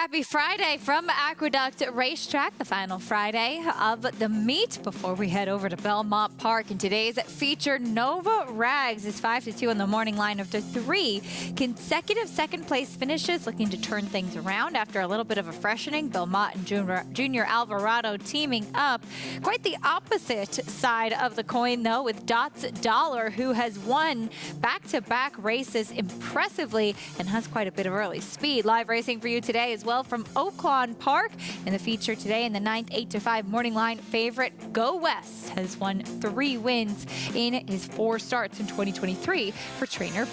Happy Friday from Aqueduct Racetrack, the final Friday of the meet before we head over to Belmont Park. And today's feature, Nova Rags, is 5-2 on the morning line after 3 consecutive second-place finishes, looking to turn things around after a little bit of a freshening. Belmont and Junior Alvarado teaming up. Quite the opposite side of the coin, though, with Dots Dollar, who has won back-to-back races impressively and has quite a bit of early speed. Live racing for you today as well from Oaklawn Park. In the feature today in the 9th 8-5 morning line, favorite Go West has won 3 wins in his 4 starts in 2023 for trainer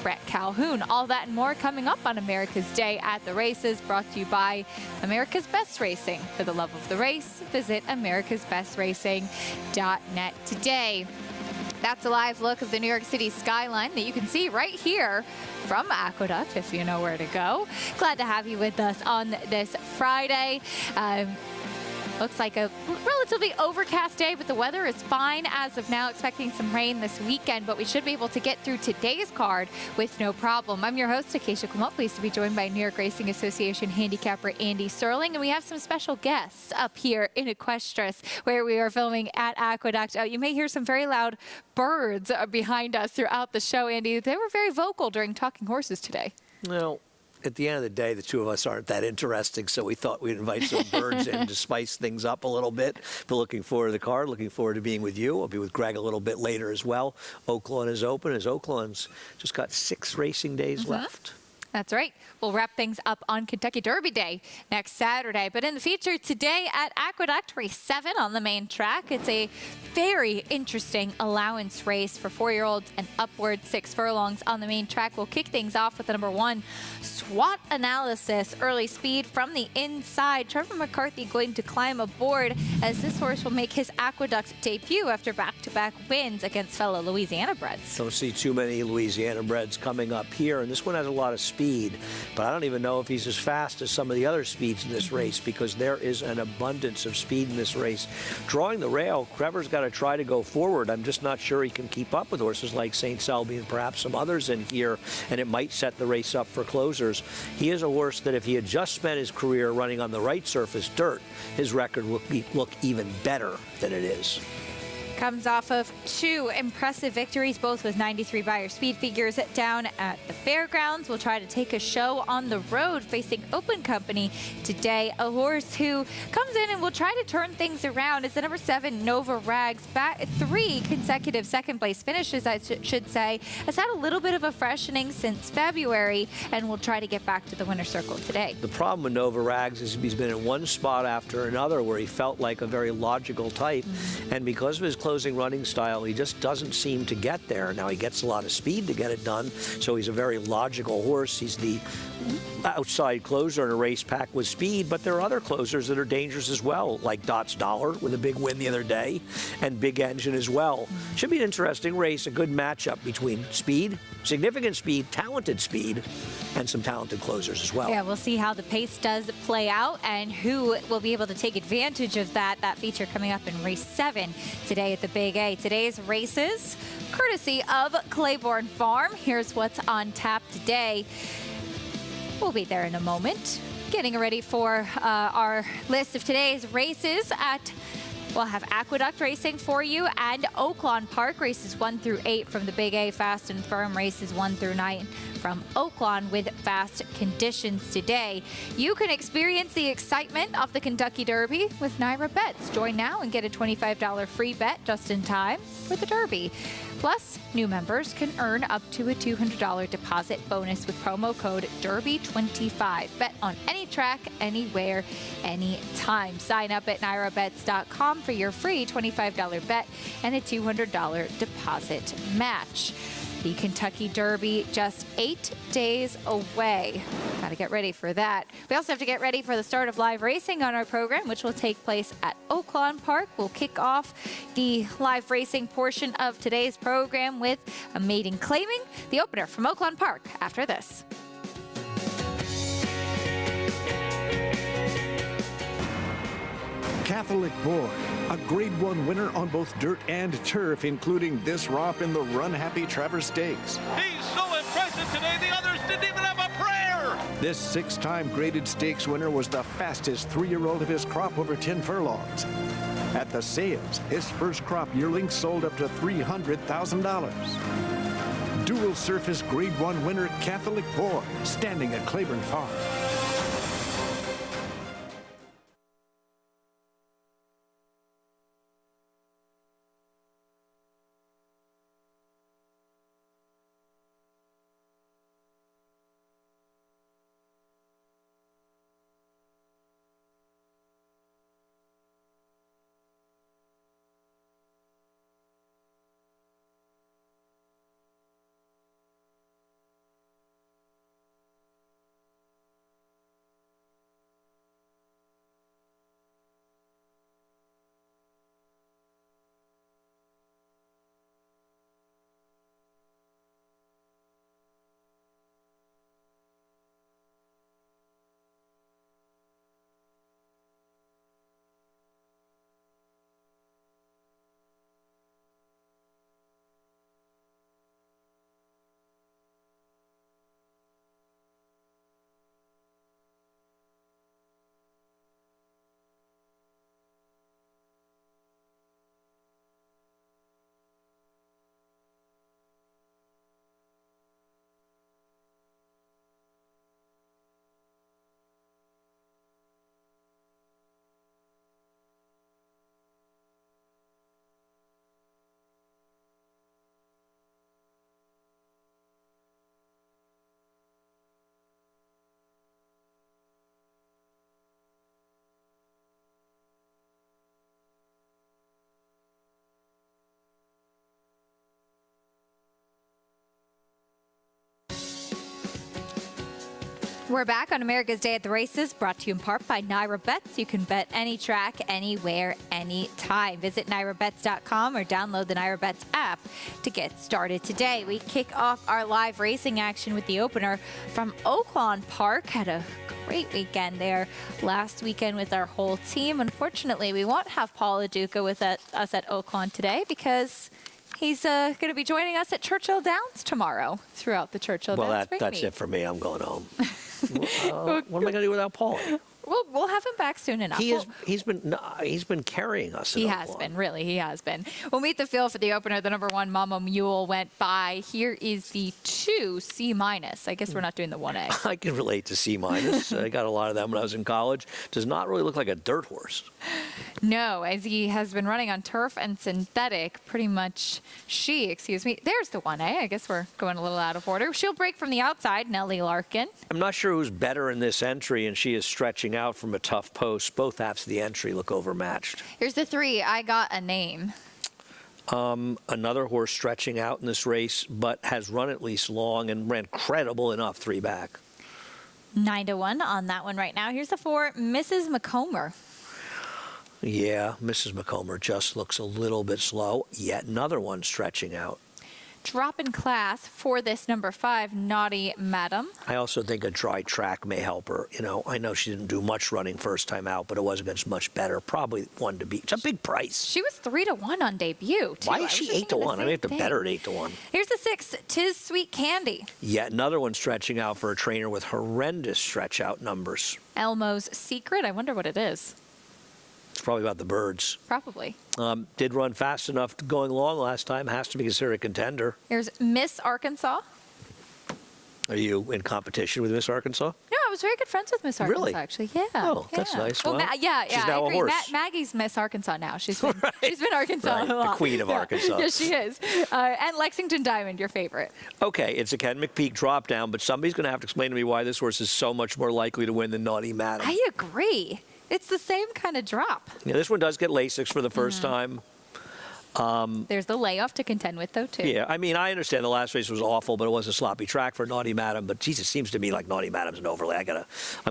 Brett Calhoun. All that and more coming up on America's Day at the Races, brought to you by America's Best Racing. For the love of the race, visit americasbestracing.net today. That's a live look of the New York City skyline that you can see right here from Aqueduct, if you know where to go. Glad to have you with us on this Friday. Looks like a relatively overcast day, but the weather is fine as of now. Expecting some rain this weekend, but we should be able to get through today's card with no problem. I'm your host, Acacia Clement, pleased to be joined by New York Racing Association handicapper Andy Serling, and we have some special guests up here in Equestris, where we are filming at Aqueduct. You may hear some very loud birds behind us throughout the show, Andy. They were very vocal during Talking Horses today. Well, at the end of the day, the two of us aren't that interesting, so we thought we'd invite some birds in to spice things up a little bit. But looking forward to the card, looking forward to being with you. I'll be with Greg a little bit later as well. Oaklawn is open, as Oaklawn's just got 6 racing days left. That's right. We'll wrap things up on Kentucky Derby Day next Saturday. But in the feature today at Aqueduct, race 7 on the main track. It's a very interesting allowance race for 4-year-olds and upward, 6 furlongs on the main track. We'll kick things off with the number 1 SWOT analysis. Early speed from the inside. Trevor McCarthy going to climb aboard, as this horse will make his Aqueduct debut after back-to-back wins against fellow Louisiana breds. Don't see too many Louisiana breds coming up here, and this one has a lot of speed, but I don't even know if he's as fast as some of the other speeds in this race, because there is an abundance of speed in this race. Drawing the rail, Trevor's got to try to go forward. I'm just not sure he can keep up with horses like St. Selby and perhaps some others in here, and it might set the race up for closers. He is a horse that if he had just spent his career running on the right surface, dirt, his record would look even better than it is. Comes off of 2 impressive victories, both with 93 buyer speed figures down at the fairgrounds. We'll try to take a show on the road facing Open Company today. A horse who comes in and will try to turn things around is the number 7 Nova Rags. 3 consecutive second place finishes, I should say. Has had a little bit of a freshening since February, and will try to get back to the winner's circle today. The problem with Nova Rags is he's been in one spot after another where he felt like a very logical type, and because of his closing running style, he just doesn't seem to get there. Now he gets a lot of speed to get it done, so he's a very logical horse. He's the outside closer in a race pack with speed, but there are other closers that are dangerous as well, like Dots Dollar with a big win the other day, and Big Engine as well. Should be an interesting race, a good matchup between speed, significant speed, talented speed, and some talented closers as well. Yeah, we'll see how the pace does play out and who will be able to take advantage of that. That feature coming up in race 7 today at the Big A. Today's races, courtesy of Claiborne Farm. Here's what's on tap today. We'll be there in a moment. Getting ready for our list of today's races at we'll have Aqueduct racing for you and Oaklawn Park, races 1 through 8 from the Big A, fast and firm, races 1 through 9 from Oaklawn with fast conditions today. You can experience the excitement of the Kentucky Derby with Naira Bets. Join now and get a $25 free bet just in time for the Derby. Plus, new members can earn up to a $200 deposit bonus with promo code DERBY25. Bet on any track, anywhere, anytime. Sign up at nairabets.com for your free $25 bet and a $200 deposit match. The Kentucky Derby just 8 days away. Got to get ready for that. We also have to get ready for the start of live racing on our program, which will take place at Oaklawn Park. We'll kick off the live racing portion of today's program with a maiden claiming the opener from Oaklawn Park after this. Catholic Boy, a Grade 1 winner on both dirt and turf, including this romp in the Run Happy Travers Stakes. He's so impressive today, the others didn't even have a prayer. This 6-time graded stakes winner was the fastest 3-year-old of his crop over 10 furlongs. At the sales, his first crop yearling sold up to $300,000. Dual surface Grade 1 winner Catholic Boy, standing at Claiborne Farm. We're back on America's Day at the Races, brought to you in part by Naira Bets. You can bet any track, anywhere, anytime. Visit NairaBets.com or download the Naira Bets app to get started today. We kick off our live racing action with the opener from Oaklawn Park. Had a great weekend there last weekend with our whole team. Unfortunately, we won't have Paul LaDuca with us at Oaklawn today because he's going to be joining us at Churchill Downs tomorrow throughout the Churchill Downs. Well, that's it for me. I'm going home. What am I going to do without Paul? We'll have him back soon enough. He's been carrying us. He has been, really. He has been. We'll meet the field for the opener. The number 1 Mama Mule went by. Here is the 2 C-. I guess we're not doing the 1A. I can relate to C-. I got a lot of them when I was in college. Does not really look like a dirt horse. No, as he has been running on turf and synthetic, pretty much There's the 1A. I guess we're going a little out of order. She'll break from the outside, Nellie Larkin. I'm not sure who's better in this entry, and she is stretching out from a tough post. Both halves of the entry look overmatched. Here's the 3. I got a name. Another horse stretching out in this race, but has run at least long and ran credible enough 3 back. 9-1 on that one right now. Here's the 4, Mrs. McComber. Yeah, Mrs. McComber just looks a little bit slow. Yet another one stretching out. Drop in class for this number 5, Naughty Madam. I also think a dry track may help her. You know, I know she didn't do much running first time out, but it was against much better. Probably one to beat. It's a big price. She was 3-1 on debut, too. Why is she 8-1? I may have to bet her at 8-1. Here's the 6, Tis Sweet Candy. Yet another one stretching out for a trainer with horrendous stretch out numbers. Elmo's Secret. I wonder what it is. It's probably about the birds. Probably. Did run fast enough going long last time. Has to be considered a contender. Here's Miss Arkansas. Are you in competition with Miss Arkansas? No, I was very good friends with Miss Arkansas, really? Actually. Yeah. Oh, that's nice. Well, yeah, she's now I agree. a horse. Maggie's Miss Arkansas now. She's been Arkansas right. a lot. The queen of Arkansas. Yes, she is. And Lexington Diamond, your favorite. Okay, it's a Ken McPeak drop down, but somebody's going to have to explain to me why this horse is so much more likely to win than Naughty Madam. I agree. It's the same kind of drop. Yeah, this one does get Lasix for the first time. There's the layoff to contend with, though, too. Yeah, I mean, I understand the last race was awful, but it was a sloppy track for Naughty Madam. But, geez, it seems to me like Naughty Madam's an overlay. I'm going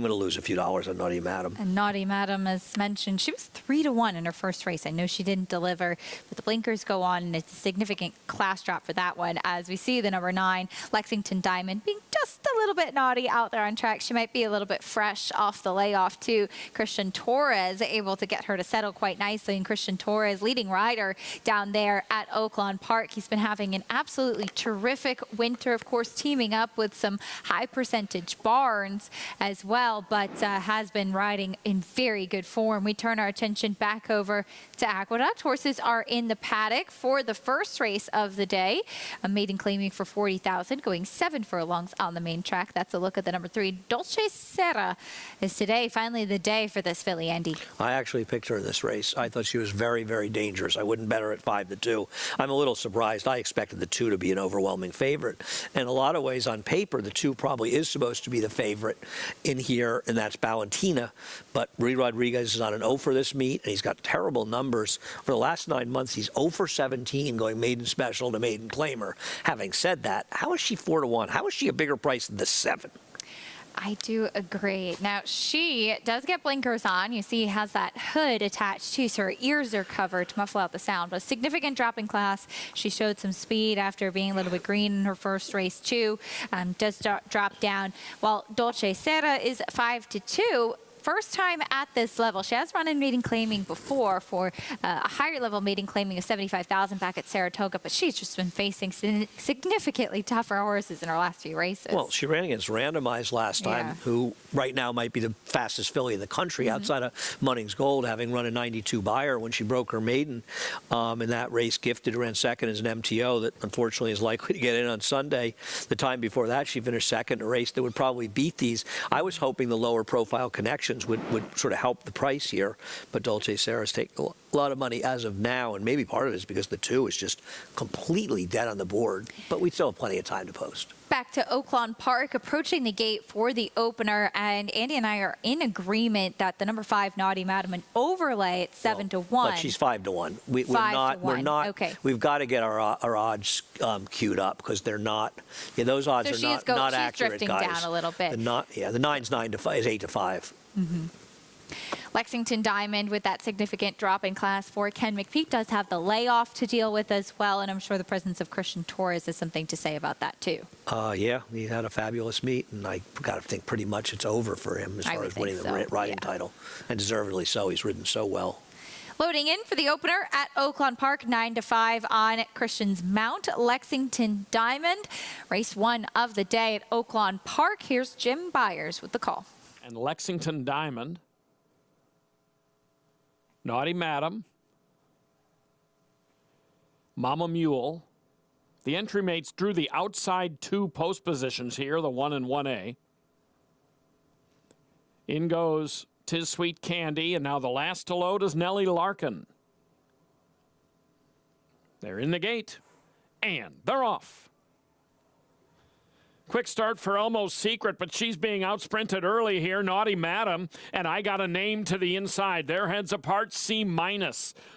to lose a few dollars on Naughty Madam. And Naughty Madam, as mentioned, she was 3-1 in her first race. I know she didn't deliver, but the blinkers go on, and it's a significant class drop for that one. As we see the number 9, Lexington Diamond, being just a little bit naughty out there on track. She might be a little bit fresh off the layoff, too. Christian Torres able to get her to settle quite nicely, and Christian Torres, leading rider down down there at Oaklawn Park. He's been having an absolutely terrific winter, of course, teaming up with some high percentage barns as well, but has been riding in very good form. We turn our attention back over to Aqueduct. Horses are in the paddock for the first race of the day. A maiden claiming for 40,000, going 7 furlongs on the main track. That's a look at the number 3. Dolce Serra is today finally the day for this filly, Andy. I actually picked her in this race. I thought she was very, very dangerous. I wouldn't bet her at 5-2. I'm a little surprised. I expected the 2 to be an overwhelming favorite. In a lot of ways, on paper, the 2 probably is supposed to be the favorite in here, and that's Valentina. But Reed Rodriguez is on an 0 for this meet, and he's got terrible numbers. For the last 9 months, he's 0 for 17, going maiden special to maiden claimer. Having said that, how is she 4-1? How is she a bigger price than the 7? I do agree. Now, she does get blinkers on. You see, has that hood attached too, so her ears are covered to muffle out the sound. But a significant drop in class. She showed some speed after being a little bit green in her first race too. Does drop down. While Dolce Serra is 5-2. First time at this level. She has run in maiden claiming before for a higher level maiden claiming of 75,000 back at Saratoga, but she's just been facing significantly tougher horses in her last few races. Well, she ran against Randomized last time, who right now might be the fastest filly in the country outside of Munnings Gold, having run a 92 buyer when she broke her maiden in that race. Gifted ran second as an MTO that unfortunately is likely to get in on Sunday. The time before that, she finished second in a race that would probably beat these. I was hoping the lower profile connections would sort of help the price here, but Dolce Serra's taking a lot of money as of now, and maybe part of it is because the 2 is just completely dead on the board, but we still have plenty of time to post. Back to Oaklawn Park, approaching the gate for the opener, and Andy and I are in agreement that the number 5 Naughty Madam an overlay at 7-1. But she's 5-1. We're not. Okay. We've got to get our odds queued up because they're not. Yeah, those odds are not accurate, drifting guys. down a little bit. The 9's 9-5 is 8-5. Lexington Diamond with that significant drop in class for Ken McPeak does have the layoff to deal with as well, and I'm sure the presence of Christian Torres is something to say about that too. Yeah, he had a fabulous meet, and I got to think pretty much it's over for him as far as winning the riding title, and deservedly so. He's ridden so well. Loading in for the opener at Oaklawn Park, 9-5 on Christian's mount. Lexington Diamond, race 1 of the day at Oaklawn Park. Here's Jim Byers with the call. And Lexington Diamond, Naughty Madam, Mama Mule. The entry mates drew the outside 2 post positions here, the 1 and 1A. In goes Tis Sweet Candy, and now the last to load is Nellie Larkin. They're in the gate, and they're off. Quick start for Elmo's Secret, but she's being outsprinted early here. Naughty Madam, and I got a name to the inside. Their heads apart, C-.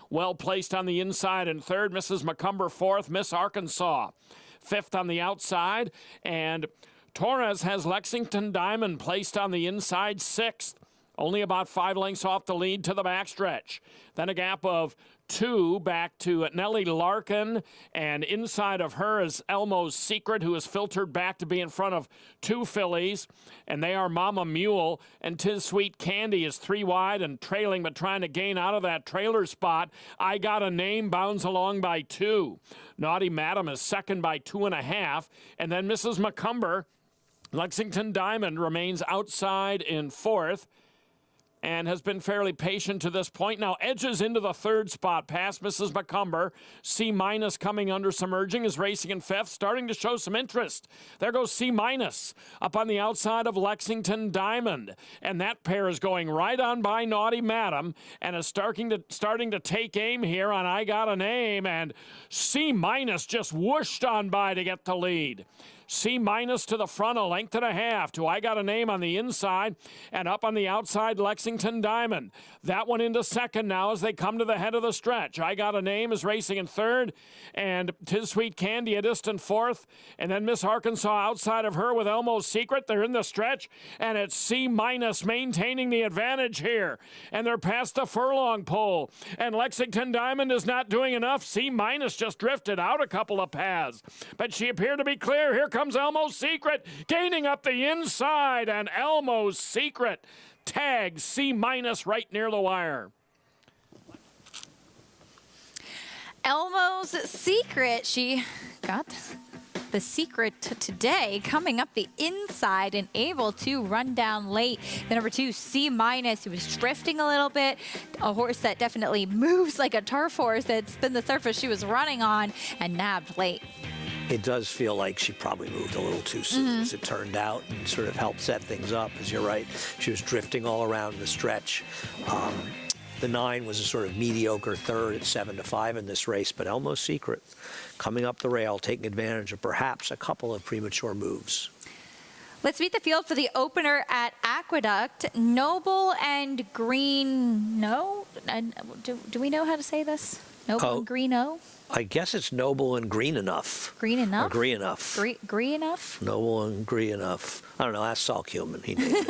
Well placed on the inside in third. Mrs. McCumber fourth. Miss Arkansas fifth on the outside. And Torres has Lexington Diamond placed on the inside sixth. Only about 5 lengths off the lead to the backstretch. Then a gap of 2 back to Nellie Larkin, and inside of her is Elmo's Secret, who is filtered back to be in front of 2 fillies, and they are Mama Mule, and Tis Sweet Candy is 3 wide and trailing, but trying to gain out of that trailer spot. I Got a Name bounds along by 2. Naughty Madam is second by 2.5, and then Mrs. McCumber, Lexington Diamond remains outside in fourth, and has been fairly patient to this point. Now edges into the third spot past Mrs. McCumber. C- coming under some urging, is racing in fifth, starting to show some interest. There goes C- up on the outside of Lexington Diamond. And that pair is going right on by Naughty Madam and is starting to take aim here on I Got a Name. And C- just whooshed on by to get the lead. C- to the front, 1.5 lengths to I Got a Name on the inside, and up on the outside, Lexington Diamond. That one into second now as they come to the head of the stretch. I Got a Name is racing in third, and Tis Sweet Candy a distant fourth, and then Miss Arkansas outside of her with Elmo's Secret. They're in the stretch, and it's C- maintaining the advantage here, and they're past the furlong pole, and Lexington Diamond is not doing enough. C- just drifted out a couple of paths, but she appeared to be clear. Here comes Elmo's Secret, gaining up the inside, and Elmo's Secret tags C- right near the wire. Elmo's Secret. She got the secret today, coming up the inside and able to run down late. The number 2, C-, who was drifting a little bit. A horse that definitely moves like a turf horse. That's been the surface she was running on and nabbed late. It does feel like she probably moved a little too soon, as it turned out, and sort of helped set things up, as you're right. She was drifting all around the stretch. The 9 was a sort of mediocre third at 7-5 in this race, but Elmo's Secret coming up the rail, taking advantage of perhaps a couple of premature moves. Let's meet the field for the opener at Aqueduct. Noble and Green, no? Do we know how to say this? Noble and Green, no? I guess it's Noble and Green Enough. Green enough? Or Green Enough. Green enough? Noble and Green Enough. I don't know. Ask Saul Kuhlman. He knew.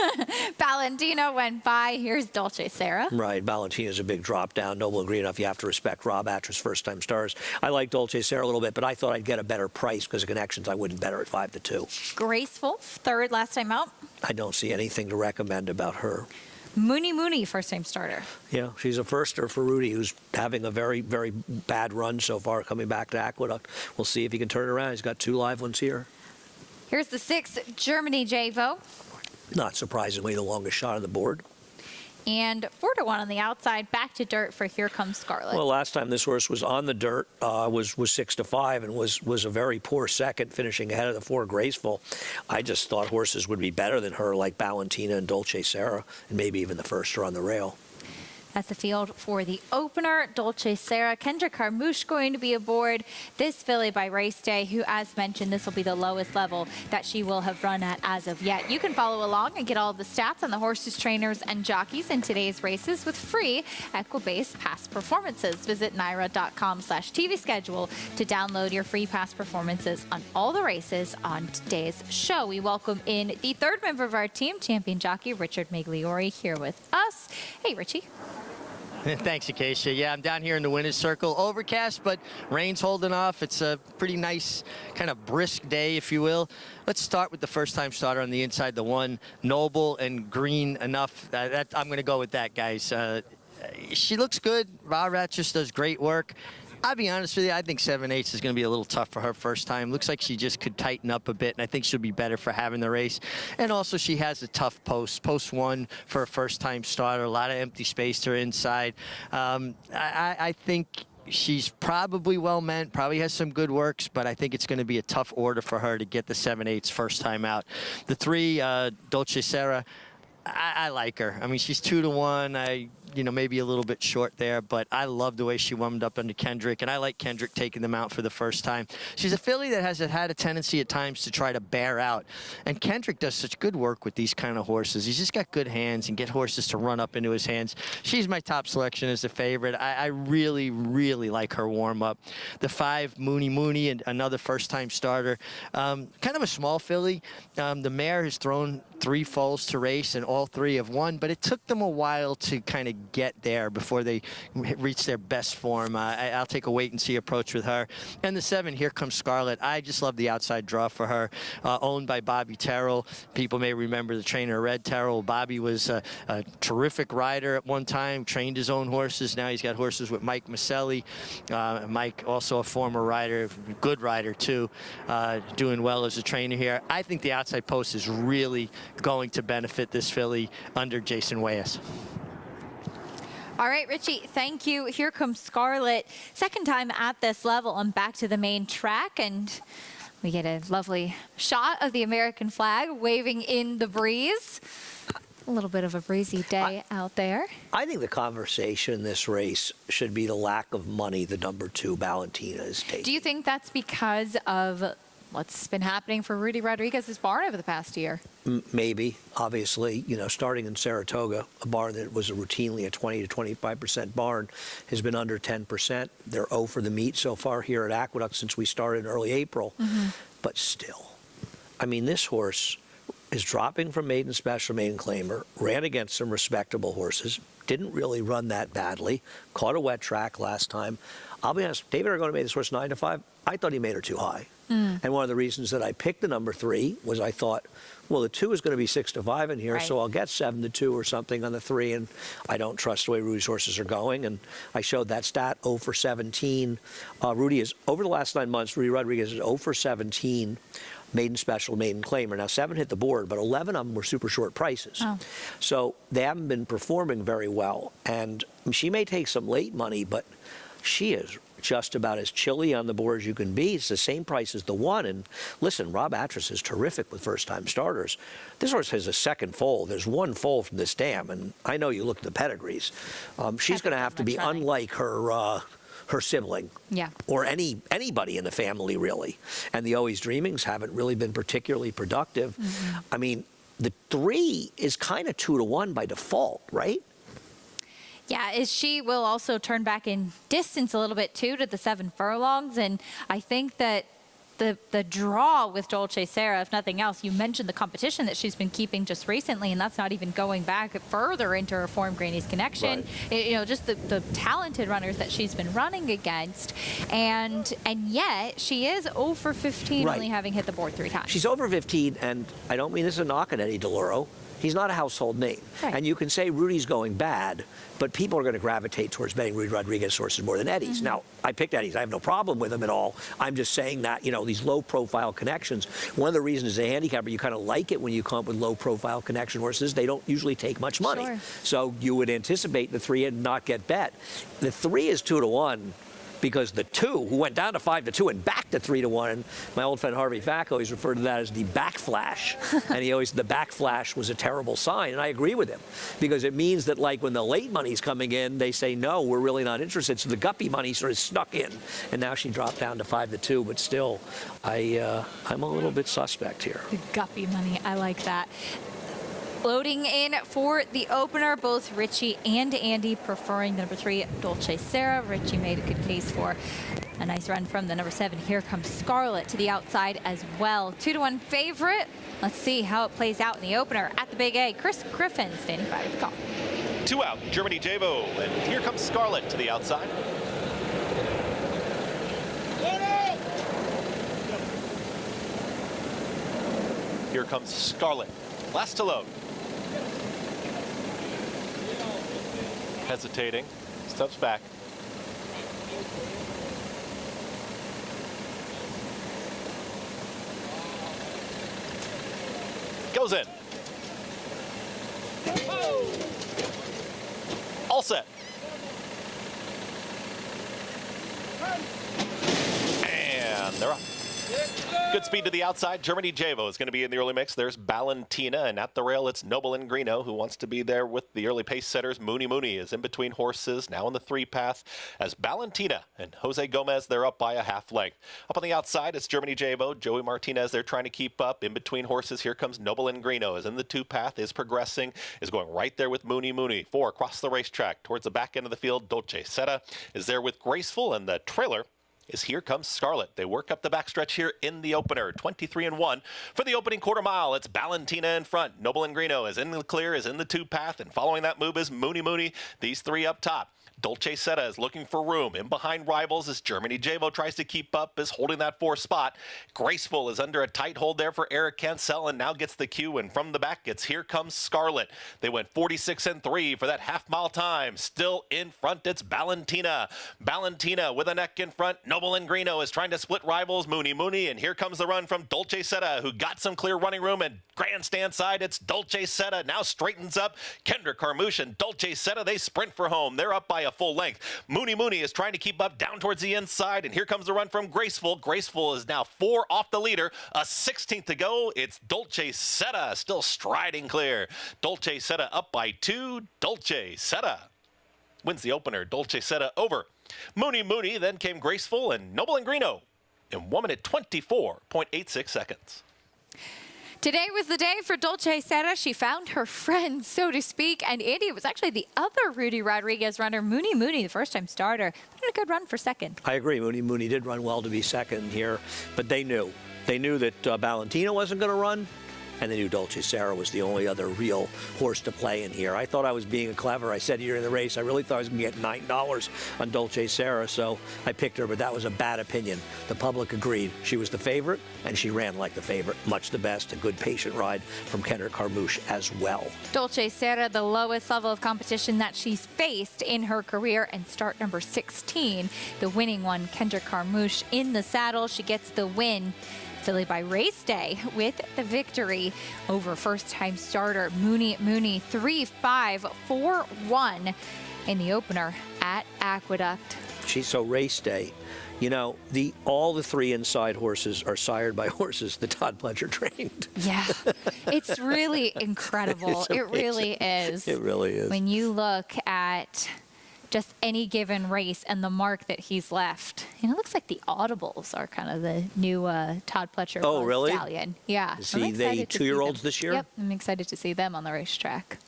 Valentino went by. Here's Dolce Sarah. Right. Valentino's a big drop down. Noble and Green Enough. You have to respect Rob Atras' first-time stars. I like Dolce Sarah a little bit, but I thought I'd get a better price because of connections. I wouldn't bet her at 5-2. Graceful, third last time out. I don't see anything to recommend about her. Mooney, first-time starter. Yeah, she's a firster for Rudy, who's having a very, very bad run so far coming back to Aqueduct. We'll see if he can turn it around. He's got 2 live ones here. Here's the 6, Germany Javo. Not surprisingly, the longest shot on the board. And 4-1 on the outside, back to dirt for Here Comes Scarlet. Well, last time this horse was on the dirt was 6-5 and was a very poor second, finishing ahead of the 4 Graceful. I just thought horses would be better than her, like Valentina and Dolce Sarah, and maybe even the firster on the rail. That's the field for the opener. Dolce Sarah, Kendra Carmouche going to be aboard this filly by race day, who, as mentioned, this will be the lowest level that she will have run at as of yet. You can follow along and get all of the stats on the horses, trainers, and jockeys in today's races with free Equibase past performances. Visit NYRA.com/TV schedule to download your free past performances on all the races on today's show. We welcome in the 3rd member of our team, champion jockey Richard Migliori, here with us. Hey, Richie. Thanks, Acacia. Yeah, I'm down here in the winner's circle. Overcast, but rain's holding off. It's a pretty nice, kind of brisk day, if you will. Let's start with the first-time starter on the inside, the 1, Noble and Green Enough. I'm going to go with that, guys. She looks good. Rob Atras does great work. I'll be honest with you, I think 7/8 is going to be a little tough for her first time. Looks like she just could tighten up a bit, and I think she'll be better for having the race. And also, she has a tough post. Post 1 for a first-time starter, a lot of empty space to her inside. I think she's probably well-meant, probably has some good works, but I think it's going to be a tough order for her to get the 7/8 first time out. The 3, Dolce Sarah, I like her. I mean, she's 2-1. Maybe a little bit short there, but I love the way she warmed up under Kendrick, and I like Kendrick taking them out for the first time. She's a filly that has had a tendency at times to try to bear out, and Kendrick does such good work with these kind of horses. He's just got good hands and get horses to run up into his hands. She's my top selection as a favorite. I really, really like her warm-up. The 5, Mooney, and another first-time starter. Kind of a small filly. The mare has thrown 3 foals to race, and all 3 have won, but it took them a while to kind of get there before they reach their best form. I'll take a wait-and-see approach with her. And the 7, Here Comes Scarlet. I just love the outside draw for her. Owned by Bobby Terrell. People may remember the trainer, Red Terrell. Bobby was a terrific rider at one time, trained his own horses. Now he's got horses with Mike Maselli. Mike, also a former rider, good rider too, doing well as a trainer here. I think the outside post is really going to benefit this filly under Jason Weyes. All right, Richie, thank you. Here comes Scarlet. Second time at this level and back to the main track. And we get a lovely shot of the American flag waving in the breeze. A little bit of a breezy day out there. I think the conversation in this race should be the lack of money the number 2 Valentina is taking. Do you think that's because of what's been happening for Rudy Rodriguez's barn over the past year? Maybe. Obviously, starting in Saratoga, a barn that was routinely a 20 to 25% barn has been under 10%. They're 0 for the meet so far here at Aqueduct since we started in early April. But still, I mean, this horse is dropping from maiden special, maiden claimer, ran against some respectable horses, didn't really run that badly, caught a wet track last time. I'll be honest, David Argona made this horse 9-5. I thought he made her too high. And one of the reasons that I picked the number 3 was I thought, well, the 2 is going to be 6-5 in here, Right. so I'll get 7-2 or something on the 3, and I don't trust the way Rudy's horses are going. And I showed that stat, 0 for 17. Rudy is, over the last 9 months, Rudy Rodriguez is 0 for 17. Maiden special, maiden claimer. Now, 7 hit the board, but 11 of them were super short prices. Oh. So they haven't been performing very well. And she may take some late money, but she is just about as chilly on the board as you can be. It's the same price as the 1. And listen, Rob Atras is terrific with first-time starters. This horse has a second foal. There's 1 foal from this dam, and I know you look at the pedigrees. She's going to have to be unlike her sibling, or anybody in the family, really. And the Always Dreamings haven't really been particularly productive. I mean, the 3 is kind of 2-1 by default, right? Yeah, she will also turn back in distance a little bit too to the 7 furlongs, and I think that the draw with Dolce Sarah, if nothing else, you mentioned the competition that she's been keeping just recently, and that's not even going back further into her form, Granny's Connection. Right. Just the talented runners that she's been running against, and yet she is 0 for 15, Right. only having hit the board 3 times. She's over 15, and I don't mean this as a knock on Eddie DeLauro. He's not a household name. Right. And you can say Rudy's going bad, but people are going to gravitate towards betting Rudy Rodriguez horses more than Eddie's. Now, I picked Eddie's. I have no problem with him at all. I'm just saying that, these low-profile connections, one of the reasons as a handicapper, you kind of like it when you come up with low-profile connection horses. They don't usually take much money. Sure. So you would anticipate the 3 and not get bet. The 3 is 2-1. Because the 2, who went down to 5-2 and back to 3-1, and my old friend Harvey Fack always referred to that as the backflash. And the backflash was a terrible sign, and I agree with him. Because it means that, like, when the late money's coming in, they say, no, we're really not interested. So the guppy money sort of snuck in. And now she dropped down to 5-2, but still, I'm a little bit suspect here. The guppy money, I like that. Loading in for the opener, both Richie and Andy preferring the number 3, Dolce Sarah. Richie made a good case for a nice run from the number 7. Here comes Scarlet to the outside as well. 2-1 favorite. Let's see how it plays out in the opener at the Big A. Chris Griffin standing by with the call. 2 out, Germany Javo, and here comes Scarlet to the outside. Here comes Scarlet, last to load. Hesitating, steps back. Goes in. All set. And they're up. Good speed to the outside. Germany Javo is going to be in the early mix. There's Valentina, and at the rail it's Noble and Greeno, who wants to be there with the early pace setters. Mooney is in between horses, now in the 3 path, as Valentina and Jose Gomez, they're up by a half length. Up on the outside, it's Germany Javo. Joey Martinez, they're trying to keep up. In between horses, here comes Noble and Greeno, is in the 2 path, is progressing, is going right there with Mooney. 4 across the racetrack towards the back end of the field. Dolce Seta is there with Graceful, and the trailer is Here Comes Scarlet. They work up the backstretch here in the opener. 23-1 for the opening quarter mile. It's Valentina in front. Noble and Greeno is in the clear, is in the 2 path, and following that move is Mooney. These 3 up top. Dolce Seta is looking for room. In behind rivals as Germany Javo tries to keep up, is holding that 4th spot. Graceful is under a tight hold there for Eric Cancel and now gets the cue, and from the back it's Here Comes Scarlet. They went 46-3 for that half-mile time. Still in front, it's Valentina. Valentina with a neck in front. Noble and Greeno is trying to split rivals. Mooney, and here comes the run from Dolce Seta, who got some clear running room, and grandstand side, it's Dolce Seta. Now straightens up. Kendra Carmouche and Dolce Seta, they sprint for home. They're up by a full length. Mooney is trying to keep up down towards the inside, and here comes the run from Graceful. Graceful is now 4 off the leader. A 16th to go. It's Dolce Seta still striding clear. Dolce Seta up by 2. Dolce Seta wins the opener. Dolce Seta over Mooney. Then came Graceful and Noble and Greeno in 1 minute 24.86 seconds. Today was the day for Dolce Seta. She found her friend, so to speak. And Andy, it was actually the other Rudy Rodriguez runner, Mooney, the first-time starter. Put in a good run for second. I agree. Mooney did run well to be second here, but they knew. They knew that Valentina wasn't going to run, and they knew Dolce Sarah was the only other real horse to play in here. I thought I was being clever. I said during the race, I really thought I was going to get $9 on Dolce Sarah, so I picked her, but that was a bad opinion. The public agreed. She was the favorite, and she ran like the favorite. Much the best. A good patient ride from Kendrick Carmouche as well. Dolce Sarah, the lowest level of competition that she's faced in her career, and start number 16, the winning one, Kendrick Carmouche in the saddle. She gets the win. Filly by race day with the victory over first-time starter Mooney 3-5-4-1 in the opener at Aqueduct. She's so race day. You know, all the 3 inside horses are sired by horses that Todd Pletcher trained. Yeah, it's really incredible. It really is. It really is. When you look at just any given race and the mark that he's left. And it looks like the audibles are kind of the new Todd Pletcher really? Stallion. Yeah. Is he the 2-year-olds this year? Yep, I'm excited to see them on the racetrack.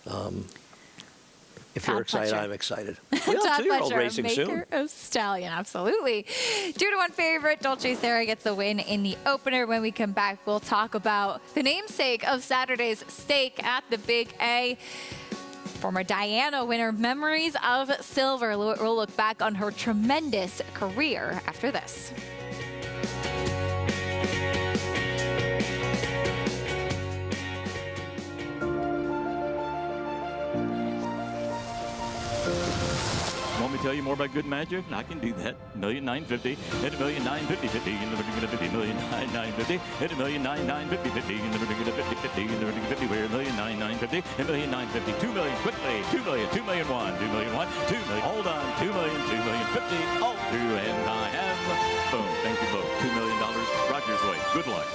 If Todd you're excited, Pletcher. I'm excited. Todd 2-year-old Pletcher, racing soon. maker of Stallion, absolutely. 2-1 favorite, Dolce Sarah gets the win in the opener. When we come back, we'll talk about the namesake of Saturday's stake at the Big A. Former Diana winner, memories of silver. We'll look back on her tremendous career after this. Want me to tell you more about good magic? I can do that. $1,950,000. Hit $1,950,000. 50 in the vertical 50. $1,950,000. Hit $1,950,000. 50 in the vertical 50. 50 in the vertical 50. We're $1,950,000. $1,950,000. $2 million quickly. $2 million. $2 million one. $2 million one. $2 million. Hold on. $2 million. $2 million 50. All through and I have. Boom. Thank you both. $2 million. Rogers way. Good luck.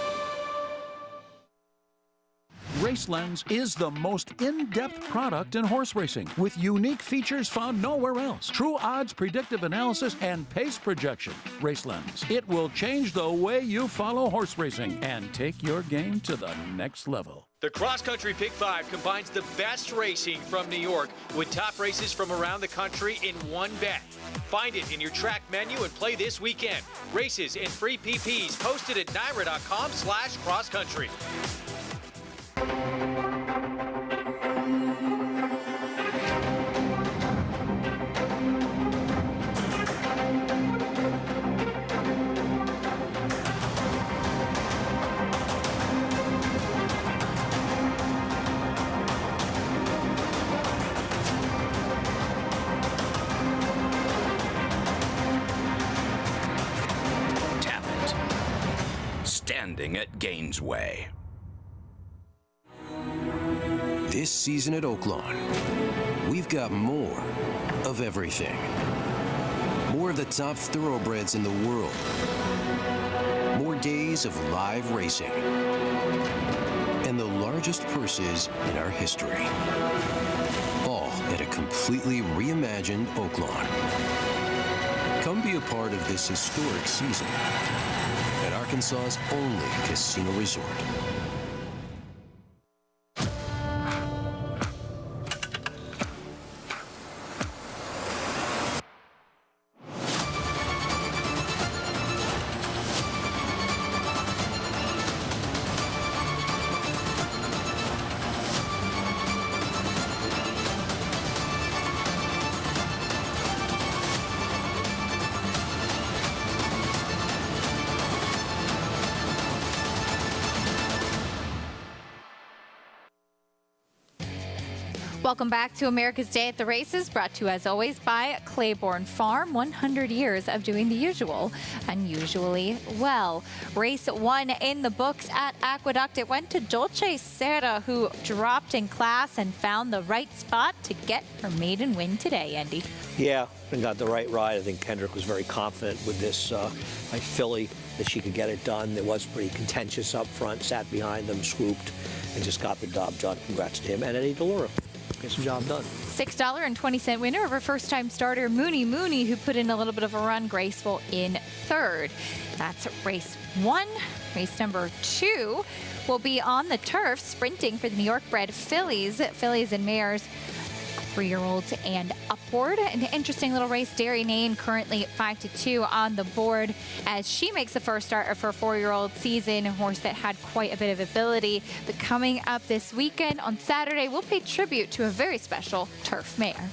RaceLens is the most in-depth product in horse racing with unique features found nowhere else. True odds, predictive analysis, and pace projection. RaceLens. It will change the way you follow horse racing and take your game to the next level. The Cross Country Pick 5 combines the best racing from New York with top races from around the country in one bet. Find it in your track menu and play this weekend. Races and free PPs posted at NYRA.com/crosscountry. Tap it. Standing at Gainesway. This season at Oaklawn, we've got more of everything. More of the top thoroughbreds in the world. More days of live racing. And the largest purses in our history. All at a completely reimagined Oaklawn. Come be a part of this historic season at Arkansas's only casino resort. Welcome back to America's Day at the Races, brought to you as always by Claiborne Farm. 100 years of doing the usual, unusually well. Race 1 in the books at Aqueduct. It went to Dolce Sarah, who dropped in class and found the right spot to get her maiden win today, Andy. Yeah, and got the right ride. I think Kendrick was very confident with this filly that she could get it done. It was pretty contentious up front, sat behind them, swooped, and just got the job done. Congrats to him and Eddie Delora. Gets the job done. $6.20 winner over first-time starter Mooney, who put in a little bit of a run, graceful in third. That's race 1. Race number 2 will be on the turf, sprinting for the New York bred fillies and mares. 3-year-olds and upward. An interesting little race. Dairy Nane currently at 5-2 on the board as she makes the first start of her 4-year-old season. A horse that had quite a bit of ability. But coming up this weekend on Saturday, we'll pay tribute to a very special turf mare.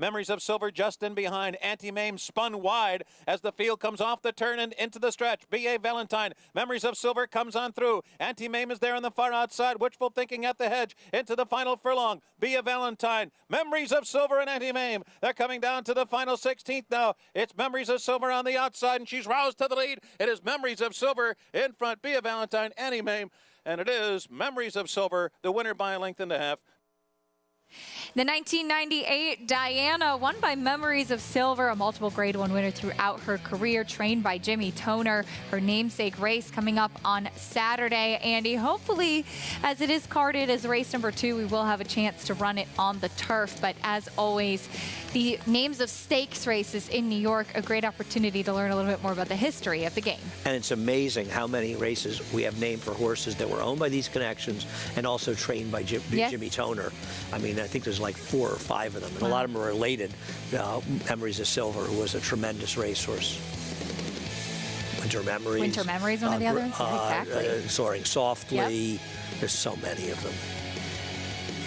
Memories of Silver just in behind. Anti-Mame spun wide as the field comes off the turn and into the stretch. B.A. Valentine. Memories of Silver comes on through. Anti-Mame is there on the far outside. Wishful thinking at the hedge into the final furlong. B.A. Valentine. Memories of Silver and Anti-Mame. They're coming down to the final 16th now. It's Memories of Silver on the outside, and she's roused to the lead. It is Memories of Silver in front. B.A. Valentine, Anti-Mame. And it is Memories of Silver, the winner by a length and a half. The 1998 Diana, won by Memories of Silver, a multiple Grade 1 winner throughout her career, trained by Jimmy Toner. Her namesake race coming up on Saturday. Andy, hopefully, as it is carded as race number 2, we will have a chance to run it on the turf. But as always, the names of stakes races in New York, a great opportunity to learn a little bit more about the history of the game. And it's amazing how many races we have named for horses that were owned by these connections and also trained by Jimmy Toner. I mean, I think there's like 4 or 5 of them, and a lot of them are related. Memories of Silver, who was a tremendous racehorse. Winter Memories. Winter Memories, one of the other ones? Exactly. Soaring Softly. There's so many of them.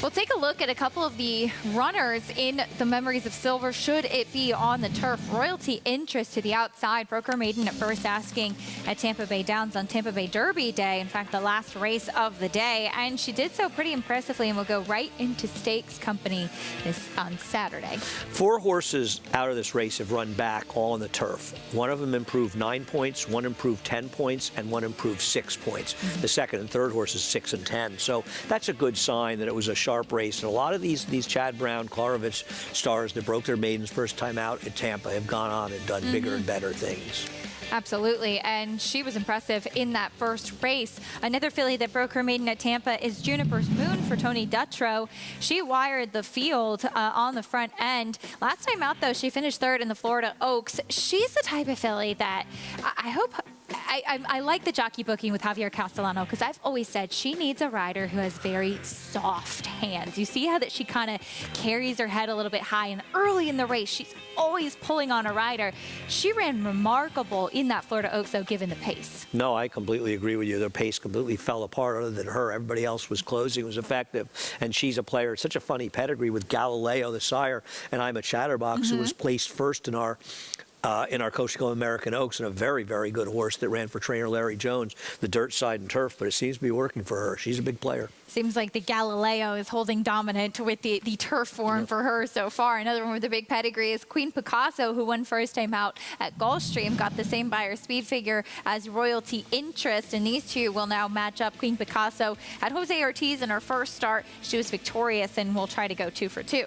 We'll take a look at a couple of the runners in the Memories of Silver, should it be on the turf. Royalty Interest to the outside. Broke her maiden at first asking at Tampa Bay Downs on Tampa Bay Derby Day. In fact, the last race of the day. And she did so pretty impressively and will go right into stakes company on Saturday. 4 horses out of this race have run back all on the turf. One of them improved 9 points, one improved 10 points, and one improved 6 points. The second and third horses 6 and 10. So that's a good sign that it was a sharp race. And a lot of these Chad Brown, Klarovich stars that broke their maidens first time out at Tampa have gone on and done bigger and better things. Absolutely, and she was impressive in that first race. Another filly that broke her maiden at Tampa is Juniper's Moon for Tony Dutrow. She wired the field on the front end. Last time out, though, she finished 3rd in the Florida Oaks. She's the type of filly that I hope... I like the jockey booking with Javier Castellano because I've always said she needs a rider who has very soft hands. You see how that she kind of carries her head a little bit high, and early in the race, she's always pulling on a rider. She ran remarkable in that Florida Oaks, though, given the pace. No, I completely agree with you. Their pace completely fell apart. Other than her, everybody else was closing, was effective. And she's a player. Such a funny pedigree with Galileo, the sire, and I'm a Chatterbox, who was placed first in our Coachco American Oaks, and a very, very good horse that ran for trainer Larry Jones, the dirt side and turf, but it seems to be working for her. She's a big player. Seems like the Galileo is holding dominant with the turf form for her so far. Another one with a big pedigree is Queen Picasso, who won first time out at Gulfstream, got the same buyer speed figure as Royalty Interest, and these two will now match up. Queen Picasso had Jose Ortiz in her first start. She was victorious and will try to go 2 for 2.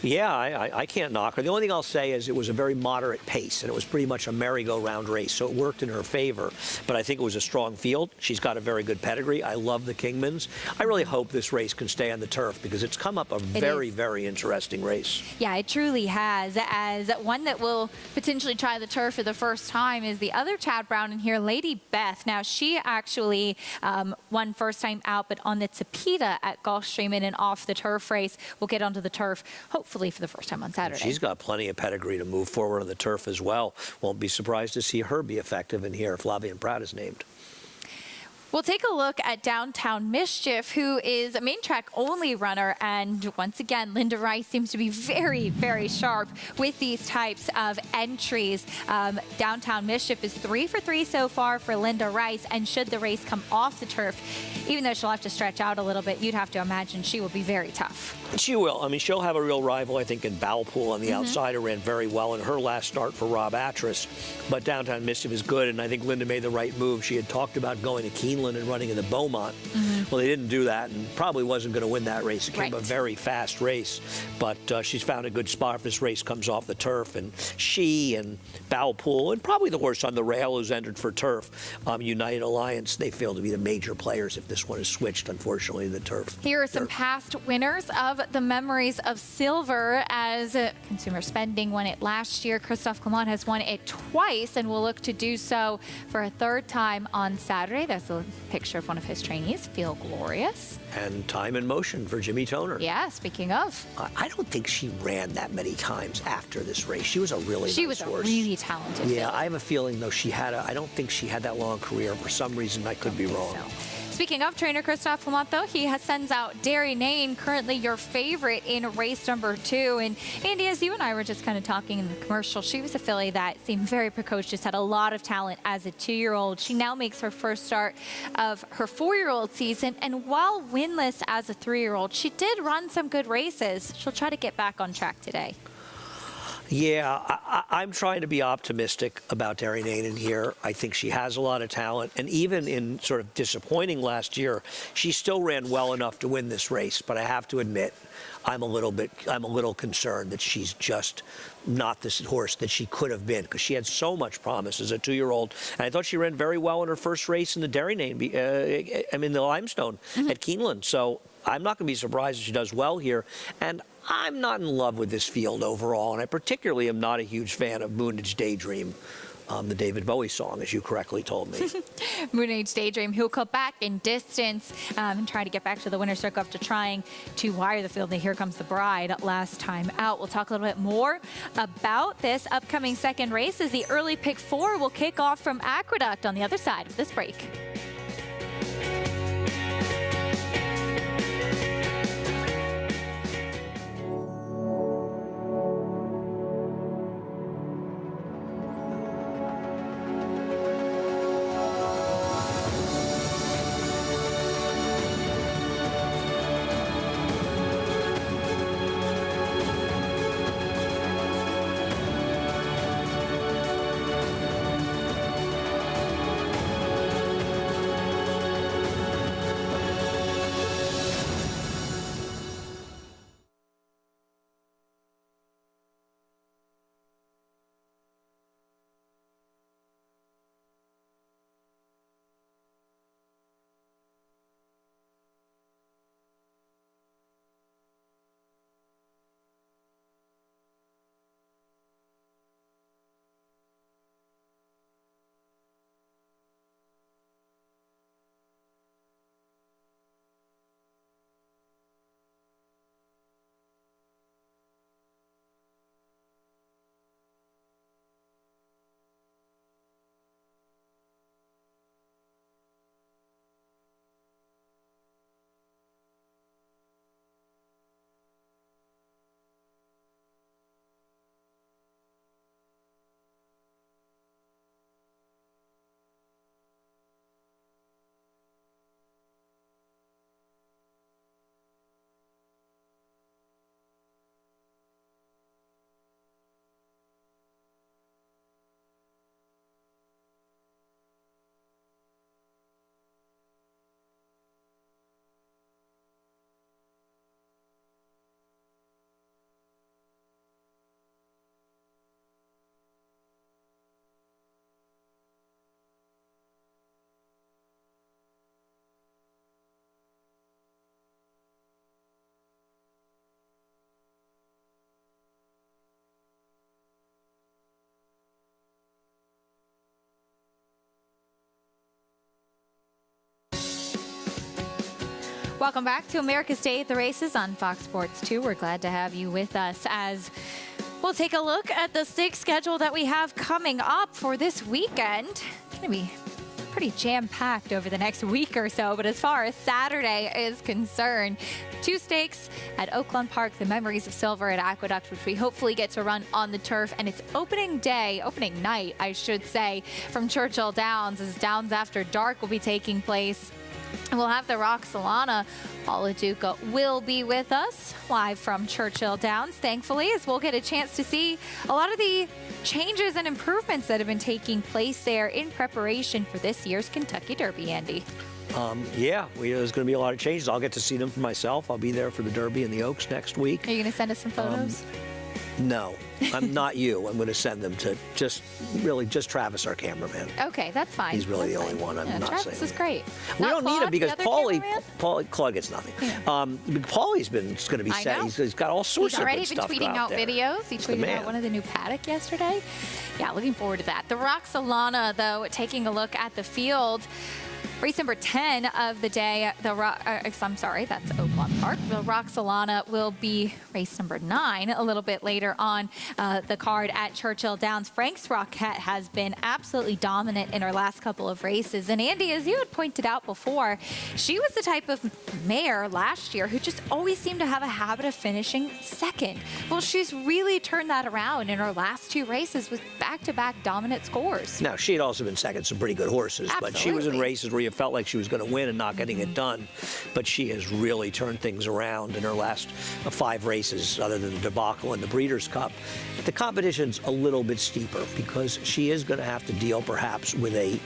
Yeah, I can't knock her. The only thing I'll say is it was a very moderate pace, and it was pretty much a merry-go-round race, so it worked in her favor. But I think it was a strong field. She's got a very good pedigree. I love the Kingmans. I really hope this race can stay on the turf because it's come up a very, very interesting race. Yeah, it truly has. As one that will potentially try the turf for the first time is the other Chad Brown in here, Lady Beth. Now, she actually won first time out, but on the Tapeta at Gulfstream in an off-the-turf race. We'll get onto the turf, hopefully for the first time on Saturday. She's got plenty of pedigree to move forward on the turf as well. Won't be surprised to see her be effective in here if Flavian Pratt is named. We'll take a look at Downtown Mischief, who is a main track only runner. And once again, Linda Rice seems to be very, very sharp with these types of entries. Downtown Mischief is 3 for 3 so far for Linda Rice. And should the race come off the turf, even though she'll have to stretch out a little bit, you'd have to imagine she will be very tough. She will. I mean, she'll have a real rival, I think, in Bowpool on the outside, who ran very well in her last start for Rob Atras. But Downtown Mischief is good, and I think Linda made the right move. She had talked about going to Keeneland Keeneland and running in the Beaumont. Well, they didn't do that and probably wasn't going to win that race. It became a very fast race, but she's found a good spot if this race comes off the turf. And she and Bowpool and probably the horse on the rail who's entered for turf, United Alliance, they feel to be the major players if this one is switched, unfortunately, to the turf. Here are some past winners of the Memories of Silver, as Consumer Spending won it last year. Christophe Clement has won it twice and will look to do so for a third time on Saturday. There's a picture of one of his trainees, Feel Glorious. And Time in Motion for Jimmy Toner. Yeah, speaking of. I don't think she ran that many times after this race. She was a really nice horse. She was a really talented Yeah, filly. I have a feeling, though, I don't think she had that long career. For some reason, I could be wrong. Speaking of trainer Christophe Clement, though, he sends out Derry Nain, currently your favorite in race number 2. And Andy, as you and I were just kind of talking in the commercial, she was a filly that seemed very precocious, had a lot of talent as a 2-year-old. She now makes her first start of her 4-year-old season. And while winless as a 3-year-old, she did run some good races. She'll try to get back on track today. Yeah, I'm trying to be optimistic about Derry Nain in here. I think she has a lot of talent, and even in sort of disappointing last year, she still ran well enough to win this race. But I have to admit, I'm a little concerned that she's just not this horse that she could have been, because she had so much promise as a 2-year-old. And I thought she ran very well in her first race in the Derry Nain, the Limestone at Keeneland. So I'm not going to be surprised if she does well here. And I'm not in love with this field overall, and I particularly am not a huge fan of Moonage Daydream, the David Bowie song, as you correctly told me. Moonage Daydream, who'll cut back in distance and try to get back to the winner's circle after trying to wire the field. And Here Comes the Bride last time out. We'll talk a little bit more about this upcoming second race as the early pick 4 will kick off from Aqueduct on the other side of this break. Welcome back to America's Day at the Races on Fox Sports 2. We're glad to have you with us as we'll take a look at the stake schedule that we have coming up for this weekend. It's going to be pretty jam-packed over the next week or so, but as far as Saturday is concerned, 2 stakes at Oaklawn Park, the Memories of Silver at Aqueduct, which we hopefully get to run on the turf, and it's opening night, I should say, from Churchill Downs, as Downs After Dark will be taking place. And we'll have the Roxalana. Paula Duca will be with us live from Churchill Downs, thankfully, as we'll get a chance to see a lot of the changes and improvements that have been taking place there in preparation for this year's Kentucky Derby, Andy. Yeah, there's going to be a lot of changes. I'll get to see them for myself. I'll be there for the Derby and the Oaks next week. Are you going to send us some photos? No, I'm not you. I'm going to send them to just Travis, our cameraman. Okay, that's fine. He's really That's the only fine. one. I'm Yeah, not Travis saying is great. We Not don't need Claude, him because the other Paulie, cameraman? Claude gets nothing. Yeah. Paulie's going to be I set. know. He's got all sorts He's of already good been stuff tweeting out there. videos. He He's the tweeted out man. one of the new paddock yesterday. Yeah, looking forward to that. The Roxolana, though, taking a look at the field. Race number 10 of the day, I'm sorry, that's Oaklawn Park. The Roxolana will be race number 9 a little bit later on the card at Churchill Downs. Frank's Rocket has been absolutely dominant in her last couple of races. And Andy, as you had pointed out before, she was the type of mare last year who just always seemed to have a habit of finishing second. Well, she's really turned that around in her last 2 races with back-to-back dominant scores. Now, she had also been second some pretty good horses, but she was in races where you felt like she was going to win and not getting it done. But she has really turned things around in her last 5 races, other than the debacle in the Breeders' Cup. The competition's a little bit steeper because she is going to have to deal perhaps with a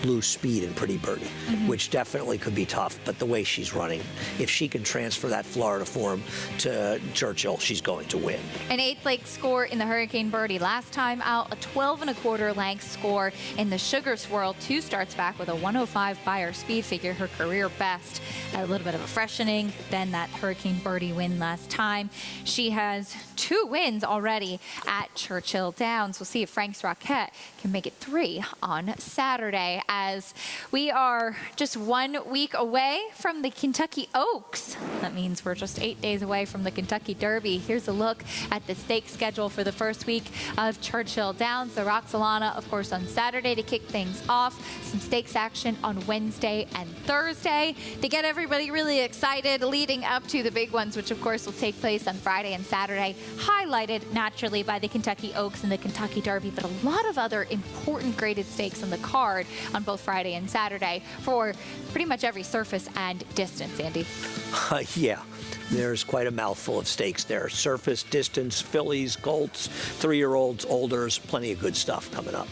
loose speed in Pretty Birdie, which definitely could be tough. But the way she's running, if she can transfer that Florida form to Churchill, she's going to win. An 8th-length score in the Hurricane Birdie. Last time out, a 12.25 length score in the Sugar Swirl. 2 starts back with a 105 by her speed figure, her career best. A little bit of a freshening than that Hurricane Birdie win last time. She has 2 wins already at Churchill Downs. We'll see if Frank's Rocket can make it 3 on Saturday, as we are just 1 week away from the Kentucky Oaks. That means we're just 8 days away from the Kentucky Derby. Here's a look at the stake schedule for the first week of Churchill Downs. The Roxolana, of course, on Saturday to kick things off. Some stakes action on Wednesday and Thursday to get everybody really excited leading up to the big ones, which of course will take place on Friday and Saturday, highlighted naturally by the Kentucky Oaks and the Kentucky Derby, but a lot of other important graded stakes on the card on both Friday and Saturday for pretty much every surface and distance, Andy. Yeah, there's quite a mouthful of stakes there. Surface, distance, fillies, colts, 3-year-olds, olders, plenty of good stuff coming up.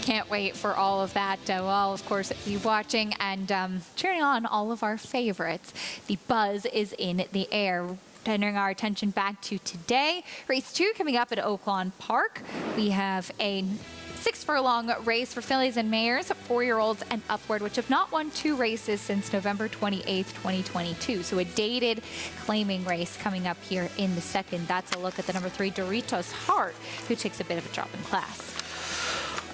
Can't wait for all of that. We'll, of course, be watching and cheering on all of our favorites. The buzz is in the air. Turning our attention back to today. Race 2 coming up at Oaklawn Park. We have a 6-furlong race for fillies and mares, 4-year-olds and upward, which have not won 2 races since November 28th, 2022. So a dated claiming race coming up here in the second. That's a look at the number 3, Doritos Heart, who takes a bit of a drop in class.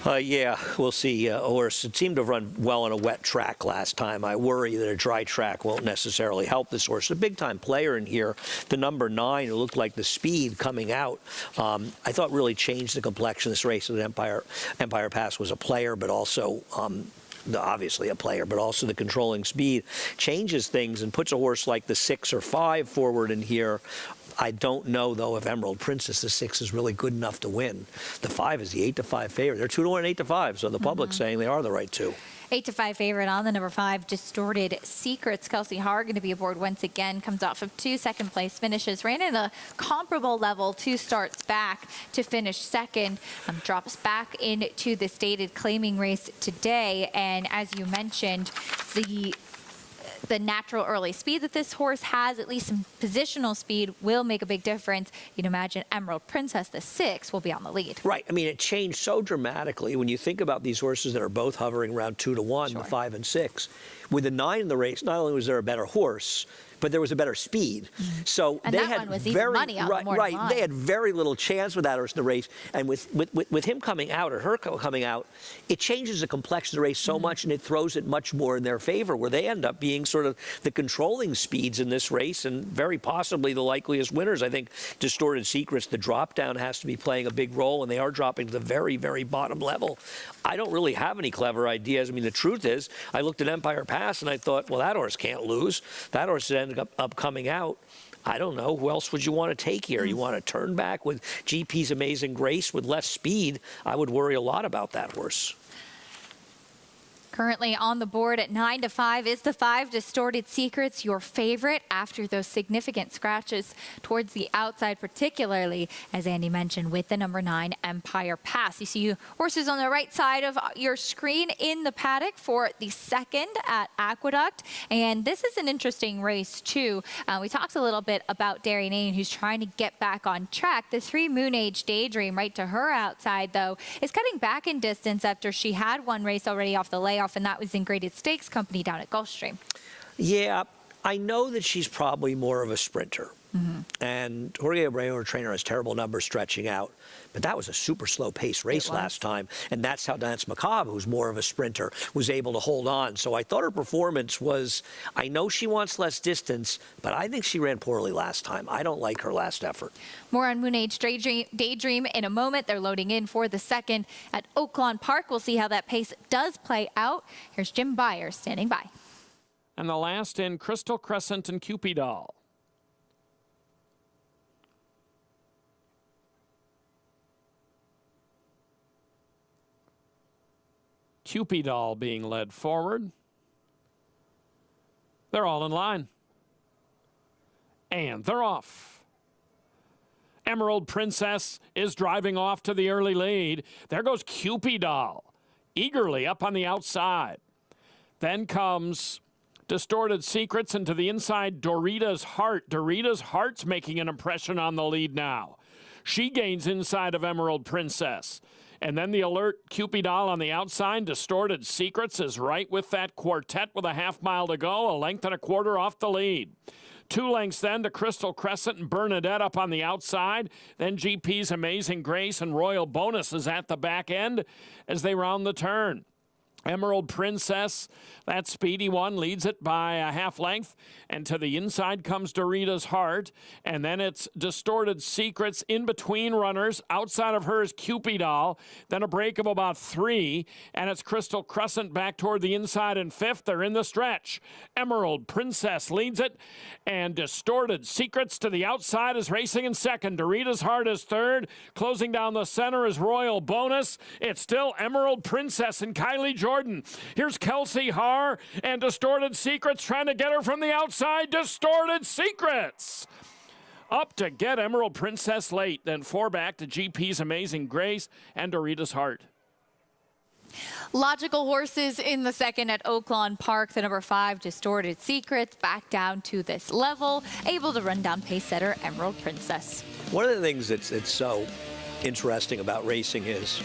Yeah, we'll see. A horse, it seemed to have run well on a wet track last time. I worry that a dry track won't necessarily help this horse. A big-time player in here, the number 9, who looked like the speed coming out, I thought really changed the complexion of this race. At Empire Pass was a player, but also obviously a player, but also the controlling speed changes things and puts a horse like the 6 or 5 forward in here. I don't know, though, if Emerald Princess, the 6, is really good enough to win. The 5 is the 8-5 favorite. They're 2-1 and 8-5, so the public's saying they are the right 2. 8-5 favorite on the number 5, Distorted Secrets. Kelsey Haar going to be aboard once again. Comes off of 2 second-place finishes. Ran at a comparable level 2 starts back to finish second. Drops back into the stated claiming race today. And as you mentioned, the natural early speed that this horse has, at least some positional speed, will make a big difference. You'd imagine Emerald Princess, the 6, will be on the lead. Right. I mean, it changed so dramatically when you think about these horses that are both hovering around 2-1, Sure. the 5 and 6. With the 9 in the race, not only was there a better horse, but there was a better speed. So And they that had one was even money on the morning line. They had very little chance with that horse in the race. And with him coming out, or her coming out, it changes the complexion of the race so much, and it throws it much more in their favor, where they end up being sort of the controlling speeds in this race and very possibly the likeliest winners. I think Distorted Secrets, the drop down has to be playing a big role, and they are dropping to the very, very bottom level. I don't really have any clever ideas. I mean, the truth is, I looked at Empire Pass and I thought, well, that horse can't lose. That horse ended up coming out. I don't know. Who else would you want to take here? You want to turn back with GP's Amazing Grace with less speed? I would worry a lot about that horse. Currently on the board at 9-5 is the 5 Distorted Secrets, your favorite after those significant scratches towards the outside, particularly, as Andy mentioned, with the number 9 Empire Pass. You see horses on the right side of your screen in the paddock for the second at Aqueduct. And this is an interesting race, too. We talked a little bit about Darian Ain, who's trying to get back on track. The 3 Moon Age Daydream right to her outside, though, is cutting back in distance after she had one race already off the layoff, and that was in Graded Stakes company down at Gulfstream. Yeah, I know that she's probably more of a sprinter. And Jorge Abreu, her trainer, has terrible numbers stretching out. But that was a super slow pace race last time. And that's how Dance Macabre, who's more of a sprinter, was able to hold on. So I thought her performance was, I know she wants less distance, but I think she ran poorly last time. I don't like her last effort. More on Moon Age Daydream in a moment. They're loading in for the second at Oaklawn Park. We'll see how that pace does play out. Here's Jim Byers standing by. And the last in Crystal Crescent and Cupidol. Cupidol being led forward. They're all in line. And they're off. Emerald Princess is driving off to the early lead. There goes Cupidol, eagerly up on the outside. Then comes Distorted Secrets, and to the inside, Dorita's Heart. Dorita's Heart's making an impression on the lead now. She gains inside of Emerald Princess. And then the alert Cupidol on the outside. Distorted Secrets is right with that quartet with a half mile to go, a length and a quarter off the lead. 2 lengths then to Crystal Crescent and Bernadette up on the outside. Then GP's Amazing Grace and Royal Bonus is at the back end as they round the turn. Emerald Princess, that speedy one, leads it by a half length. And to the inside comes Dorita's Heart. And then it's Distorted Secrets in between runners. Outside of her is Cupidol. Then a break of about 3. And it's Crystal Crescent back toward the inside in 5th. They're in the stretch. Emerald Princess leads it. And Distorted Secrets to the outside is racing in 2nd. Dorita's Heart is 3rd. Closing down the center is Royal Bonus. It's still Emerald Princess and Kylie Jordan. Here's Kelsey Haar and Distorted Secrets trying to get her from the outside. Distorted Secrets up to get Emerald Princess late. Then 4 back to GP's Amazing Grace and Dorita's Heart. Logical horses in the second at Oaklawn Park. The number 5 Distorted Secrets back down to this level, able to run down pace setter Emerald Princess. One of the things that's so interesting about racing is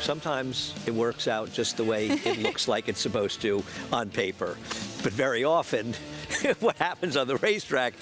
sometimes it works out just the way it looks like it's supposed to on paper. But very often, what happens on the racetrack,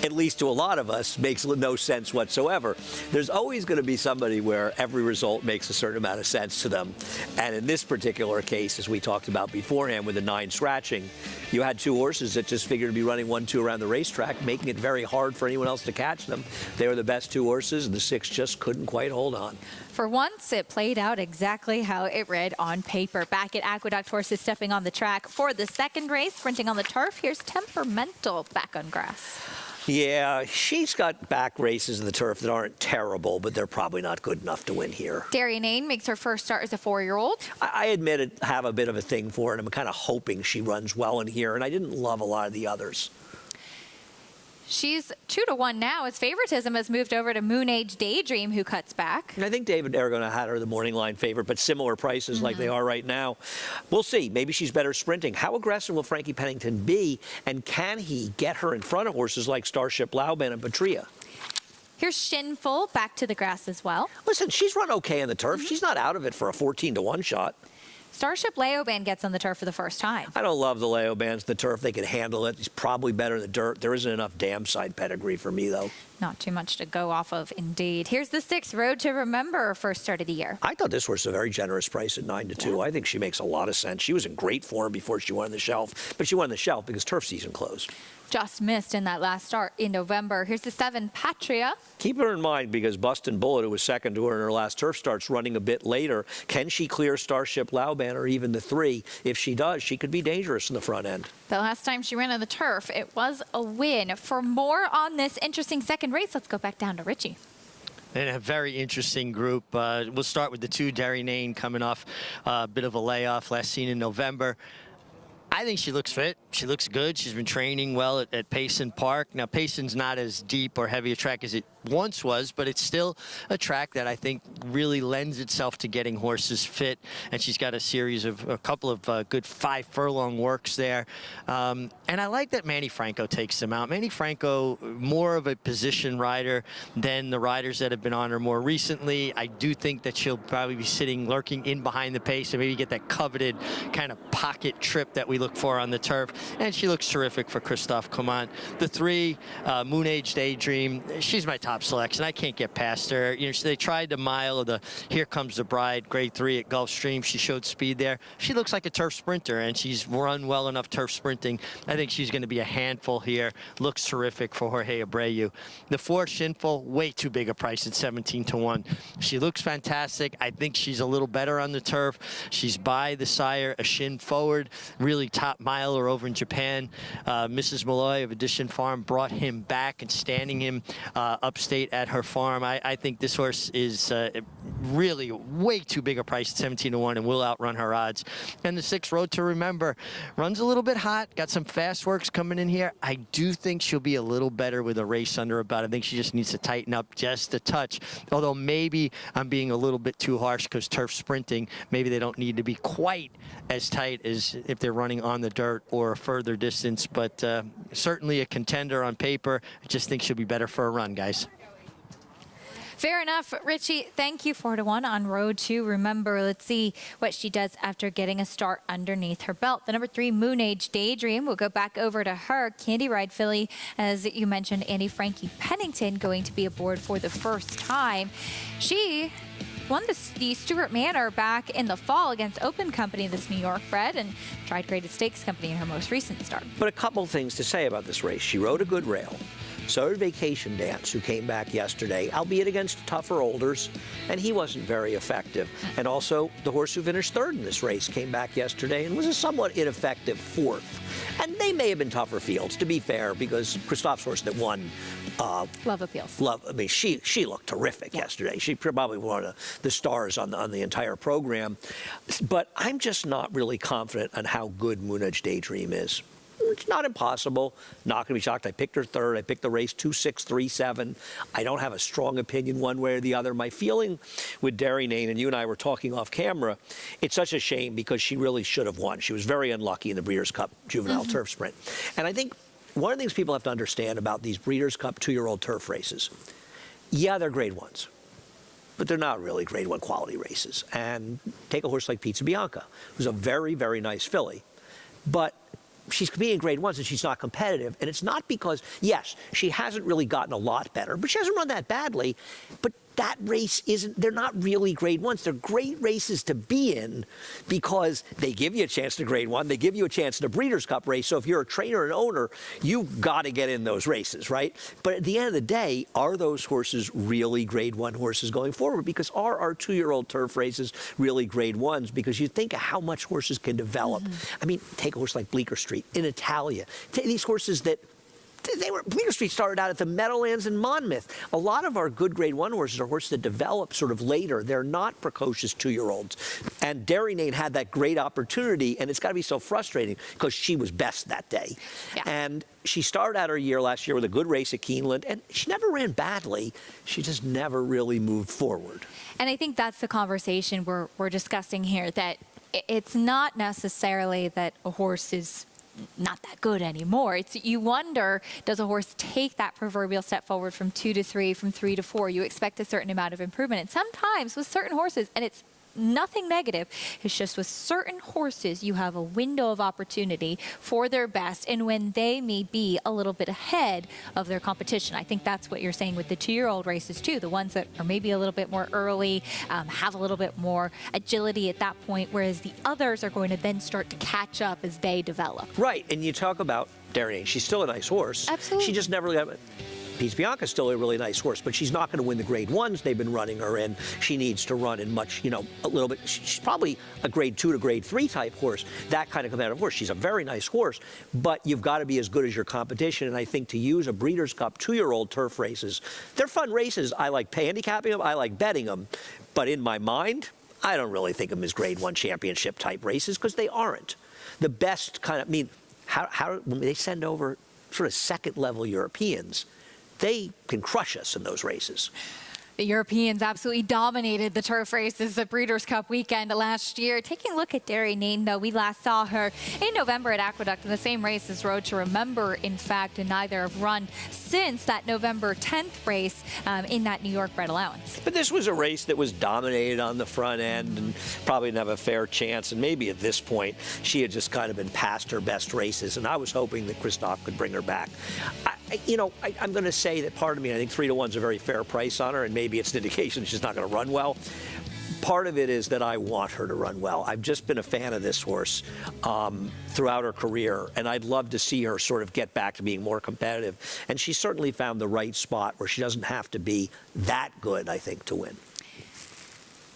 at least to a lot of us, makes no sense whatsoever. There's always going to be somebody where every result makes a certain amount of sense to them. And in this particular case, as we talked about beforehand with the 9 scratching, you had 2 horses that just figured to be running 1-2 around the racetrack, making it very hard for anyone else to catch them. They were the best 2 horses, and the 6 just couldn't quite hold on. For once, it played out exactly how it read on paper. Back at Aqueduct, horses stepping on the track for the second race, sprinting on the turf. Here's Temperamental back on grass. Yeah, she's got back races in the turf that aren't terrible, but they're probably not good enough to win here. Darian Ain makes her first start as a 4-year-old. I admit I have a bit of a thing for it. I'm kind of hoping she runs well in here, and I didn't love a lot of the others. She's 2-1 now as favoritism has moved over to Moon Age Daydream, who cuts back. And I think David Aragon had her the morning line favorite, but similar prices like they are right now. We'll see. Maybe she's better sprinting. How aggressive will Frankie Pennington be, and can he get her in front of horses like Starship Lauban and Patria? Here's Shinful back to the grass as well. Listen, she's run okay in the turf. She's not out of it for a 14-1 shot. Starship Lauban gets on the turf for the first time. I don't love the Laubans in the turf. They can handle it. He's probably better in the dirt. There isn't enough dam side pedigree for me, though. Not too much to go off of, indeed. Here's the 6 Road to Remember, first start of the year. I thought this was a very generous price at 9-2. Yeah. I think she makes a lot of sense. She was in great form before she won the shelf, but she won the shelf because turf season closed. Just missed in that last start in November. Here's the 7 Patria. Keep her in mind because Bustin' Bullet, who was second to her in her last turf, starts running a bit later. Can she clear Starship Lauban or even the 3? If she does, she could be dangerous in the front end. The last time she ran on the turf, it was a win. For more on this interesting second race, let's go back down to Richie. And a very interesting group. We'll start with the 2, Derry Nane, coming off a bit of a layoff, last seen in November. I think she looks fit. She looks good. She's been training well at Payson Park. Now, Payson's not as deep or heavy a track as it once was, but it's still a track that I think really lends itself to getting horses fit. And she's got a couple of good 5 furlong works there. And I like that Manny Franco takes them out. Manny Franco, more of a position rider than the riders that have been on her more recently. I do think that she'll probably be lurking in behind the pace and maybe get that coveted kind of pocket trip that we look for on the turf. And she looks terrific for Christophe Clement. The 3, Moon Age Daydream, she's my top selection. I can't get past her. You know, they tried the mile of the Here Comes the Bride, grade 3 at Gulfstream. She showed speed there. She looks like a turf sprinter, and she's run well enough turf sprinting. I think she's going to be a handful here. Looks terrific for Jorge Abreu. The 4, Shinful, way too big a price at 17-1. She looks fantastic. I think she's a little better on the turf. She's by the sire, a shin forward, really top miler over in Japan. Mrs. Malloy of Edition Farm brought him back and standing him upstate at her farm. I think this horse is really way too big a price at 17-1 and will outrun her odds. And the 6, Road to Remember, runs a little bit hot, got some fast works coming in here. I do think she'll be a little better with a race under her belt. I think she just needs to tighten up just a touch. Although maybe I'm being a little bit too harsh because turf sprinting, maybe they don't need to be quite as tight as if they're running on the dirt or a further distance. But certainly a contender on paper. I just think she'll be better for a run, guys. Fair enough. Richie, thank you. 4-1 on Road to Remember. Let's see what she does after getting a start underneath her belt. The number 3, Moon Age Daydream. We'll go back over to her. Candy Ride filly, as you mentioned, Annie Frankie Pennington going to be aboard for the first time. She won the Stuart Manor back in the fall against Open Company, this New York bred, and tried Graded Stakes Company in her most recent start. But a couple things to say about this race. She rode a good rail. So did Vacation Dance, who came back yesterday, albeit against tougher olders, and he wasn't very effective. And also, the horse who finished 3rd in this race came back yesterday and was a somewhat ineffective 4th. And they may have been tougher fields, to be fair, because Christophe's horse that won... Love Appeals. I mean, she looked terrific yesterday. She probably one of the stars on the entire program. But I'm just not really confident on how good Moon Age Daydream is. It's not impossible. Not going to be shocked. I picked her 3rd. I picked the race 2-6-3-7. I don't have a strong opinion one way or the other. My feeling with Derry Nane, and you and I were talking off camera, it's such a shame because she really should have won. She was very unlucky in the Breeders' Cup Juvenile Turf Sprint. And I think one of the things people have to understand about these Breeders' Cup 2-year-old turf races, yeah, they're grade 1s. But they're not really grade 1 quality races. And take a horse like Pizza Bianca, who's a very, very nice filly. But she's competing in grade 1s and she's not competitive. And it's not because, yes, she hasn't really gotten a lot better, but she hasn't run that badly. But that race they're not really grade 1s. They're great races to be in because they give you a chance to grade 1. They give you a chance in a Breeders' Cup race. So if you're a trainer and owner, you've got to get in those races, right? But at the end of the day, are those horses really grade 1 horses going forward? Because are our 2-year-old turf races really grade 1s? Because you think of how much horses can develop. I mean, take a horse like Bleecker Street in Italia. Take these horses that Bleecker Street started out at the Meadowlands in Monmouth. A lot of our good grade 1 horses are horses that develop sort of later. They're not precocious 2-year-olds. And Derry Nane had that great opportunity, and it's got to be so frustrating because she was best that day. Yeah. And she started out her year last year with a good race at Keeneland, and she never ran badly. She just never really moved forward. And I think that's the conversation we're discussing here, that it's not necessarily that a horse is not that good anymore. You wonder, does a horse take that proverbial step forward from 2 to 3, from 3 to 4? You expect a certain amount of improvement. And sometimes with certain horses, and it's nothing negative, it's just with certain horses, you have a window of opportunity for their best, and when they may be a little bit ahead of their competition. I think that's what you're saying with the 2-year-old races too, the ones that are maybe a little bit more early, have a little bit more agility at that point, whereas the others are going to then start to catch up as they develop. Right, and you talk about Derry Nane. She's still a nice horse. Absolutely. She just never got Pete's Bianca's still a really nice horse, but she's not going to win the grade 1s they've been running her in. She needs to run in much, a little bit. She's probably a grade 2 to grade 3 type horse, that kind of competitive horse. She's a very nice horse, but you've got to be as good as your competition. And I think to use a Breeders' Cup 2-year-old turf races, they're fun races. I like handicapping them. I like betting them. But in my mind, I don't really think of them as grade 1 championship type races because they aren't. The best kind of, how when they send over sort of second level Europeans, they can crush us in those races. The Europeans absolutely dominated the turf races at Breeders' Cup weekend last year. Taking a look at Derry Nane, though, we last saw her in November at Aqueduct in the same race as Road to Remember, in fact, and neither have run since that November 10th race in that New York bred allowance. But this was a race that was dominated on the front end and probably didn't have a fair chance. And maybe at this point, she had just kind of been past her best races. And I was hoping that Christophe could bring her back. I'm going to say that part of me, I think 3-1's a very fair price on her, and maybe it's an indication she's not going to run well. Part of it is that I want her to run well. I've just been a fan of this horse throughout her career, and I'd love to see her sort of get back to being more competitive. And she certainly found the right spot where she doesn't have to be that good, I think, to win.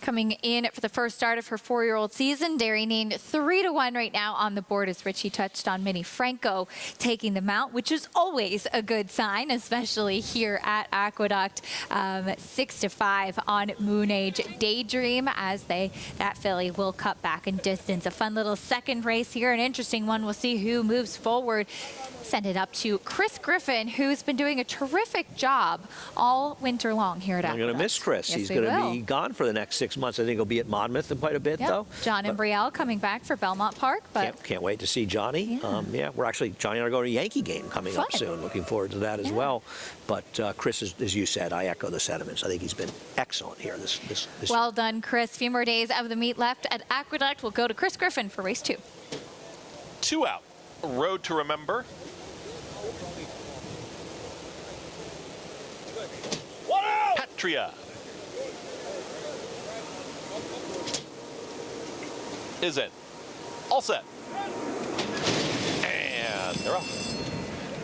Coming in for the first start of her 4-year-old season, Derry Nane 3-1 right now on the board, as Richie touched on. Minnie Franco taking them out, which is always a good sign, especially here at Aqueduct. 6-5 on Moon Age Daydream, as that filly will cut back in distance. A fun little second race here, an interesting one. We'll see who moves forward. Send it up to Chris Griffin, who's been doing a terrific job all winter long here at Aqueduct. I'm going to miss Chris. Yes, he's going to be gone for the next 6 months. I think he'll be at Monmouth quite a bit, though. John and Brielle coming back for Belmont Park. But can't wait to see Johnny. We're actually, Johnny and I are going to a Yankee game coming up soon. Looking forward to that as well. But Chris, as you said, I echo the sentiments. I think he's been excellent here this well done, Chris. Few more days of the meet left at Aqueduct. We'll go to Chris Griffin for race 2. 2 out. Road to Remember. Patria is in. All set. And they're off.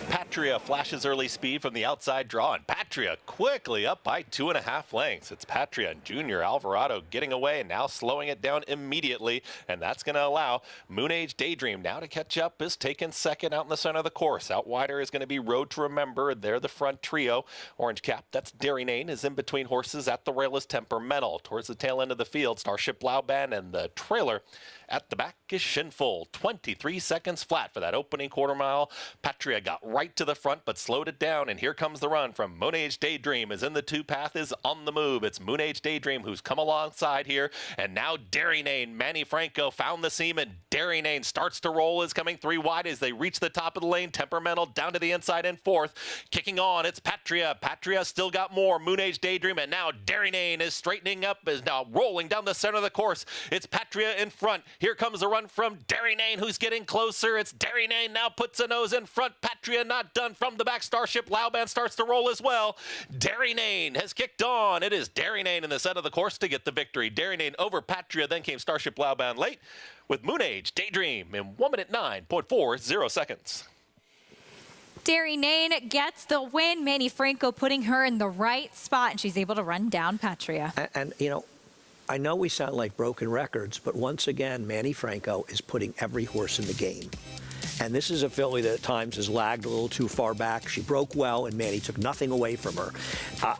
Patria flashes early speed from the outside draw, and Patria quickly up by 2.5 lengths. It's Patria and Junior Alvarado getting away and now slowing it down immediately, and that's going to allow Moon Age Daydream now to catch up, is taken second out in the center of the course. Out wider is going to be Road to Remember. They're the front trio. Orange cap, that's Derry Nane, is in between horses. At the rail is Temperamental. Towards the tail end of the field, Starship Lauban, and the trailer at the back is Shinful. 23 seconds flat for that opening quarter mile. Patria got right to the front but slowed it down, and here comes the run from Moon Age Daydream. Is in the 2 path, is on the move. It's Moon Age Daydream who's come alongside here, and now Derry Nane. Manny Franco found the seam, and Derry Nane starts to roll, is coming 3 wide as they reach the top of the lane. Temperamental down to the inside in 4th. Kicking on, it's Patria. Patria still got more. Moon Age Daydream, and now Derry Nane is straightening up, is now rolling down the center of the course. It's Patria in front. Here comes the run from Derry Nane, who's getting closer. It's Derry Nane now puts a nose in front. Patria not done. From the back, Starship Lauban starts to roll as well. Derry Nane has kicked on. It is Derry Nane in the center of the course to get the victory. Derry Nane over Patria, then came Starship Lauban late with Moon Age Daydream in 1 minute 9.40 seconds. Derry Nane gets the win. Manny Franco putting her in the right spot, and she's able to run down Patria. And I know we sound like broken records, but once again, Manny Franco is putting every horse in the game. And this is a filly that at times has lagged a little too far back. She broke well, and Manny took nothing away from her.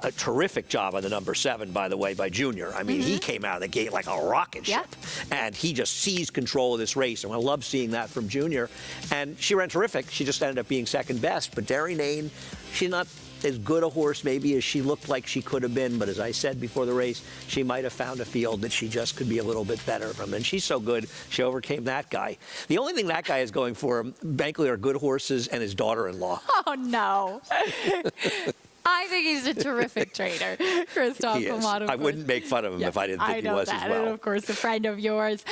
A terrific job on the number 7, by the way, by Junior. I mean, he came out of the gate like a rocket ship. And he just seized control of this race. And I love seeing that from Junior. And she ran terrific. She just ended up being second best. But Derry Nane, she's not as good a horse maybe as she looked like she could have been, but as I said before the race, she might have found a field that she just could be a little bit better from, and she's so good she overcame that guy. The only thing that guy is going for him, frankly, are good horses and his daughter-in-law. Oh no. I think he's a terrific trainer, Christophe. He is. I wouldn't make fun of him if I didn't think he was as well. And of course, a friend of yours.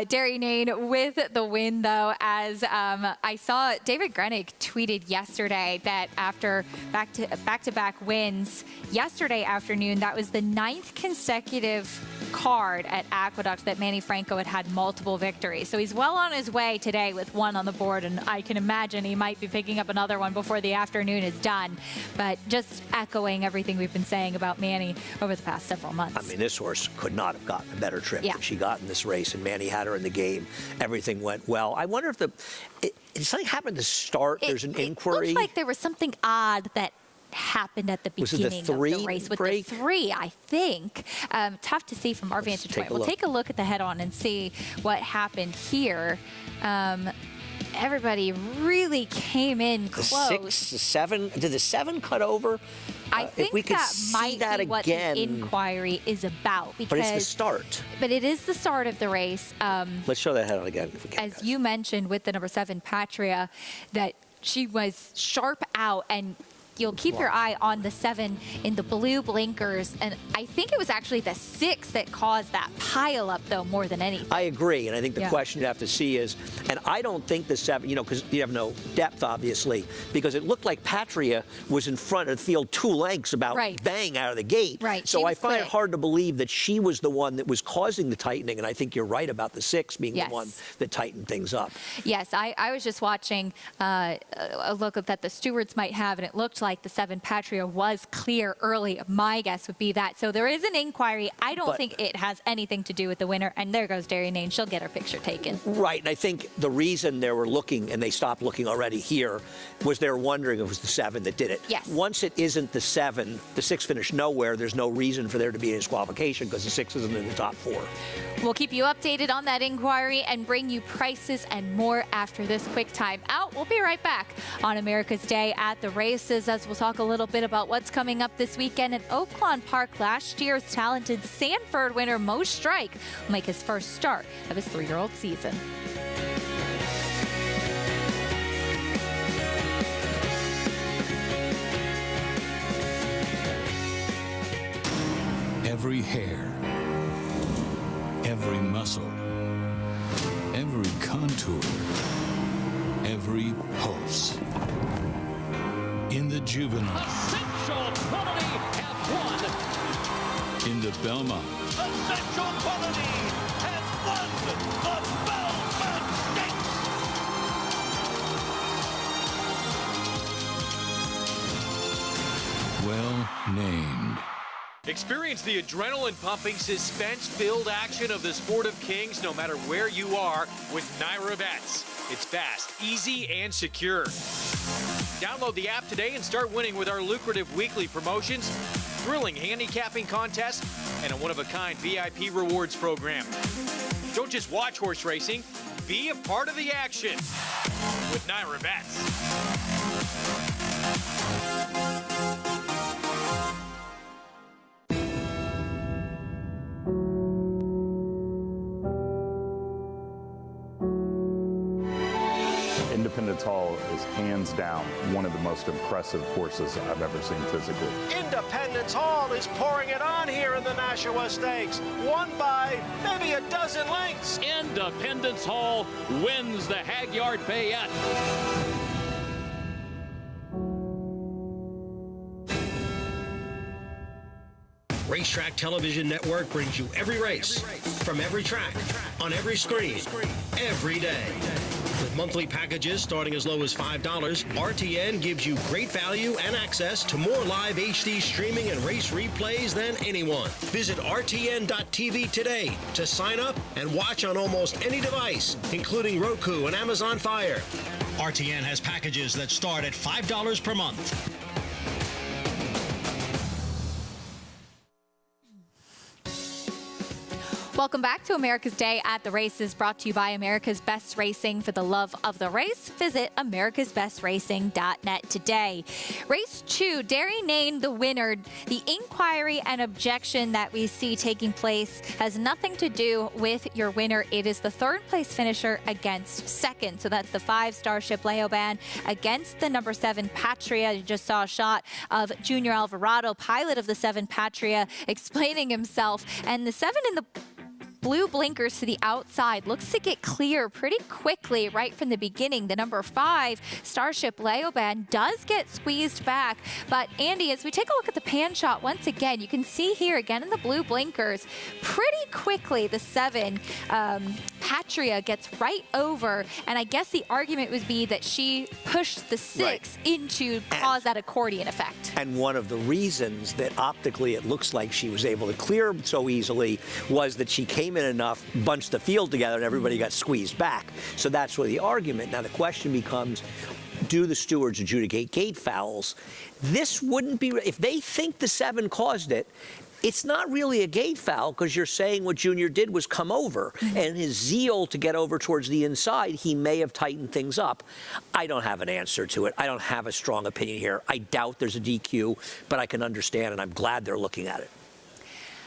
Derry Nane with the win, though, as I saw David Grenig tweeted yesterday that after back-to-back wins yesterday afternoon, that was the 9th consecutive card at Aqueduct that Manny Franco had multiple victories. So he's well on his way today with one on the board, and I can imagine he might be picking up another one before the afternoon is done. But just echoing everything we've been saying about Manny over the past several months. I mean, this horse could not have gotten a better trip than she got in this race, and Manny had her in the game. Everything went well. I wonder if something happened to start. There's an inquiry. It looked like there was something odd that happened at the beginning of the race with the 3, I think. Tough to see from our vantage point. We'll take a look at the head-on and see what happened here. Everybody really came in close. The 6, the 7. Did the 7 cut over? I think that might be what the inquiry is about. Because, but it's the start. But it is the start of the race. Let's show that head-on again. If we can, as you mentioned with the number 7, Patria, that she was sharp out, and you'll keep your eye on the 7 in the blue blinkers. And I think it was actually the 6 that caused that pile up, though, more than anything. I agree. And I think the question you have to see is, and I don't think the 7, because you have no depth, obviously, because it looked like Patria was in front of the field 2 lengths about bang out of the gate. Right. So I find it hard to believe that she was the one that was causing the tightening. And I think you're right about the 6 being the one that tightened things up. Yes, I was just watching a look that the stewards might have, and it looked like the 7 Patria was clear early. My guess would be that. So there is an inquiry. I don't think it has anything to do with the winner. And there goes Dairy Nane. She'll get her picture taken. Right. And I think the reason they were looking, and they stopped looking already here, was they were wondering if it was the 7 that did it. Yes. Once it isn't the 7, the 6 finished nowhere. There's no reason for there to be a disqualification because the 6 isn't in the top 4. We'll keep you updated on that inquiry and bring you prices and more after this quick time out. We'll be right back on America's Day at the Races, as we'll talk a little bit about what's coming up this weekend at Oaklawn Park. Last year's talented Sanford winner Mo Strike will make his first start of his 3-year-old season. Every hair, every muscle, every contour, every pulse. In the juvenile, Essential Quality have won. In the Belmont, Essential Quality has won the Belmont Stakes. well named. Experience the adrenaline-pumping, suspense-filled action of the Sport of Kings no matter where you are with Naira Bets. It's fast, easy, and secure. Download the app today and start winning with our lucrative weekly promotions, thrilling handicapping contests, and a one-of-a-kind VIP rewards program. Don't just watch horse racing, be a part of the action with Naira Bets. Independence Hall is hands down one of the most impressive horses I've ever seen physically. Independence Hall is pouring it on here in the Nashua Stakes, won by maybe a dozen lengths. Independence Hall wins the Hagyard Fayette. Racetrack Television Network brings you every race, from every track, on every screen, every day. With monthly packages starting as low as $5, RTN gives you great value and access to more live HD streaming and race replays than anyone. Visit RTN.tv today to sign up and watch on almost any device, including Roku and Amazon Fire. RTN has packages that start at $5 per month. Welcome back to America's Day at the Races, brought to you by America's Best Racing. For the love of the race, visit americasbestracing.net today. Race 2, Dairy Nane, the winner. The inquiry and objection that we see taking place has nothing to do with your winner. It is the 3rd place finisher against 2nd. So that's the 5 Starship Leoban against the number 7 Patria. You just saw a shot of Junior Alvarado, pilot of the 7 Patria, explaining himself. And the 7 in the blue blinkers to the outside. Looks to get clear pretty quickly right from the beginning. The number 5, Starship Leoban, does get squeezed back. But Andy, as we take a look at the pan shot once again, you can see here again in the blue blinkers, pretty quickly the 7, Patria, gets right over. And I guess the argument would be that she pushed the 6 in to cause that accordion effect. And one of the reasons that optically it looks like she was able to clear so easily was that she came in enough, bunched the field together, and everybody got squeezed back. So that's where the argument. Now the question becomes, do the stewards adjudicate gate fouls? This wouldn't be, if they think the 7 caused it, it's not really a gate foul because you're saying what Junior did was come over. And his zeal to get over towards the inside, he may have tightened things up. I don't have an answer to it. I don't have a strong opinion here. I doubt there's a DQ, but I can understand, and I'm glad they're looking at it.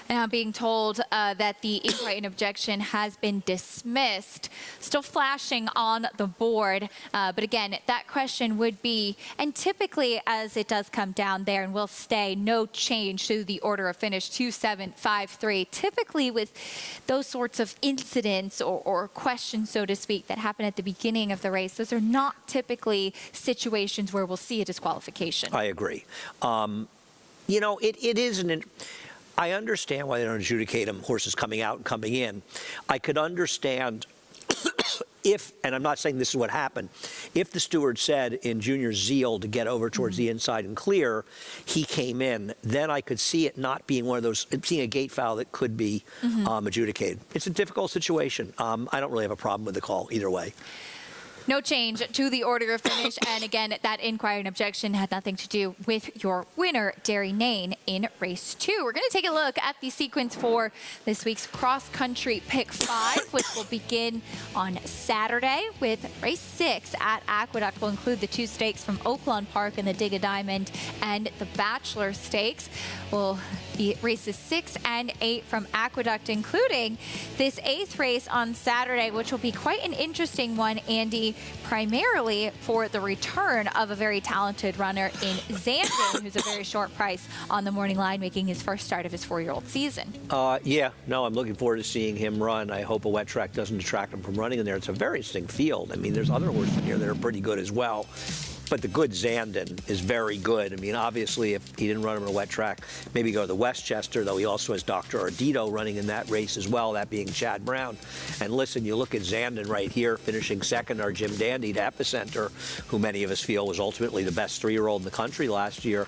And I'm being told that the inquiry and objection has been dismissed. Still flashing on the board. But again, that question would be, and typically as it does come down there and will stay, no change to the order of finish 2-7, 5-3. Typically with those sorts of incidents or questions, so to speak, that happen at the beginning of the race, those are not typically situations where we'll see a disqualification. I agree. You know, it isn't. I understand why they don't adjudicate them, horses coming out and coming in. I could understand if, and I'm not saying this is what happened, if the steward said in Junior's zeal to get over towards the inside and clear, he came in, then I could see it not being one of those, seeing a gate foul that could be adjudicated. It's a difficult situation. I don't really have a problem with the call either way. No change to the order of finish. And again, that inquiry and objection had nothing to do with your winner, Derry Nain, in race 2. We're going to take a look at the sequence for this week's cross-country pick 5, which will begin on Saturday with race 6 at Aqueduct. Will include the 2 stakes from Oaklawn Park and the Dig a Diamond and the Bachelor Stakes. Will be races 6 and 8 from Aqueduct, including this 8th race on Saturday, which will be quite an interesting one, Andy, primarily for the return of a very talented runner in Zandon, who's a very short price on the morning line, making his first start of his 4-year-old season. Yeah, no, I'm looking forward to seeing him run. I hope a wet track doesn't detract him from running in there. It's a very interesting field. I mean, there's other horses in here that are pretty good as well. But the good Zandon is very good. I mean, obviously, if he didn't run him on a wet track, maybe go to the Westchester, though he also has Dr. Ardito running in that race as well, that being Chad Brown. And listen, you look at Zandon right here, finishing second, our Jim Dandy to Epicenter, who many of us feel was ultimately the best 3-year-old in the country last year.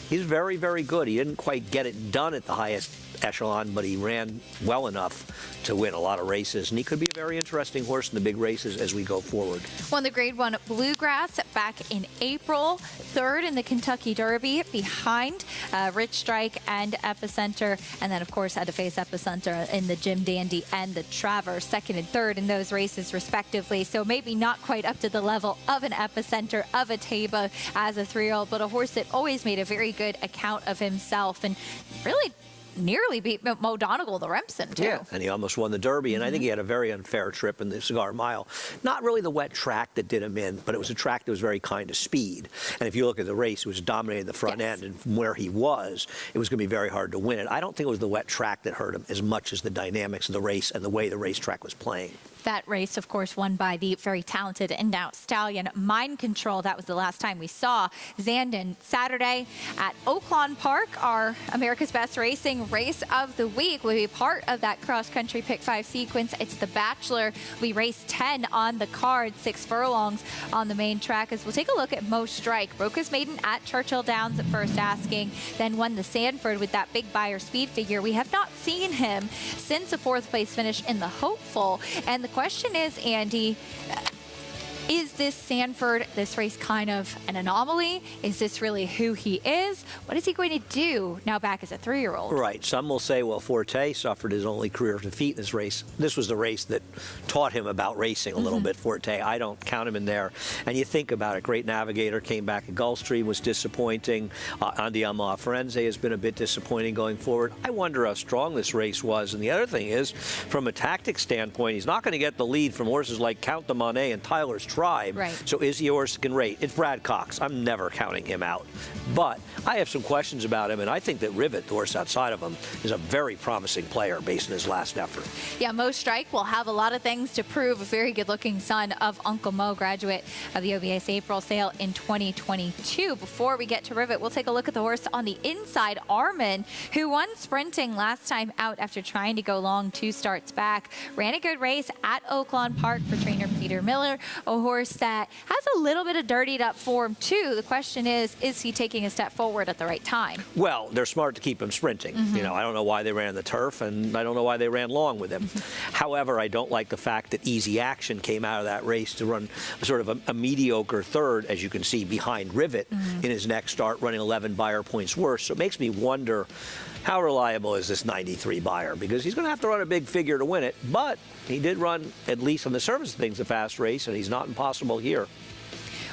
He's very, very good. He didn't quite get it done at the highest echelon, but he ran well enough to win a lot of races, and he could be a very interesting horse in the big races as we go forward. Won the Grade 1 Bluegrass back in April, 3rd in the Kentucky Derby behind Rich Strike and Epicenter, and then of course had to face Epicenter in the Jim Dandy and the Travers, 2nd and 3rd in those races respectively. So maybe not quite up to the level of an Epicenter, of a Taba as a 3-year-old, but a horse that always made a very good account of himself and really nearly beat Mo Donegal, the Remsen, too. Yeah, and he almost won the Derby, and I think he had a very unfair trip in the Cigar Mile. Not really the wet track that did him in, but it was a track that was very kind to speed. And if you look at the race, it was dominating the front end, and from where he was, it was going to be very hard to win it. I don't think it was the wet track that hurt him as much as the dynamics of the race and the way the racetrack was playing. That race, of course, won by the very talented and now Stallion Mind Control. That was the last time we saw Zandon. Saturday at Oaklawn Park, our America's Best Racing race of the week will be part of that cross-country pick 5 sequence. It's the Bachelor. We race 10 on the card, 6 furlongs on the main track. As we'll take a look at Mo Strike. Broke his maiden at Churchill Downs at first asking, then won the Sanford with that big Buyer speed figure. We have not seen him since a 4th place finish in the Hopeful. And the question is, Andy, is this Sanford, this race, kind of an anomaly? Is this really who he is? What is he going to do now back as a 3-year-old? Right. Some will say, well, Forte suffered his only career defeat in this race. This was the race that taught him about racing a little bit, Forte. I don't count him in there. And you think about it, Great Navigator came back at Gulfstream, was disappointing. Andiamo a Firenze has been a bit disappointing going forward. I wonder how strong this race was. And the other thing is, from a tactics standpoint, he's not going to get the lead from horses like Count de Monet and Tyler's Trump. Tribe. Right. So is he a horse that can rate? It's Brad Cox. I'm never counting him out. But I have some questions about him, and I think that Rivet, the horse outside of him, is a very promising player based on his last effort. Yeah, Mo Strike will have a lot of things to prove. A very good-looking son of Uncle Mo, graduate of the OBS April sale in 2022. Before we get to Rivet, we'll take a look at the horse on the inside, Armin, who won sprinting last time out after trying to go long 2 starts back. Ran a good race at Oaklawn Park for trainer Peter Miller, a horse that has a little bit of dirtied up form too. The question is he taking a step forward at the right time? Well, they're smart to keep him sprinting. You know, I don't know why they ran the turf, and I don't know why they ran long with him. However, I don't like the fact that Easy Action came out of that race to run sort of a mediocre third, as you can see, behind Rivet in his next start, running 11 Beyer points worse. So it makes me wonder, how reliable is this 93 Beyer? Because he's going to have to run a big figure to win it, but he did run, at least on the surface of things, a fast race, and he's not impossible here.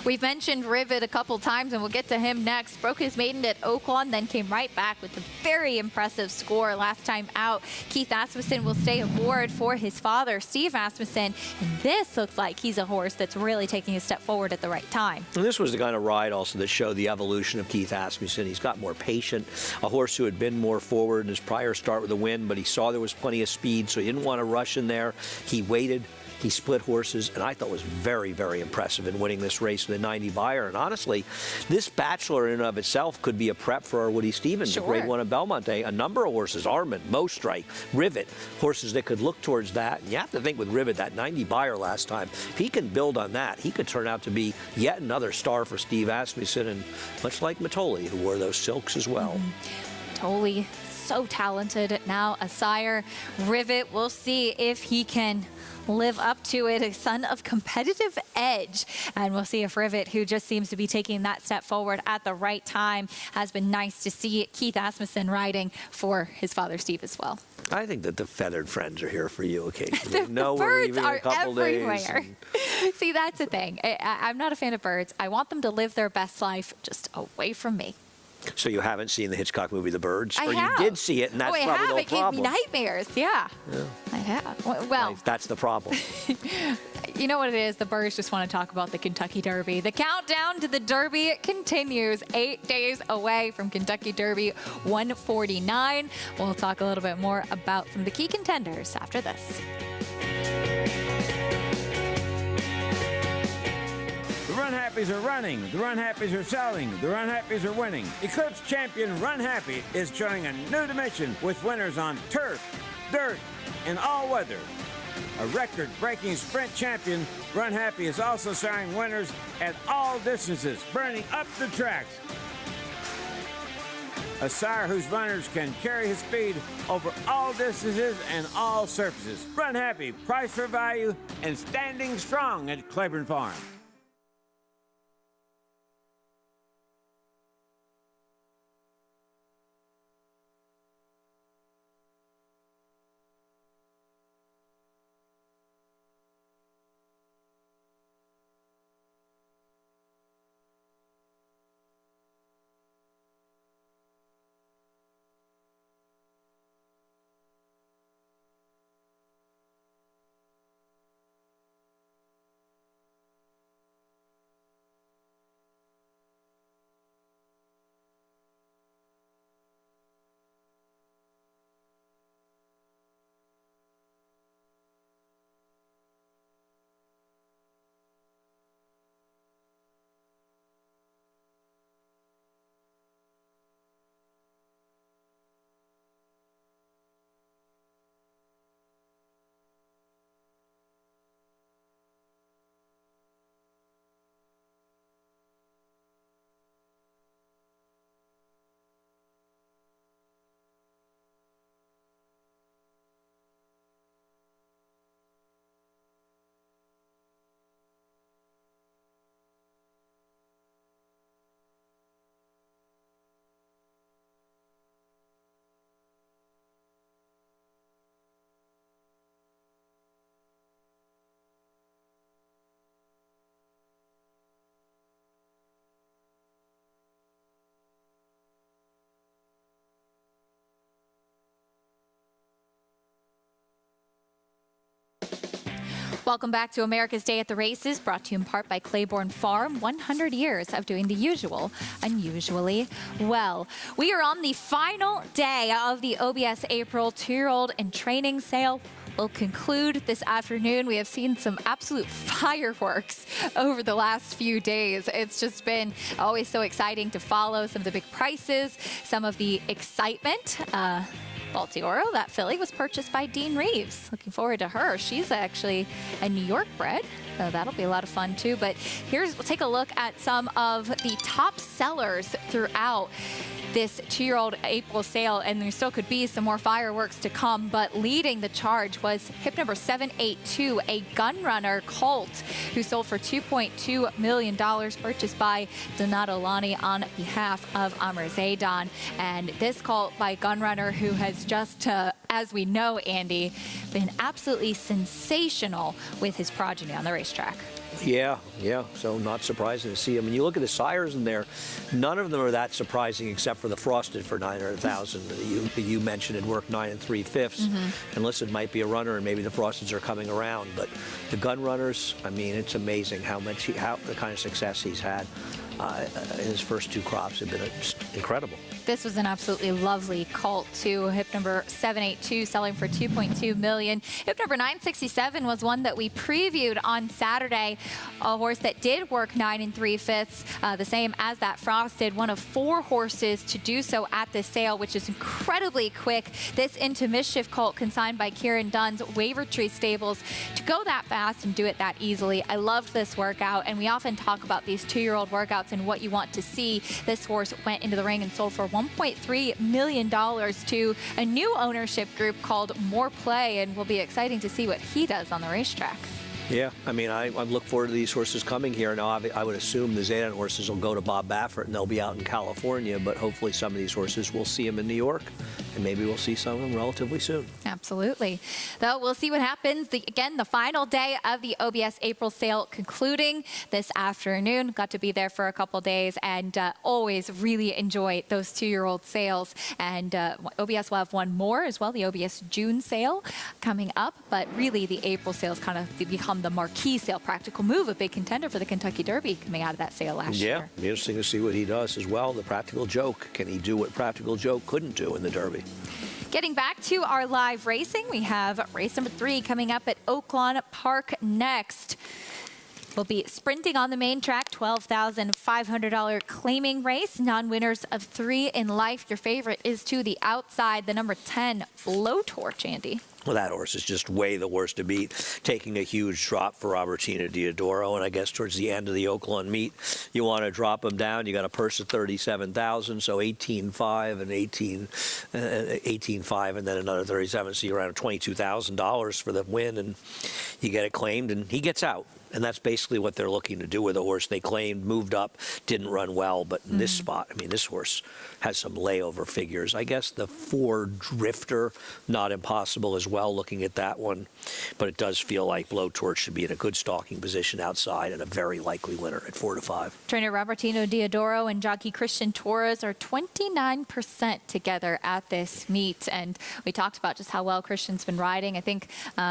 We've mentioned Rivet a couple times, and we'll get to him next. Broke his maiden at Oaklawn, then came right back with a very impressive score last time out. Keith Asmussen will stay aboard for his father, Steve Asmussen, and this looks like he's a horse that's really taking a step forward at the right time. And this was the kind of ride also that showed the evolution of Keith Asmussen. He's got more patient, a horse who had been more forward in his prior start with a win, but he saw there was plenty of speed, so he didn't want to rush in there. He waited. He split horses, and I thought was very, very impressive in winning this race with a 90 Beyer. And honestly, this Bachelor in and of itself could be a prep for our Woody Stevens, the Grade 1 of Belmont. A number of horses, Armin, Mo Strike, Rivet, horses that could look towards that. And you have to think with Rivet, that 90 Beyer last time, if he can build on that, he could turn out to be yet another star for Steve Asmussen, and much like Matoli, who wore those silks as well. Matoli, so talented, now a sire. Rivet, we'll see if he can live up to it, a son of competitive edge. And we'll see if Rivet, who just seems to be taking that step forward at the right time, has been nice to see Keith Asmussen riding for his father, Steve, as well. I think that the feathered friends are here for you occasionally. The no, birds we're leaving are in a couple everywhere. days. See, that's the thing. I'm not a fan of birds. I want them to live their best life just away from me. So you haven't seen the Hitchcock movie The Birds? I Or have. you did see it, and that's I probably have. the It gave problem. me nightmares. Yeah. I have. Well, That's the problem. you know what it is? The birds just want to talk about the Kentucky Derby. The countdown to the Derby continues. 8 days away from Kentucky Derby 149. We'll talk a little bit more about some of the key contenders after this. The Run Happies are running, the Run Happies are selling, the Run Happies are winning. Eclipse champion Run Happy is showing a new dimension with winners on turf, dirt, and all weather. A record-breaking sprint champion, Run Happy is also showing winners at all distances, burning up the tracks. A sire whose runners can carry his speed over all distances and all surfaces. Run Happy, price for value, and standing strong at Claiborne Farm. Welcome back to America's Day at the Races, brought to you in part by Claiborne Farm. 100 years of doing the usual unusually well. We are on the final day of the OBS April 2-year-old and training sale. Will conclude this afternoon. We have seen some absolute fireworks over the last few days. It's just been always so exciting to follow some of the big prices, some of the excitement. Baltioro, that filly, was purchased by Dean Reeves. Looking forward to her. She's actually a New York bred, so that'll be a lot of fun too. But we'll take a look at some of the top sellers throughout this 2-year-old April sale, and there still could be some more fireworks to come, but leading the charge was hip number 782, a gun runner colt who sold for $2.2 million, purchased by Donato Lani on behalf of Amr Zaydan. And this colt by gun runner, who has just, as we know, Andy, been absolutely sensational with his progeny on the racetrack. Yeah, so not surprising to see him. And you look at the sires in there, none of them are that surprising except for the Frosted for $900,000 that you mentioned had worked 9 3/5. And listen, might be a runner, and maybe the Frosteds are coming around, but the gun runners, I mean, it's amazing how the kind of success he's had. His first 2 crops have been just incredible. This was an absolutely lovely colt too. Hip number 782 selling for $2.2 million. Hip number 967 was one that we previewed on Saturday. A horse that did work 9 3/5, the same as that Frosted. One of 4 horses to do so at this sale, which is incredibly quick. This Into Mischief colt consigned by Kieran Dunn's Wavertree Stables. To go that fast and do it that easily, I loved this workout, and we often talk about these 2-year-old workouts and what you want to see. This horse went into the ring and sold for $1.3 million to a new ownership group called More Play, and will be exciting to see what he does on the racetrack. Yeah, I mean, I look forward to these horses coming here. Now, I would assume the Zaydan horses will go to Bob Baffert, and they'll be out in California, but hopefully some of these horses we'll see them in New York, and maybe we'll see some of them relatively soon. Absolutely. Though we'll see what happens. Again, the final day of the OBS April sale concluding this afternoon. Got to be there for a couple days, and always really enjoy those 2-year-old sales. And OBS will have one more as well, the OBS June sale coming up, but really the April sales kind of become the marquee sale. Practical Move, a big contender for the Kentucky Derby, coming out of that sale last year. Yeah, be interesting to see what he does as well. The Practical Joke, can he do what Practical Joke couldn't do in the Derby? Getting back to our live racing, we have race number 3 coming up at Oaklawn Park next. We'll be sprinting on the main track, $12,500 claiming race. Non-winners of 3 in life. Your favorite is to the outside, the number 10, Blowtorch, Andy. Well, that horse is just way the worst to beat, taking a huge drop for Robertina Diodoro. And I guess towards the end of the Oaklawn meet, you want to drop him down. You got a purse of $37,000, so 18.5 and 18.5, and then another 37. So you're around $22,000 for the win, and you get it claimed, and he gets out. And that's basically what they're looking to do with a horse they claimed, moved up, didn't run well. But in this spot, I mean, this horse has some layover figures. I guess the 4 Drifter, not impossible as well, looking at that one. But it does feel like Blowtorch should be in a good stalking position outside and a very likely winner at 4 to 5. Trainer Robertino Diodoro and jockey Christian Torres are 29% together at this meet. And we talked about just how well Christian's been riding. I think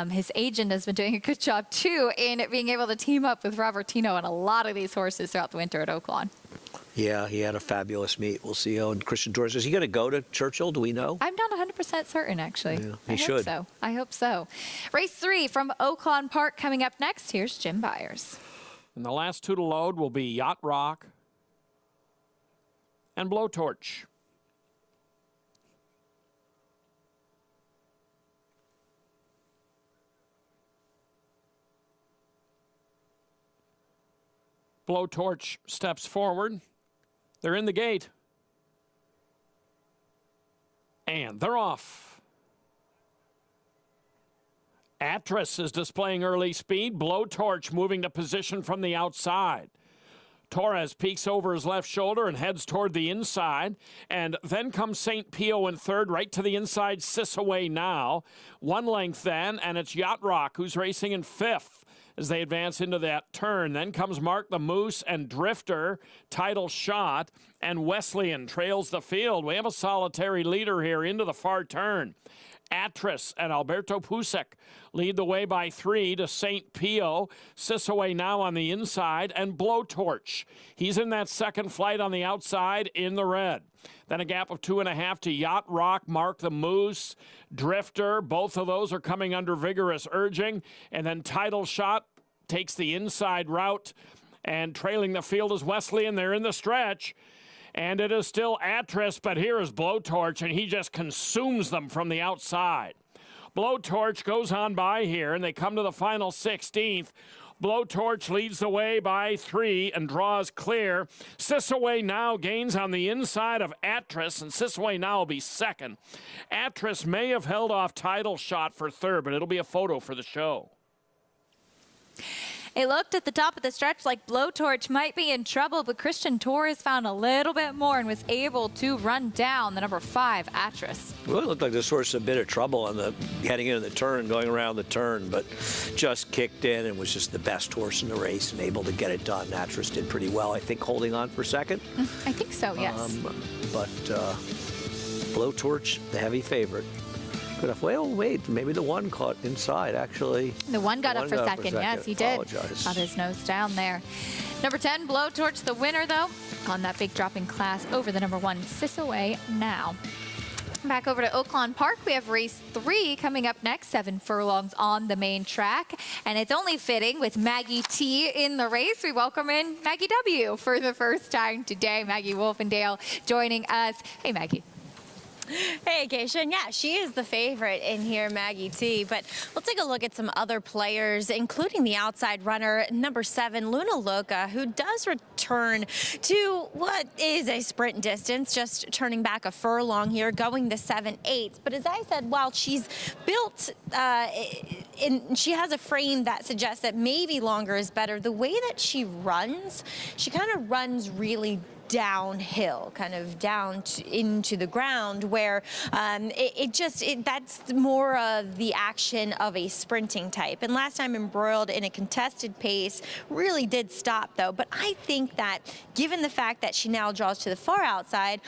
his agent has been doing a good job, too, in being able to team up with Robertino and a lot of these horses throughout the winter at Oaklawn. Yeah, he had a fabulous meet. We'll see. And Christian Torres, is he going to go to Churchill? Do we know? I'm not 100% certain, actually. Yeah, I hope so. I hope so. Race 3 from Oaklawn Park coming up next. Here's Jim Byers. And the last 2 to load will be Yacht Rock and Blowtorch. Blowtorch steps forward. They're in the gate. And they're off. Atras is displaying early speed. Blowtorch moving to position from the outside. Torres peeks over his left shoulder and heads toward the inside. And then comes St. Pio in third, right to the inside. Sissaway now. 1 length then, and it's Yacht Rock who's racing in 5th. As they advance into that turn. Then comes Mark the Moose and Drifter, Title Shot, and Wesleyan trails the field. We have a solitary leader here into the far turn. Atris and Alberto Pusek lead the way by 3 to St. Pio. Sisaway now on the inside, and Blowtorch. He's in that second flight on the outside in the red. Then a gap of 2.5 to Yacht Rock, Mark the Moose, Drifter. Both of those are coming under vigorous urging. And then Title Shot takes the inside route, and trailing the field is Wesley, and they're in the stretch. And it is still Atris, but here is Blowtorch, and he just consumes them from the outside. Blowtorch goes on by here, and they come to the final 16th. Blowtorch leads the way by 3 and draws clear. Sisaway now gains on the inside of Atris, and Sisaway now will be second. Atris may have held off Title Shot for third, but it'll be a photo for the show. It looked at the top of the stretch like Blowtorch might be in trouble, but Christian Torres found a little bit more and was able to run down the number 5, Atris. Well, it looked like this horse had a bit of trouble on the heading into the turn, going around the turn, but just kicked in and was just the best horse in the race and able to get it done. Atris did pretty well, I think, holding on for second. I think so, yes. But Blowtorch, the heavy favorite. Could have, well, wait, maybe the one caught inside, actually. The one got up for second. Yes, he did. Apologize. Got his nose down there. Number 10, Blowtorch, the winner, though, on that big drop in class over the number 1, Sisaway now. Back over to Oaklawn Park, we have race 3 coming up next, 7 furlongs on the main track. And it's only fitting with Maggie T in the race. We welcome in Maggie W for the first time today. Maggie Wolfendale joining us. Hey, Maggie. Hey, Acacia. And yeah, she is the favorite in here, Maggie T. But we'll take a look at some other players, including the outside runner, number 7, Luna Loca, who does return to what is a sprint distance, just turning back a furlong here, going the 7/8. But as I said, while she's built, she has a frame that suggests that maybe longer is better, the way that she runs, she kind of runs really downhill, kind of down into the ground, where that's more of the action of a sprinting type. And last time embroiled in a contested pace, really did stop though. But I think that given the fact that she now draws to the far outside,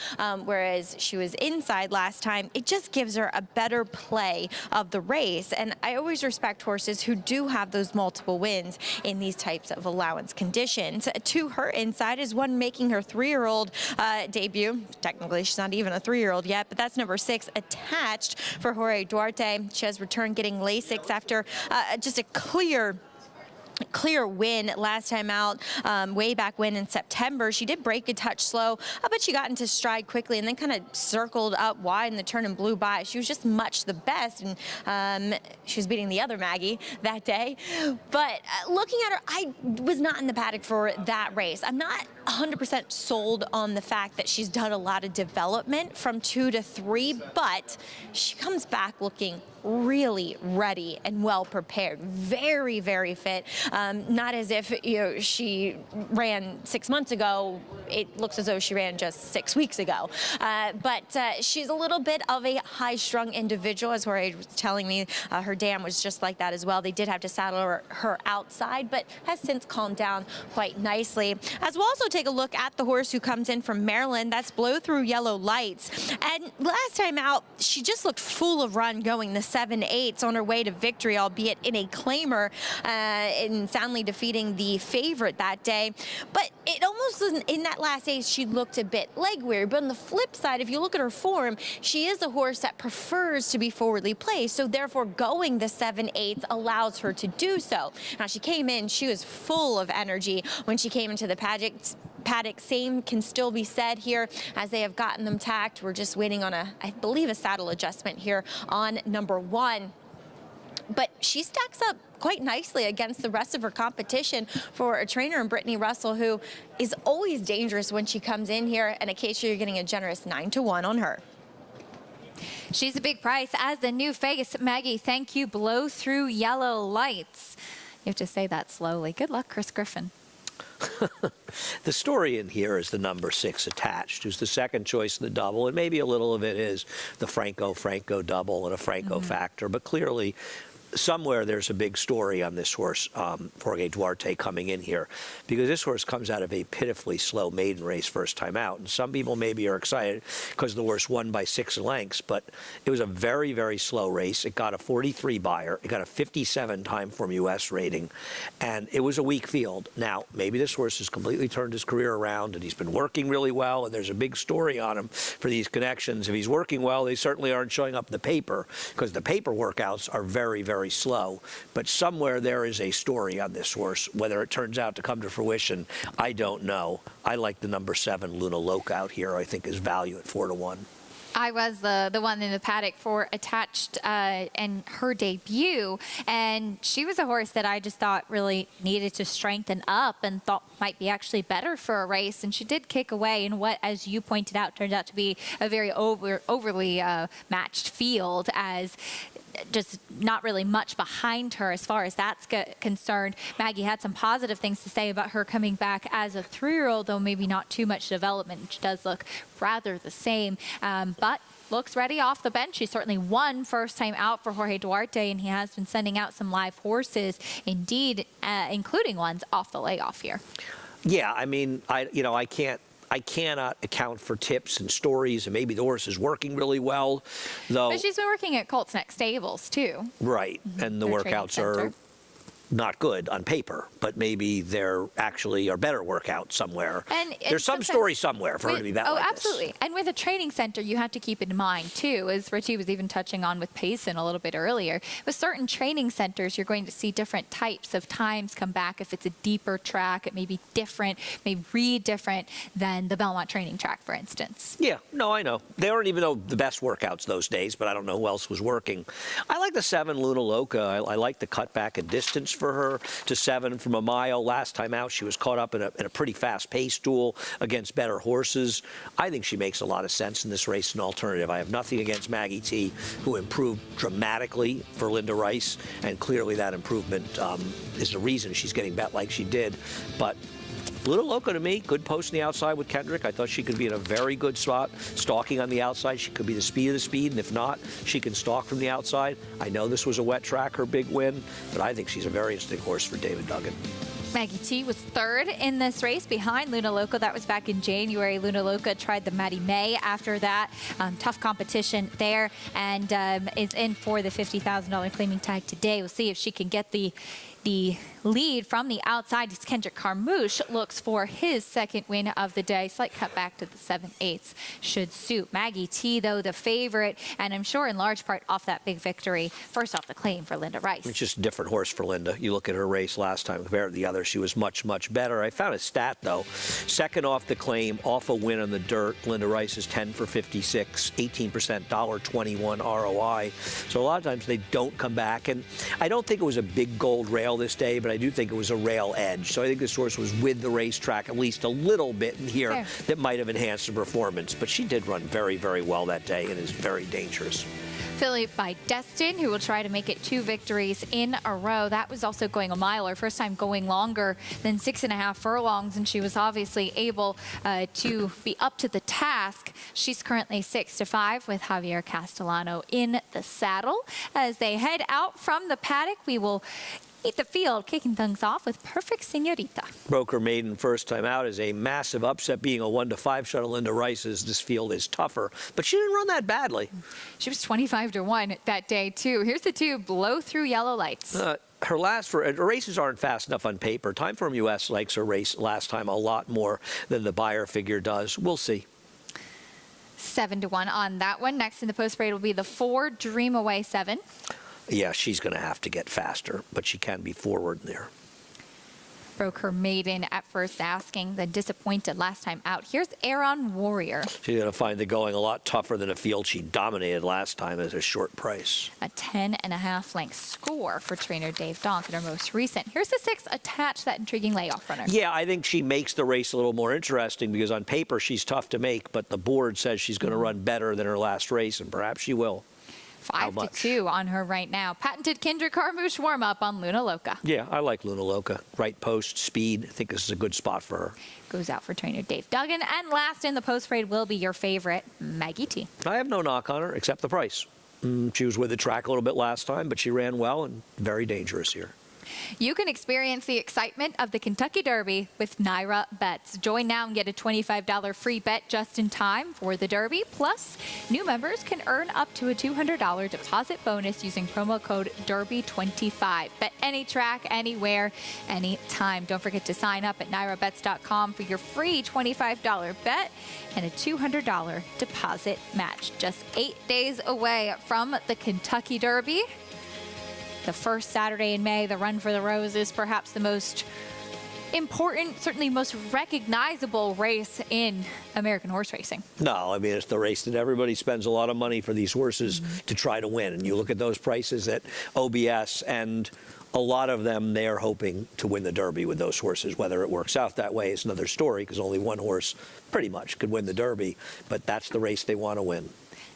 whereas she was inside last time, it just gives her a better play of the race. And I always respect horses who do have those multiple wins in these types of allowance conditions. To her inside is one making her 3-year-old debut. Technically, she's not even a 3-year-old yet, but that's number 6, Attached, for Jorge Duarte. She has returned getting Lasix after just a clear win last time out, way back when in September. She did break a touch slow, but she got into stride quickly and then kind of circled up wide in the turn and blew by. She was just much the best, and she was beating the other Maggie that day. But looking at her, I was not in the paddock for that race. I'm not 100% sold on the fact that she's done a lot of development from 2 to 3, but she comes back looking really ready and well prepared, very, very fit. Not as if she ran 6 months ago. It looks as though she ran just 6 weeks ago. But she's a little bit of a high-strung individual, as Jorge was telling me. Her dam was just like that as well. They did have to saddle her outside, but has since calmed down quite nicely. As we'll also take a look at the horse who comes in from Maryland. That's Blow Through Yellow Lights. And last time out, she just looked full of run going the 7/8 on her way to victory, albeit in a claimer, and soundly defeating the favorite that day. But it almost was in that last ace, she looked a bit leg weary. But on the flip side, if you look at her form, she is a horse that prefers to be forwardly placed. So therefore, going the 7/8 allows her to do so. Now, she came in, she was full of energy when she came into the paddock. Same can still be said here as they have gotten them tacked. We're just waiting on I believe, a saddle adjustment here on number 1. But she stacks up quite nicely against the rest of her competition for a trainer in Brittany Russell, who is always dangerous when she comes in here. And Acacia, you're getting a generous 9-1 on her. She's a big price as the new face. Maggie, thank you. Blow Through Yellow Lights. You have to say that slowly. Good luck, Chris Griffin. The story in here is the number 6, Attached, who's the second choice in the double, and maybe a little of it is the Franco double and a Franco factor, but clearly somewhere there's a big story on this horse, Jorge Duarte, coming in here, because this horse comes out of a pitifully slow maiden race first time out. And some people maybe are excited because the horse won by 6 lengths, but it was a very, very slow race. It got a 43 buyer. It got a 57 Timeform US rating, and it was a weak field. Now, maybe this horse has completely turned his career around, and he's been working really well, and there's a big story on him for these connections. If he's working well, they certainly aren't showing up in the paper, because the paper workouts are very, very slow. But somewhere there is a story on this horse. Whether it turns out to come to fruition, I don't know. I like the number 7, Luna Loca, out here. I think is value at 4 to 1. I was the one in the paddock for Attached and her debut, and she was a horse that I just thought really needed to strengthen up and thought might be actually better for a race, and she did kick away in what, as you pointed out, turned out to be a very overly matched field, as just not really much behind her as far as that's concerned. Maggie had some positive things to say about her coming back as a 3-year-old, though maybe not too much development. She does look rather the same, but looks ready off the bench. She certainly won first time out for Jorge Duarte, and he has been sending out some live horses, indeed, including ones off the layoff here. Yeah, I mean, I cannot account for tips and stories, and maybe the horse is working really well, though. But she's been working at Colts Neck Stables, too. Right, and the workouts are not good on paper, but maybe there actually are better workouts somewhere. And there's some story somewhere for her to be that like absolutely. this. And with a training center, you have to keep in mind, too, as Richie was even touching on with Payson a little bit earlier. With certain training centers, you're going to see different types of times come back. If it's a deeper track, it may be different, may read different than the Belmont training track, for instance. Yeah, no, I know. They aren't even the best workouts those days, but I don't know who else was working. I like the 7, Luna Loca. I like the cutback in distance for her to 7 from a mile. Last time out, she was caught up in a pretty fast-paced duel against better horses. I think she makes a lot of sense in this race, an alternative. I have nothing against Maggie T, who improved dramatically for Linda Rice, and clearly that improvement is the reason she's getting bet like she did. But Luna Loca to me, good post on the outside with Kendrick. I thought she could be in a very good spot. Stalking on the outside, she could be the speed of the speed, and if not, she can stalk from the outside. I know this was a wet track, her big win, but I think she's a very interesting horse for David Duggan. Maggie T was 3rd in this race behind Luna Loca. That was back in January. Luna Loca tried the Maddie May after that. Tough competition there, and is in for the $50,000 claiming tag today. We'll see if she can get the lead from the outside. Kendrick Carmouche looks for his 2nd win of the day. Slight cut back to the 7/8 should suit. Maggie T, though, the favorite, and I'm sure in large part off that big victory. First off the claim for Linda Rice. It's just a different horse for Linda. You look at her race last time compared to the other, she was much, much better. I found a stat, though. 2nd off the claim, off a win on the dirt. Linda Rice is 10 for 56, 18%, $1.21 ROI. So a lot of times they don't come back, and I don't think it was a big gold rail this day, but I do think it was a rail edge. So I think this horse was with the racetrack at least a little bit in here that might have enhanced the performance. But she did run very, very well that day and is very dangerous. Filly by Destin, who will try to make it 2 victories in a row. That was also going a mile, her first time going longer than 6.5 furlongs, and she was obviously able to be up to the task. She's currently 6-5 with Javier Castellano in the saddle. As they head out from the paddock, we will meet the field, kicking things off with Perfect Senorita. Broker Maiden first time out is a massive upset, being a 1-5 shot of Linda Rice's. This field is tougher, but she didn't run that badly. She was 25-1 that day, too. Here's the 2 blow through yellow lights. Her races aren't fast enough on paper. Timeform US likes her race last time a lot more than the buyer figure does. We'll see. 7-1 on that one. Next in the post parade will be the 4 Dream Away 7. Yeah, she's going to have to get faster, but she can be forward there. Broke her maiden at first asking, then disappointed last time out. Here's Aaron Warrior. She's going to find the going a lot tougher than a field she dominated last time at a short price. A 10.5 length score for trainer Dave Donk in her most recent. Here's the 6 Attached, that intriguing layoff runner. Yeah, I think she makes the race a little more interesting because on paper she's tough to make, but the board says she's going to run better than her last race, and perhaps she will. 5-2 on her right now. Patented Kendrick Carmouche warm-up on Luna Loca. Yeah, I like Luna Loca. Right post, speed. I think this is a good spot for her. Goes out for trainer Dave Duggan. And last in the post parade will be your favorite, Maggie T. I have no knock on her except the price. She was with the track a little bit last time, but she ran well and very dangerous here. You can experience the excitement of the Kentucky Derby with Naira Bets. Join now and get a $25 free bet just in time for the Derby. Plus, new members can earn up to a $200 deposit bonus using promo code Derby25. Bet any track, anywhere, anytime. Don't forget to sign up at NairaBets.com for your free $25 bet and a $200 deposit match. Just 8 days away from the Kentucky Derby. The first Saturday in May, the Run for the Roses, perhaps the most important, certainly most recognizable race in American horse racing. No, I mean, it's the race that everybody spends a lot of money for these horses to try to win. And you look at those prices at OBS, and a lot of them, they are hoping to win the Derby with those horses. Whether it works out that way is another story, because only one horse pretty much could win the Derby. But that's the race they want to win.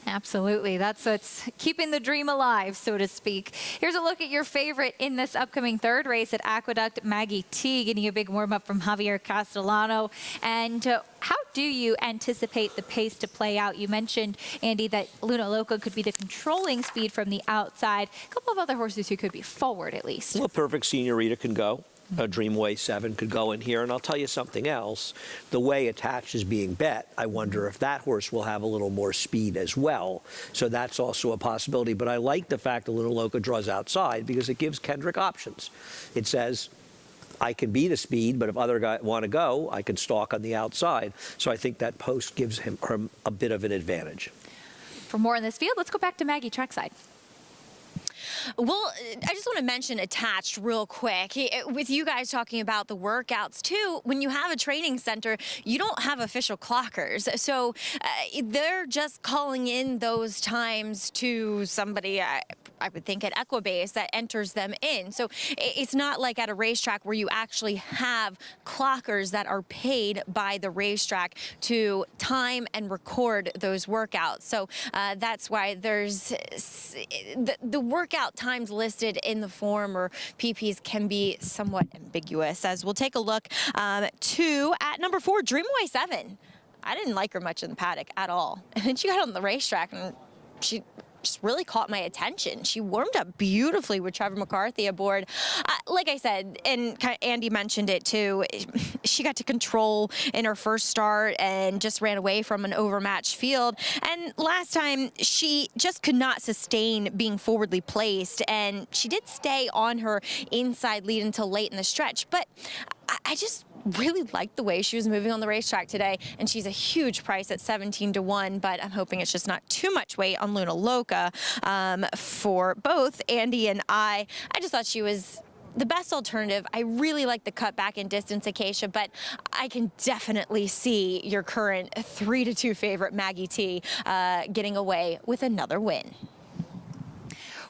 Absolutely. That's what's keeping the dream alive, so to speak. Here's a look at your favorite in this upcoming third race at Aqueduct, Maggie T, getting a big warm-up from Javier Castellano. And how do you anticipate the pace to play out? You mentioned, Andy, that Luna Loca could be the controlling speed from the outside. A couple of other horses who could be forward, at least. Well, Perfect Senorita can go. Dreamway 7 could go in here. And I'll tell you something else. The way Attached is being bet, I wonder if that horse will have a little more speed as well. So that's also a possibility. But I like the fact that Luna Loca draws outside because it gives Kendrick options. It says, I can beat a speed, but if other guys want to go, I can stalk on the outside. So I think that post gives him a bit of an advantage. For more in this field, let's go back to Maggie trackside. Well, I just want to mention Attached real quick. With you guys talking about the workouts, too, when you have a training center, you don't have official clockers. So they're just calling in those times to somebody, I would think, at Equibase that enters them in. So it's not like at a racetrack where you actually have clockers that are paid by the racetrack to time and record those workouts. So that's why there's the workout times listed in the form or PPs can be somewhat ambiguous. As we'll take a look to at number 4, Dreamway 7. I didn't like her much in the paddock at all. And then she got on the racetrack and she just really caught my attention. She warmed up beautifully with Trevor McCarthy aboard. Like I said, and Andy mentioned it too, she got to control in her first start and just ran away from an overmatched field. And last time, she just could not sustain being forwardly placed, and she did stay on her inside lead until late in the stretch. But I just really liked the way she was moving on the racetrack today, and she's a huge price at 17-1, but I'm hoping it's just not too much weight on Luna Loca for both Andy and I. I just thought she was the best alternative. I really like the cutback in distance, Acacia, but I can definitely see your current 3-2 favorite, Maggie T, getting away with another win.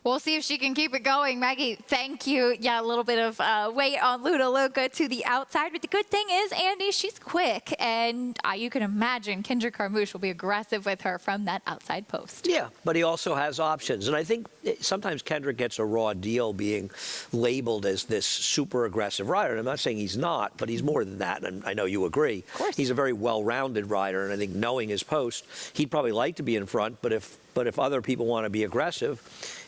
We'll see if she can keep it going. Maggie, thank you. Yeah, a little bit of weight on Luna Loca to the outside. But the good thing is, Andy, she's quick. And you can imagine Kendrick Carmouche will be aggressive with her from that outside post. Yeah, but he also has options. And I think sometimes Kendrick gets a raw deal being labeled as this super aggressive rider. And I'm not saying he's not, but he's more than that. And I know you agree. Of course. He's a very well-rounded rider. And I think knowing his post, he'd probably like to be in front. But if other people want to be aggressive,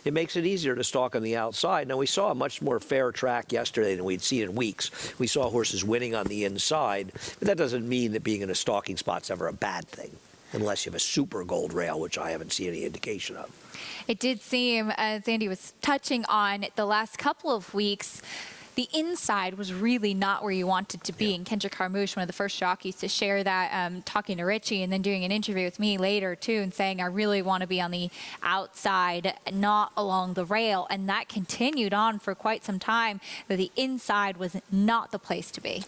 it makes it easier to stalk on the outside. Now, we saw a much more fair track yesterday than we'd seen in weeks. We saw horses winning on the inside, but that doesn't mean that being in a stalking spot's ever a bad thing, unless you have a super gold rail, which I haven't seen any indication of. It did seem, as Andy was touching on, the last couple of weeks, the inside was really not where you wanted to be. And Kendrick Carmouche, one of the first jockeys to share that, talking to Richie and then doing an interview with me later, too, and saying, I really want to be on the outside, not along the rail. And that continued on for quite some time, but the inside was not the place to be.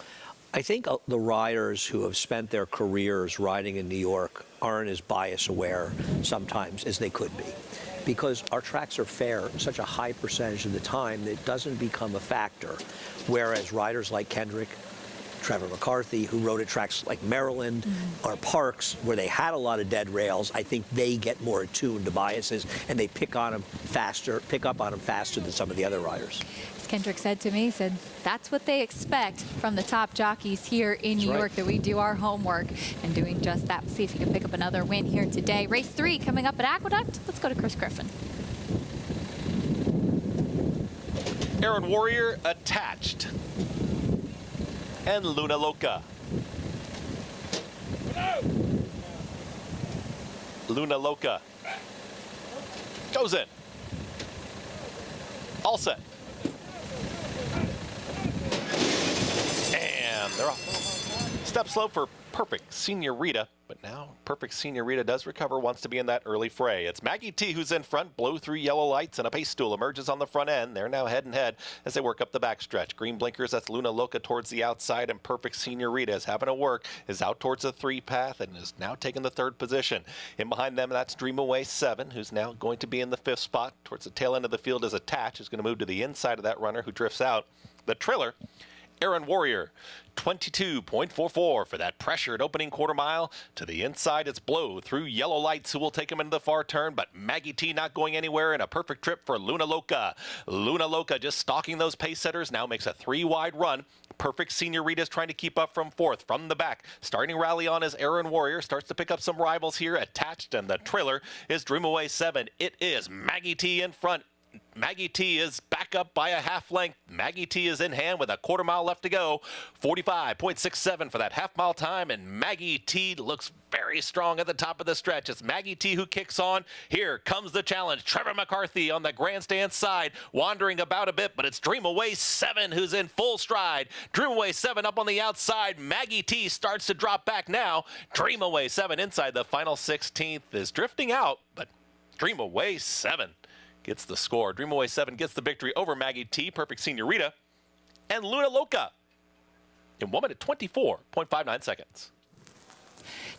I think the riders who have spent their careers riding in New York aren't as bias aware sometimes as they could be, because our tracks are fair such a high percentage of the time that it doesn't become a factor, whereas riders like Kendrick Trevor McCarthy, who rode at tracks like Maryland or Parks, where they had a lot of dead rails. I think they get more attuned to biases, and they pick up on them faster than some of the other riders. As Kendrick said to me, that's what they expect from the top jockeys here in New York, that we do our homework, and doing just that. We'll see if he can pick up another win here today. Race 3 coming up at Aqueduct. Let's go to Chris Griffin. Aaron Warrior attached. And Luna Loca. Luna Loca goes in. All set. And they're off. Step slope for Perfect Senorita, but now Perfect Senorita does recover, wants to be in that early fray. It's Maggie T who's in front, blow through yellow lights, and a pace stool emerges on the front end. They're now head and head as they work up the backstretch. Green blinkers, that's Luna Loca towards the outside, and Perfect Senorita is having to work, is out towards the 3 path, and is now taking the 3rd position. In behind them, that's Dream Away 7, who's now going to be in the 5th spot. Towards the tail end of the field is Attach, who's going to move to the inside of that runner who drifts out. The Triller, Aaron Warrior, 22.44 for that pressured opening quarter mile. To the inside, it's Blow through yellow lights, who will take him into the far turn, but Maggie T not going anywhere, and a perfect trip for Luna Loca. Luna Loca just stalking those pace setters, now makes a 3-wide run. Perfect Senorita is trying to keep up from 4th. From the back, starting rally on is Aaron Warrior, starts to pick up some rivals here. Attached, and the Triller is Dream Away 7. It is Maggie T in front. Maggie T is back up by a half length. Maggie T is in hand with a quarter mile left to go. 45.67 for that half-mile time, and Maggie T looks very strong at the top of the stretch. It's Maggie T who kicks on. Here comes the challenge. Trevor McCarthy on the grandstand side, wandering about a bit, but it's Dream Away 7 who's in full stride. Dream Away 7 up on the outside. Maggie T starts to drop back now. Dream Away 7 inside the final 16th is drifting out, but Dream Away 7 gets the score. Dream Away 7 gets the victory over Maggie T, Perfect Senorita, and Luna Loca in 1 minute 24.59 seconds.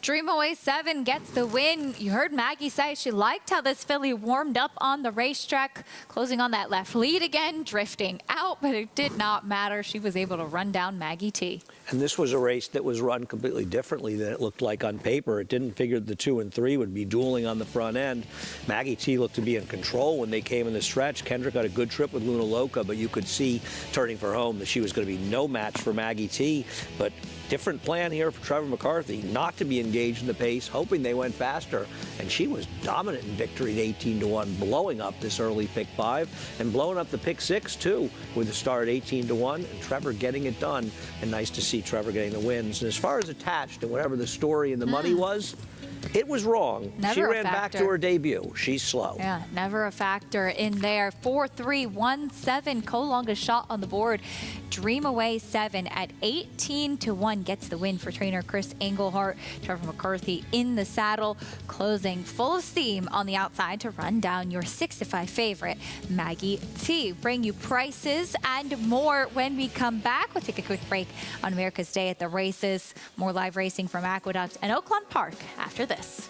Dream Away 7 gets the win. You heard Maggie say she liked how this filly warmed up on the racetrack, closing on that left lead again, drifting out, but it did not matter. She was able to run down Maggie T. And this was a race that was run completely differently than it looked like on paper. It didn't figure the 2 and 3 would be dueling on the front end. Maggie T looked to be in control when they came in the stretch. Kendrick got a good trip with Luna Loca, but you could see, turning for home, that she was going to be no match for Maggie T. But different plan here for Trevor McCarthy, not to be engaged in the pace, hoping they went faster. And she was dominant in victory at 18-1, blowing up this early pick 5 and blowing up the pick 6 too, with the start at 18-1, and Trevor getting it done. And nice to see Trevor getting the wins. And as far as Attached and whatever the story and the money was, it was wrong. Never she a ran back factor. to her debut. She's slow. Yeah, never a factor in there. 4-3-1-7, co-longest shot on the board. Dream Away 7 at 18-1 gets the win for trainer Chris Englehart. Trevor McCarthy in the saddle, closing full of steam on the outside to run down your 6-5 favorite, Maggie T. Bring you prices and more when we come back. We'll take a quick break on America's Day at the Races. More live racing from Aqueduct and Oaklawn Park after this.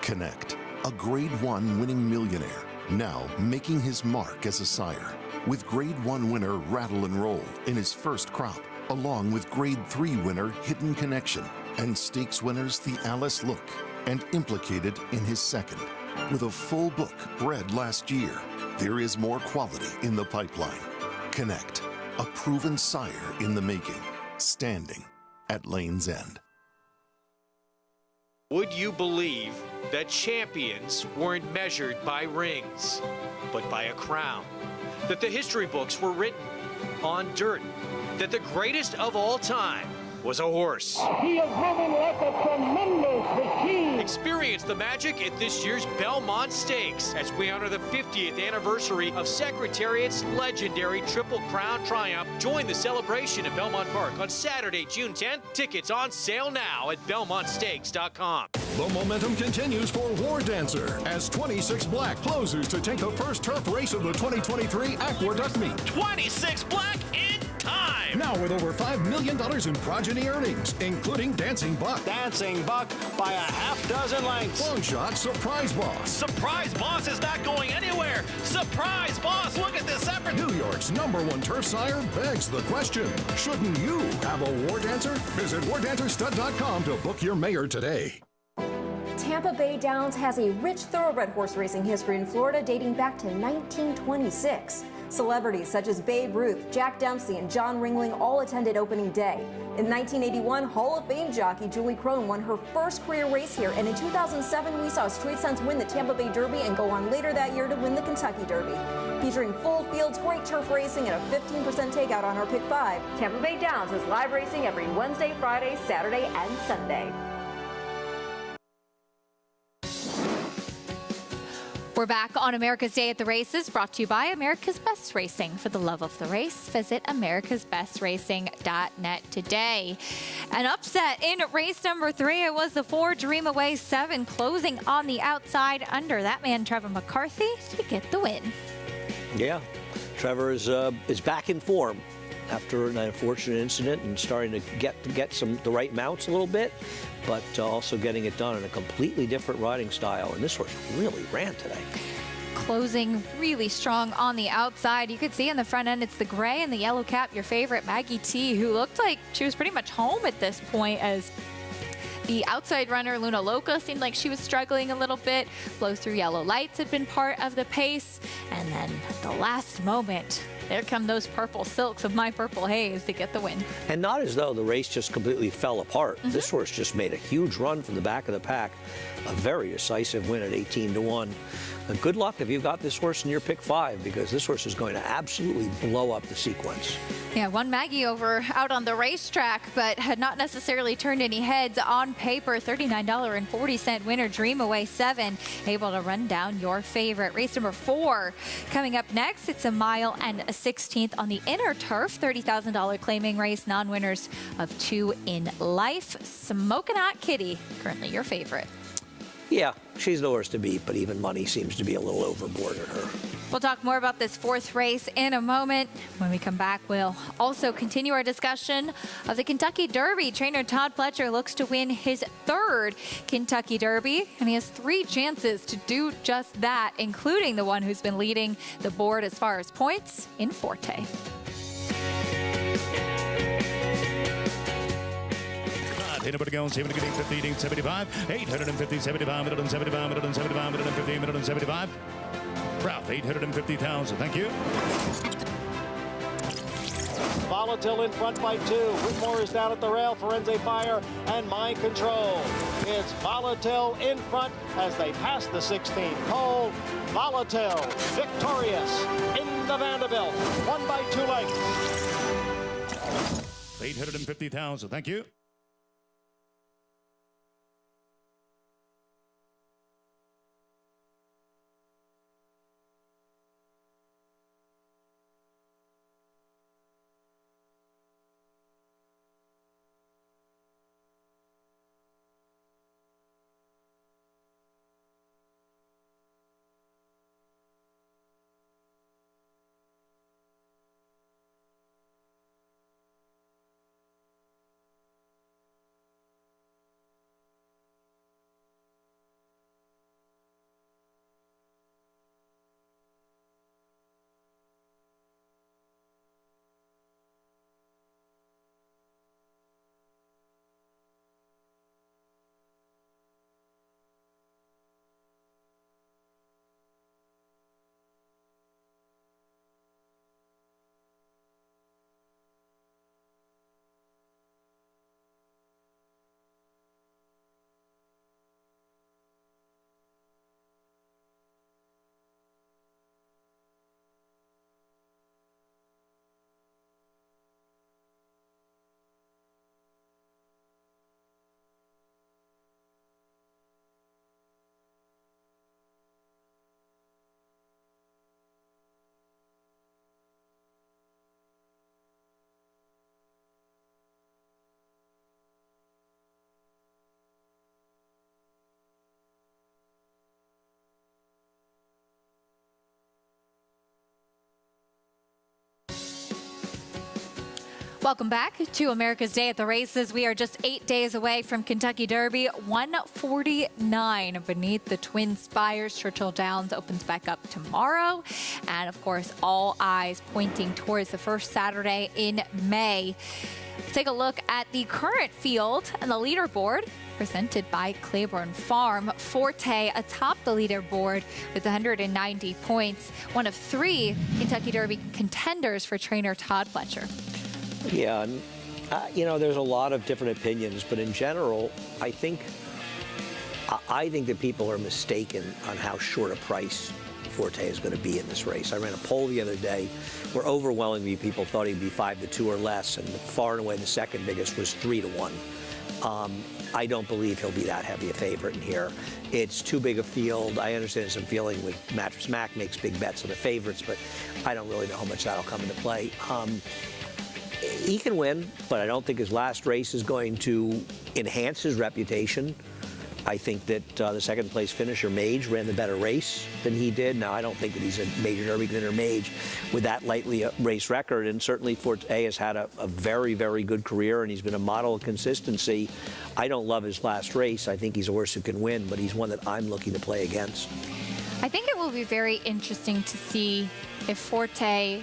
Connect, a Grade 1 winning millionaire, now making his mark as a sire. With Grade 1 winner Rattle and Roll in his first crop, along with Grade 3 winner Hidden Connection, and stakes winners The Alice Look, and Implicated in his second. With a full book bred last year, there is more quality in the pipeline. Connect, a proven sire in the making, standing at Lane's End. Would you believe that champions weren't measured by rings, but by a crown? That the history books were written on dirt? That the greatest of all time was a horse? He is moving like a tremendous machine. Experience the magic at this year's Belmont Stakes as we honor the 50th anniversary of Secretariat's legendary Triple Crown Triumph. Join the celebration at Belmont Park on Saturday, June 10th. Tickets on sale now at BelmontStakes.com. The momentum continues for War Dancer as 26 Black closes to take the first turf race of the 2023 Aqueduct meet. 26 Black in time. Now with over $5 million in progeny earnings, including Dancing Buck. Dancing Buck by a half dozen lengths. Long Shot Surprise Boss. Surprise Boss is not going anywhere. Surprise Boss, look at this effort. New York's #1 turf sire begs the question, shouldn't you have a war dancer? Visit wardancerstud.com to book your mayor today. Tampa Bay Downs has a rich thoroughbred horse racing history in Florida dating back to 1926. Celebrities such as Babe Ruth, Jack Dempsey, and John Ringling all attended opening day. In 1981, Hall of Fame jockey Julie Crone won her first career race here, and in 2007, we saw Street Sense win the Tampa Bay Derby and go on later that year to win the Kentucky Derby. Featuring full fields, great turf racing, and a 15% takeout on our Pick 5, Tampa Bay Downs is live racing every Wednesday, Friday, Saturday, and Sunday. We're back on America's Day at the Races, brought to you by America's Best Racing. For the love of the race, visit americasbestracing.net today. An upset in race number 3. It was the 4 Dream Away 7 closing on the outside under. That man, Trevor McCarthy, to get the win. Yeah, Trevor is back in form after an unfortunate incident and starting to get the right mounts a little bit, but also getting it done in a completely different riding style. And this horse really ran today. Closing really strong on the outside. You could see in the front end, it's the gray and the yellow cap, your favorite, Maggie T, who looked like she was pretty much home at this point, as the outside runner, Luna Loca, seemed like she was struggling a little bit. Blow through yellow lights had been part of the pace. And then at the last moment, there come those purple silks of My Purple Haze to get the win. And not as though the race just completely fell apart. This horse just made a huge run from the back of the pack. A very decisive win at 18-1. And good luck if you've got this horse in your Pick 5, because this horse is going to absolutely blow up the sequence. Yeah, won Maggie over out on the racetrack, but had not necessarily turned any heads on paper. $39.40 winner, Dream Away 7, able to run down your favorite. Race number 4 coming up next. It's a mile and a 16th on the inner turf. $30,000 claiming race, non-winners of 2 in life. Smokin' Hot Kitty, currently your favorite. Yeah, she's the horse to beat, but even money seems to be a little overboard at her. We'll talk more about this 4th race in a moment. When we come back, we'll also continue our discussion of the Kentucky Derby. Trainer Todd Pletcher looks to win his 3rd Kentucky Derby, and he has 3 chances to do just that, including the one who's been leading the board as far as points in Forte. Anybody going 70, 50, 75, 850, 75, 175, 175, 150, 175. Ralph, 850,000. Thank you. Volatile in front by 2. Whitmore is down at the rail. Forense Fire and Mind Control. It's Volatile in front as they pass the 16th hole. Volatile victorious in the Vanderbilt. 1 by 2 lengths. 850,000. Thank you. Welcome back to America's Day at the Races. We are just 8 days away from Kentucky Derby 149 beneath the Twin Spires. Churchill Downs opens back up tomorrow. And of course, all eyes pointing towards the first Saturday in May. Take a look at the current field and the leaderboard presented by Claiborne Farm. Forte atop the leaderboard with 190 points. One of 3 Kentucky Derby contenders for trainer Todd Pletcher. Yeah, you know, there's a lot of different opinions, but in general, I think that people are mistaken on how short a price Forte is going to be in this race. I ran a poll the other day where overwhelmingly people thought he'd be 5-2 or less, and far and away the second biggest was 3-1. I don't believe he'll be that heavy a favorite in here. It's too big a field. I understand some feeling with Mattress Mac makes big bets on the favorites, but I don't really know how much that'll come into play. He can win, but I don't think his last race is going to enhance his reputation. I think that the second place finisher, Mage, ran the better race than he did. Now, I don't think that he's a major Derby contender, Mage, with that lightly race record. And certainly Forte has had a very, very good career, and he's been a model of consistency. I don't love his last race. I think he's a horse who can win, but he's one that I'm looking to play against. I think it will be very interesting to see if Forte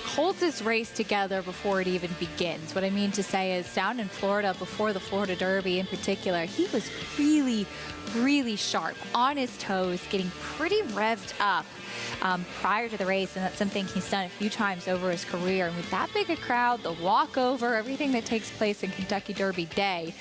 holds his race together before it even begins. What I mean to say is down in Florida, before the Florida Derby in particular, he was really, really sharp, on his toes, getting pretty revved up prior to the race, and that's something he's done a few times over his career. And with that big a crowd, the walkover, everything that takes place in Kentucky Derby Day,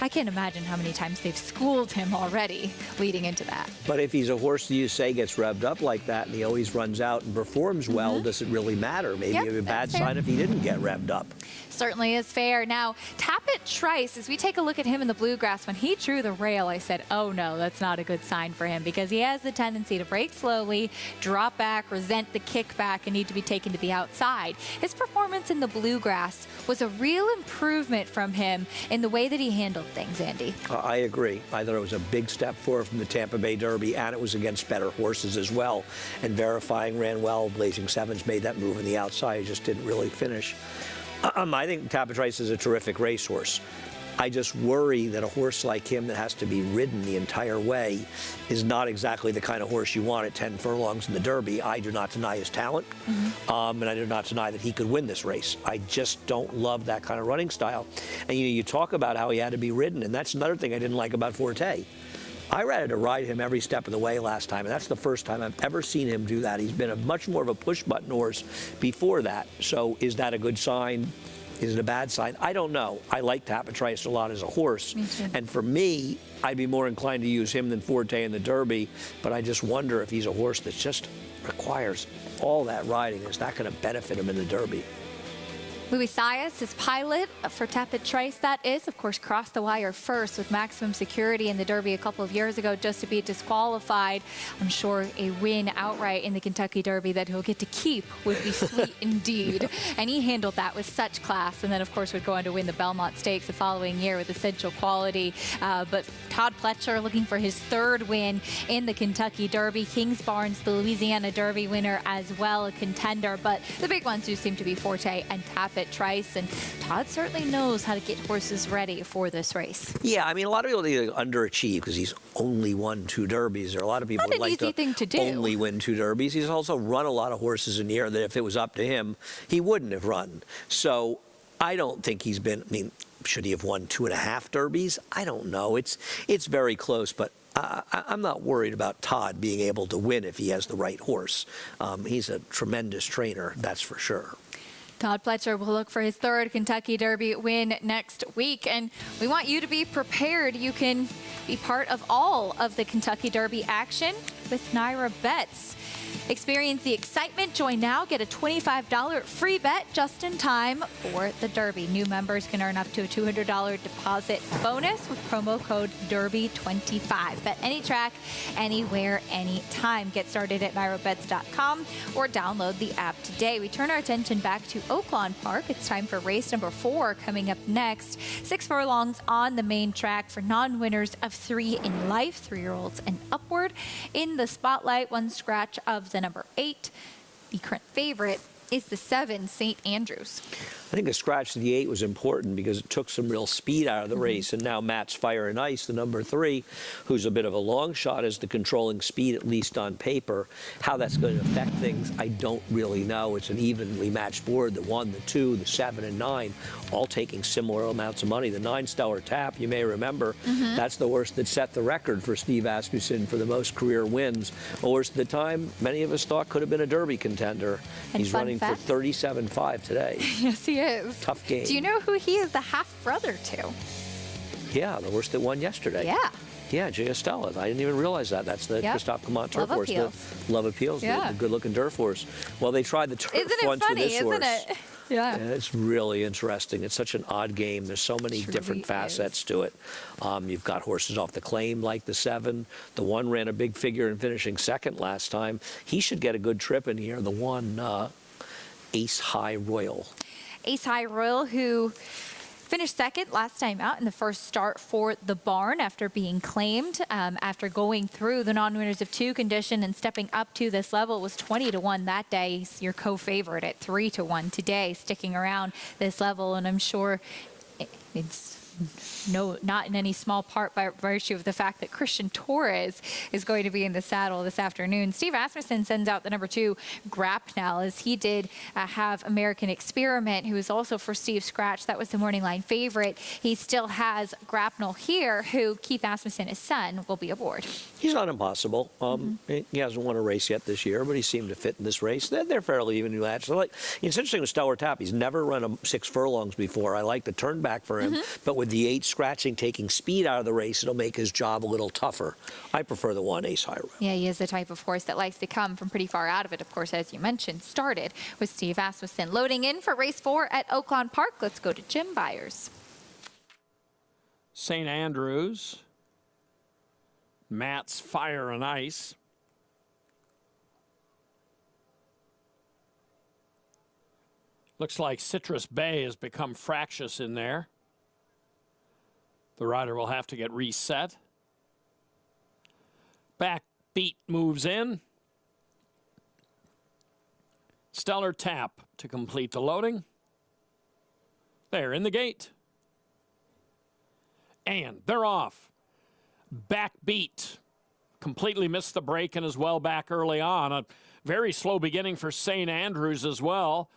I can't imagine how many times they've schooled him already leading into that. But if he's a horse that you say gets revved up like that and he always runs out and performs well, does it really matter? Maybe a bad sign if he didn't get revved up. Certainly is fair. Now, Tappet Trice, as we take a look at him in the bluegrass, when he drew the rail, I said, oh no, that's not a good sign for him, because he has the tendency to break slowly, drop back, resent the kickback, and need to be taken to the outside. His performance in the bluegrass was a real improvement from him in the way that he handled things, Andy. I agree. I thought it was a big step forward from the Tampa Bay Derby, and it was against better horses as well. And Verifying ran well. Blazing Sevens made that move in the outside. He just didn't really finish. I think Tappet Trice is a terrific racehorse. I just worry that a horse like him that has to be ridden the entire way is not exactly the kind of horse you want at 10 furlongs in the Derby. I do not deny his talent, and I do not deny that he could win this race. I just don't love that kind of running style. And you talk about how he had to be ridden, and that's another thing I didn't like about Forte. I had to ride him every step of the way last time, and that's the first time I've ever seen him do that. He's been a much more of a push-button horse before that. So is that a good sign? Is it a bad sign? I don't know. I like Tappet Trice a lot as a horse. And for me, I'd be more inclined to use him than Forte in the Derby, but I just wonder if he's a horse that just requires all that riding. Is that going to benefit him in the Derby? Louis Sias, his pilot for Tappet Trice, that is, of course, crossed the wire first with maximum security in the Derby a couple of years ago just to be disqualified. I'm sure a win outright in the Kentucky Derby that he'll get to keep would be sweet indeed. And he handled that with such class, and then, of course, would go on to win the Belmont Stakes the following year with essential quality. But Todd Pletcher looking for his 3rd win in the Kentucky Derby. Kings Barnes, the Louisiana Derby winner, as well, a contender. But the big ones do seem to be Forte and Tappet Trice, and Todd certainly knows how to get horses ready for this race. Yeah, I mean, a lot of people think underachieve because he's only won 2 Derbies. There are a lot of people who like to only win 2 Derbies. He's also run a lot of horses in the air that if it was up to him, he wouldn't have run. So I don't think he's been, I mean, should he have won 2.5 Derbies? I don't know. It's very close, but I'm not worried about Todd being able to win if he has the right horse. He's a tremendous trainer, that's for sure. Todd Pletcher will look for his 3rd Kentucky Derby win next week, and we want you to be prepared. You can be part of all of the Kentucky Derby action with Naira Bets. Experience the excitement. Join now. Get a $25 free bet just in time for the Derby. New members can earn up to a $200 deposit bonus with promo code DERBY25. Bet any track, anywhere, anytime. Get started at NairaBets.com or download the app today. We turn our attention back to Oaklawn Park. It's time for race number 4 coming up next. 6 furlongs on the main track for non-winners of 3 in life, 3-year-olds and upward. In the spotlight, 1 scratch of the number 8. The current favorite is the 7, St. Andrews. I think a scratch to the 8 was important because it took some real speed out of the race, and now Matt's Fire and Ice, the number 3, who's a bit of a long shot, is the controlling speed, at least on paper. How that's going to affect things, I don't really know. It's an evenly matched board. The 1, the 2, the 7, and 9, all taking similar amounts of money. The 9 Stellar Tap, you may remember, that's the horse that set the record for Steve Asmussen for the most career wins. A horse at the time many of us thought could have been a Derby contender. And he's running for 37.5 today. Yes, he is. Tough game. Do you know who he is the half-brother to? Yeah, the horse that won yesterday. Yeah. Yeah, Jay Estella. I didn't even realize that. That's the Christophe Clement turf horse. Love Appeals, yeah. the good-looking turf horse. Well, they tried the turf one to this horse. Isn't it? Yeah. And it's really interesting. It's such an odd game. There's so many different facets to it. You've got horses off the claim like the 7. The 1 ran a big figure in finishing second last time. He should get a good trip in here. The 1, Ace High Royal. Ace High Royal, who finished second last time out in the first start for the barn after being claimed. After going through the non-winners of 2 condition and stepping up to this level, was 20-1 that day. He's your co-favorite at 3-1 today, sticking around this level. And I'm sure it's not in any small part by virtue of the fact that Christian Torres is going to be in the saddle this afternoon. Steve Asmussen sends out the number 2 Grapnel, as he did have American Experiment, who is also for Steve Scratch. That was the morning line favorite. He still has Grapnel here, who Keith Asmussen, his son, will be aboard. He's not impossible. He hasn't won a race yet this year, but he seemed to fit in this race. They're fairly evenly matched. So, it's interesting with Stellar Tap. He's never run 6 furlongs before. I like the turn back for him, but with the 8 scratching, taking speed out of the race, it'll make his job a little tougher. I prefer the 1 Ace High Royal. Yeah, he is the type of horse that likes to come from pretty far out of it. Of course, as you mentioned, started with Steve Asmussen. Loading in for race 4 at Oaklawn Park. Let's go to Jim Byers. St. Andrews. Matt's Fire and Ice. Looks like Citrus Bay has become fractious in there. The rider will have to get reset. Back beat moves in. Stellar Tap to complete the loading. They're in the gate. And they're off. Back beat. Completely missed the break and is well back early on. A very slow beginning for St. Andrews as well.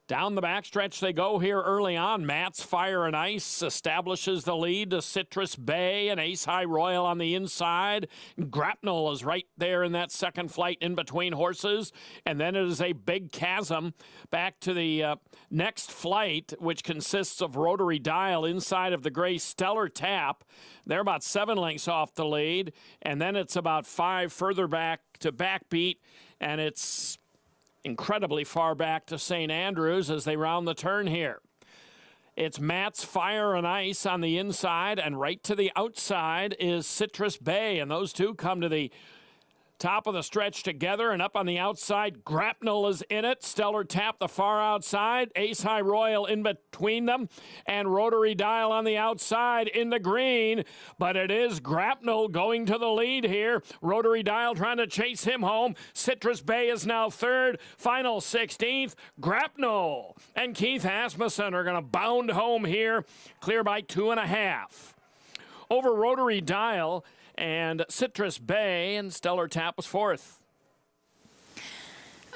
Down the backstretch they go here early on. Matt's Fire and Ice establishes the lead to Citrus Bay and Ace High Royal on the inside. Grapnel is right there in that second flight in between horses. And then it is a big chasm back to the next flight, which consists of Rotary Dial inside of the gray Stellar Tap. They're about 7 lengths off the lead. And then it's about 5 further back to Backbeat. And it's incredibly far back to St. Andrews as they round the turn here. It's Matt's Fire and Ice on the inside, and right to the outside is Citrus Bay, and those two come to the top of the stretch together, and up on the outside, Grapnel is in it. Stellar Tap the far outside. Ace High Royal in between them, and Rotary Dial on the outside in the green. But it is Grapnel going to the lead here. Rotary Dial trying to chase him home. Citrus Bay is now third. Final 16th. Grapnel and Keith Asmussen are going to bound home here, clear by 2.5. Over Rotary Dial and Citrus Bay, and Stellar Tap was 4th.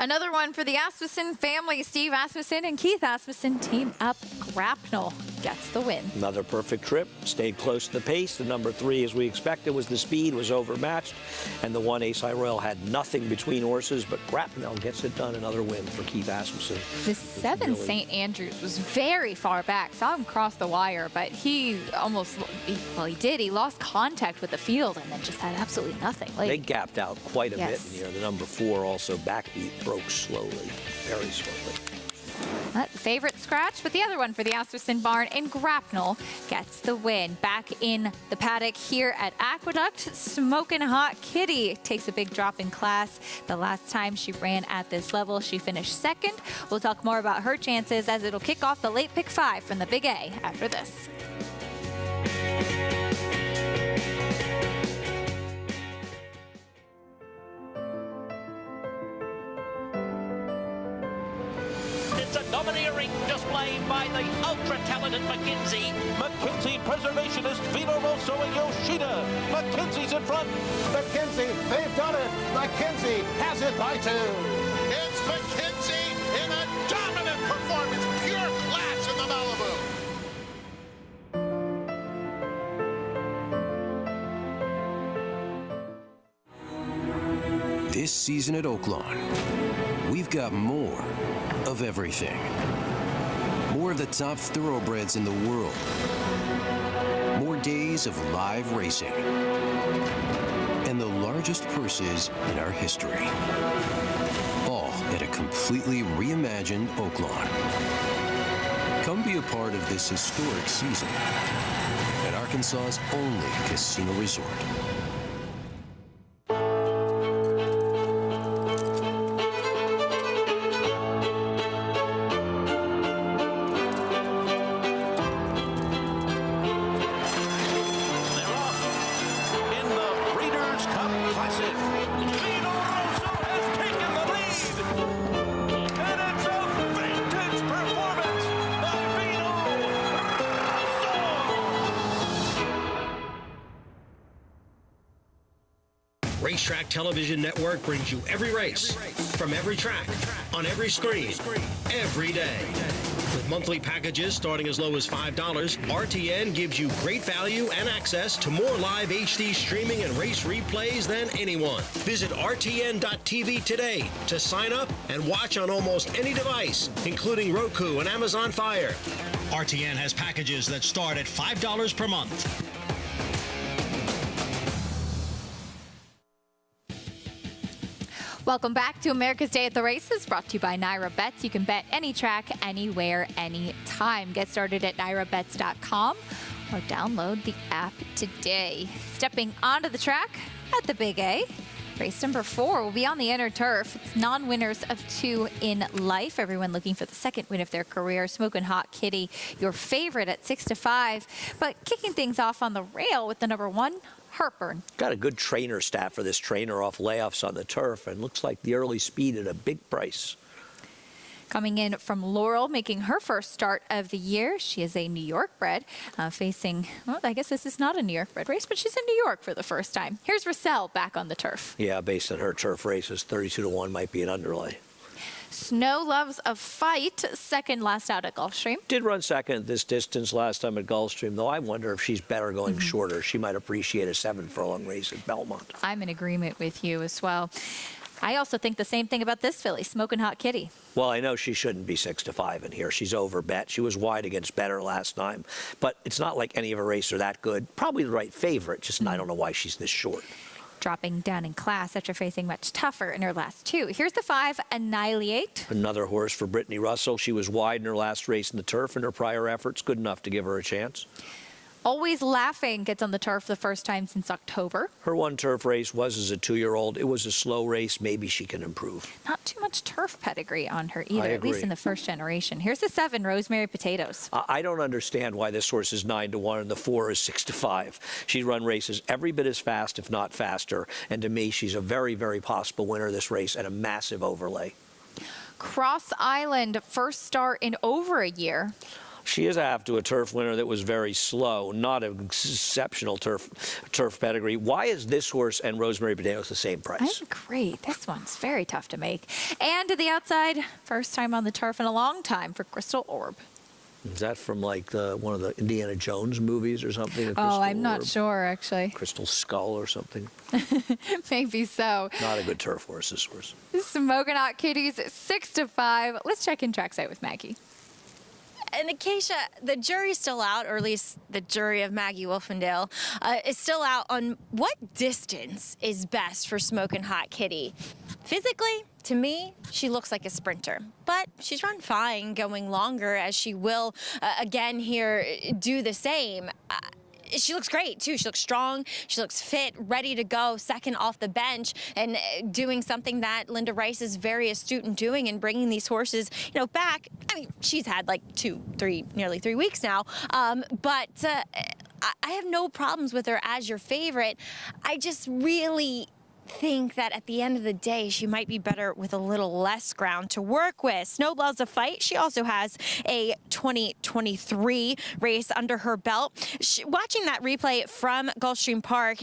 Another one for the Asmussen family. Steve Asmussen and Keith Asmussen team up. Grapnel gets the win. Another perfect trip. Stayed close to the pace. The number 3, as we expected, was the speed, was overmatched. And the 1 Ace High Royal had nothing between horses, but Grapnel gets it done. Another win for Keith Asmussen. The 7 St. Andrews was very far back. Saw him cross the wire, but he did. He lost contact with the field and then just had absolutely nothing. They gapped out quite a bit in here. The number 4 also Backbeat broke slowly, very slowly. Favorite scratch, but the other one for the Asmussen barn, and Grapnel gets the win. Back in the paddock here at Aqueduct, Smoking Hot Kitty takes a big drop in class. The last time she ran at this level, she finished 2nd. We'll talk more about her chances as it'll kick off the late pick 5 from the Big A after this. It's another domineering display by the ultra-talented McKinsey. McKinsey preservationist Vino Rosso and Yoshida. McKinsey's in front. McKinsey, they've done it. McKinsey has it by 2. It's McKinsey in a dominant performance. Pure class in the Malibu. This season at Oaklawn, we've got more of everything. More of the top thoroughbreds in the world. More days of live racing. And the largest purses in our history. All at a completely reimagined Oaklawn. Come be a part of this historic season at Arkansas's only casino resort. Racetrack Television Network brings you every race, from every track, on every screen, every day. With monthly packages starting as low as $5, RTN gives you great value and access to more live HD streaming and race replays than anyone. Visit RTN.tv today to sign up and watch on almost any device, including Roku and Amazon Fire. RTN has packages that start at $5 per month. Welcome back to America's Day at the Races, brought to you by Naira Bets. You can bet any track, anywhere, anytime. Get started at nairabets.com or download the app today. Stepping onto the track at the Big A, race number 4 will be on the inner turf. It's non-winners of 2 in life. Everyone looking for the second win of their career. Smoking Hot Kitty, your favorite at 6-5. But kicking things off on the rail with the number 1, Heartburn. Got a good trainer stat for this trainer off layoffs on the turf, and looks like the early speed at a big price. Coming in from Laurel, making her first start of the year. She is a New York bred, facing, well, I guess this is not a New York bred race, but she's in New York for the first time. Here's Russell back on the turf. Yeah, based on her turf races, 32-1 might be an underlay. Snow loves a fight, second last out at Gulfstream. Did run second at this distance last time at Gulfstream, though I wonder if she's better going shorter. She might appreciate a 7-furlong race at Belmont. I'm in agreement with you as well. I also think the same thing about this filly, Smoking Hot Kitty. Well, I know she shouldn't be 6-5 in here. She's overbet. She was wide against better last time. But it's not like any of her races are that good. Probably the right favorite, just I don't know why she's this short. Dropping down in class after facing much tougher in her last 2. Here's the 5, Annihilate. Another horse for Brittany Russell. She was wide in her last race in the turf in her prior efforts. Good enough to give her a chance. Always Laughing gets on the turf the first time since October. Her one turf race was as a 2-year-old. It was a slow race. Maybe she can improve. Not too much turf pedigree on her either, I at least agree. in the first generation. Here's the 7, Rosemary Potatoes. I don't understand why this horse is 9-1 and the 4 is 6-5. She's run races every bit as fast, if not faster. And to me, she's a very, very possible winner of this race at a massive overlay. Cross Island, first start in over a year. She is after a turf winner that was very slow, not an exceptional turf pedigree. Why is this horse and Rosemary Potatoes the same price? I agree. This one's very tough to make. And to the outside, first time on the turf in a long time for Crystal Orb. Is that from like one of the Indiana Jones movies or something? Oh, I'm not sure, actually. Crystal Skull or something? Maybe so. Not a good turf horse, this horse. Smoking Hot Kitties, 6-5. Let's check in trackside with Maggie. And Acacia, the jury's still out, or at least the jury of Maggie Wolfendale is still out on what distance is best for Smoking Hot Kitty. Physically, to me, she looks like a sprinter, but she's run fine going longer, as she will again here do the same. She looks great, too. She looks strong. She looks fit, ready to go, second off the bench, and doing something that Linda Rice is very astute in doing and bringing these horses, back. I mean, she's had like nearly 3 weeks now, but I have no problems with her as your favorite. I just really think that at the end of the day, she might be better with a little less ground to work with. Snow loves a fight. She also has a 2023 race under her belt. Watching that replay from Gulfstream Park,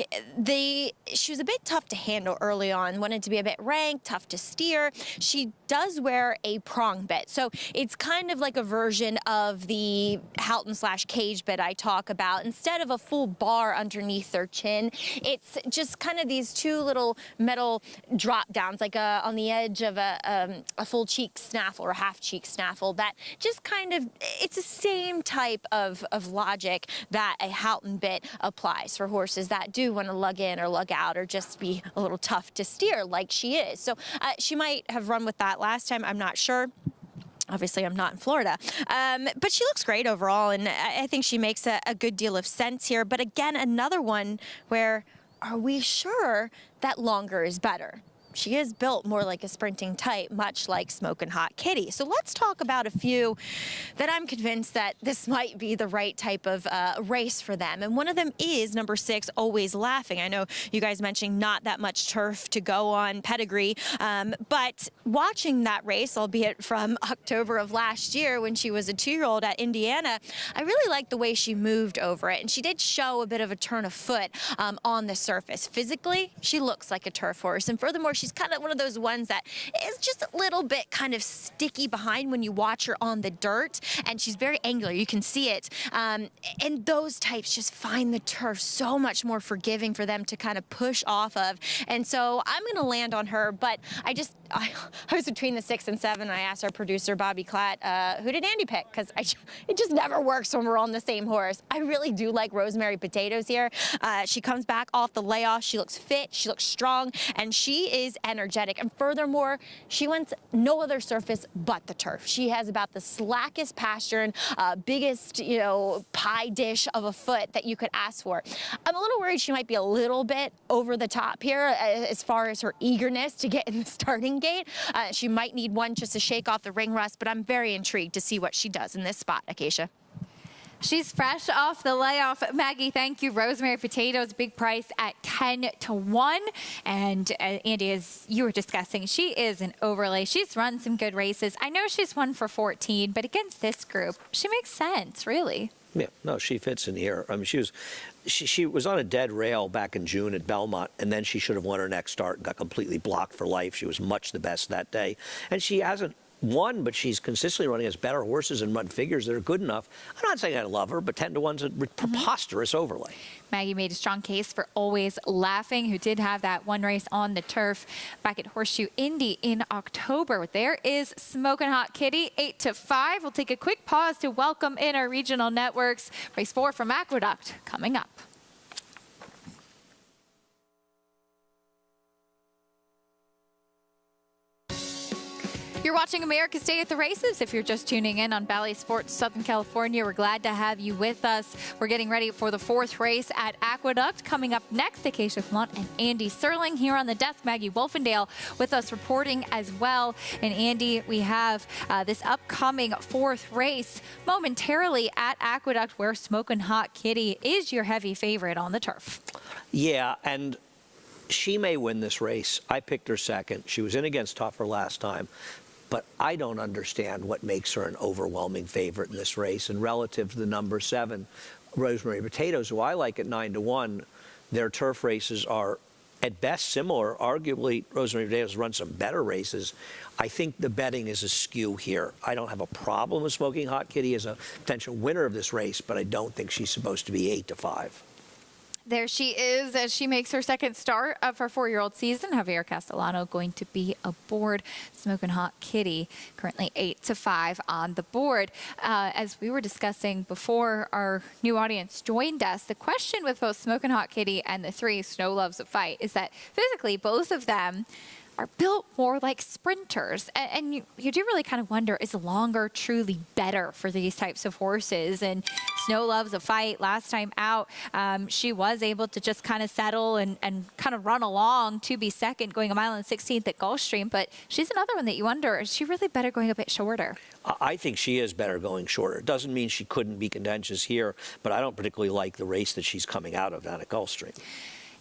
she was a bit tough to handle early on, wanted to be a bit ranked, tough to steer. She does wear a prong bit, so it's kind of like a version of the Houghton/cage bit I talk about. Instead of a full bar underneath their chin, it's just kind of these two little metal drop downs, like on the edge of a full cheek snaffle or a half cheek snaffle, that just kind of, it's the same type of logic that a Houghton bit applies for horses that do want to lug in or lug out or just be a little tough to steer like she is. So she might have run with that last time, I'm not sure. Obviously, I'm not in Florida, but she looks great overall, and I think she makes a good deal of sense here. But again, another one where, are we sure that longer is better? She is built more like a sprinting type, much like Smokin' Hot Kitty. So let's talk about a few that I'm convinced that this might be the right type of race for them. And one of them is number 6, Always Laughing. I know you guys mentioned not that much turf to go on, pedigree, but watching that race, albeit from October of last year when she was a 2-year-old at Indiana, I really liked the way she moved over it. And she did show a bit of a turn of foot on the surface. Physically, she looks like a turf horse. And furthermore, she's kind of one of those ones that is just a little bit kind of sticky behind when you watch her on the dirt, and she's very angular. You can see it. And those types just find the turf so much more forgiving for them to kind of push off of. And so I'm going to land on her, but I was between the 6 and 7. I asked our producer, Bobby Klatt, who did Andy pick? Because it just never works when we're on the same horse. I really do like Rosemary Potatoes here. She comes back off the layoff. She looks fit. She looks strong. And she is energetic. And furthermore, she wants no other surface but the turf. She has about the slackest pasture and biggest, pie dish of a foot that you could ask for. I'm a little worried she might be a little bit over the top here as far as her eagerness to get in the starting gate. She might need one just to shake off the ring rust, but I'm very intrigued to see what she does in this spot, Acacia. She's fresh off the layoff. Maggie, thank you. Rosemary Potatoes, big price at 10-1. And Andy, as you were discussing, she is an overlay. She's run some good races. I know she's won for 14, but against this group, she makes sense, really. Yeah, no, she fits in here. I mean, she was on a dead rail back in June at Belmont, and then she should have won her next start and got completely blocked for life. She was much the best that day. And she hasn't won, but she's consistently running against better horses and run figures that are good enough. I'm not saying I love her, but 10-1's a preposterous overlay. Maggie made a strong case for Always Laughing, who did have that one race on the turf back at Horseshoe Indy in October. There is Smokin' Hot Kitty, 8-5. We'll take a quick pause to welcome in our regional networks. Race 4 from Aqueduct coming up. You're watching America's Day at the Races. If you're just tuning in on Bally Sports Southern California, we're glad to have you with us. We're getting ready for the 4th race at Aqueduct. Coming up next, Acacia Blunt and Andy Serling here on the desk. Maggie Wolfendale with us reporting as well. And Andy, we have this upcoming 4th race momentarily at Aqueduct, where Smokin' Hot Kitty is your heavy favorite on the turf. Yeah, and she may win this race. I picked her second. She was in against Tuffer last time. But I don't understand what makes her an overwhelming favorite in this race. And relative to the number 7, Rosemary Potatoes, who I like at 9-1, their turf races are at best similar. Arguably, Rosemary Potatoes run some better races. I think the betting is askew here. I don't have a problem with Smokin' Hot Kitty as a potential winner of this race, but I don't think she's supposed to be 8-5. There she is as she makes her second start of her 4-year-old season. Javier Castellano going to be aboard. Smokin' Hot Kitty currently 8-5 on the board. As we were discussing before our new audience joined us, the question with both Smokin' Hot Kitty and the 3 Snow Loves a Fight is that physically both of them are built more like sprinters. And you do really kind of wonder, is longer truly better for these types of horses? And Snow Loves a Fight last time out, she was able to just kind of settle and kind of run along to be second, going 1 mile and 16th at Gulfstream. But she's another one that you wonder, is she really better going a bit shorter? I think she is better going shorter. It doesn't mean she couldn't be contentious here, but I don't particularly like the race that she's coming out of down at Gulfstream.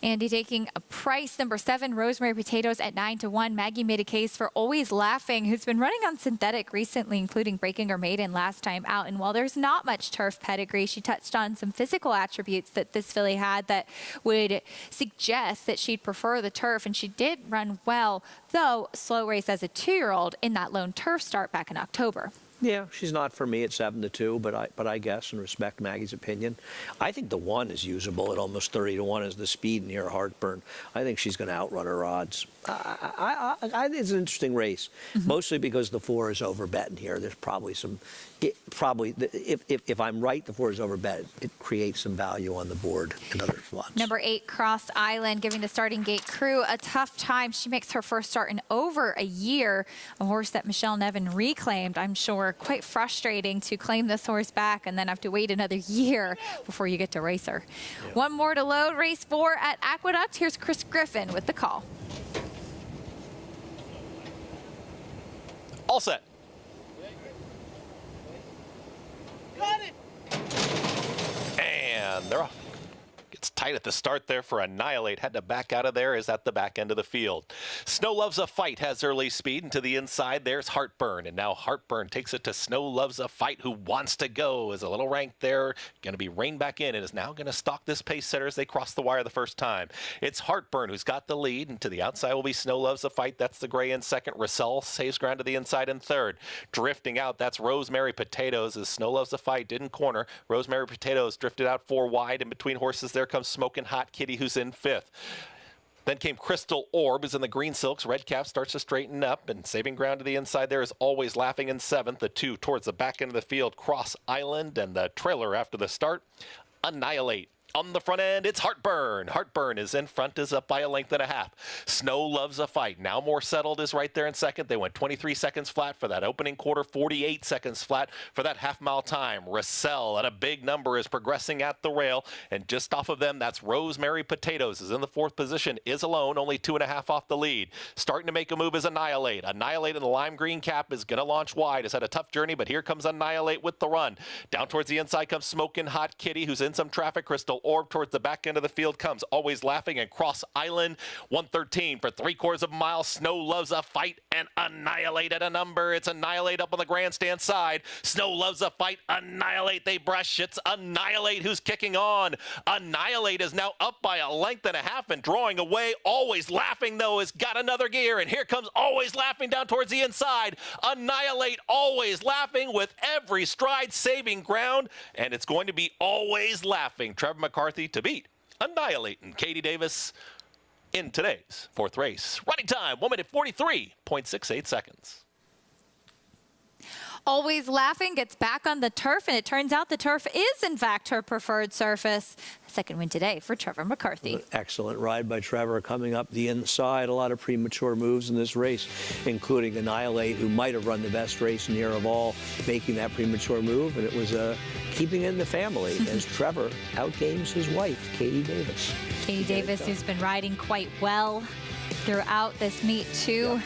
Andy taking a price. Number 7, Rosemary Potatoes at 9-1. Maggie made a case for Always Laughing, who's been running on synthetic recently, including breaking her maiden last time out. And while there's not much turf pedigree, she touched on some physical attributes that this filly had that would suggest that she'd prefer the turf. And she did run well, though slow race as a 2-year-old in that lone turf start back in October. Yeah, she's not for me at 7-2, but I guess and respect Maggie's opinion. I think the 1 is usable at almost 30-1 as the speed near Heartburn. I think she's going to outrun her odds. I think it's an interesting race, mostly because the 4 is overbetting here. There's probably some. If I'm right, the 4 is overbet. It creates some value on the board in other spots. Number 8, Cross Island, giving the starting gate crew a tough time. She makes her first start in over a year. A horse that Michelle Nevin reclaimed. I'm sure quite frustrating to claim this horse back and then have to wait another year before you get to race her. Yeah. One more to load. Race 4 at Aqueduct. Here's Chris Griffin with the call. All set. Got it. And they're off. Gets tight at the start there for Annihilate. Had to back out of there. Is at the back end of the field. Snow Loves a Fight has early speed. And to the inside, there's Heartburn. And now Heartburn takes it to Snow Loves a Fight, who wants to go. Is a little ranked there. Going to be reined back in and is now going to stalk this pace setter as they cross the wire the first time. It's Heartburn who's got the lead. And to the outside will be Snow Loves a Fight. That's the gray in second. Russell saves ground to the inside in third. Drifting out, that's Rosemary Potatoes as Snow Loves a Fight didn't corner. Rosemary Potatoes drifted out 4 wide. In between horses, there comes Smoking Hot Kitty, who's in 5th. Then came Crystal Orb, who's in the green silks. Red Cap starts to straighten up, and saving ground to the inside there is Always Laughing in 7th. The 2 towards the back end of the field, Cross Island, and the trailer after the start, Annihilate. On the front end, it's Heartburn. Heartburn is in front, is up by a length and a half. Snow Loves a Fight. Now more settled is right there in second. They went 23 seconds flat for that opening quarter, 48 seconds flat for that half-mile time. Russell at a big number is progressing at the rail, and just off of them, that's Rosemary Potatoes is in the 4th position, is alone, only 2.5 off the lead. Starting to make a move is Annihilate. Annihilate in the lime green cap is going to launch wide. Has had a tough journey, but here comes Annihilate with the run. Down towards the inside comes Smoking Hot Kitty, who's in some traffic. Crystal Orb towards the back end of the field comes Always Laughing, and Cross Island 113 for 3/4 of a mile. Snow Loves a Fight and Annihilate at a number. It's Annihilate up on the grandstand side. Snow Loves a Fight, Annihilate, they brush. It's Annihilate who's kicking on. Annihilate is now up by a length and a half and drawing away. Always Laughing, though, has got another gear, and here comes Always Laughing down towards the inside. Annihilate, Always Laughing with every stride saving ground, and it's going to be Always Laughing. Trevor McCarthy to beat Annihilate and Katie Davis in today's 4th race. Running time, 1 minute 43.68 seconds. Always Laughing gets back on the turf, and it turns out the turf is, in fact, her preferred surface. Second win today for Trevor McCarthy. Excellent ride by Trevor coming up the inside. A lot of premature moves in this race, including Annihilate, who might have run the best race in the year of all, making that premature move, and it was keeping it in the family as Trevor outgames his wife, Katie Davis. Katie Davis, who's been riding quite well throughout this meet, too. Yeah.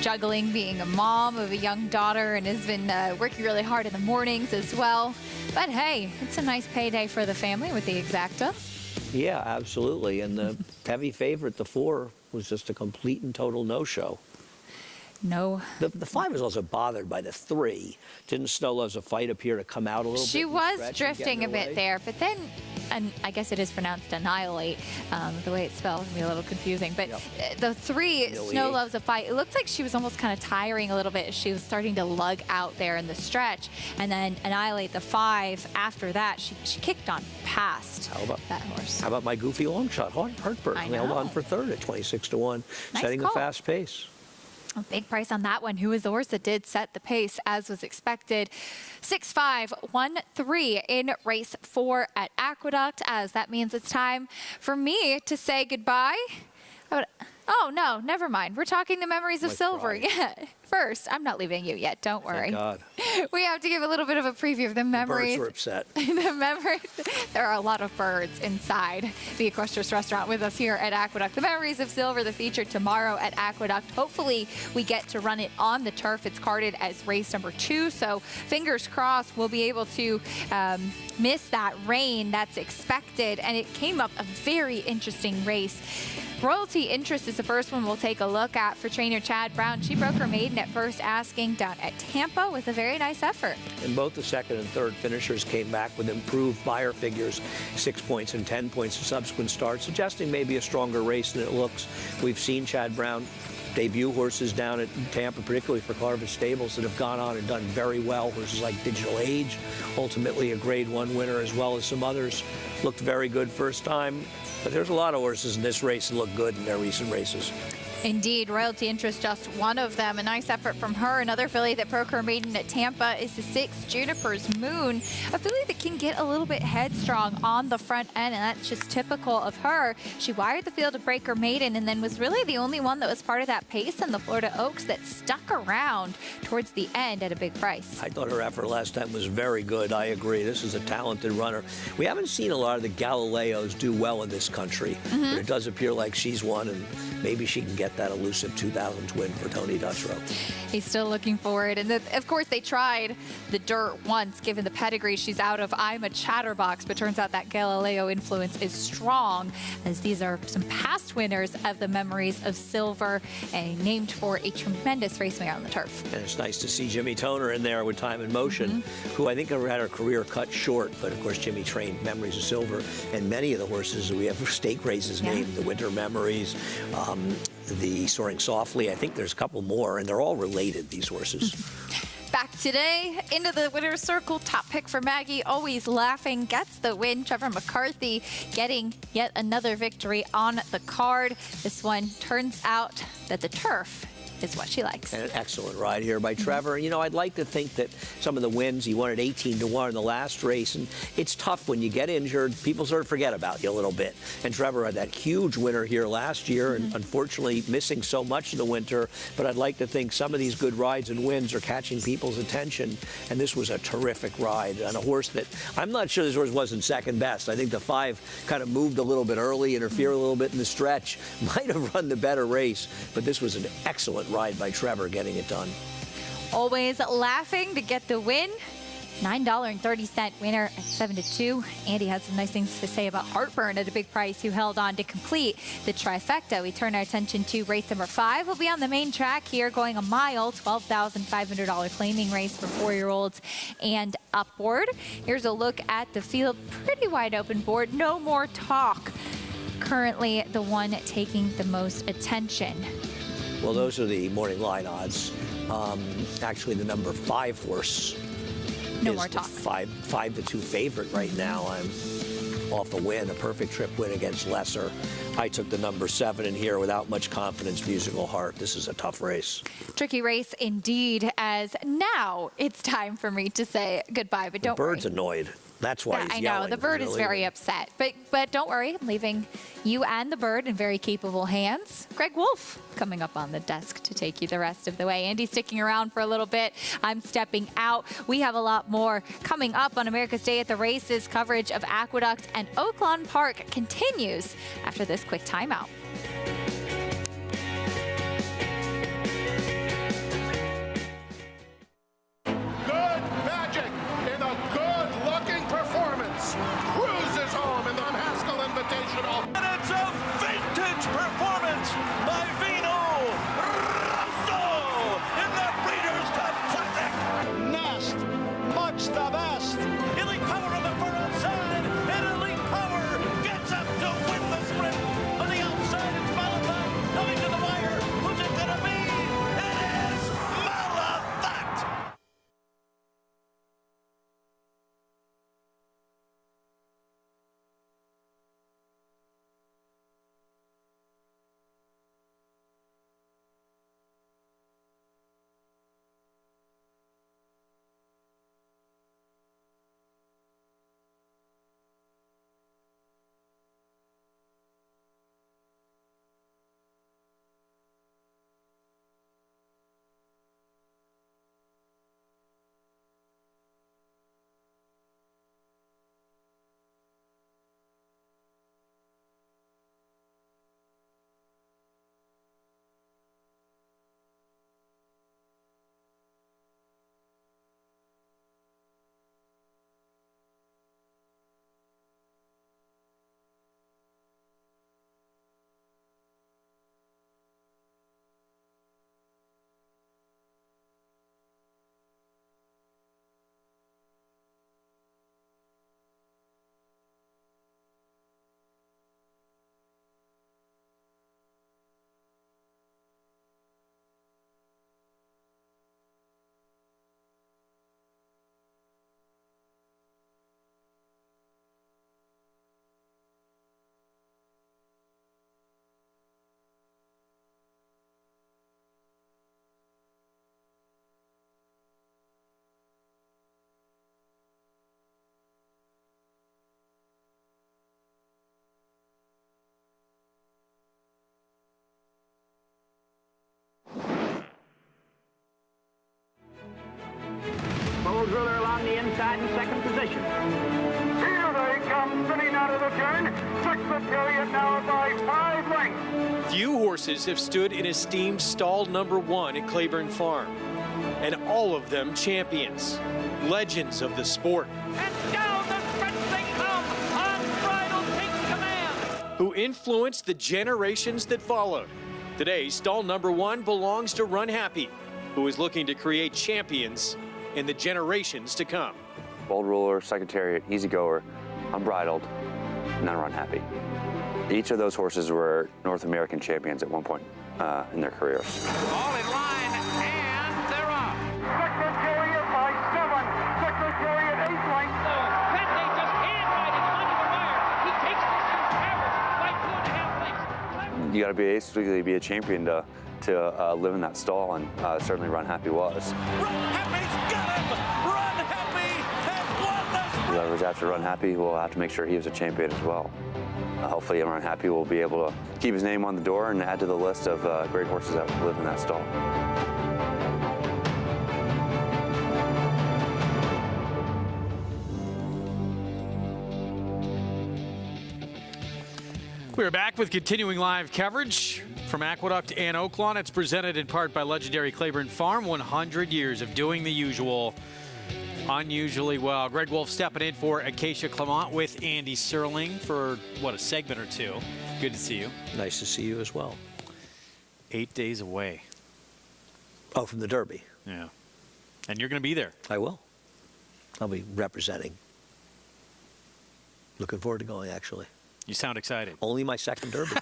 Juggling being a mom of a young daughter, and has been working really hard in the mornings as well. But hey, it's a nice payday for the family with the Exacta. Yeah, absolutely. And the heavy favorite, the 4, was just a complete and total no-show. No. The 5 was also bothered by the 3. Didn't Snow Loves a Fight appear to come out a little bit? She was drifting a bit there, but then, and I guess it is pronounced Annihilate, the way it's spelled can be a little confusing. But the 3, Snow Loves a Fight, it looked like she was almost kind of tiring a little bit. She was starting to lug out there in the stretch. And then Annihilate, the 5, after that, she kicked on past that horse. How about my goofy long shot, Heartburn? They held on for 3rd at 26-1, setting a fast pace. A big price on that one. Who is the horse that did set the pace as was expected? 6-5-1-3 in race 4 at Aqueduct, as that means it's time for me to say goodbye. Oh, no, never mind. We're talking the Memories of Silver. Yeah. First, I'm not leaving you yet. Don't worry. Thank God. We have to give a little bit of a preview of the memories. The birds were upset. The memories. There are a lot of birds inside the Equestrious Restaurant with us here at Aqueduct. The Memories of Silver, the feature tomorrow at Aqueduct. Hopefully, we get to run it on the turf. It's carded as race number 2, so fingers crossed we'll be able to miss that rain that's expected. And it came up a very interesting race. Royalty Interest is the first one we'll take a look at for trainer Chad Brown. She broke her maiden at first asking down at Tampa with a very nice effort. And both the second and third finishers came back with improved buyer figures, 6 points and 10 points in subsequent starts, suggesting maybe a stronger race than it looks. We've seen Chad Brown debut horses down at Tampa, particularly for Carvis Stables, that have gone on and done very well. Horses like Digital Age, ultimately a Grade 1 winner, as well as some others. Looked very good first time. But there's a lot of horses in this race that look good in their recent races. Indeed, Royalty Interest just one of them. A nice effort from her. Another filly that broke her maiden at Tampa is the 6, Juniper's Moon. A filly that can get a little bit headstrong on the front end, and that's just typical of her. She wired the field to break her maiden and then was really the only one that was part of that pace in the Florida Oaks that stuck around towards the end at a big price. I thought her effort last time was very good. I agree. This is a talented runner. We haven't seen a lot of the Galileos do well in this country, but it does appear like she's one, and maybe she can get that elusive 2000s win for Tony Dutrow. He's still looking forward. And of course, they tried the dirt once, given the pedigree she's out of. I'm a Chatterbox, but turns out that Galileo influence is strong, as these are some past winners of the Memories of Silver, and named for a tremendous racemare on the turf. And it's nice to see Jimmy Toner in there with Time in Motion, who I think had her career cut short. But of course, Jimmy trained Memories of Silver, and many of the horses we have stake races named, the Winter Memories, the Soaring Softly. I think there's a couple more, and they're all related, these horses. Back today, into the winner's circle, top pick for Maggie, Always Laughing, gets the win. Trevor McCarthy getting yet another victory on the card. This one turns out that the turf is what she likes. And an excellent ride here by Trevor. You know, I'd like to think that some of the wins, he won at 18-1 in the last race, and it's tough when you get injured. People sort of forget about you a little bit. And Trevor had that huge winner here last year, and unfortunately missing so much in the winter. But I'd like to think some of these good rides and wins are catching people's attention. And this was a terrific ride on a horse that I'm not sure this horse wasn't second best. I think the 5 kind of moved a little bit early, interfered a little bit in the stretch. Might have run the better race, but this was an excellent ride by Trevor getting it done. Always Laughing to get the win. $9.30 winner at 7-2. Andy had some nice things to say about Heartburn at a big price, who held on to complete the trifecta. We turn our attention to race number 5. We'll be on the main track here, going a mile, $12,500 claiming race for 4-year-olds and upward. Here's a look at the field. Pretty wide open board. No More Talk. Currently the one taking the most attention. Well, those are the morning line odds. Actually, the number 5 horse No is More the Talk. 5-2 favorite right now. I'm off a win, a perfect trip win against Lesser. I took the number 7 in here without much confidence, Musical Heart. This is a tough race. Tricky race indeed, as now it's time for me to say goodbye, but don't worry. The bird's annoyed. That's why he's I yelling. know, the bird is very upset. But don't worry, I'm leaving you and the bird in very capable hands. Greg Wolf coming up on the desk to take you the rest of the way. Andy's sticking around for a little bit. I'm stepping out. We have a lot more coming up on America's Day at the Races. Coverage of Aqueduct and Oaklawn Park continues after this quick timeout. Good magic in a good-looking performance. Cruises home in the Haskell Invitational. And it's a vintage performance by Vino Rosso in the Breeders' Cup Classic. Nest, much the best. Elite Power on the far outside, and Elite Power gets up to win the sprint. On the outside, it's inside in second position. Here they come, spinning out of the turn. Took the period now by 5 lengths. Few horses have stood in esteemed stall number 1 at Claiborne Farm, and all of them champions, legends of the sport. And down the stretch they come. Unbridled takes command. Who influenced the generations that followed. Today, stall number 1 belongs to Run Happy, who is looking to create champions in the generations to come. Bold Ruler, Secretariat, Easy Goer, Unbridled, and then Run Happy. Each of those horses were North American champions at one point in their careers. All in line, and they're off. Secretariat by 7. Secretariat 8 lengths. Bentley just hand-riding him under the wire. He takes this thing covered by 2.5 lengths. You got to basically be a champion to live in that stall, and certainly Run Happy was. Whoever's after Run Happy will have to make sure he was a champion as well. Hopefully Run Happy will be able to keep his name on the door and add to the list of great horses that live in that stall. We're back with continuing live coverage from Aqueduct and Oaklawn. It's presented in part by legendary Claiborne Farm. 100 years of doing the usual, unusually well. Greg Wolf stepping in for Acacia Clement with Andy Serling for, what, a segment or two. Good to see you. Nice to see you as well. 8 days away. Oh, from the Derby. Yeah. And you're going to be there. I will. I'll be representing. Looking forward to going, actually. You sound excited. Only my second Derby.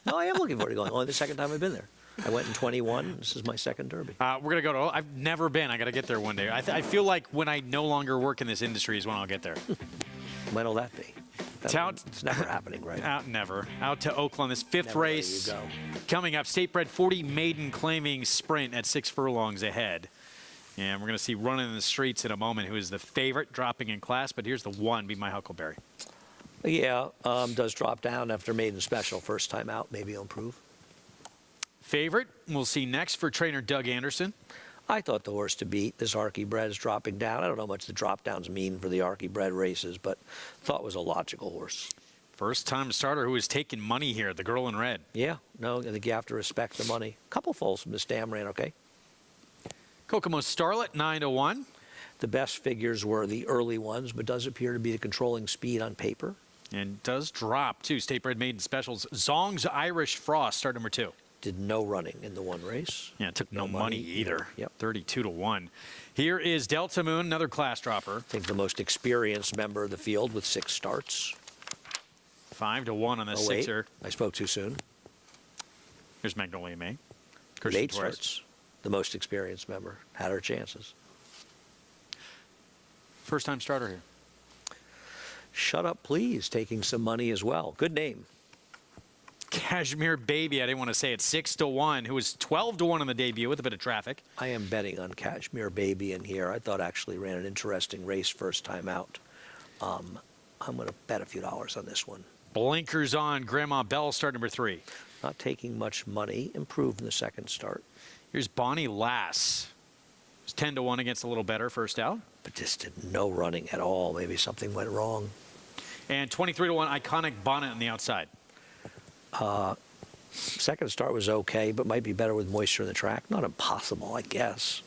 No, I am looking forward to going. Only the second time I've been there. I went in 21. This is my second Derby. We're going to go to, I've never been. I got to get there one day. I feel like when I no longer work in this industry is when I'll get there. When will that be? It's never happening, right? Never. Out to Oaklawn, this fifth race coming up. State bred 40 maiden claiming sprint at 6 furlongs ahead. And we're going to see running in the streets in a moment who is the favorite dropping in class. But here's the one, Be My Huckleberry. Yeah, does drop down after maiden special. First time out, maybe he'll improve. Favorite, we'll see next for trainer Doug Anderson. I thought the horse to beat, this Archie Bred, is dropping down. I don't know how much the drop downs mean for the Archie Bred races, but thought was a logical horse. First time starter who has taken money here, the Girl in Red. Yeah, no, I think you have to respect the money. Couple foals from this dam ran okay. Kokomo Starlet, 9-1. The best figures were the early ones, but does appear to be the controlling speed on paper. And does drop, too. State bred maiden specials. Zong's Irish Frost, start number 2. Did no running in the one race. Yeah, it took no money either. Yep. 32-1. Here is Delta Moon, another class dropper. I think the most experienced member of the field with 6 starts. 5-1 on the sixer. I spoke too soon. Here's Magnolia May. 8 starts. The most experienced member. Had her chances. First time starter here. Shut Up Please, taking some money as well. Good name. Cashmere Baby, I didn't want to say it, 6-1, who was 12-1 on the debut with a bit of traffic. I am betting on Cashmere Baby in here. I thought actually ran an interesting race first time out. I'm going to bet a few dollars on this one. Blinkers on, Grandma Bell, start number 3. Not taking much money, improved in the second start. Here's Bonnie Lass. It was 10-1 against a little better first out. But just did no running at all. Maybe something went wrong. And 23-1, Iconic Bonnet on the outside. Second start was okay, but might be better with moisture in the track. Not impossible, I guess.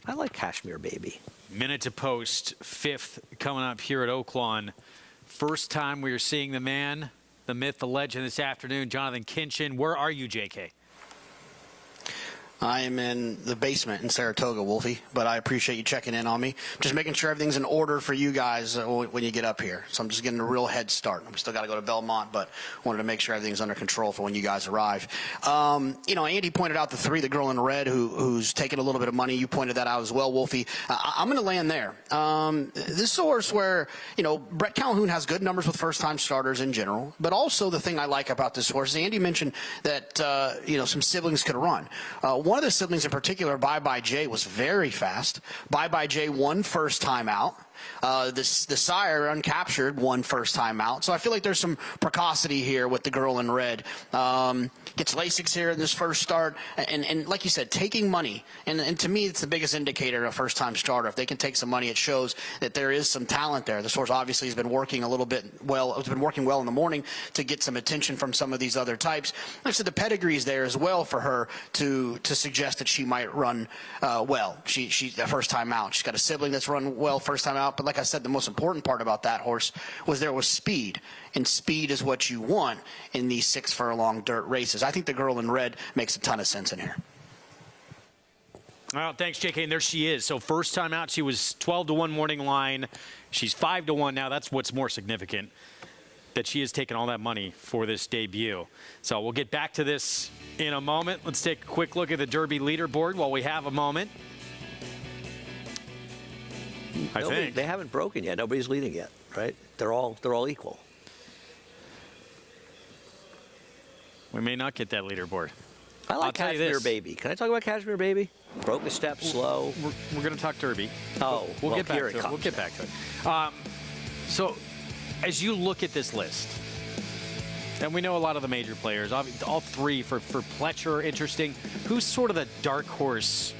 I like Cashmere Baby. Minute to post, 5th coming up here at Oaklawn. First time we are seeing the man, the myth, the legend this afternoon, Jonathan Kinchin. Where are you, JK? I am in the basement in Saratoga, Wolfie, but I appreciate you checking in on me. Just making sure everything's in order for you guys when you get up here. So I'm just getting a real head start. We still got to go to Belmont, but wanted to make sure everything's under control for when you guys arrive. You know, Andy pointed out the 3, the Girl in Red, who's taken a little bit of money. You pointed that out as well, Wolfie. I'm going to land there. This is a horse where, you know, Brett Calhoun has good numbers with first-time starters in general, but also the thing I like about this horse is Andy mentioned that, you know, some siblings could run. one of the siblings in particular, Bye Bye Jay, was very fast. Bye Bye Jay won first time out. The sire, Uncaptured, won first time out. So I feel like there's some precocity here with the girl in red. Gets Lasix here in this first start. And like you said, taking money. And to me, it's the biggest indicator of a first-time starter. If they can take some money, it shows that there is some talent there. This horse obviously has been working a little bit well. It's been working well in the morning to get some attention from some of these other types. Like I said, the pedigree's there as well for her to suggest that she might run well. She's the first time out. She's got a sibling that's run well first time out. But like I said, the most important part about that horse was there was speed. And speed is what you want in these 6 furlong dirt races. I think the girl in red makes a ton of sense in here. Well, thanks, JK. And there she is. So first time out, she was 12-1 morning line. She's 5-1 now. That's what's more significant, that she has taken all that money for this debut. So we'll get back to this in a moment. Let's take a quick look at the Derby leaderboard while we have a moment. I think they haven't broken yet. Nobody's leading yet, right? They're all equal. We may not get that leaderboard. I like Cashmere Baby. Can I talk about Cashmere Baby? Broke a step, slow. We're going to talk Derby. Oh, we'll get back here to it it. comes. We'll get back to it. So, as you look at this list, and we know a lot of the major players, all 3 for Pletcher are interesting. Who's sort of the dark horse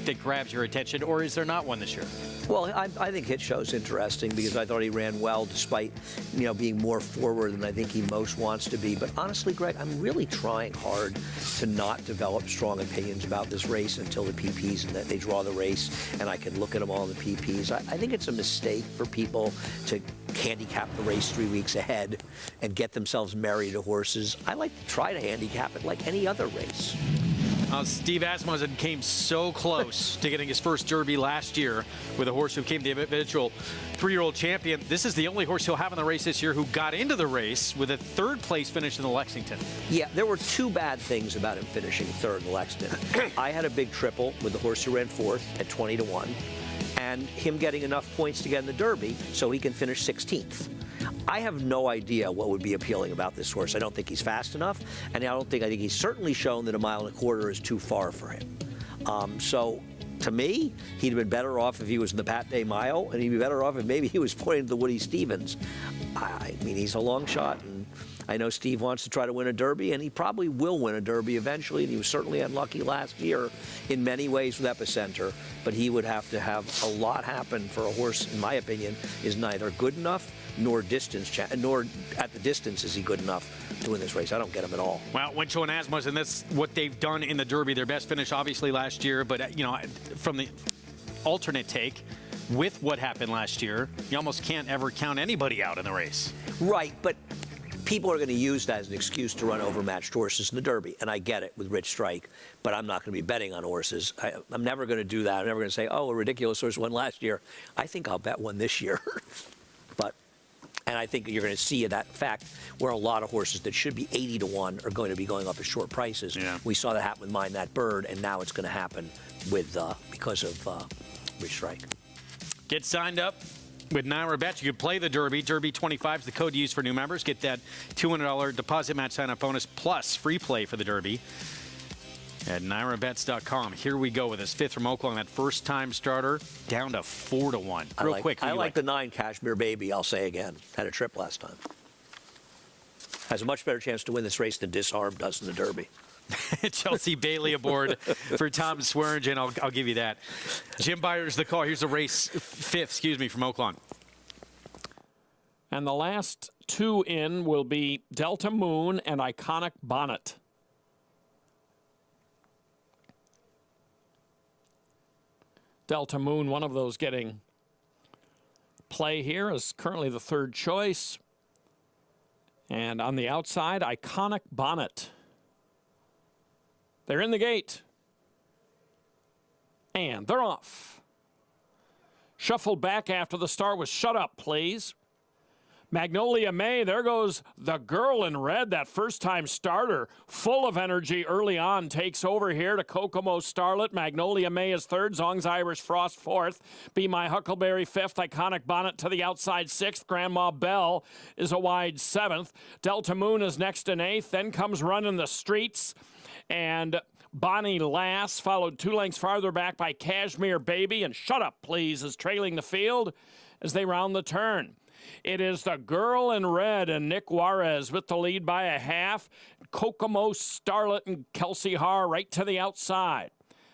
that grabs your attention, or is there not one this year? Well, I think Hit Show's interesting because I thought he ran well despite, being more forward than I think he most wants to be. But honestly, Greg, I'm really trying hard to not develop strong opinions about this race until the PPs and that they draw the race and I can look at them all in the PPs. I think it's a mistake for people to handicap the race 3 weeks ahead and get themselves married to horses. I like to try to handicap it like any other race. Steve Asmussen came so close to getting his first Derby last year with a horse who became the eventual 3-year-old champion. This is the only horse he'll have in the race this year who got into the race with a 3rd place finish in the Lexington. Yeah, there were 2 bad things about him finishing 3rd in the Lexington. I had a big triple with the horse who ran 4th at 20-1, and him getting enough points to get in the Derby so he can finish 16th. I have no idea what would be appealing about this horse. I don't think he's fast enough, and I think he's certainly shown that 1.25 miles is too far for him. So, to me, he'd have been better off if he was in the Pat Day Mile, and he'd be better off if maybe he was pointing to the Woody Stevens. I mean, he's a long shot, and I know Steve wants to try to win a Derby, and he probably will win a Derby eventually, and he was certainly unlucky last year in many ways with Epicenter, but he would have to have a lot happen for a horse, in my opinion, is neither good enough nor nor at the distance is he good enough to win this race. I don't get him at all. Well, Winchell and Asmussen, that's what they've done in the Derby. Their best finish, obviously, last year. But, from the alternate take, with what happened last year, you almost can't ever count anybody out in the race. Right, but people are going to use that as an excuse to run overmatched horses in the Derby, and I get it with Rich Strike, but I'm not going to be betting on horses. I'm never going to do that. I'm never going to say, oh, a ridiculous horse won last year. I think I'll bet one this year. And I think you're going to see that fact where a lot of horses that should be 80-1 are going to be going off at short prices. Yeah. We saw that happen with Mind That Bird, and now it's going to happen with because of Rich Strike. Get signed up with Naira Bet. You can play the Derby. Derby 25 is the code to use for new members. Get that $200 deposit match sign-up bonus plus free play for the Derby at NairaBets.com. Here we go with this 5th from Oaklawn, that first-time starter, down to 4-1. Real quick. I like the 9 Cashmere Baby, I'll say again. Had a trip last time. Has a much better chance to win this race than Disarm does in the Derby. Chelsea Bailey aboard for Tom Swearingen. I'll give you that. Jim Byers, the call. Here's the race 5th, from Oaklawn. And the last 2 in will be Delta Moon and Iconic Bonnet. Delta Moon, one of those getting play here, is currently the 3rd choice. And on the outside, Iconic Bonnet. They're in the gate. And they're off. Shuffled back after the start was Shut Up, Please. Magnolia May, there goes the girl in red, that first-time starter, full of energy early on, takes over here to Kokomo Starlet. Magnolia May is 3rd, Zong's Irish Frost 4th, Be My Huckleberry 5th, Iconic Bonnet to the outside 6th, Grandma Belle is a wide 7th, Delta Moon is next in 8th, then comes Running the Streets, and Bonnie Lass, followed 2 lengths farther back by Cashmere Baby, and Shut Up Please is trailing the field as they round the turn. It is the Girl in Red and Nick Juarez with the lead by a half. Kokomo Starlet and Kelsey Haar right to the outside.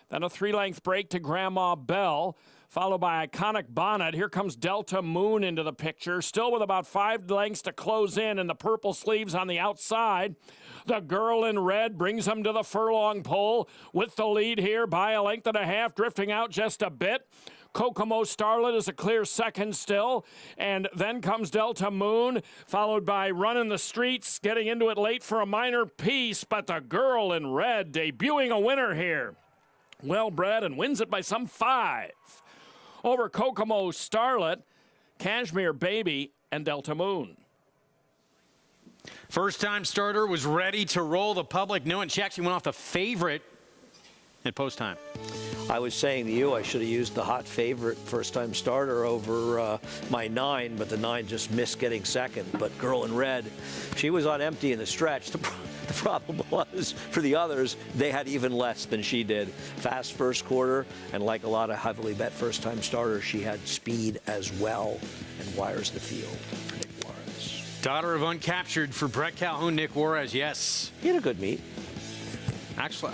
Then a 3-length break to Grandma Bell, followed by Iconic Bonnet. Here comes Delta Moon into the picture, still with about 5 lengths to close in the purple sleeves on the outside. The Girl in Red brings them to the furlong pole with the lead here by a length and a half, drifting out just a bit. Kokomo Starlet is a clear second still, and then comes Delta Moon, followed by Runnin' the Streets, getting into it late for a minor piece, but the Girl in Red debuting a winner here. Well bred and wins it by some 5. Over Kokomo Starlet, Cashmere Baby, and Delta Moon. First-time starter was ready to roll. The public knowing she actually went off the favorite at post time. I was saying to you I should have used the hot favorite first-time starter over my 9, but the 9 just missed getting second. But Girl in Red, she was on empty in the stretch. The problem was, for the others, they had even less than she did. Fast first quarter, and like a lot of heavily bet first-time starters, she had speed as well and wires the field. Nick Juarez. Daughter of uncaptured for Brett Calhoun, Nick Juarez, yes. He had a good meet. Actually,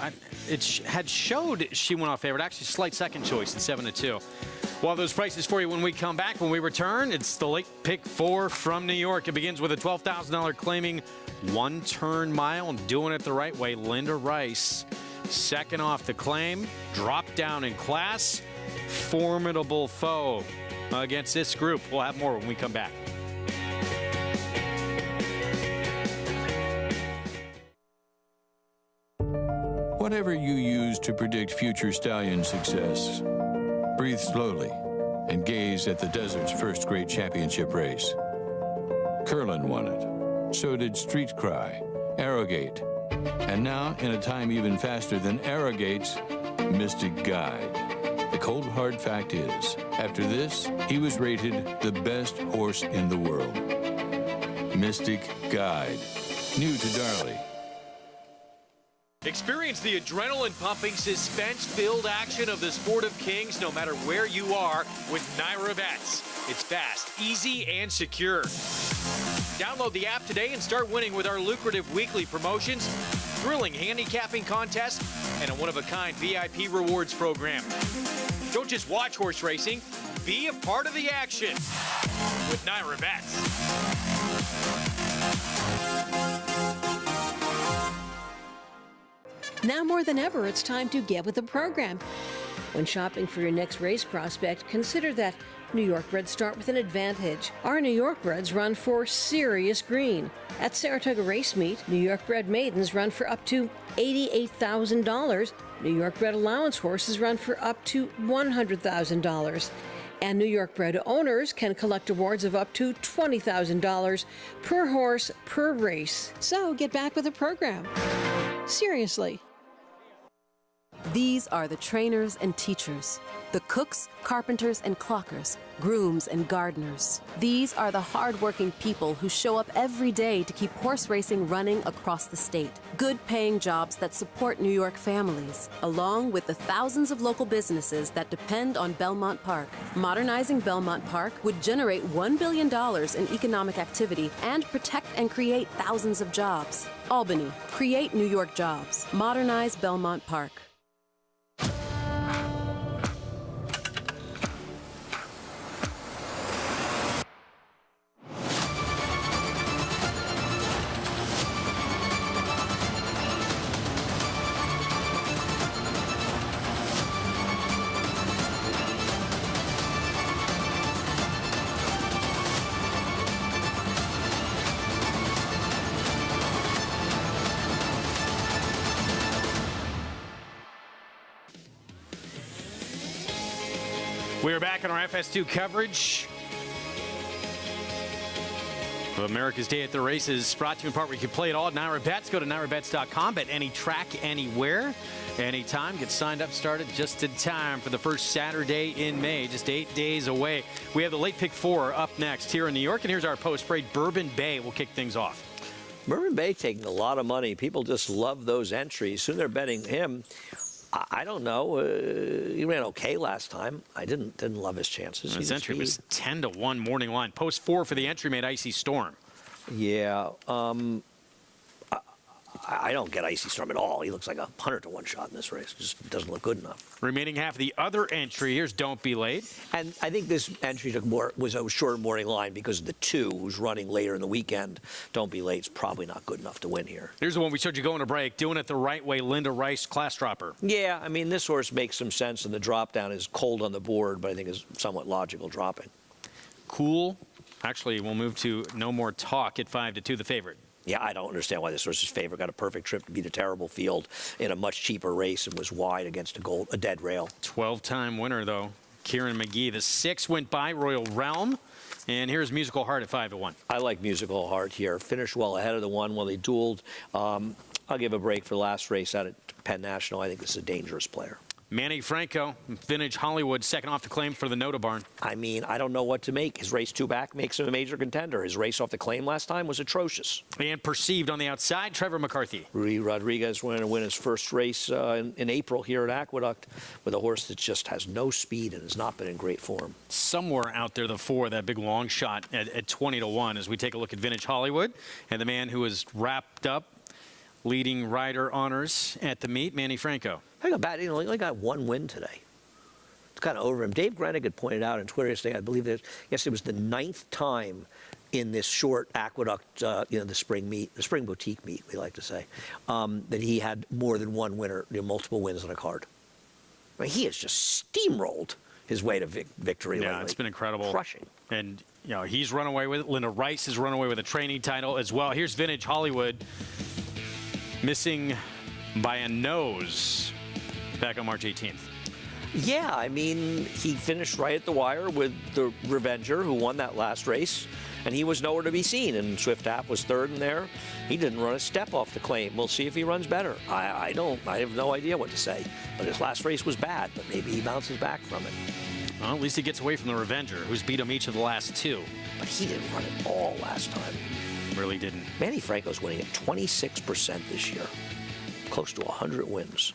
it had showed she went off favorite. Actually, slight second choice at 7-2. Well, those prices for you when we come back. When we return, it's the late pick 4 from New York. It begins with a $12,000 claiming 1 turn mile and doing it the right way. Linda Rice, second off the claim, dropped down in class. Formidable foe against this group. We'll have more when we come back. Whatever you use to predict future stallion success, breathe slowly and gaze at the desert's first great championship race. Curlin won it. So did Street Cry, Arrogate, and now, in a time even faster than Arrogate's, Mystic Guide. The cold hard fact is, after this, he was rated the best horse in the world. Mystic Guide. New to Darley. Experience the adrenaline-pumping, suspense-filled action of the Sport of Kings no matter where you are with Naira Bets. It's fast, easy, and secure. Download the app today and start winning with our lucrative weekly promotions, thrilling handicapping contests, and a one-of-a-kind VIP rewards program. Don't just watch horse racing, be a part of the action with Naira Bets. Now more than ever, it's time to get with the program. When shopping for your next race prospect, consider that New York breds start with an advantage. Our New York breds run for serious green. At Saratoga Race Meet, New York bred maidens run for up to $88,000. New York bred allowance horses run for up to $100,000. And New York bred owners can collect awards of up to $20,000 per horse per race. So get back with the program. Seriously. These are the trainers and teachers, the cooks, carpenters, and clockers, grooms and gardeners. These are the hardworking people who show up every day to keep horse racing running across the state. Good-paying jobs that support New York families, along with the thousands of local businesses that depend on Belmont Park. Modernizing Belmont Park would generate $1 billion in economic activity and protect and create thousands of jobs. Albany, create New York jobs. Modernize Belmont Park. We're back on our FS2 coverage of America's Day at the Races, brought to you in part where you can play it all at Naira Bets. Go to nairabets.com, bet any track, anywhere, anytime. Get signed up, started just in time for the first Saturday in May, just 8 days away. We have the late pick 4 up next here in New York, and here's our post-parade. Bourbon Bay will kick things off. Mervyn Bay taking a lot of money. People just love those entries. Soon they're betting him. I don't know. He ran okay last time. I didn't love his chances. His entry was 10-1 morning line. Post 4 for the entry made Icy Storm. Yeah. I don't get Icy Storm at all. He looks like a 100-to-1 shot in this race. Just doesn't look good enough. Remaining half of the other entry. Here's Don't Be Late. And I think this entry was a shorter morning line because of the 2 who's running later in the weekend. Don't Be Late's probably not good enough to win here. Here's the one we showed you going to break. Doing it the right way, Linda Rice, class dropper. Yeah, I mean, this horse makes some sense, and the drop down is cold on the board, but I think is somewhat logical dropping. Cool. Actually, we'll move to No More Talk at 5-2, the favorite. Yeah, I don't understand why this horse's favorite got a perfect trip to beat a terrible field in a much cheaper race and was wide against a dead rail. 12-time winner, though, Kieran McGee. The 6 went by Royal Realm. And here's Musical Heart at 5-1. I like Musical Heart here. Finished well ahead of the 1 while they dueled. I'll give a break for the last race out at Penn National. I think this is a dangerous player. Manny Franco, Vintage Hollywood, second off the claim for the Nota Barn. I mean, I don't know what to make. His race 2 back makes him a major contender. His race off the claim last time was atrocious. And Perceived on the outside, Trevor McCarthy. Rui Rodriguez went to win his first race in April here at Aqueduct with a horse that just has no speed and has not been in great form. Somewhere out there, the 4, that big long shot at 20-1 as we take a look at Vintage Hollywood. And the man who is wrapped up leading rider honors at the meet, Manny Franco. I got bad. He only got 1 win today. It's kind of over him. Dave Grenick had pointed out on Twitter yesterday, I believe that yesterday was the 9th time in this short Aqueduct, the spring meet, the spring boutique meet, we like to say, that he had more than 1 winner, multiple wins on a card. I mean, he has just steamrolled his way to victory. Yeah, lately. It's been incredible. Crushing. And, he's run away with it. Linda Rice has run away with a training title as well. Here's Vintage Hollywood, missing by a nose back on March 18th. Yeah, I mean, he finished right at the wire with the Revenger, who won that last race, and he was nowhere to be seen. And Swift App was 3rd in there. He didn't run a step off the claim. We'll see if he runs better. I have no idea what to say. But his last race was bad, but maybe he bounces back from it. Well, at least he gets away from the Revenger, who's beat him each of the last 2. But he didn't run it all last time. Really didn't. Manny Franco's winning at 26% this year. Close to 100 wins.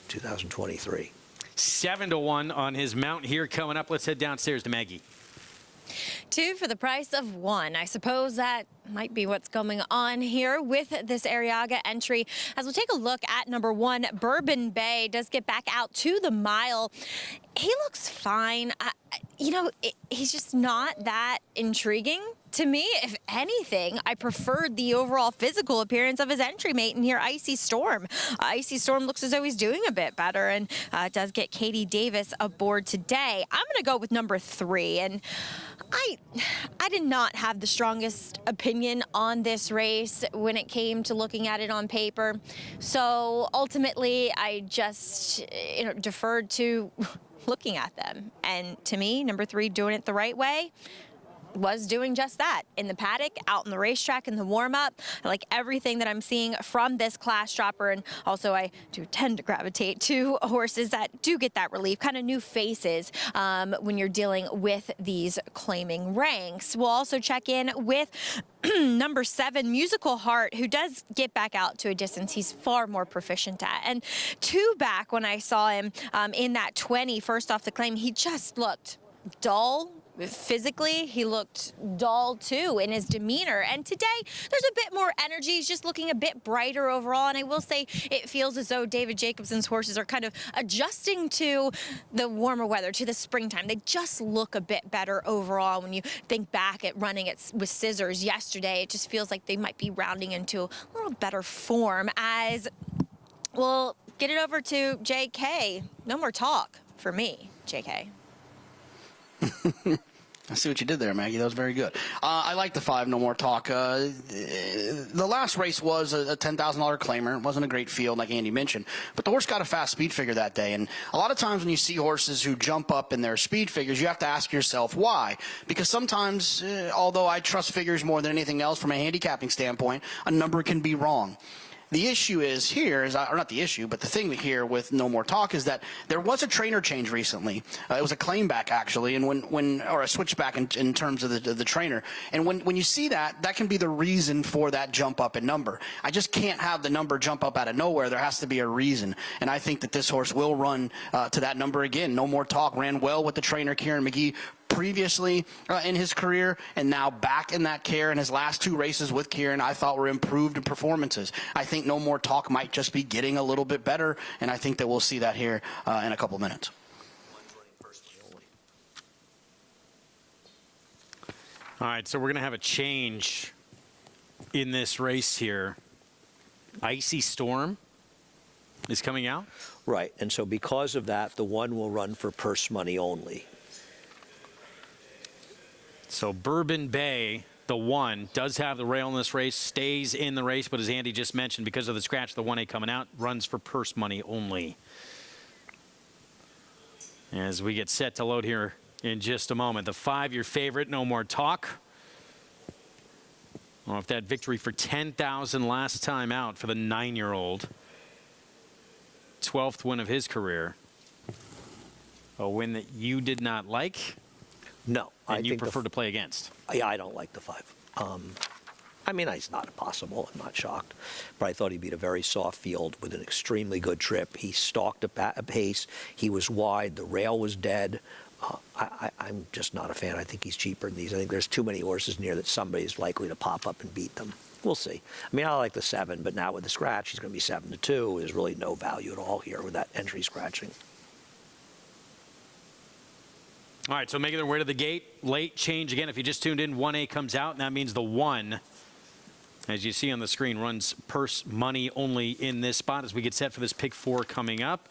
2023. 7-1 on his mount here coming up. Let's head downstairs to Maggie. 2 for the price of 1. I suppose that might be what's going on here with this Arriaga entry. As we'll take a look at number 1, Bourbon Bay does get back out to the mile. He looks fine. He's just not that intriguing to me. If anything, I preferred the overall physical appearance of his entry mate in here, Icy Storm. Icy Storm looks as though he's doing a bit better and does get Katie Davis aboard today. I'm going to go with number 3. And I did not have the strongest opinion on this race when it came to looking at it on paper. So ultimately, I just deferred to looking at them. And to me, number 3, doing it the right way, was doing just that in the paddock, out in the racetrack, in the warm-up. I like everything that I'm seeing from this class dropper, and also I do tend to gravitate to horses that do get that relief, kind of new faces when you're dealing with these claiming ranks. We'll also check in with number 7, Musical Heart, who does get back out to a distance he's far more proficient at. And 2 back when I saw him in that 20 first off the claim, he just looked dull. Physically, he looked dull too in his demeanor. And today, there's a bit more energy. He's just looking a bit brighter overall. And I will say it feels as though David Jacobson's horses are kind of adjusting to the warmer weather, to the springtime. They just look a bit better overall. When you think back at running with scissors yesterday, it just feels like they might be rounding into a little better form. As we'll get it over to JK. No more talk for me, JK. I see what you did there, Maggie. That was very good. I like the 5, No More Talk. The last race was a $10,000 claimer. It wasn't a great field, like Andy mentioned. But the horse got a fast speed figure that day. And a lot of times when you see horses who jump up in their speed figures, you have to ask yourself why. Because sometimes, although I trust figures more than anything else from a handicapping standpoint, a number can be wrong. The issue is here, or not the issue, but the thing here with No More Talk is that there was a trainer change recently. It was a claim back, actually, and or a switchback in terms of the trainer. And when you see that, that can be the reason for that jump up in number. I just can't have the number jump up out of nowhere. There has to be a reason. And I think that this horse will run to that number again. No More Talk ran well with the trainer, Kieran McGee, previously in his career, and now back in that care in his last 2 races with Kieran, I thought were improved performances. I think No More Talk might just be getting a little bit better, and I think that we'll see that here in a couple minutes. All right, so we're going to have a change in this race here. Icy Storm is coming out. Right, and so because of that, the 1 will run for purse money only. So Bourbon Bay, the 1, does have the rail in this race, stays in the race, but as Andy just mentioned, because of the scratch, the 1A coming out, runs for purse money only. As we get set to load here in just a moment. The 5, your favorite, No More Talk. Well, if that victory for $10,000 last time out for the 9-year-old. 12th win of his career. A win that you did not like. No. And you prefer to play against? Yeah, I don't like the 5. I mean, it's not impossible. I'm not shocked. But I thought he beat a very soft field with an extremely good trip. He stalked a pace. He was wide. The rail was dead. I'm just not a fan. I think he's cheaper than these. I think there's too many horses near that somebody's likely to pop up and beat them. We'll see. I mean, I like the 7, but now with the scratch, he's going to be 7-2. There's really no value at all here with that entry scratching. All right, so making their way to the gate. Late change again. If you just tuned in, 1A comes out, and that means the 1, as you see on the screen, runs purse money only in this spot as we get set for this pick 4 coming up.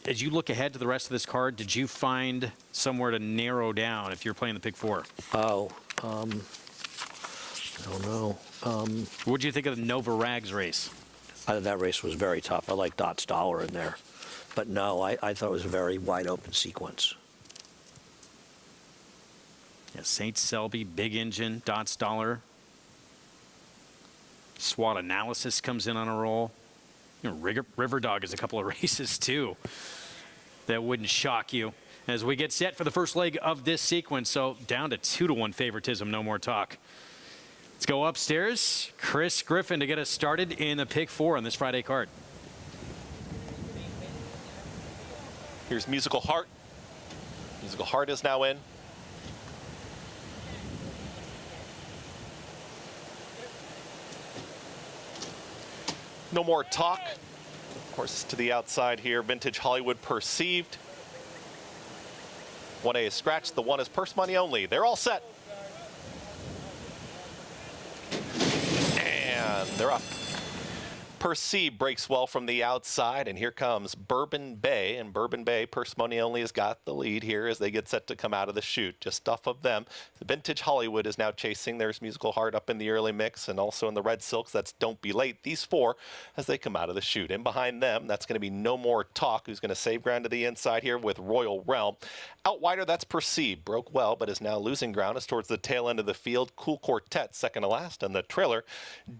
As you look ahead to the rest of this card, did you find somewhere to narrow down if you're playing the pick 4? Oh, I don't know. What did you think of the Nova Rags race? I thought that race was very tough. I like Dot's Dollar in there. But no, I thought it was a very wide open sequence. Yeah, St. Selby, Big Engine, Dot's Dollar. SWOT Analysis comes in on a roll. You know, River Dog is a couple of races too. That wouldn't shock you. As we get set for the first leg of this sequence, so down to 2-1 favoritism, No More Talk. Let's go upstairs. Chris Griffin to get us started in the pick 4 on this Friday card. Here's Musical Heart. Musical Heart is now in. No More Talk. Of course, to the outside here, Vintage Hollywood Perceived. 1A is scratched. The 1 is purse money only. They're all set. And they're up. Perceived breaks well from the outside, and here comes Bourbon Bay, and Bourbon Bay, purse money only, has got the lead here as they get set to come out of the chute. Just off of them, the Vintage Hollywood is now chasing. There's Musical Heart up in the early mix, and also in the Red Silks, that's Don't Be Late. These 4 as they come out of the chute. In behind them, that's going to be No More Talk, who's going to save ground to the inside here with Royal Realm. Out wider, that's Perceived. Broke well, but is now losing ground as towards the tail end of the field. Cool Quartet, second to last, and the trailer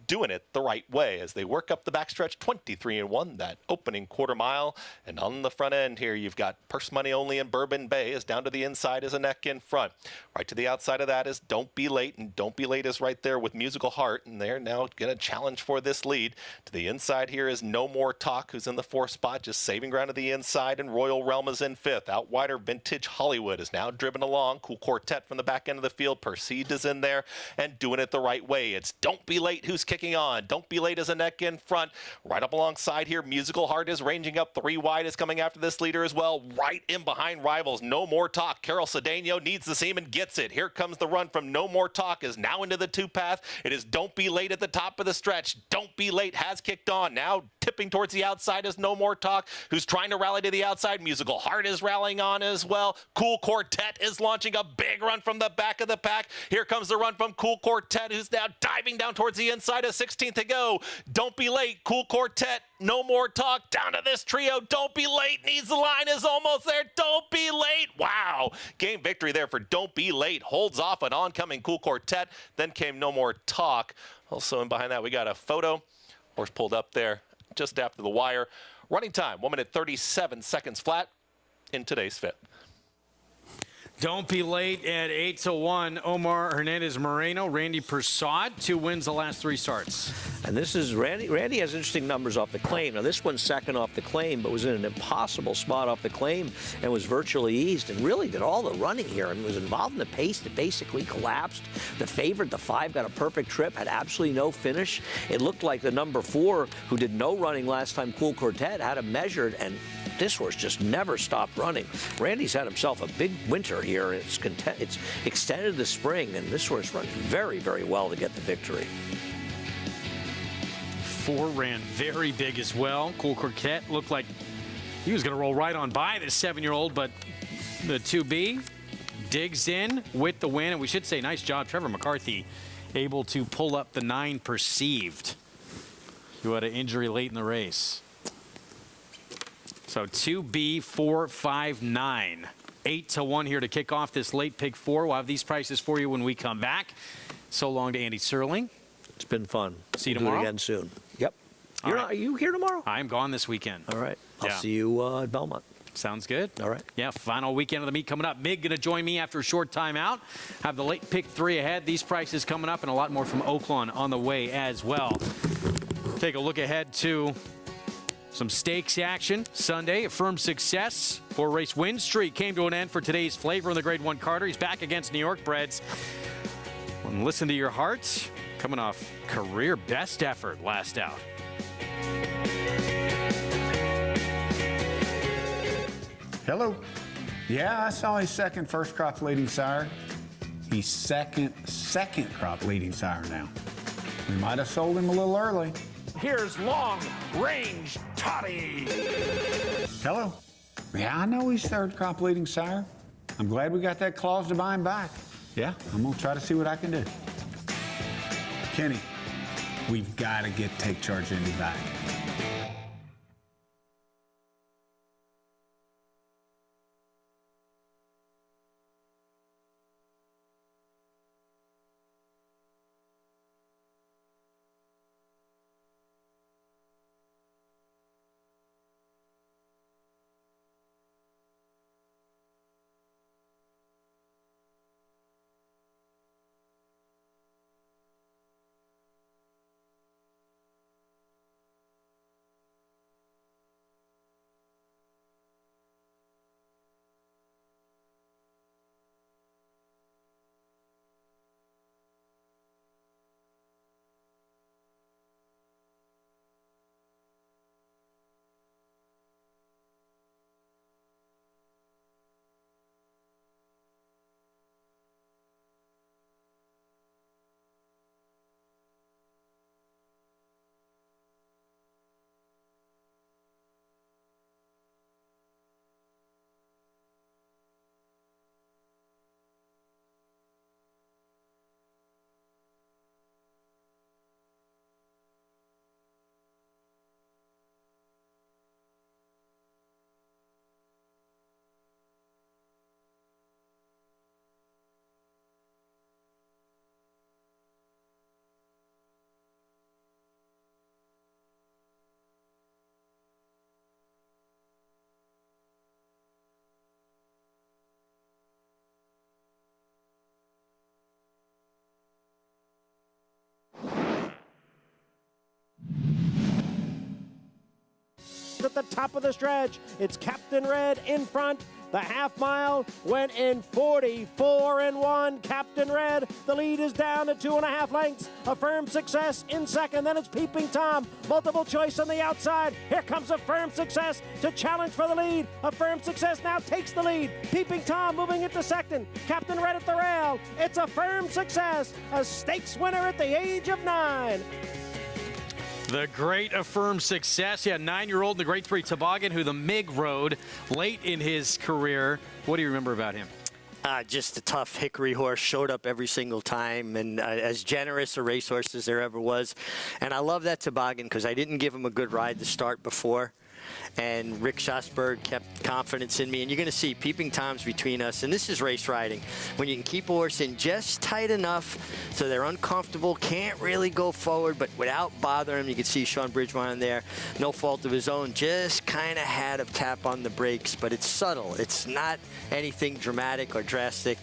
doing it the right way as they work up the backstretch, 23-1, that opening quarter mile. And on the front end here, you've got purse money only, and Bourbon Bay is down to the inside as a neck in front. Right to the outside of that is Don't Be Late, and Don't Be Late is right there with Musical Heart, and they're now going to challenge for this lead. To the inside here is No More Talk, who's in the 4th spot, just saving ground to the inside, and Royal Realm is in 5th. Out wider, Vintage Hollywood is now driven along. Cool Quartet from the back end of the field. Perceived is in there and doing it the right way. It's Don't Be Late who's kicking on. Don't Be Late is a neck in front. Right up alongside here, Musical Heart is ranging up. 3 wide is coming after this leader as well. Right in behind rivals, No More Talk. Carol Cedeno needs the seam and gets it. Here comes the run from No More Talk, is now into the 2 path. It is Don't Be Late at the top of the stretch. Don't Be Late has kicked on. Now tipping towards the outside is No More Talk, who's trying to rally to the outside. Musical Heart is rallying on as well. Cool Quartet is launching a big run from the back of the pack. Here comes the run from Cool Quartet, who's now diving down towards the inside of 16th to go. Don't Be Late, Cool Quartet, No More Talk, down to this trio. Don't Be Late, needs the line, is almost there. Don't Be Late, wow. Game victory there for Don't Be Late. Holds off an oncoming Cool Quartet. Then came No More Talk. Also in behind that, we got a photo Horse pulled up there just after the wire. Running time, 1 minute 37 seconds flat in today's fifth. Don't be late at 8-1. Omar Hernandez Moreno, Randy Persaud, 2 wins the last 3 starts. And this is Randy. Randy has interesting numbers off the claim. Now, this one's second off the claim, but was in an impossible spot off the claim and was virtually eased and really did all the running here and was involved in the pace that basically collapsed. The favorite, the 5, got a perfect trip, had absolutely no finish. It looked like the number 4, who did no running last time, Cool Quartet, had him measured, and this horse just never stopped running. Randy's had himself a big winter here. It's extended the spring, and this horse runs very, very well to get the victory. 4 ran very big as well. Cool Quartet looked like he was going to roll right on by this 7-year-old, but the 2B digs in with the win. And we should say, nice job, Trevor McCarthy, able to pull up the 9 Perceived, who had an injury late in the race. So 2B, 4, 5, 9. 8-1 here to kick off this late pick 4. We'll have these prices for you when we come back. So long to Andy Serling. It's been fun. See you We'll tomorrow. do it again soon. Yep. Are you here tomorrow? I'm gone this weekend. All right. I'll see you at Belmont. Sounds good. All right. Yeah, final weekend of the meet coming up. Mig going to join me after a short time out. Have the late pick 3 ahead. These prices coming up and a lot more from Oaklawn on the way as well. Take a look ahead to some stakes action Sunday. A firm success. 4-race win streak came to an end for today's flavor in the Grade 1 Carter. He's back against New York breds. And listen to your heart. Coming off career best effort last out. Hello. Yeah, I saw his second first crop leading sire. He's second crop leading sire now. We might have sold him a little early. Here's Long Range Toddy. Hello. Yeah, I know he's third crop leading sire. I'm glad we got that clause to buy him back. Yeah, I'm gonna try to see what I can do. Kenny, we've got to take charge Indy back. At the top of the stretch, it's Captain Red in front. The half mile went in 44-1. Captain Red, the lead is down to 2.5 lengths. A firm success in second. Then it's Peeping Tom. Multiple choice on the outside. Here comes a firm success to challenge for the lead. A firm success now takes the lead. Peeping Tom moving into second. Captain Red at the rail. It's a firm success. A stakes winner at the age of 9. The great affirmed success. Yeah, 9-year-old in the Grade 3 Toboggan, who the MIG rode late in his career. What do you remember about him? Just a tough hickory horse, showed up every single time, and as generous a racehorse as there ever was. And I love that Toboggan because I didn't give him a good ride to start before. and Rick Schosberg kept confidence in me. And you're going to see peeping toms between us. And this is race riding. When you can keep a horse in just tight enough so they're uncomfortable, can't really go forward, but without bothering them. You can see Sean Bridgman in there, no fault of his own, just kind of had a tap on the brakes, but it's subtle. It's not anything dramatic or drastic.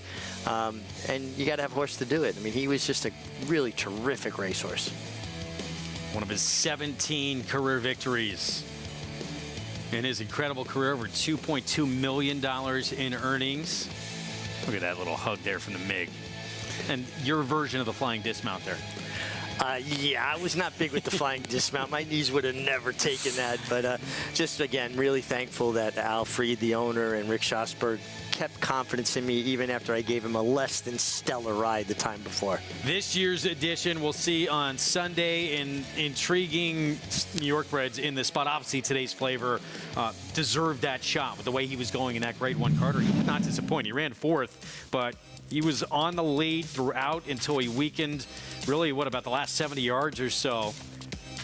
And you got to have a horse to do it. I mean, he was just a really terrific racehorse. One of his 17 career victories in his incredible career, over $2.2 million in earnings. Look at that little hug there from the MiG. And your version of the flying dismount there. Yeah, I was not big with the flying dismount. My knees would have never taken that. But just, again, really thankful that Al Fried, the owner, and Rick Schosberg kept confidence in me even after I gave him a less than stellar ride the time before. This year's edition we'll see on Sunday. In intriguing New York breds in the spot. Obviously, today's flavor deserved that shot with the way he was going in that Grade 1 Carter. He did not disappoint. He ran 4th, but he was on the lead throughout until he weakened. Really, what, about the last 70 yards or so?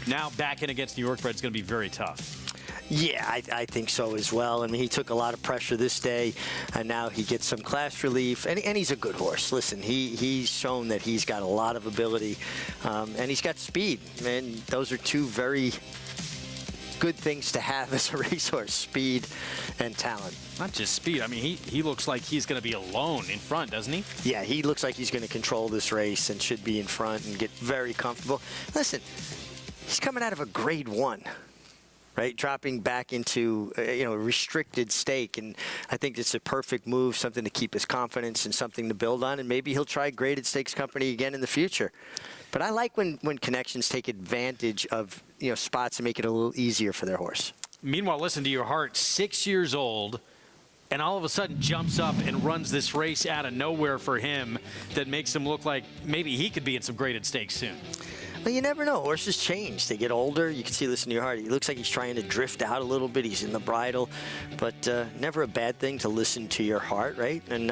Now back in against New York bred is going to be very tough. Yeah, I think so as well. I mean, he took a lot of pressure this day, and now he gets some class relief, and he's a good horse. Listen, he's shown that he's got a lot of ability, and he's got speed. And those are two very good things to have as a racehorse, speed and talent. Not just speed. I mean, he looks like he's going to be alone in front, doesn't he? Yeah, he looks like he's going to control this race and should be in front and get very comfortable. Listen, he's coming out of a Grade 1. Right, dropping back into a restricted stake, and I think it's a perfect move, something to keep his confidence and something to build on, and maybe he'll try graded stakes company again in the future. But I like when connections take advantage of spots and make it a little easier for their horse. Meanwhile, listen to your heart. 6 years old, and all of a sudden jumps up and runs this race out of nowhere for him that makes him look like maybe he could be in some graded stakes soon. Well, you never know. Horses change. They get older. You can see, listen to your heart. He looks like he's trying to drift out a little bit. He's in the bridle. But never a bad thing to listen to your heart, right? And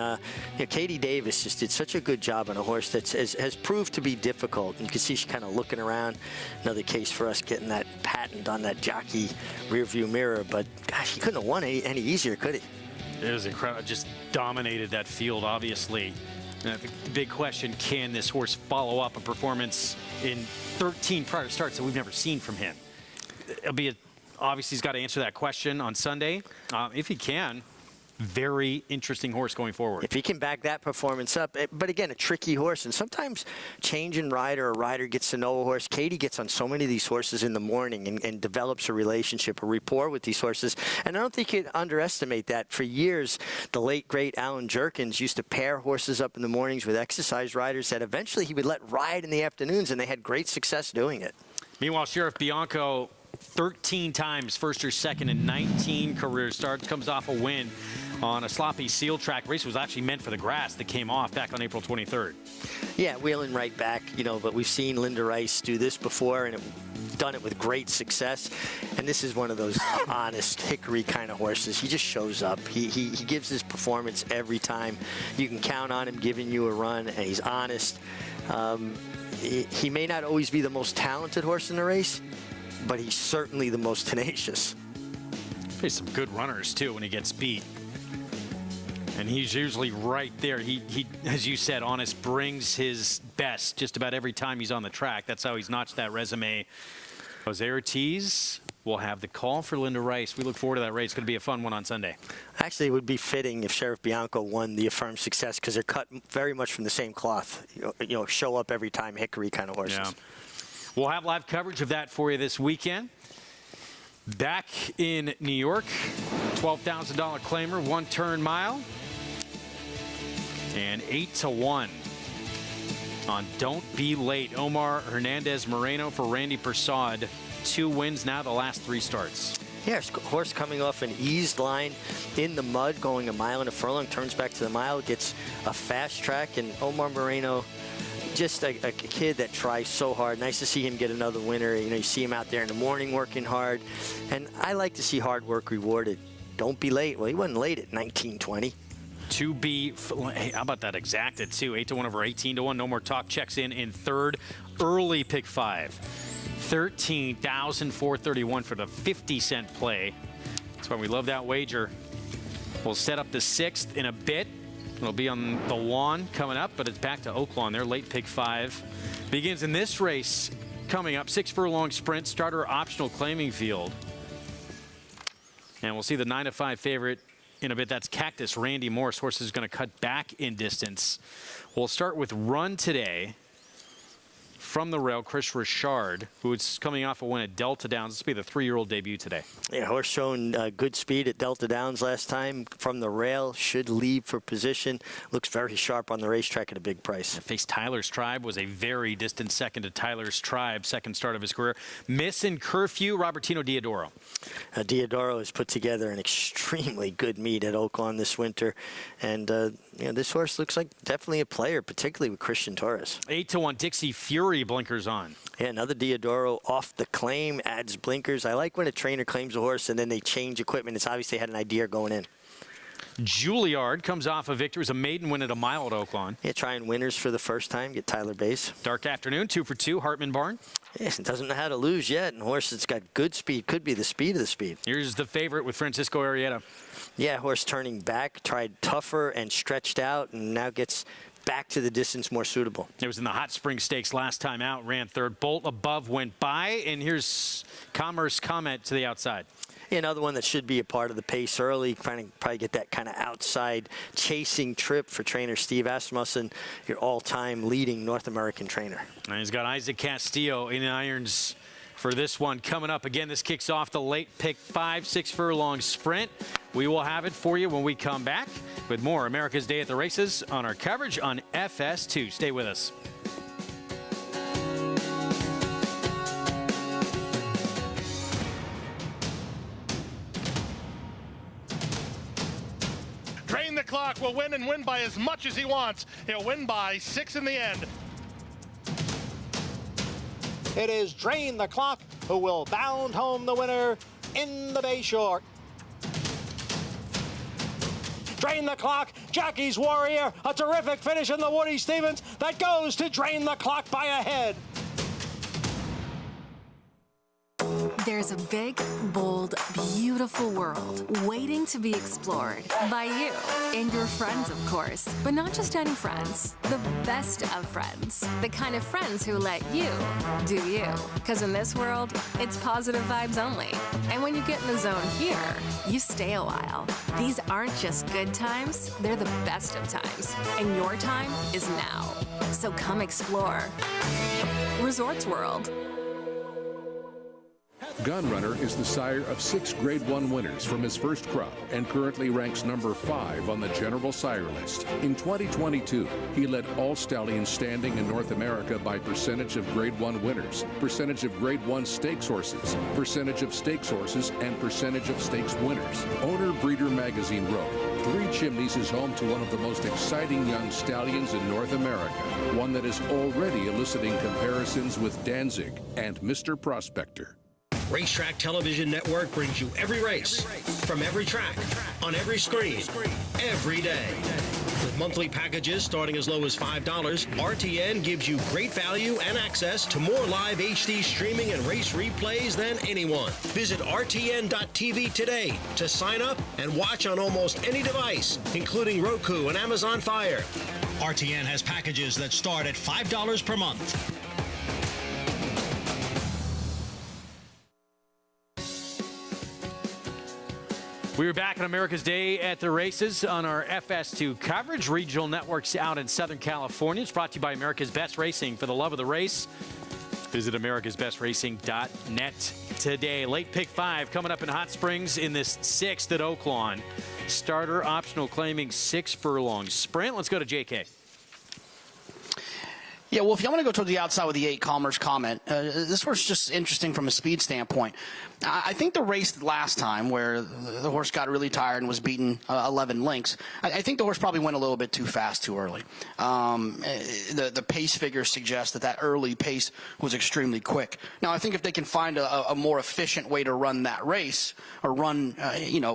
Katie Davis just did such a good job on a horse that has proved to be difficult. And you can see she's kind of looking around. Another case for us getting that patent on that jockey rearview mirror. But, gosh, he couldn't have won any easier, could he? It was incredible. Just dominated that field, obviously. The big question, can this horse follow up a performance in 13 prior starts that we've never seen from him? Obviously, he's got to answer that question on Sunday. If he can, very interesting horse going forward. If he can back that performance up, but again, a tricky horse, and sometimes change in rider, a rider gets to know a horse. Katie gets on so many of these horses in the morning and develops a relationship, a rapport with these horses, and I don't think you can underestimate that. For years, the late, great Alan Jerkins used to pair horses up in the mornings with exercise riders that eventually he would let ride in the afternoons, and they had great success doing it. Meanwhile, Sheriff Bianco, 13 times first or second in 19 career starts, comes off a win on a sloppy seal track race. Was actually meant for the grass that came off back on April 23rd. Yeah, wheeling right back, but we've seen Linda Rice do this before and done it with great success. And this is one of those honest hickory kind of horses. He just shows up. He gives his performance every time. You can count on him giving you a run, and he's honest. He may not always be the most talented horse in the race, but he's certainly the most tenacious. There's some good runners, too, when he gets beat. And he's usually right there. He, as you said, honest, brings his best just about every time he's on the track. That's how he's notched that resume. Jose Ortiz will have the call for Linda Rice. We look forward to that race. It's going to be a fun one on Sunday. Actually, it would be fitting if Sheriff Bianco won the Affirmed Success because they're cut very much from the same cloth. Show up every time hickory kind of horses. Yeah. We'll have live coverage of that for you this weekend. Back in New York, $12,000 claimer, 1-turn mile. And 8-1 on Don't Be Late. Omar Hernandez Moreno for Randy Persaud. 2 wins now the last 3 starts. Yeah, horse coming off an eased line in the mud, going a mile and a furlong, turns back to the mile, gets a fast track, and Omar Moreno, just a kid that tries so hard. Nice to see him get another winner. You see him out there in the morning working hard, and I like to see hard work rewarded. Don't be late. Well, he wasn't late at 19-20. Hey, how about that exact at 2? 8-1 over 18-1. No More Talk checks in third. Early pick 5. $13,431 for the 50-cent play. That's why we love that wager. We'll set up the 6th in a bit. It'll be on the lawn coming up, but it's back to Oaklawn. Their late pick 5 begins in this race coming up. 6 furlong sprint, starter optional claiming field. And we'll see the 9-5 favorite in a bit. That's Cactus. Randy Morris. Horse is going to cut back in distance. We'll start with Run Today. From the rail, Chris Richard, who is coming off a win at Delta Downs. This will be the 3-year-old debut today. Yeah, horse showing good speed at Delta Downs last time. From the rail, should lead for position. Looks very sharp on the racetrack at a big price. Faced Tyler's Tribe, was a very distant second to Tyler's Tribe, second start of his career. Miss in Curfew, Robertino Diodoro. Diodoro has put together an extremely good meet at Oaklawn this winter. And this horse looks like definitely a player, particularly with Christian Torres. 8-1 Dixie Fury, blinkers on. Yeah, another Diodoro off the claim, adds blinkers. I like when a trainer claims a horse and then they change equipment. It's obviously had an idea going in. Juilliard comes off a victory. It was a maiden win at a mile at Oaklawn. Yeah, trying winners for the first time. Get Tyler Bass. Dark Afternoon, 2 for 2. Hartman Barn. Yes, doesn't know how to lose yet. And horse that's got good speed. Could be the speed of the speed. Here's the favorite with Francisco Arrieta. Yeah, horse turning back. Tried tougher and stretched out. And now gets back to the distance more suitable. It was in the Hot Spring Stakes last time out. Ran third. Bolt Above went by. And here's Commerce Comment to the outside. Another one that should be a part of the pace early, trying to probably get that kind of outside chasing trip for trainer Steve Asmussen, your all-time leading North American trainer. And he's got Isaac Castillo in the irons for this one coming up. Again, this kicks off the late pick 5, 6 furlong sprint. We will have it for you when we come back with more America's Day at the Races on our coverage on FS2. Stay with us. Drain the Clock will win and win by as much as he wants. He'll win by 6 in the end. It is Drain the Clock who will bound home the winner in the Bay Short. Drain the Clock, Jackie's Warrior, a terrific finish in the Woody Stevens that goes to Drain the Clock by a head. There's a big, bold, beautiful world waiting to be explored by you and your friends, of course. But not just any friends, the best of friends. The kind of friends who let you do you. Because in this world, it's positive vibes only. And when you get in the zone here, you stay a while. These aren't just good times, they're the best of times. And your time is now. So come explore. Resorts World. Gunrunner is the sire of 6 Grade 1 winners from his first crop and currently ranks number 5 on the general sire list. In 2022, he led all stallions standing in North America by percentage of Grade 1 winners, percentage of Grade 1 stakes horses, percentage of stakes horses, and percentage of stakes winners. Owner Breeder Magazine wrote, 3 Chimneys is home to one of the most exciting young stallions in North America, one that is already eliciting comparisons with Danzig and Mr. Prospector. Racetrack Television Network brings you every race, from every track, on every screen, every day. With monthly packages starting as low as $5, RTN gives you great value and access to more live HD streaming and race replays than anyone. Visit RTN.tv today to sign up and watch on almost any device, including Roku and Amazon Fire. RTN has packages that start at $5 per month. We are back on America's Day at the Races on our FS2 coverage. Regional networks out in Southern California. It's brought to you by America's Best Racing. For the love of the race, visit americasbestracing.net today. Late pick 5 coming up in Hot Springs in this 6th at Oaklawn. Starter optional claiming 6 furlong sprint. Let's go to JK. Yeah, well, if you want to go toward the outside with the 8 Commerce Comment, this horse is just interesting from a speed standpoint. I think the race last time where the horse got really tired and was beaten 11 lengths, I think the horse probably went a little bit too fast too early. The pace figures suggest that early pace was extremely quick. Now, I think if they can find a more efficient way to run that race or run,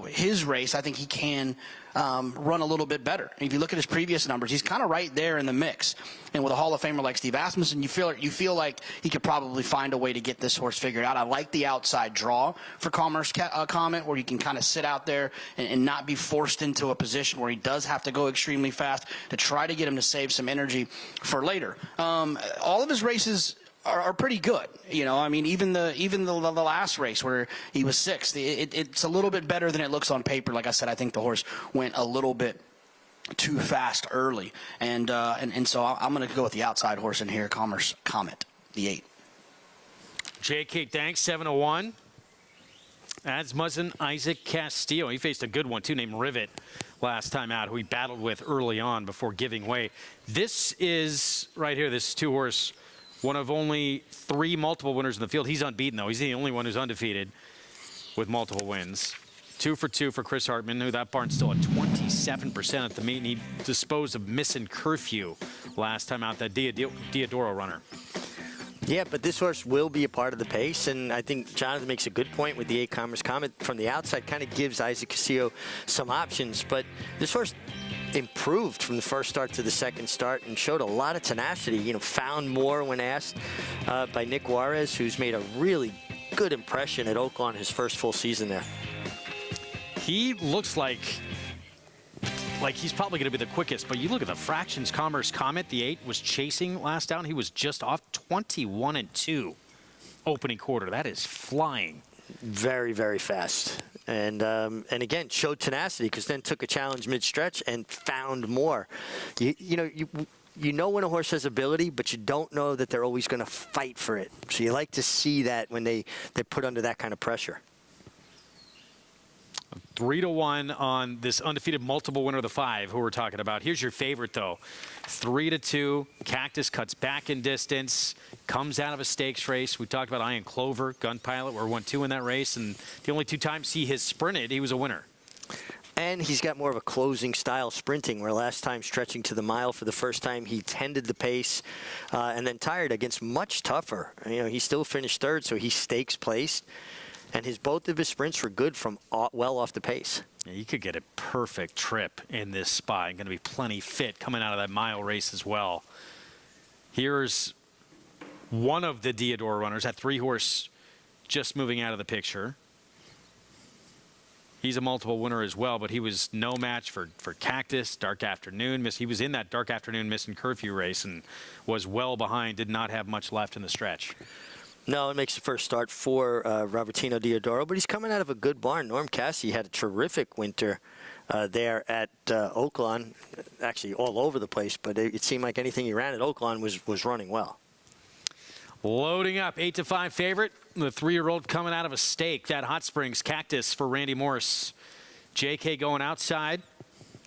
his race, I think he can run a little bit better. If you look at his previous numbers, he's kind of right there in the mix. And with a Hall of Famer like Steve Asmussen, you feel like he could probably find a way to get this horse figured out. I like the outside draw for Commerce Comet, where you can kind of sit out there and not be forced into a position where he does have to go extremely fast to try to get him to save some energy for later. All of his races are pretty good. I mean, even the last race where he was sixth, it's a little bit better than it looks on paper. Like I said, I think the horse went a little bit too fast early, and so I'm going to go with the outside horse in here, Commerce Comet, the 8. JK, thanks. 7-1. Asmussen, Isaac Castillo. He faced a good one, too, named Rivet last time out, who he battled with early on before giving way. This is, right here, this 2-horse, one of only 3 multiple winners in the field. He's unbeaten, though. He's the only one who's undefeated with multiple wins. 2 for 2 for Chris Hartman, who that barn's still at 27% at the meet, and he disposed of Missing Curfew last time out, that Diodoro runner. Yeah, but this horse will be a part of the pace, and I think Jonathan makes a good point with the 8 Commerce Comet from the outside, kind of gives Isaac Castillo some options, but this horse improved from the first start to the second start and showed a lot of tenacity, found more when asked by Nick Juarez, who's made a really good impression at Oaklawn his first full season there. He looks like he's probably going to be the quickest, but you look at the fractions. Commerce Comet, the 8, was chasing last down. He was just off 21-2 opening quarter. That is flying. Very, very fast. And again, showed tenacity, because then took a challenge mid-stretch and found more. You know when a horse has ability, but you don't know that they're always going to fight for it. So you like to see that when they're put under that kind of pressure. 3-1 on this undefeated multiple winner of the 5, who we're talking about. Here's your favorite, though. 3-2. Cactus cuts back in distance, comes out of a stakes race. We talked about Iron Clover, Gun Pilot, where 1-2 in that race, and the only 2 times he has sprinted, he was a winner. And he's got more of a closing style sprinting, where last time stretching to the mile for the first time, he tended the pace and then tired against much tougher. He still finished 3rd, so he stakes placed. And both of his sprints were good from well off the pace. Yeah, you could get a perfect trip in this spot. Going to be plenty fit coming out of that mile race as well. Here's one of the Diodoro runners, that 3-horse just moving out of the picture. He's a multiple winner as well, but he was no match for Cactus, Dark Afternoon. He was in that Dark Afternoon Missing Curfew race and was well behind, did not have much left in the stretch. No, it makes the first start for Robertino Diodoro, but he's coming out of a good barn. Norm Cassie had a terrific winter there at Oaklawn, actually all over the place, but it seemed like anything he ran at Oaklawn was running well. Loading up, 8-5 favorite, the 3-year-old coming out of a stake, that Hot Springs Cactus for Randy Morris. JK going outside.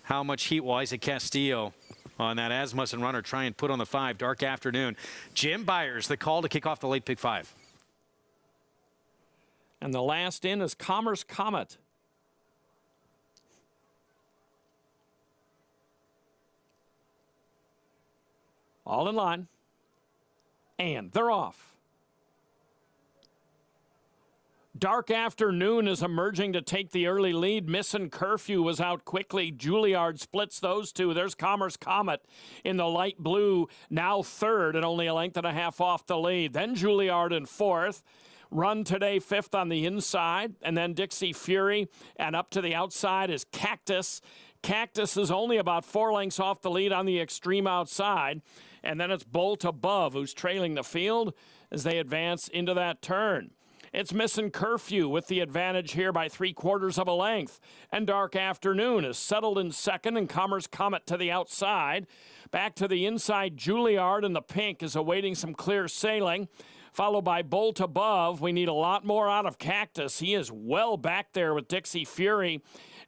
How much heat will Isaac Castillo on that Asmussen runner try and put on the 5, Dark Afternoon? Jim Byers, the call to kick off the late pick 5. And the last in is Commerce Comet. All in line. And they're off. Dark Afternoon is emerging to take the early lead. Missing Curfew was out quickly. Juilliard splits those 2. There's Commerce Comet in the light blue, now 3rd and only a length and a half off the lead. Then Juilliard in 4th. Run Today 5th on the inside, and then Dixie Fury, and up to the outside is Cactus. Cactus is only about 4 lengths off the lead on the extreme outside, and then it's Bolt Above, who's trailing the field as they advance into that turn. It's Missing Curfew with the advantage here by 3/4 of a length. And Dark Afternoon is settled in 2nd, and Commerce Comet to the outside. Back to the inside, Juilliard in the pink is awaiting some clear sailing, followed by Bolt Above. We need a lot more out of Cactus. He is well back there with Dixie Fury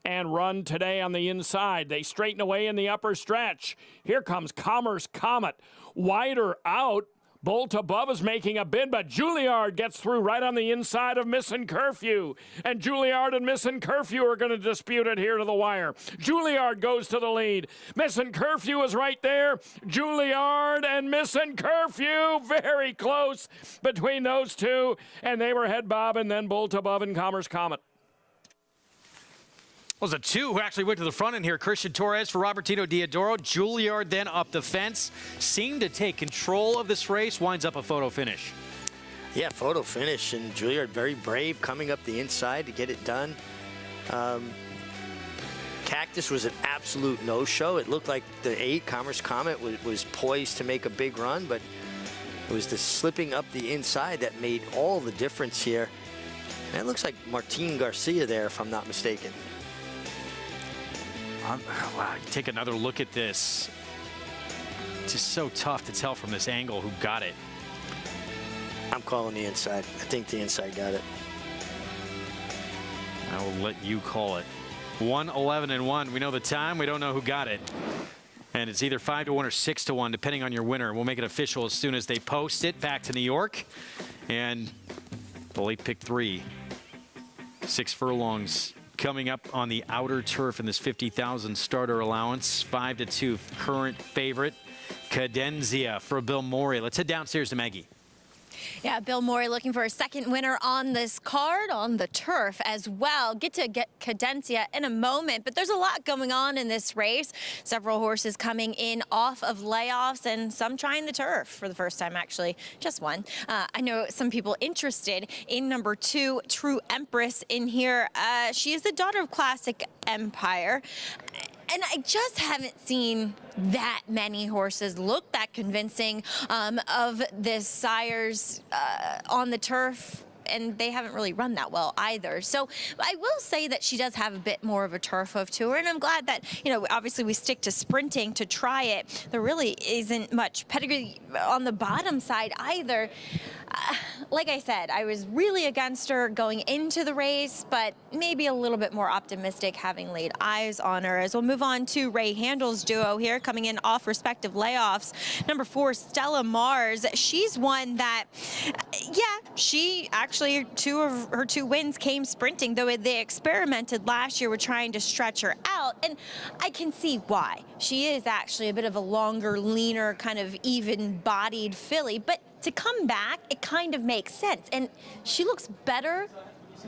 and Run Today on the inside. They straighten away in the upper stretch. Here comes Commerce Comet. Wider out. Bolt Above is making a bid, but Juilliard gets through right on the inside of Missing Curfew. And Juilliard and Missing Curfew are going to dispute it here to the wire. Juilliard goes to the lead. Missing Curfew is right there. Juilliard and Missing Curfew, very close between those 2. And they were head bob, and then Bolt Above and Commerce Comet. Well, it was a 2 who actually went to the front in here. Christian Torres for Robertino Diodoro. Juilliard then up the fence. Seemed to take control of this race. Winds up a photo finish. Yeah, photo finish. And Juilliard very brave coming up the inside to get it done. Cactus was an absolute no-show. It looked like the 8, Commerce Comet, was poised to make a big run, but it was the slipping up the inside that made all the difference here. And it looks like Martin Garcia there, if I'm not mistaken. Wow, take another look at this. It's just so tough to tell from this angle who got it. I'm calling the inside. I think the inside got it. I will let you call it. 1:11-1. We know the time. We don't know who got it. And it's either 5-1 or 6-1, depending on your winner. We'll make it official as soon as they post it back to New York. And the late pick 3. 6 furlongs coming up on the outer turf in this 50,000 starter allowance. 5-2 current favorite. Cadenzia for Bill Morey. Let's head downstairs to Maggie. Yeah, Bill Morey looking for a second winner on this card, on the turf as well. Get Cadencia in a moment, but there's a lot going on in this race. Several horses coming in off of layoffs and some trying the turf for the first time, actually. Just one. I know some people interested in number 2, True Empress in here. She is the daughter of Classic Empire. And I just haven't seen that many horses look that convincing of this sire's on the turf, and they haven't really run that well either. So I will say that she does have a bit more of a turf hoof to her, and I'm glad that, you know, obviously we stick to sprinting to try it. There really isn't much pedigree on the bottom side either. Like I said, I was really against her going into the race, but maybe a little bit more optimistic having laid eyes on her. As we'll move on to Ray Handel's duo here, coming in off respective layoffs. Number 4, Stella Mars. She's one that, yeah, she actually, 2 of her 2 wins came sprinting, though they experimented last year with trying to stretch her out, and I can see why. She is actually a bit of a longer, leaner, kind of even-bodied filly, but to come back, it kind of makes sense. And she looks better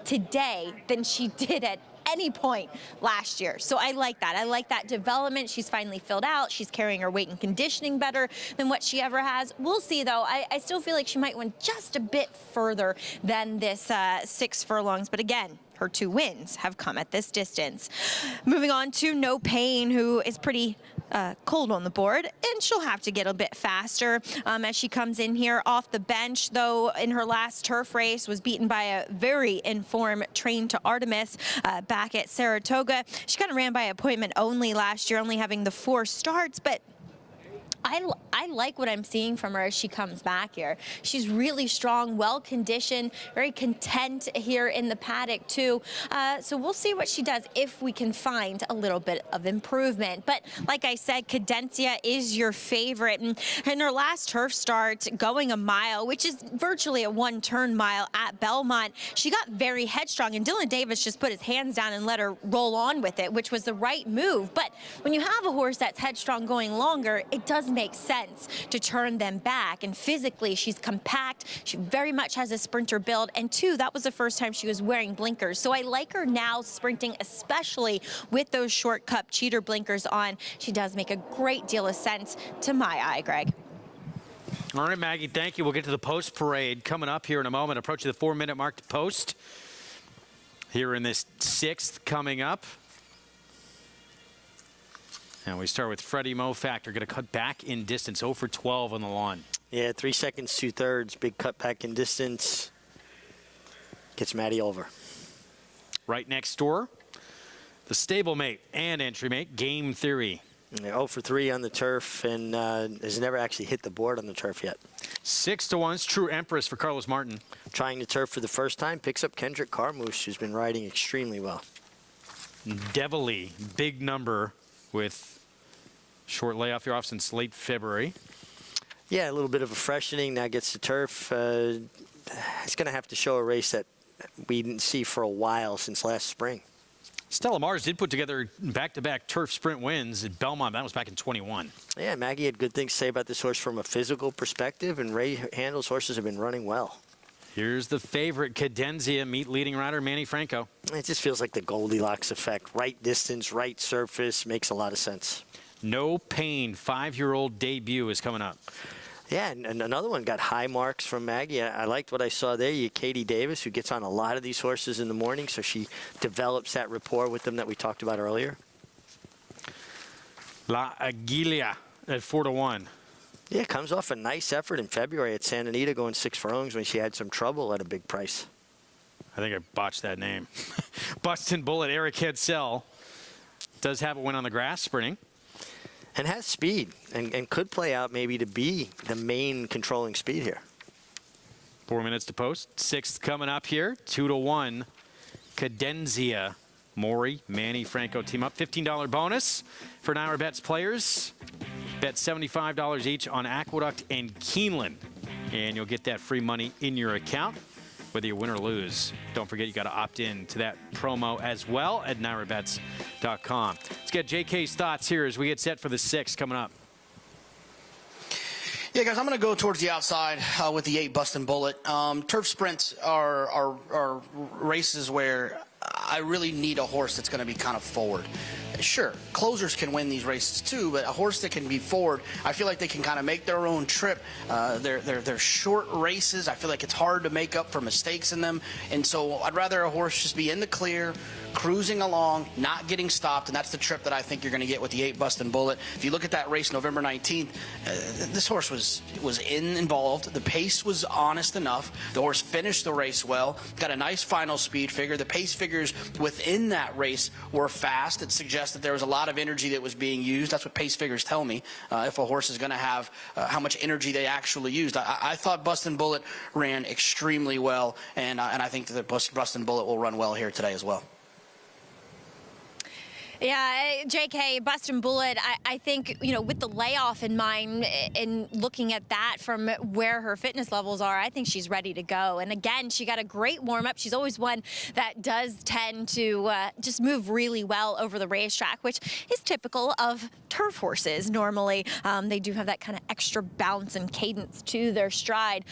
today than she did at any point last year. So I like that. I like that development. She's finally filled out. She's carrying her weight and conditioning better than what she ever has. We'll see, though. I still feel like she might win just a bit further than this 6 furlongs. But again, her 2 wins have come at this distance. Moving on to No Pain, who is pretty cold on the board, and she'll have to get a bit faster as she comes in here off the bench, though in her last turf race was beaten by a very informed Train to Artemis back at Saratoga. She kind of ran by appointment only last year, only having the 4 starts, but I like what I'm seeing from her as she comes back here. She's really strong, well-conditioned, very content here in the paddock, too. So we'll see what she does if we can find a little bit of improvement. But like I said, Cadencia is your favorite. And in her last turf start, going a mile, which is virtually a 1-turn mile at Belmont, she got very headstrong. And Dylan Davis just put his hands down and let her roll on with it, which was the right move. But when you have a horse that's headstrong going longer, it does make sense to turn them back. And physically, she's compact. She very much has a sprinter build. And 2, that was the first time she was wearing blinkers. So I like her now sprinting, especially with those short cup cheater blinkers on. She does make a great deal of sense to my eye, Greg. All right, Maggie, thank you. We'll get to the post parade coming up here in a moment. Approaching the 4-minute mark to post here in this 6th coming up. And we start with Freddie Mo Factor, going to cut back in distance, 0 for 12 on the lawn. Yeah, 3 seconds, 2/3, big cut back in distance. Gets Maddie over. Right next door, the stablemate and entry mate, Game Theory. Yeah, 0 for 3 on the turf and has never actually hit the board on the turf yet. 6-1's True Empress for Carlos Martin. Trying the turf for the first time, picks up Kendrick Carmouche, who's been riding extremely well. Devilly, big number with short layoff here off since late February. Yeah, a little bit of a freshening. Now gets the turf. It's going to have to show a race that we didn't see for a while since last spring. Stella Mars did put together back-to-back turf sprint wins at Belmont. That was back in 21. Yeah, Maggie had good things to say about this horse from a physical perspective, and Ray Handel's horses have been running well. Here's the favorite, Cadenzia, meet leading rider Manny Franco. It just feels like the Goldilocks effect. Right distance, right surface, makes a lot of sense. No Pain, 5-year-old debut is coming up. Yeah, and another one got high marks from Maggie. I liked what I saw there. You Katie Davis, who gets on a lot of these horses in the morning, so she develops that rapport with them that we talked about earlier. La Aguila at 4-1. Yeah, comes off a nice effort in February at Santa Anita, going 6 furlongs when she had some trouble at a big price. I think I botched that name. Bustin' Bullet, Eric Hedsell, does have a win on the grass sprinting. And has speed, and could play out maybe to be the main controlling speed here. 4 minutes to post. 6th coming up here, 2-1. Cadenzia, Maury, Manny Franco team up. $15 bonus for Naira Bets players. Bet $75 each on Aqueduct and Keeneland. And you'll get that free money in your account, whether you win or lose. Don't forget, you got to opt in to that promo as well at NairaBets.com. Let's get JK's thoughts here as we get set for the 6th coming up. Yeah, guys, I'm going to go towards the outside with the 8 Bustin' Bullet. Turf sprints are races where I really need a horse that's going to be kind of forward. Sure, closers can win these races too, but a horse that can be forward, I feel like they can kind of make their own trip. They're short races. I feel like it's hard to make up for mistakes in them, and so I'd rather a horse just be in the clear, cruising along, not getting stopped, and that's the trip that I think you're going to get with the 8 Bustin' Bullet. If you look at that race November 19th, this horse was involved. The pace was honest enough. The horse finished the race well, got a nice final speed figure. The pace figures within that race were fast. It suggests that there was a lot of energy that was being used. That's what pace figures tell me, if a horse is going to have how much energy they actually used. I thought Bustin' Bullet ran extremely well, and I think that Bustin' Bullet will run well here today as well. Yeah, JK, Bustin' Bullet, I think, you know, with the layoff in mind and looking at that from where her fitness levels are, I think she's ready to go. And again, she got a great warm-up. She's always one that does tend to just move really well over the racetrack, which is typical of turf horses normally. They do have that kind of extra bounce and cadence to their stride.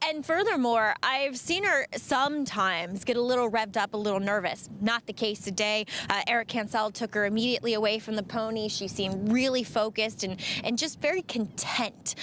And furthermore, I've seen her sometimes get a little revved up, a little nervous. Not the case today. Eric Cancel took her immediately away from the pony. She seemed really focused and just very content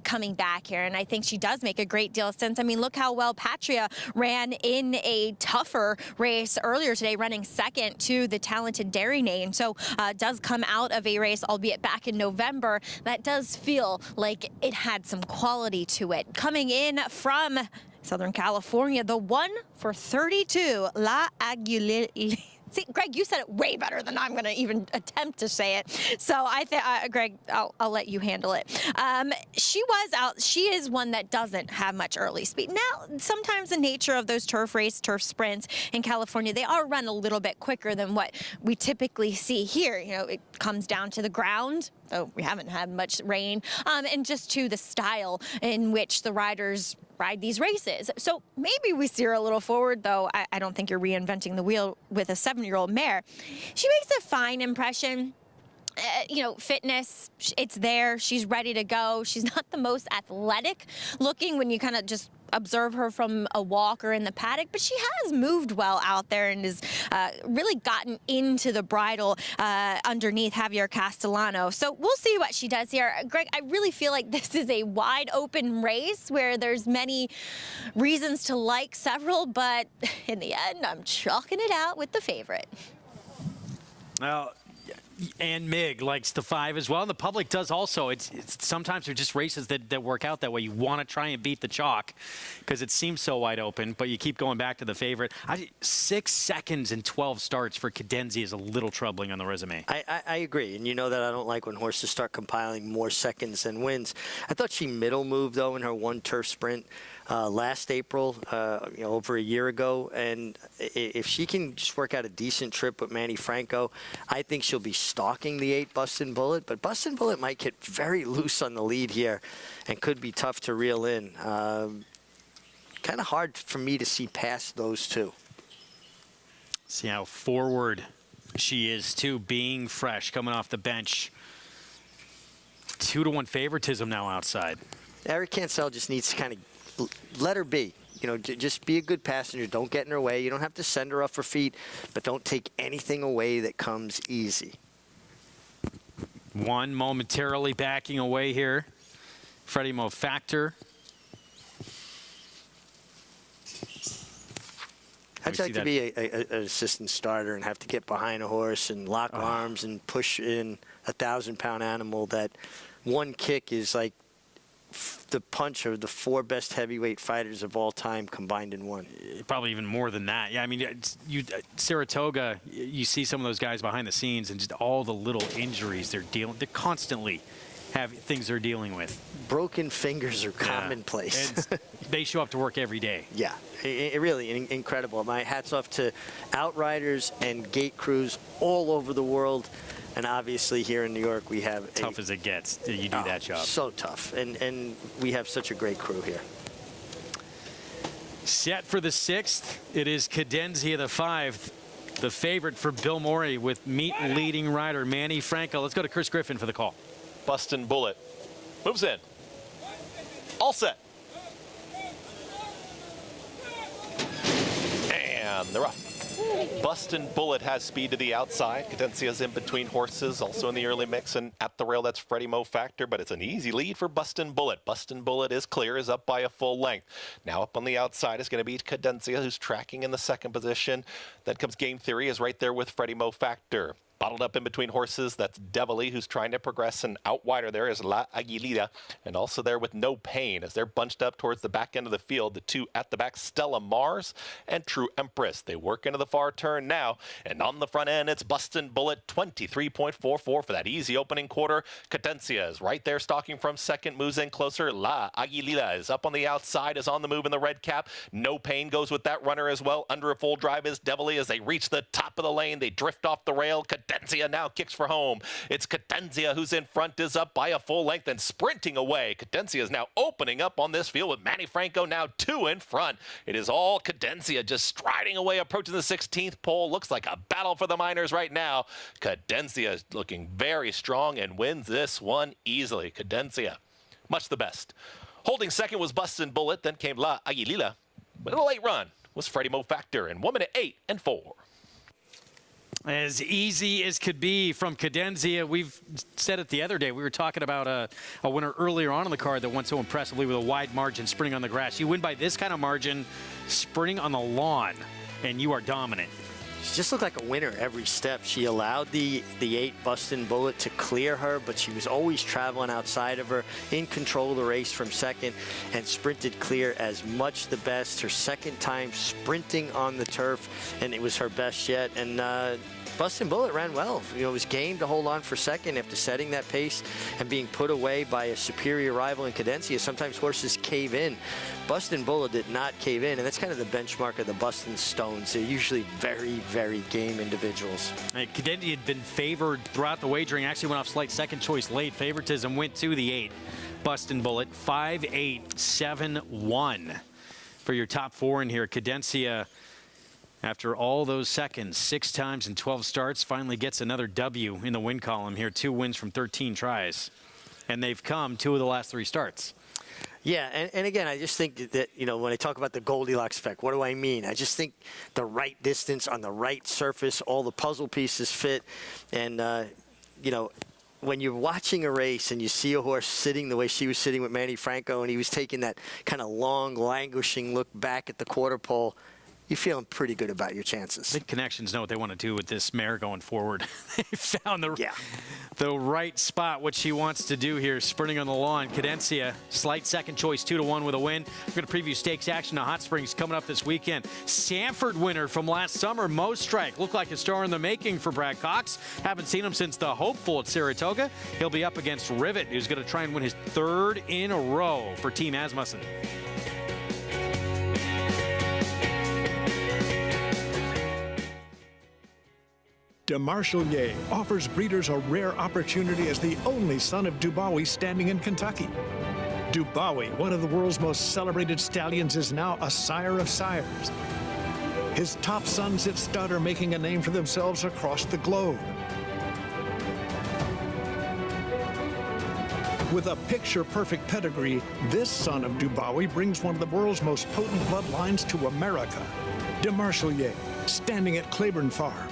coming back here. And I think she does make a great deal of sense. I mean, look how well Patria ran in a tougher race earlier today, running second to the talented Dairy Name. So does come out of a race, albeit back in November, that does feel like it had some quality to it. Coming in from Southern California, the 1 for 32, La Aguilera. See, Greg, you said it way better than I'm going to even attempt to say it. So I think, Greg, I'll let you handle it. She was out. She is one that doesn't have much early speed. Now, sometimes the nature of those turf sprints in California, they are run a little bit quicker than what we typically see here. You know, it comes down to the ground. Oh, we haven't had much rain. And just to the style in which the riders ride these races. So maybe we steer a little forward, though I don't think you're reinventing the wheel with a 7-year-old mare. She makes a fine impression. You know, fitness, it's there. She's ready to go. She's not the most athletic looking when you kind of just observe her from a walk or in the paddock, but she has moved well out there and has really gotten into the bridle underneath Javier Castellano. So we'll see what she does here. Greg, I really feel like this is a wide open race where there's many reasons to like several, but in the end, I'm chalking it out with the favorite. Well, and Mig likes the 5 as well, and the public does also. It's sometimes they're just races that work out that way. You want to try and beat the chalk because it seems so wide open, but you keep going back to the favorite. 6 seconds and 12 starts for Cadenzia is a little troubling on the resume. I agree, and you know that I don't like when horses start compiling more seconds than wins. I thought she middle moved, though, in her 1 turf sprint last April, you know, over a year ago. And if she can just work out a decent trip with Manny Franco, I think she'll be stalking the 8 Bustin' Bullet. But Bustin' Bullet might get very loose on the lead here and could be tough to reel in. Kind of hard for me to see past those two. See how forward she is, too, being fresh, coming off the bench. 2-1 favoritism now outside. Eric Cancel just needs to kind of let her be. just be a good passenger. Don't get in her way. You don't have to send her off her feet, but don't take anything away that comes easy. One momentarily backing away here. Freddie Mo Factor. How'd you like to be an assistant starter and have to get behind a horse and lock arms and push in a 1,000-pound animal that one kick is like the punch of the 4 best heavyweight fighters of all time combined in one? Probably even more than that. Yeah, I mean, Saratoga, you see some of those guys behind the scenes and just all the little injuries they're constantly have things they're dealing with. Broken fingers are commonplace. They show up to work every day. Yeah, it really incredible. My hat's off to outriders and gate crews all over the world. And obviously here in New York, we have tough as it gets. You do that job. So tough. And we have such a great crew here. Set for the 6th. It is Cadenzia the 5th. The favorite for Bill Morey with meet leading rider Manny Franco. Let's go to Chris Griffin for the call. Bustin' Bullet moves in. All set. And they're off. Bustin' Bullet has speed to the outside. Cadencia's in between horses, also in the early mix, and at the rail, that's Freddie Mo Factor, but it's an easy lead for Bustin' Bullet. Bustin' Bullet is clear, is up by a full length. Now up on the outside is going to be Cadencia, who's tracking in the 2nd position. Then comes Game Theory, is right there with Freddie Mo Factor. Bottled up in between horses, that's Devilly, who's trying to progress, and out wider there is La Aguilita, and also there with No Pain as they're bunched up towards the back end of the field. The 2 at the back, Stella Mars and True Empress. They work into the far turn now, and on the front end, it's Bustin' Bullet, 23.44 for that easy opening quarter. Cadencia is right there, stalking from 2nd, moves in closer. La Aguilita is up on the outside, is on the move in the red cap. No Pain goes with that runner as well. Under a full drive is Devilly as they reach the top of the lane. They drift off the rail. Cadencia now kicks for home. It's Cadencia who's in front, is up by a full length and sprinting away. Cadencia is now opening up on this field with Manny Franco now 2 in front. It is all Cadencia just striding away, approaching the 16th pole. Looks like a battle for the minors right now. Cadencia is looking very strong and wins this one easily. Cadencia, much the best. Holding 2nd was Bustin' Bullet, then came La Aguilita. But a late run was Freddie Mo Factor in 1 minute 8 and 4. As easy as could be from Cadenzia. We've said it the other day. We were talking about a winner earlier on in the card that won so impressively with a wide margin sprinting on the grass. You win by this kind of margin sprinting on the lawn, and you are dominant. She just looked like a winner every step. She allowed the 8 Bustin' Bullet to clear her, but she was always traveling outside of her, in control of the race from 2nd, and sprinted clear as much the best. Her 2nd time sprinting on the turf, and it was her best yet. And Bustin' Bullet ran well. It was game to hold on for 2nd after setting that pace and being put away by a superior rival in Cadencia. Sometimes horses cave in. Bustin' Bullet did not cave in, and that's kind of the benchmark of the Bustin' Stones. They're usually very, very game individuals. Cadencia had been favored throughout the wagering. Actually went off slight 2nd choice late favoritism. Went to the 8. Bustin' Bullet 5-8-7-1 for your top 4 in here. Cadencia, after all those seconds, 6 times in 12 starts, finally gets another W in the win column here. 2 wins from 13 tries. And they've come 2 of the last 3 starts. Yeah, and again, I just think that, when I talk about the Goldilocks effect, what do I mean? I just think the right distance on the right surface, all the puzzle pieces fit. And, when you're watching a race and you see a horse sitting the way she was sitting with Manny Franco, and he was taking that kind of long, languishing look back at the quarter pole, you're feeling pretty good about your chances. I think Connections know what they want to do with this mare going forward. They found the right spot, what she wants to do here, sprinting on the lawn. Cadencia, slight 2nd choice, 2-1 with a win. We're going to preview stakes action to Hot Springs coming up this weekend. Sanford winner from last summer, Mo Strike. Looked like a star in the making for Brad Cox. Haven't seen him since the hopeful at Saratoga. He'll be up against Rivet, who's going to try and win his 3rd in a row for Team Asmussen. DeMarchelier offers breeders a rare opportunity as the only son of Dubawi standing in Kentucky. Dubawi, one of the world's most celebrated stallions, is now a sire of sires. His top sons at stud are making a name for themselves across the globe. With a picture-perfect pedigree, this son of Dubawi brings one of the world's most potent bloodlines to America. DeMarchelier, standing at Claiborne Farm.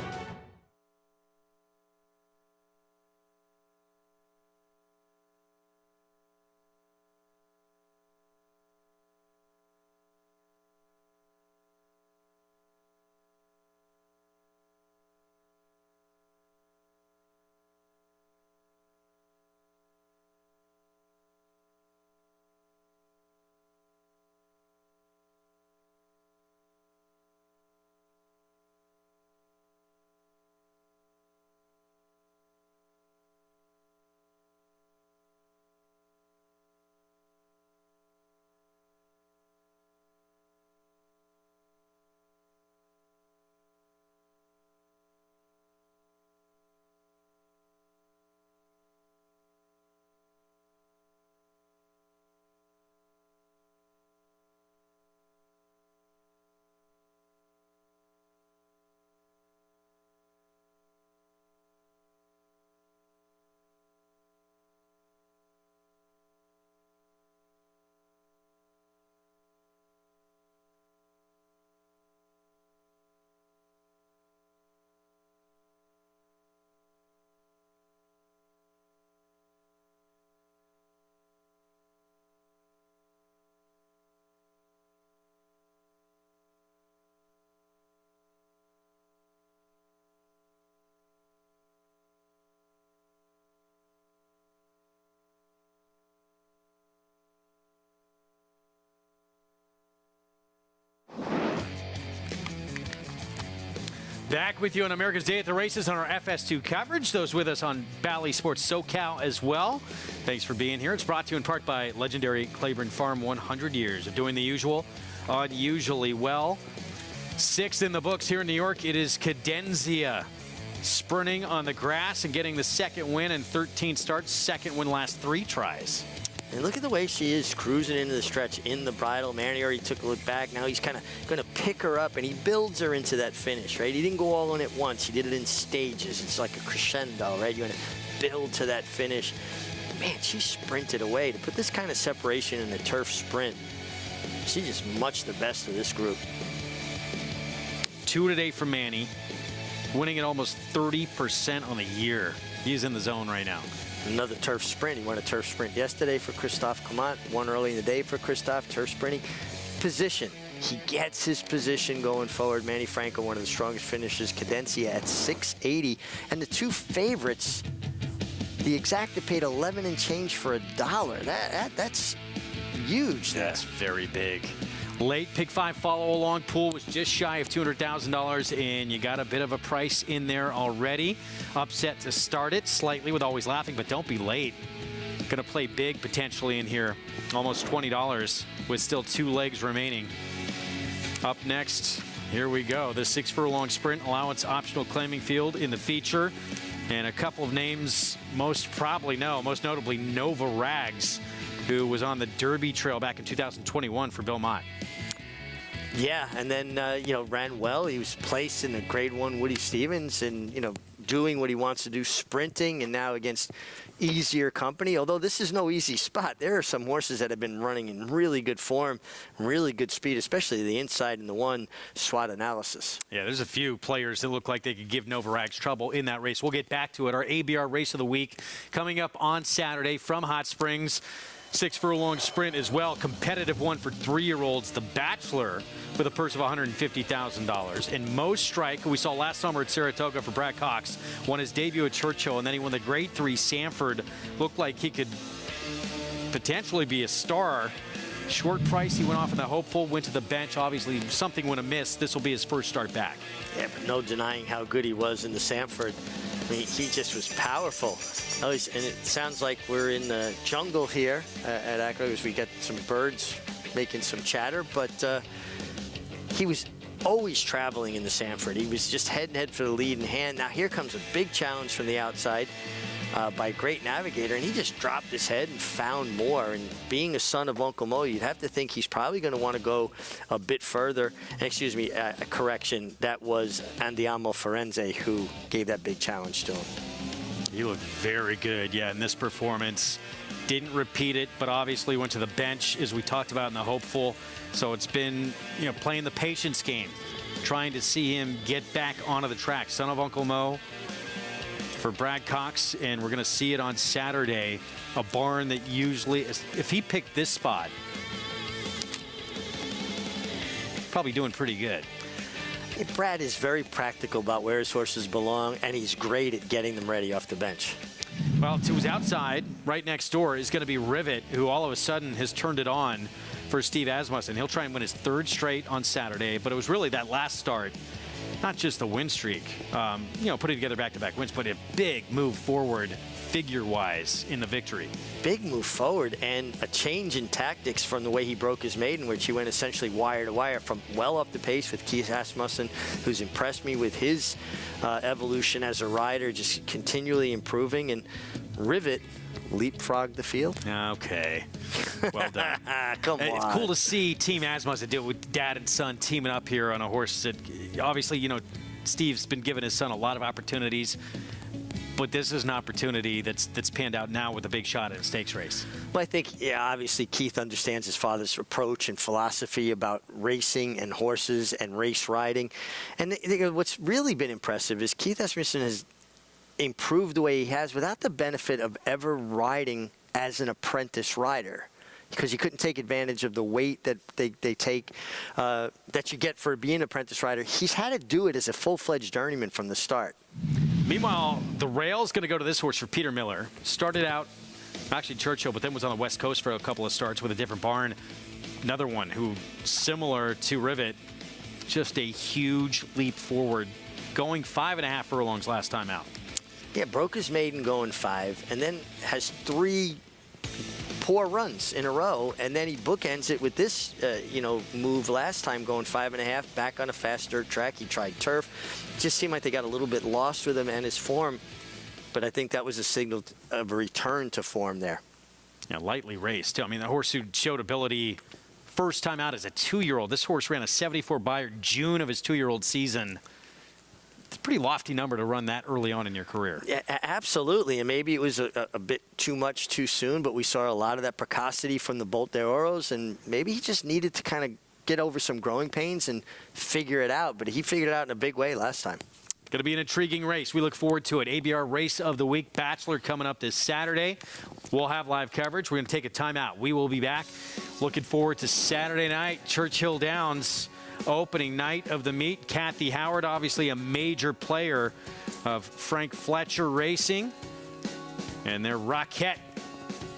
Back with you on America's Day at the Races on our FS2 coverage. Those with us on Bally Sports SoCal as well. Thanks for being here. It's brought to you in part by legendary Claiborne Farm, 100 years of doing the usual, unusually well. 6th in the books here in New York. It is Cadenzia sprinting on the grass and getting the second win in 13 starts. Second win last 3 tries. And look at the way she is cruising into the stretch in the bridle. Manny already took a look back. Now he's kind of going to pick her up, and he builds her into that finish, right? He didn't go all in at once. He did it in stages. It's like a crescendo, right? You're going to build to that finish. Man, she sprinted away. To put this kind of separation in a turf sprint, she's just much the best of this group. 2 today for Manny, winning at almost 30% on the year. He's in the zone right now. Another turf sprint. He won a turf sprint yesterday for Christophe Clement. One early in the day for Christophe. Turf sprinting. Position. He gets his position going forward. Manny Franco, one of the strongest finishers. Cadenzia at 680. And the 2 favorites, the exacta paid 11 and change for $1. That's huge. That's very big. Late pick 5 follow-along pool was just shy of $200,000, and you got a bit of a price in there already. Upset to start it slightly with Always Laughing, but don't be late. Going to play big potentially in here. Almost $20 with still 2 legs remaining. Up next, here we go. The 6 furlong sprint allowance optional claiming field in the feature. And a couple of names most notably Nova Rags, who was on the Derby Trail back in 2021 for Bill Mott. Yeah, and then, ran well. He was placed in the Grade 1 Woody Stevens and, doing what he wants to do, sprinting, and now against easier company. Although this is no easy spot. There are some horses that have been running in really good form, really good speed, especially the inside in the one SWOT analysis. Yeah, there's a few players that look like they could give Nova Rags trouble in that race. We'll get back to it. Our ABR Race of the Week coming up on Saturday from Hot Springs. 6 furlong sprint as well. Competitive one for 3-year-olds. The Bachelor with a purse of $150,000. And Mo Strike, who we saw last summer at Saratoga for Brad Cox, won his debut at Churchill, and then he won the Grade 3 Sanford. Looked like he could potentially be a star. Short price, he went off in the hopeful, went to the bench. Obviously, something went amiss. This will be his first start back. Yeah, but no denying how good he was in the Sanford. I mean, he just was powerful. And it sounds like we're in the jungle here at Aqueduct as we get some birds making some chatter. But he was always traveling in the Sanford. He was just head and head for the lead in hand. Now here comes a big challenge from the outside by a great navigator, and he just dropped his head and found more. And being a son of Uncle Mo, you'd have to think he's probably going to want to go a bit further. And excuse me, a correction, that was Andiamo Firenze who gave that big challenge to him. He looked very good, yeah, in this performance. Didn't repeat it, but obviously went to the bench, as we talked about in the hopeful. So it's been, playing the patience game, trying to see him get back onto the track. Son of Uncle Mo for Brad Cox, and we're going to see it on Saturday. A barn that usually, if he picked this spot, probably doing pretty good. Brad is very practical about where his horses belong, and he's great at getting them ready off the bench. Well, to his outside, right next door, is going to be Rivet, who all of a sudden has turned it on for Steve Asmussen. He'll try and win his 3rd straight on Saturday, but it was really that last start, not just the win streak, putting together back-to-back wins, but a big move forward figure-wise in the victory. Big move forward and a change in tactics from the way he broke his maiden, which he went essentially wire to wire from well up the pace with Keith Asmussen, who's impressed me with his evolution as a rider, just continually improving. And Rivet leapfrogged the field. Okay. Well done. Come on. It's cool to see Team Asmussen do it with dad and son teaming up here on a horse that obviously, Steve's been giving his son a lot of opportunities. But this is an opportunity that's panned out now with a big shot at a stakes race. Well, I think, obviously Keith understands his father's approach and philosophy about racing and horses and race riding. And what's really been impressive is Keith Asmussen has improved the way he has without the benefit of ever riding as an apprentice rider, because you couldn't take advantage of the weight that they take, that you get for being an apprentice rider. He's had to do it as a full-fledged journeyman from the start. Meanwhile, the rail's going to go to this horse for Peter Miller. Started out, actually Churchill, but then was on the West Coast for a couple of starts with a different barn. Another one who, similar to Rivet, just a huge leap forward, going 5.5 furlongs last time out. Yeah, broke his maiden going 5, and then has 3 poor runs in a row, and then he bookends it with this, move last time going 5.5, back on a fast dirt track. He tried turf. It just seemed like they got a little bit lost with him and his form, but I think that was a signal of a return to form there. Yeah, lightly raced, too. I mean, the horse who showed ability first time out as a 2-year-old. This horse ran a 74 Beyer June of his 2-year-old season. It's a pretty lofty number to run that early on in your career. Yeah, absolutely, and maybe it was a bit too much too soon, but we saw a lot of that precocity from the Bolt de Oros, and maybe he just needed to kind of get over some growing pains and figure it out, but he figured it out in a big way last time. Going to be an intriguing race. We look forward to it. ABR Race of the Week, Bachelor, coming up this Saturday. We'll have live coverage. We're going to take a timeout. We will be back. Looking forward to Saturday night, Churchill Downs. Opening night of the meet. Kathy Howard, obviously a major player of Frank Fletcher Racing. And their Rockette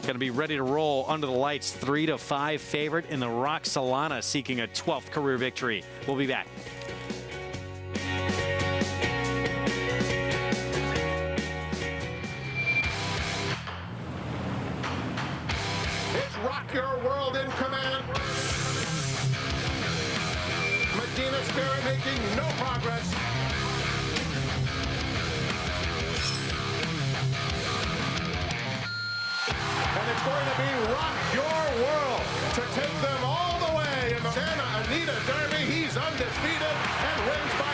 going to be ready to roll under the lights. 3-5 favorite in the Roxalana, seeking a 12th career victory. We'll be back. It's Rock Your World in command. Medina Spirit making no progress. And it's going to be Rock Your World to take them all the way in the Santa Anita Derby. He's undefeated and wins by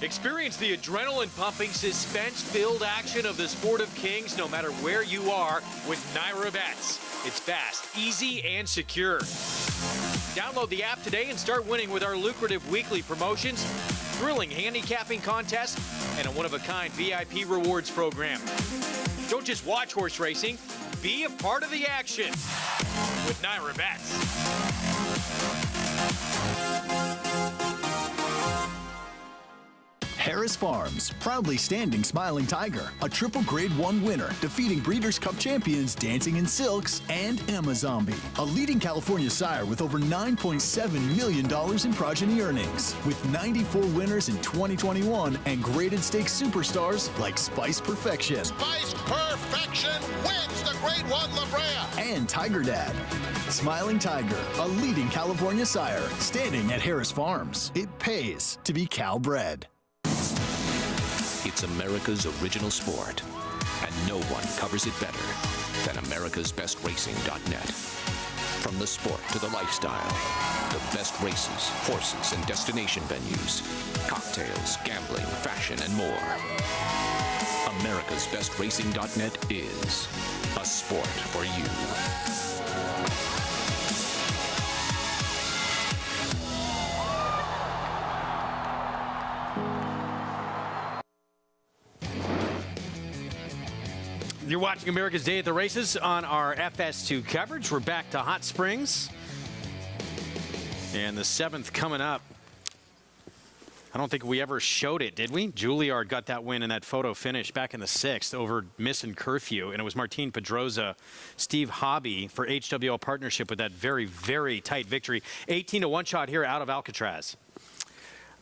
4. Experience the adrenaline-pumping, suspense-filled action of the Sport of Kings no matter where you are with Naira Bets. It's fast, easy, and secure. Download the app today and start winning with our lucrative weekly promotions, thrilling handicapping contests, and a one-of-a-kind VIP rewards program. Don't just watch horse racing, be a part of the action with Naira Bets. Harris Farms, proudly standing Smiling Tiger, a triple Grade 1 winner, defeating Breeders' Cup champions Dancing in Silks and Amazombie, a leading California sire with over $9.7 million in progeny earnings, with 94 winners in 2021 and graded stakes superstars like Spice Perfection. Spice Perfection wins the Grade 1 La Brea. And Tiger Dad. Smiling Tiger, a leading California sire, standing at Harris Farms. It pays to be Cal bred. It's America's original sport, and no one covers it better than americasbestracing.net. From the sport to the lifestyle, the best races, horses, and destination venues, cocktails, gambling, fashion, and more. America'sBestRacing.net is a sport for you. You're watching America's Day at the Races on our FS2 coverage. We're back to Hot Springs. And the 7th coming up. I don't think we ever showed it, did we? Juilliard got that win in that photo finish back in the 6th over Missing Curfew. And it was Martin Pedroza, Steve Hobby for HWL Partnership with that very, very tight victory. 18-1 shot here out of Alcatraz.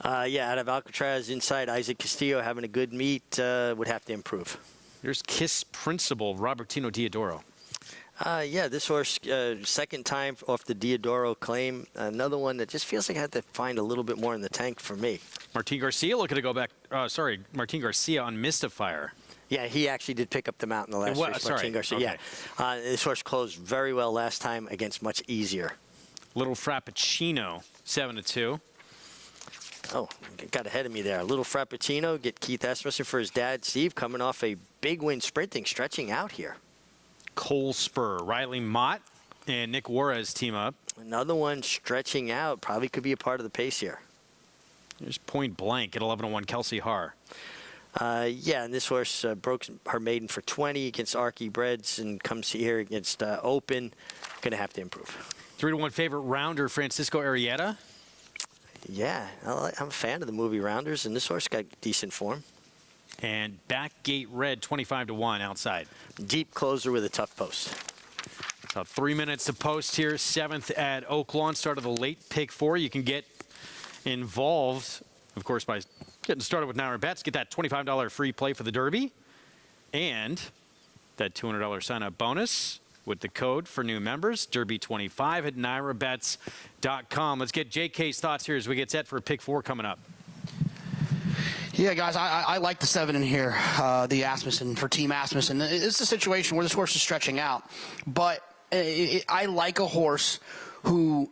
Yeah, out of Alcatraz inside, Isaac Castillo having a good meet, would have to improve. Here's Kiss Principal, Robertino Diodoro. Yeah, this horse, second time off the Diodoro claim. Another one that just feels like I had to find a little bit more in the tank for me. Martin Garcia looking to go back. Martin Garcia on Mystifier. Yeah, he actually did pick up the mount in the last race. Martin Garcia. Okay. Yeah, this horse closed very well last time against much easier. Little Frappuccino, 7-2. Oh, got ahead of me there. A little Frappuccino, get Keith Asmussen for his dad, Steve, coming off a big win sprinting, stretching out here. Cole Spur, Riley Mott, and Nick Juarez team up. Another one stretching out, probably could be a part of the pace here. There's Point Blank at 11-1, Kelsey Haar. Yeah, and this horse broke her maiden for 20 against Archie Breds and comes here against Open. Going to have to improve. 3-1 favorite Rounder, Francisco Arrieta. Yeah, I'm a fan of the movie Rounders, and this horse got decent form. And Backgate Red, 25-1 outside. Deep closer with a tough post. So 3 minutes to post here. 7th at Oaklawn. Start of the late pick 4. You can get involved, of course, by getting started with Naira Bets. Get that $25 free play for the Derby. And that $200 sign-up bonus with the code for new members, Derby25 at NairaBets.com. Let's get JK's thoughts here as we get set for pick 4 coming up. Yeah, guys, I like the 7 in here, the Asmussen, for Team Asmussen. It's a situation where this horse is stretching out, but I like a horse who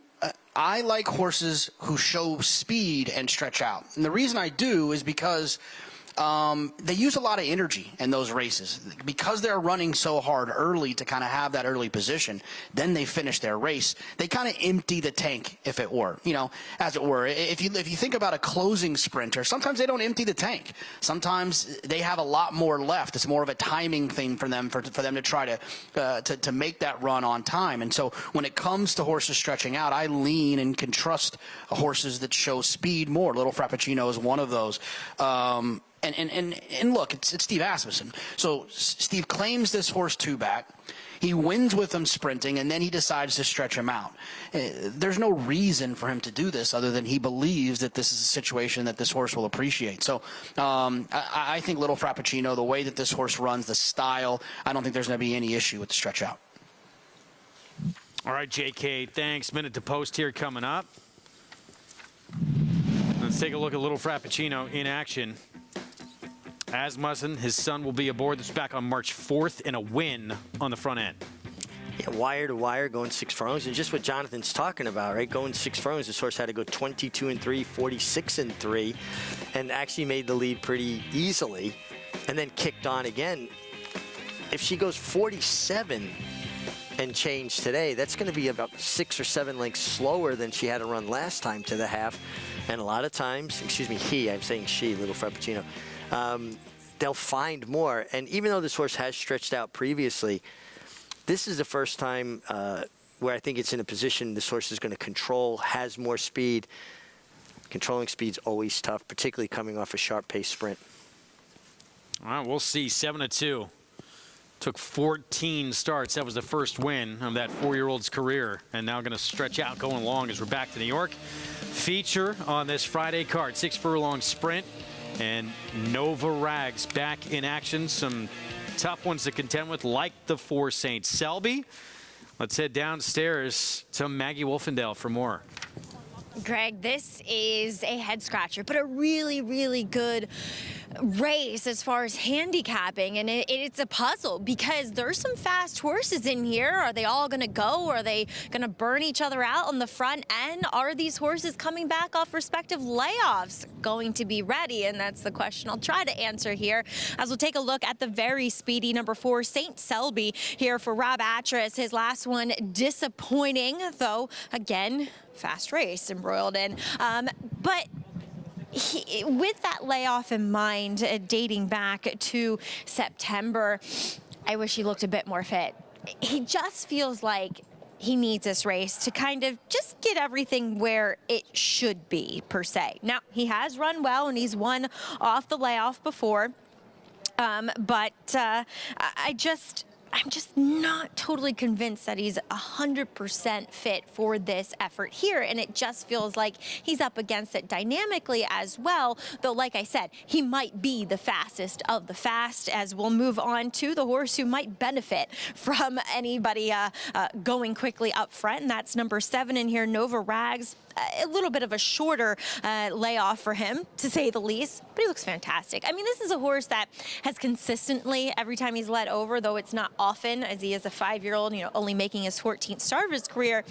I like horses who show speed and stretch out. And the reason I do is because they use a lot of energy in those races. Because they're running so hard early to kind of have that early position, then they finish their race. They kind of empty the tank, if it were, as it were. If you think about a closing sprinter, sometimes they don't empty the tank. Sometimes they have a lot more left. It's more of a timing thing for them, for them to try to make that run on time. And so when it comes to horses stretching out, I lean and can trust horses that show speed more. Little Frappuccino is one of those. And look, it's Steve Asmussen. So Steve claims this horse 2-back. He wins with him sprinting, and then he decides to stretch him out. There's no reason for him to do this other than he believes that this is a situation that this horse will appreciate. So I think Little Frappuccino, the way that this horse runs, the style, I don't think there's going to be any issue with the stretch out. All right, JK, thanks. Minute to post here coming up. Let's take a look at Little Frappuccino in action. Asmussen, his son, will be aboard. This is back on March 4th in a win on the front end. Yeah, wire to wire, going 6 furlongs. And just what Jonathan's talking about, right? Going 6 furlongs, this horse had to go 22-3, 46-3, and actually made the lead pretty easily, and then kicked on again. If she goes 47 and change today, that's going to be about 6 or 7 lengths slower than she had to run last time to the half. And a lot of times, I'm saying she, Little Frappuccino, they'll find more. And even though this horse has stretched out previously, this is the first time where I think it's in a position this horse is going to control, has more speed. Controlling speed's always tough, particularly coming off a sharp-paced sprint. All right, we'll see. 7-2. Took 14 starts. That was the first win of that 4-year-old's career. And now going to stretch out going long as we're back to New York. Feature on this Friday card, 6 furlong sprint. And Nova Rags back in action. Some tough ones to contend with, like the 4 St. Selby. Let's head downstairs to Maggie Wolfendale for more. Greg, this is a head scratcher, but a really, really good race as far as handicapping, and it's a puzzle because there's some fast horses in here. Are they all going to go? Are they going to burn each other out on the front end? Are these horses coming back off respective layoffs going to be ready? And that's the question I'll try to answer here as we'll take a look at the very speedy number 4, St. Selby, here for Rob Atras. His last one disappointing, though, again, fast race embroiled in. But with that layoff in mind, dating back to September, I wish he looked a bit more fit. He just feels like he needs this race to kind of just get everything where it should be, per se. Now, he has run well, and he's won off the layoff before, but I'm just not totally convinced that he's 100% fit for this effort here, and it just feels like he's up against it dynamically as well, though, like I said, he might be the fastest of the fast, as we'll move on to the horse who might benefit from anybody going quickly up front, and that's number 7 in here, Nova Rags. A little bit of a shorter layoff for him, to say the least, but he looks fantastic. I mean, this is a horse that has consistently, every time he's led over, though it's not often, as he is a 5-year-old, you know, only making his 14th start of his career,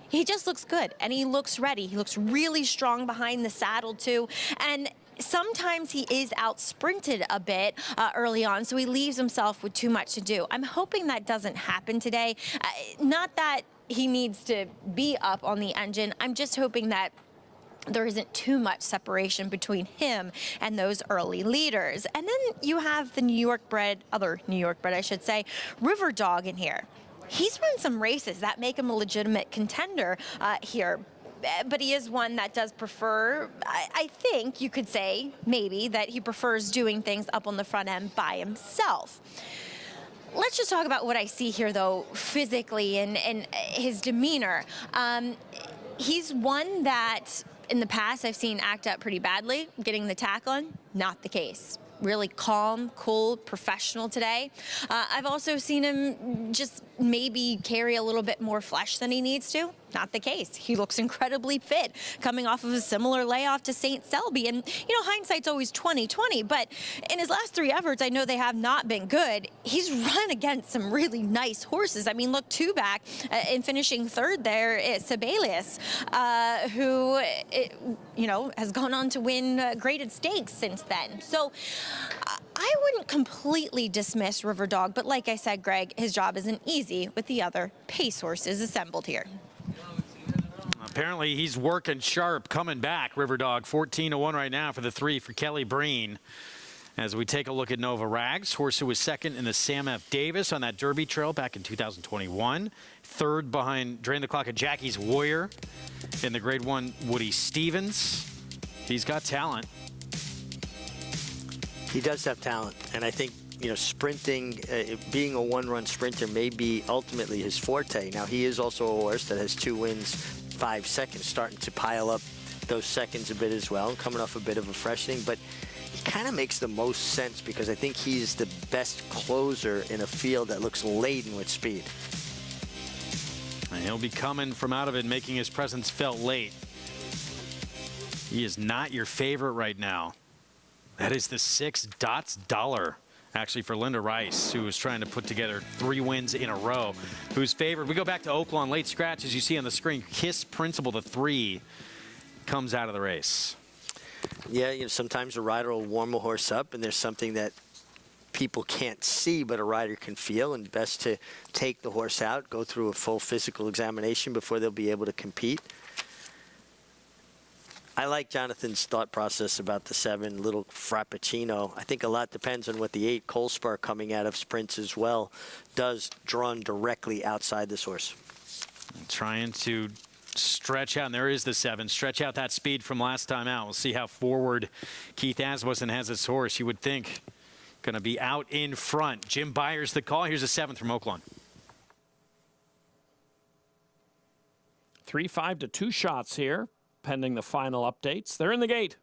he just looks good, and he looks ready. He looks really strong behind the saddle, too, and sometimes he is out-sprinted a bit early on, so he leaves himself with too much to do. I'm hoping that doesn't happen today. Not that he needs to be up on the engine. I'm just hoping that there isn't too much separation between him and those early leaders. And then you have the other New York bred, I should say, River Dog in here. He's run some races that make him a legitimate contender here. But he is one that does prefer, I think you could say, maybe, that he prefers doing things up on the front end by himself. Let's just talk about what I see here, though, physically and his demeanor. He's one that, in the past, I've seen act up pretty badly, getting the tack on. Not the case. Really calm, cool, professional today. I've also seen him just maybe carry a little bit more flesh than he needs to. Not the case. He looks incredibly fit, coming off of a similar layoff to St. Selby. And, you know, hindsight's always 20/20, but in his last 3 efforts, I know they have not been good. He's run against some really nice horses. I mean, look, 2 back in finishing 3rd there is Sibelius, who, you know, has gone on to win graded stakes since then. So I wouldn't completely dismiss River Dog, but like I said, Greg, his job isn't easy with the other pace horses assembled here. Apparently he's working sharp, coming back. River Dog 14-1 right now for the 3 for Kelly Breen. As we take a look at Nova Rags, horse who was 2nd in the Sam F. Davis on that Derby Trail back in 2021. 3rd behind Drain the Clock of Jackie's Warrior in the Grade 1 Woody Stevens. He's got talent. He does have talent, and I think, you know, sprinting, being a one-run sprinter may be ultimately his forte. Now, he is also a horse that has 2 wins, 5 seconds, starting to pile up those seconds a bit as well, coming off a bit of a freshening, but he kind of makes the most sense because I think he's the best closer in a field that looks laden with speed. And he'll be coming from out of it, making his presence felt late. He is not your favorite right now. That is the 6 Dots Dollar, actually, for Linda Rice, who was trying to put together 3 wins in a row. Who's favored? We go back to Oaklawn late scratch, as you see on the screen. Kiss Principle, the 3, comes out of the race. Yeah, you know, sometimes a rider will warm a horse up, and there's something that people can't see, but a rider can feel, and best to take the horse out, go through a full physical examination before they'll be able to compete. I like Jonathan's thought process about the 7 Little Frappuccino. I think a lot depends on what the 8 Coldspar coming out of sprints as well does, drawn directly outside this horse. And trying to stretch out, and there is the 7, stretch out that speed from last time out. We'll see how forward Keith Asmussen has his horse. You would think going to be out in front. Jim Byers the call. Here's a 7th from Oaklawn. 3-5 to 2 shots here. Pending the final updates. They're in the gate.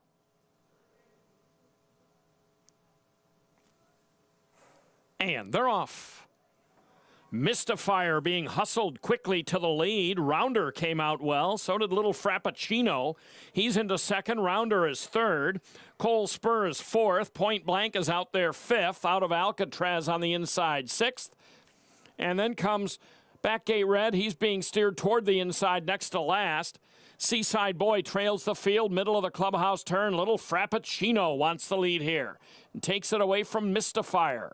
And they're off. Mystifier being hustled quickly to the lead. Rounder came out well. So did Little Frappuccino. He's into second. Rounder is third. Cole Spur is fourth. Point Blank is out there fifth. Out of Alcatraz on the inside, sixth. And then comes Backgate Red. He's being steered toward the inside next to last. Seaside Boy trails the field, middle of the clubhouse turn. Little Frappuccino wants the lead here and takes it away from Mystifier.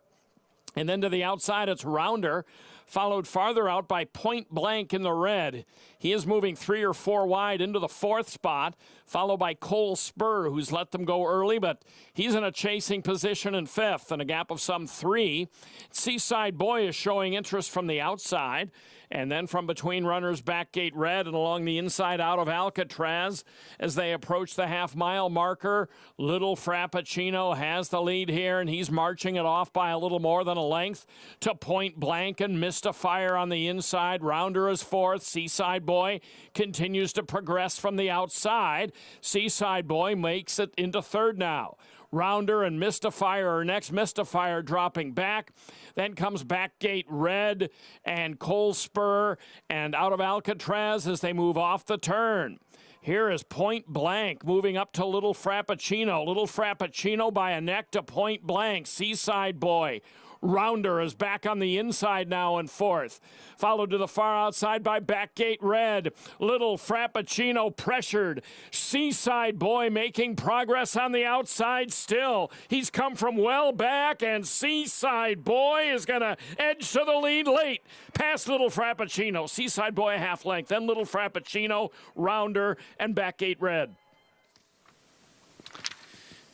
And then to the outside, it's Rounder, followed farther out by Point Blank in the red. He is moving 3 or 4 wide into the fourth spot, followed by Cole Spur, who's let them go early, but he's in a chasing position in fifth and a gap of some 3. Seaside Boy is showing interest from the outside. And then from between runners, Backgate Red and along the inside out of Alcatraz as they approach the half-mile marker. Little Frappuccino has the lead here, and he's marching it off by a little more than a length to Point Blank and Mystifier on the inside. Rounder is fourth. Seaside Boy continues to progress from the outside. Seaside Boy makes it into third now. Rounder and Mystifier are next. Mystifier dropping back. Then comes Backgate Red and Cole Spur and out of Alcatraz as they move off the turn. Here is Point Blank moving up to Little Frappuccino. Little Frappuccino by a neck to Point Blank. Seaside Boy. Rounder is back on the inside now in fourth. Followed to the far outside by Backgate Red. Little Frappuccino pressured. Seaside Boy making progress on the outside still. He's come from well back, and Seaside Boy is going to edge to the lead late. Past Little Frappuccino. Seaside Boy a half length. Then Little Frappuccino, Rounder, and Backgate Red.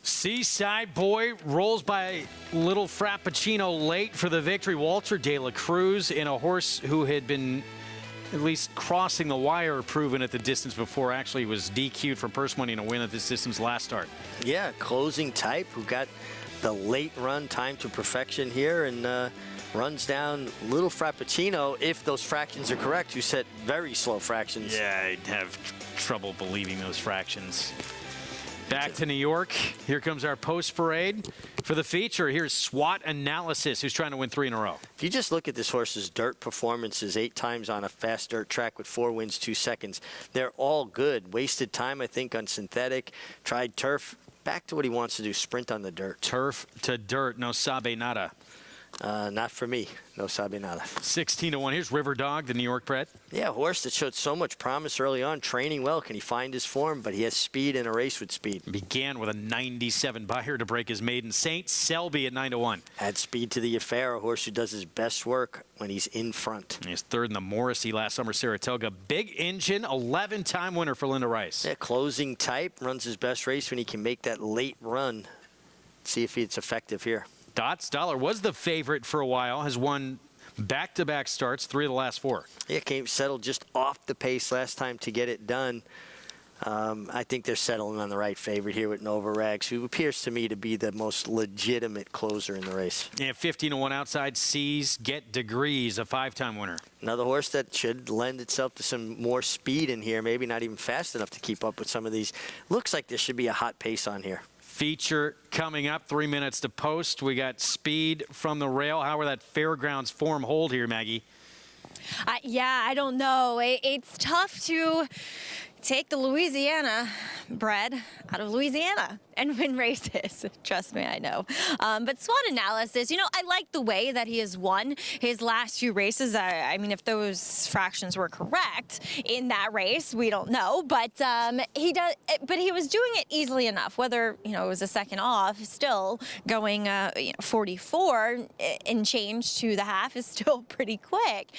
Seaside Boy rolls by Little Frappuccino late for the victory. Walter De La Cruz in a horse who had been at least crossing the wire, proven at the distance before, actually was DQ'd for purse money in a win at this distance last start. Yeah, closing type who got the late run time to perfection here and runs down Little Frappuccino, if those fractions are correct, who set very slow fractions. Yeah, I'd have trouble believing those fractions. Back to New York. Here comes our post parade for the feature. Here's SWAT Analysis, who's trying to win 3 in a row. If you just look at this horse's dirt performances, 8 times on a fast dirt track with 4 wins, 2 seconds, they're all good. Wasted time, I think, on synthetic. Tried turf. Back to what he wants to do, sprint on the dirt. Turf to dirt, no sabe nada. Not for me. No sabe nada. 16-1. Here's River Dog, the New York bred. Yeah, a horse that showed so much promise early on, training well. Can he find his form? But he has speed in a race with speed. Began with a 97 buyer to break his maiden. St. Selby at 9-1. Had speed to the affair, a horse who does his best work when he's in front. He's third in the Morrissey last summer, Saratoga. Big engine, 11-time winner for Linda Rice. Yeah, closing type, runs his best race when he can make that late run. See if it's effective here. Dots Dollar was the favorite for a while, has won back-to-back starts, 3 of the last 4. Yeah, came settled just off the pace last time to get it done. I think they're settling on the right favorite here with Nova Rags, who appears to me to be the most legitimate closer in the race. Yeah, 15-1 outside. Seas Get Degrees, a 5-time winner. Another horse that should lend itself to some more speed in here, maybe not even fast enough to keep up with some of these. Looks like there should be a hot pace on here. Feature coming up, 3 minutes to post. We got speed from the rail. How will that Fairgrounds form hold here, Maggie? Yeah, I don't know. It's tough to take the Louisiana bred out of Louisiana and win races. Trust me, I know. But SWOT Analysis, you know, I like the way that he has won his last few races. I mean, if those fractions were correct in that race, we don't know. But he does. But he was doing it easily enough. Whether it was a second off, still going 44 and change to the half is still pretty quick.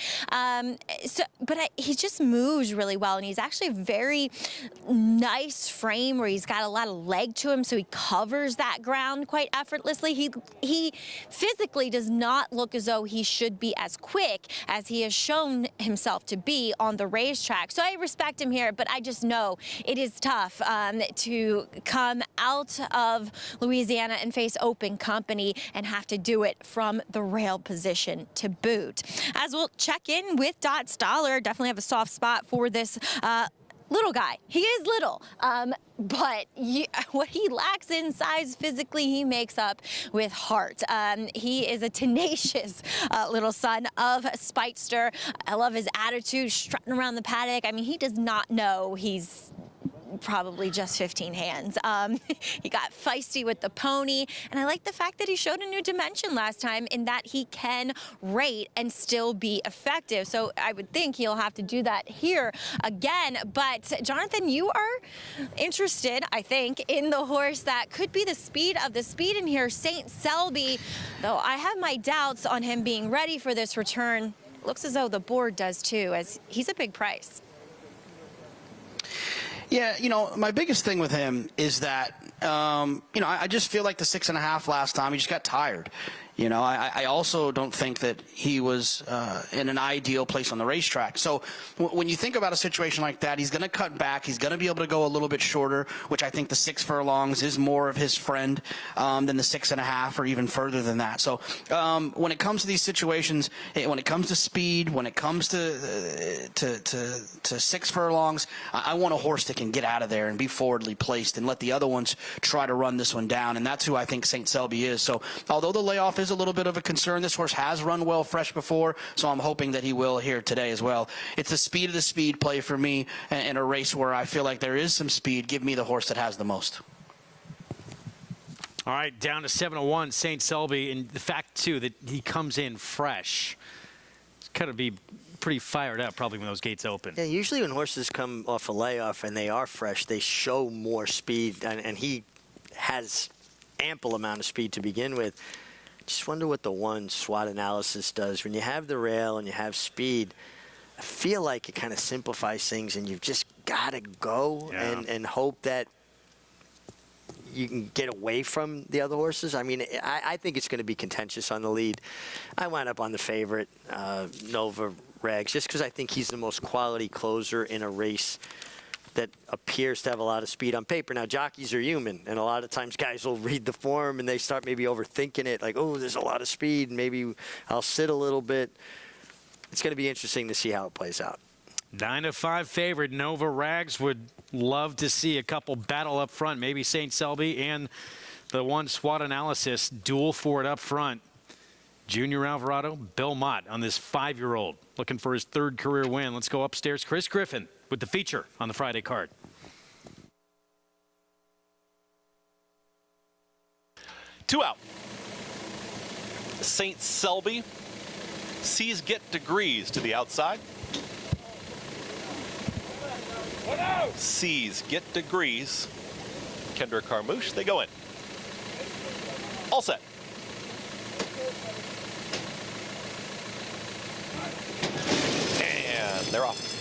He just moves really well, and he's actually very nice frame where he's got a lot of leg to him, so he covers that ground quite effortlessly. He physically does not look as though he should be as quick as he has shown himself to be on the racetrack. So I respect him here, but I just know it is tough to come out of Louisiana and face open company and have to do it from the rail position to boot. As we'll check in with Dots Dollar, definitely have a soft spot for this little guy. He is little, but what he lacks in size physically, he makes up with heart. He is a tenacious little son of Speightster. I love his attitude, strutting around the paddock. I mean, he does not know he's probably just 15 hands. He got feisty with the pony, and I like the fact that he showed a new dimension last time in that he can rate and still be effective. So I would think he'll have to do that here again. But Jonathan, you are interested, I think, in the horse that could be the speed of the speed in here, St. Selby, though I have my doubts on him being ready for this return. Looks as though the board does too, as he's a big price. Yeah, you know, my biggest thing with him is that, you know, I just feel like the 6.5 last time, he just got tired. You know, I also don't think that he was in an ideal place on the racetrack. So when you think about a situation like that, he's going to cut back. He's going to be able to go a little bit shorter, which I think the 6 furlongs is more of his friend than the 6.5 or even further than that. So when it comes to these situations, when it comes to speed, when it comes to 6 furlongs, I want a horse that can get out of there and be forwardly placed and let the other ones try to run this one down. And that's who I think St. Selby is. So although the layoff is a little bit of a concern, this horse has run well fresh before, so I'm hoping that he will here today as well. It's the speed of the speed play for me in a race where I feel like there is some speed. Give me the horse that has the most. All right, down to 7-1, St. Selby, and the fact, too, that he comes in fresh. It's got to be pretty fired up probably when those gates open. Yeah, usually when horses come off a layoff and they are fresh, they show more speed, and he has ample amount of speed to begin with. Just wonder what the one SWOT analysis does. When you have the rail and you have speed, I feel like it kind of simplifies things, and you've just got to go and hope that you can get away from the other horses. I mean, I think it's going to be contentious on the lead. I wound up on the favorite, Nova Rags, just because I think he's the most quality closer in a race that appears to have a lot of speed on paper. Now, jockeys are human, and a lot of times guys will read the form and they start maybe overthinking it, like, oh, there's a lot of speed, maybe I'll sit a little bit. It's going to be interesting to see how it plays out. 9-5 favorite, Nova Rags. Would love to see a couple battle up front. Maybe St. Selby and the one SWOT analysis duel for it up front. Junior Alvarado, Bill Mott on this 5-year-old, looking for his 3rd career win. Let's go upstairs. Chris Griffin with the feature on the Friday card. Two out. St. Selby sees Get Degrees to the outside. Sees Get Degrees. Kendra Carmouche, they go in. All set. And they're off.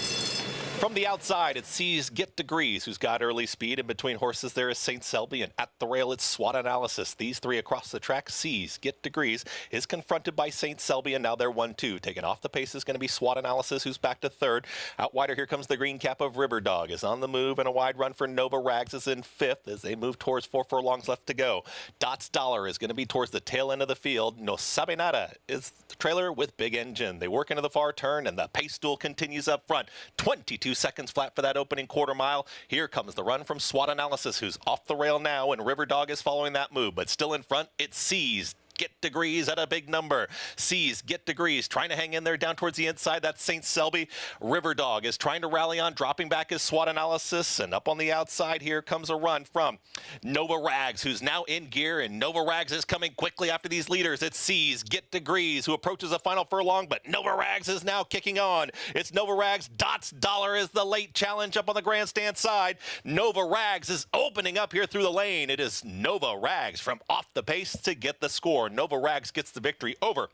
From the outside, it sees Get Degrees, who's got early speed. In between horses, there is St. Selby, and at the rail, it's SWOT analysis. These 3 across the track. Sees Get Degrees is confronted by St. Selby, and now they're 1-2. Taking off the pace is going to be SWOT analysis, who's back to 3rd. Out wider, here comes the green cap of River Dog, is on the move, and a wide run for Nova Rags is in 5th as they move towards 4 furlongs left to go. Dots Dollar is going to be towards the tail end of the field. No Sabe Nada is the trailer with Big Engine. They work into the far turn, and the pace duel continues up front. 22 seconds flat for that opening quarter mile. Here comes the run from SWOT analysis, who's off the rail now, and River Dog is following that move, but still in front. It sees Get Degrees at a big number. Sees Get Degrees trying to hang in there down towards the inside. That's St. Selby. River Dog is trying to rally on, dropping back his SWOT analysis, and up on the outside here comes a run from Nova Rags, who's now in gear, and Nova Rags is coming quickly after these leaders. It sees Get Degrees, who approaches a final furlong, but Nova Rags is now kicking on. It's Nova Rags. Dots Dollar is the late challenge up on the grandstand side. Nova Rags is opening up here through the lane. It is Nova Rags from off the pace to get the score. Nova Rags gets the victory over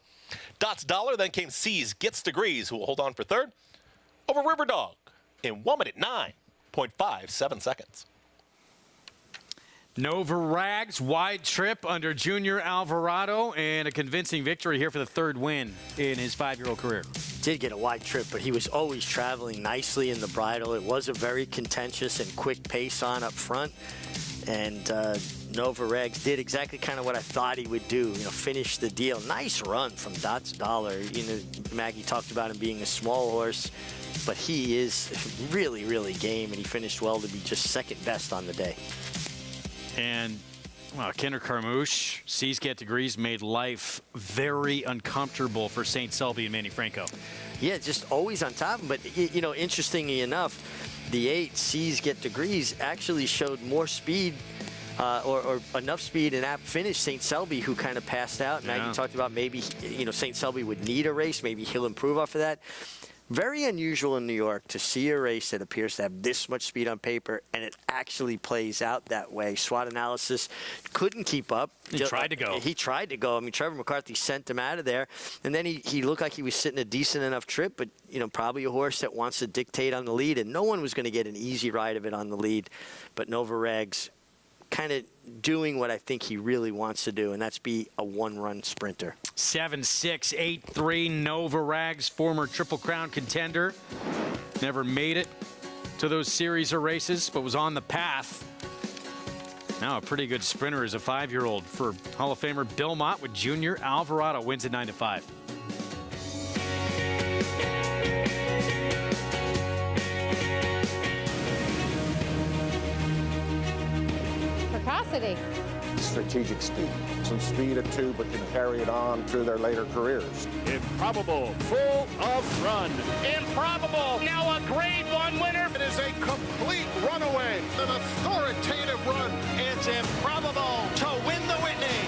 Dots Dollar. Then came Seas Gets Degrees, who will hold on for 3rd, over River Dog in 1 minute 9.57 seconds. Nova Rags, wide trip under Junior Alvarado, and a convincing victory here for the 3rd win in his 5-year-old career. Did get a wide trip, but he was always traveling nicely in the bridle. It was a very contentious and quick pace on up front, and Nova Regs did exactly kind of what I thought he would do, finish the deal. Nice run from Dots Dollar. Maggie talked about him being a small horse, but he is really, really game, and he finished well to be just second best on the day. And Kinder Carmouche, C's Get Degrees made life very uncomfortable for St. Selby and Manny Franco. Yeah, just always on top. But, interestingly enough, the 8 C's Get Degrees actually showed more speed or enough speed and apt finish. St. Selby, who kind of passed out. Maggie talked about maybe, St. Selby would need a race. Maybe he'll improve off of that. Very unusual in New York to see a race that appears to have this much speed on paper, and it actually plays out that way. SWOT analysis couldn't keep up. He tried to go. He tried to go. I mean, Trevor McCarthy sent him out of there, and then he looked like he was sitting a decent enough trip, but, probably a horse that wants to dictate on the lead, and no one was going to get an easy ride of it on the lead. But Nova Regs kind of doing what I think he really wants to do, and that's be a one-run sprinter. 7-6-8-3 Nova Rags, former Triple Crown contender. Never made it to those series of races, but was on the path. Now a pretty good sprinter as a 5-year-old for Hall of Famer Bill Mott with Junior Alvarado. Wins at 9-5. Strategic speed. Some speed at 2, but can carry it on through their later careers. Improbable, full of run. Improbable, now a Grade 1 winner. It is a complete runaway, an authoritative run. It's Improbable to win the Whitney.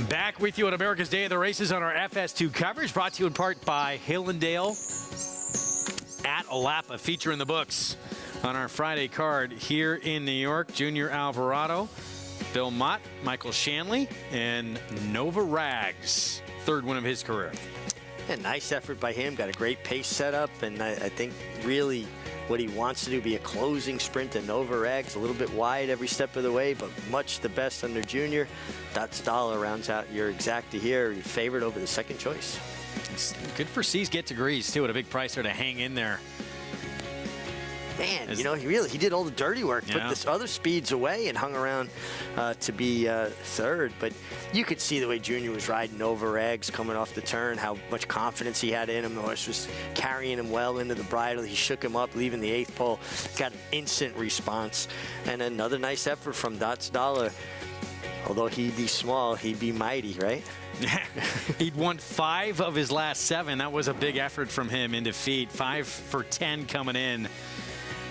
Back with you on America's Day of the Races on our FS2 coverage, brought to you in part by Hillendale at Alapa. Feature in the books on our Friday card here in New York. Junior Alvarado, Bill Mott, Michael Shanley, and Nova Rags. Third win of his career. Yeah, nice effort by him. Got a great pace setup, and I think really what he wants to do, be a closing sprint at Nova Rags, a little bit wide every step of the way, but much the best under Junior. Dots Dollar rounds out your exacta here, your favorite over the second choice. It's good for C's Get Degrees, too, at a big price there to hang in there. Man, he did all the dirty work, put the other speeds away and hung around to be third. But you could see the way Junior was riding Nova Rags coming off the turn, how much confidence he had in him. The horse was carrying him well into the bridle. He shook him up, leaving the 8th pole. Got an instant response. And another nice effort from Dots Dollar. Although he'd be small, he'd be mighty, right? He'd won 5 of his last 7. That was a big effort from him in defeat. 5 for 10 coming in.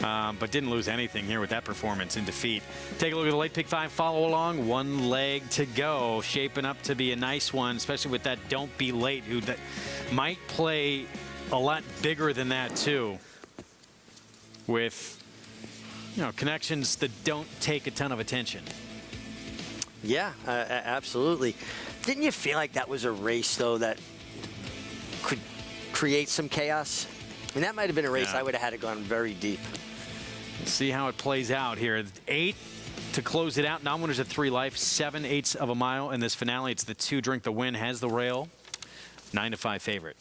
But didn't lose anything here with that performance in defeat. Take a look at the late pick 5 follow along. 1 leg to go. Shaping up to be a nice one, especially with that Don't Be Late, who that might play a lot bigger than that too, with connections that don't take a ton of attention. Yeah, absolutely. Didn't you feel like that was a race though that could create some chaos? I mean, that might have been a race I would have had to gone very deep. Let's see how it plays out here. 8th to close it out. Non-winners at 3 life, 7/8 of a mile in this finale. It's the 2 drink the win, has the rail. 9-5 favorite.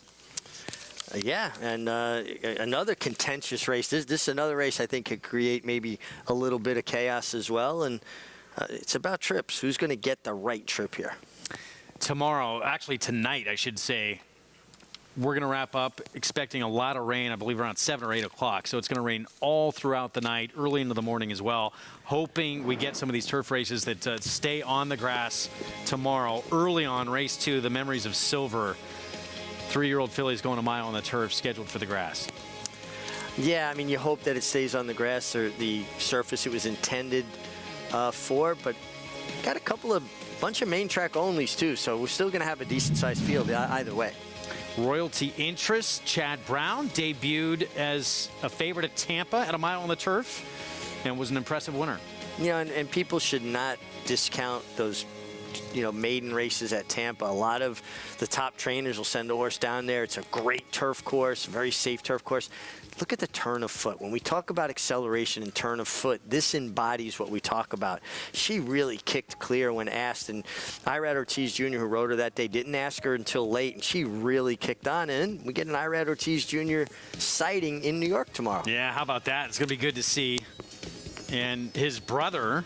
Yeah, and another contentious race. This is another race I think could create maybe a little bit of chaos as well. And it's about trips. Who's going to get the right trip here? Tomorrow, actually tonight, I should say, we're going to wrap up expecting a lot of rain, I believe around 7 or 8 o'clock. So it's going to rain all throughout the night, early into the morning as well. Hoping we get some of these turf races that stay on the grass tomorrow. Early on, race 2, the Memories of Silver. 3-year-old fillies going a mile on the turf, scheduled for the grass. Yeah, I mean, you hope that it stays on the grass or the surface it was intended for, but got a bunch of main track onlys too, so we're still going to have a decent-sized field either way. Royalty Interest, Chad Brown, debuted as a favorite at Tampa at a mile on the turf and was an impressive winner. And people should not discount those maiden races at Tampa. A lot of the top trainers will send a horse down there. It's a great turf course, very safe turf course. Look at the turn of foot. When we talk about acceleration and turn of foot, this embodies what we talk about. She really kicked clear when asked, and Irad Ortiz Jr., who rode her that day, didn't ask her until late, and she really kicked on. And we get an Irad Ortiz Jr. sighting in New York tomorrow. Yeah, how about that? It's going to be good to see. And his brother,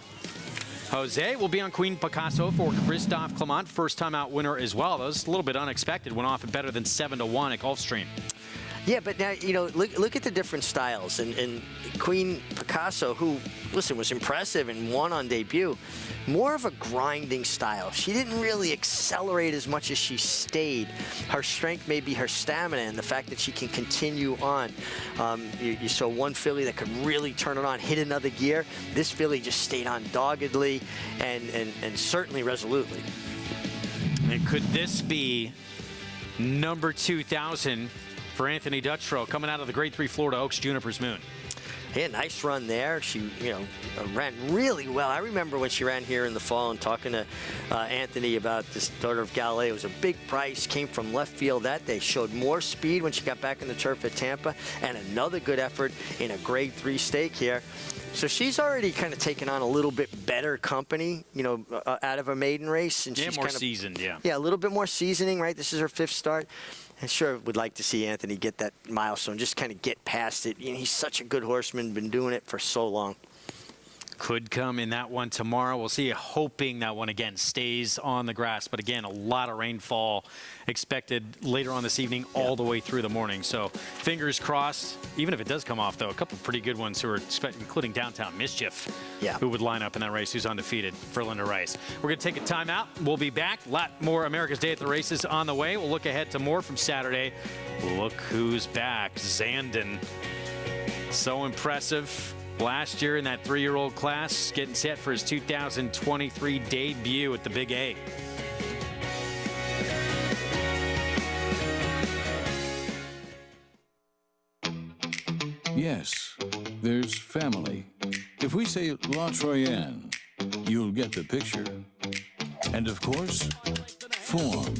Jose, will be on Queen Picasso for Christophe Clement, first-time out winner as well. That was a little bit unexpected. Went off at better than 7-1 at Gulfstream. Yeah, but now, look at the different styles. And Queen Picasso, who, listen, was impressive and won on debut, more of a grinding style. She didn't really accelerate as much as she stayed. Her strength may be her stamina and the fact that she can continue on. You saw one filly that could really turn it on, hit another gear. This filly just stayed on doggedly and certainly resolutely. And could this be number 2,000 for Anthony Dutrow coming out of the Grade 3 Florida Oaks Juniper's Moon? Yeah, nice run there. She, ran really well. I remember when she ran here in the fall and talking to Anthony about this daughter of Galileo. It was a big price, came from left field that day, showed more speed when she got back in the turf at Tampa, and another good effort in a Grade 3 stake here. So she's already kind of taken on a little bit better company, out of a maiden race. And yeah, she's more kind of, seasoned, yeah. Yeah, a little bit more seasoning, right? This is her 5th start. I sure would like to see Anthony get that milestone, just kind of get past it. He's such a good horseman, been doing it for so long. Could come in that one tomorrow. We'll see. Hoping that one again stays on the grass. But again, a lot of rainfall expected later on this evening all the way through the morning. So fingers crossed. Even if it does come off, though, a couple of pretty good ones who are expecting, including Downtown Mischief, who would line up in that race, who's undefeated for Linda Rice. We're going to take a timeout. We'll be back. A lot more America's Day at the Races on the way. We'll look ahead to more from Saturday. Look who's back. Zandon. So impressive. Last year in that 3-year-old class, getting set for his 2023 debut at the Big A. Yes, there's family. If we say La Troyenne, you'll get the picture. And of course, form.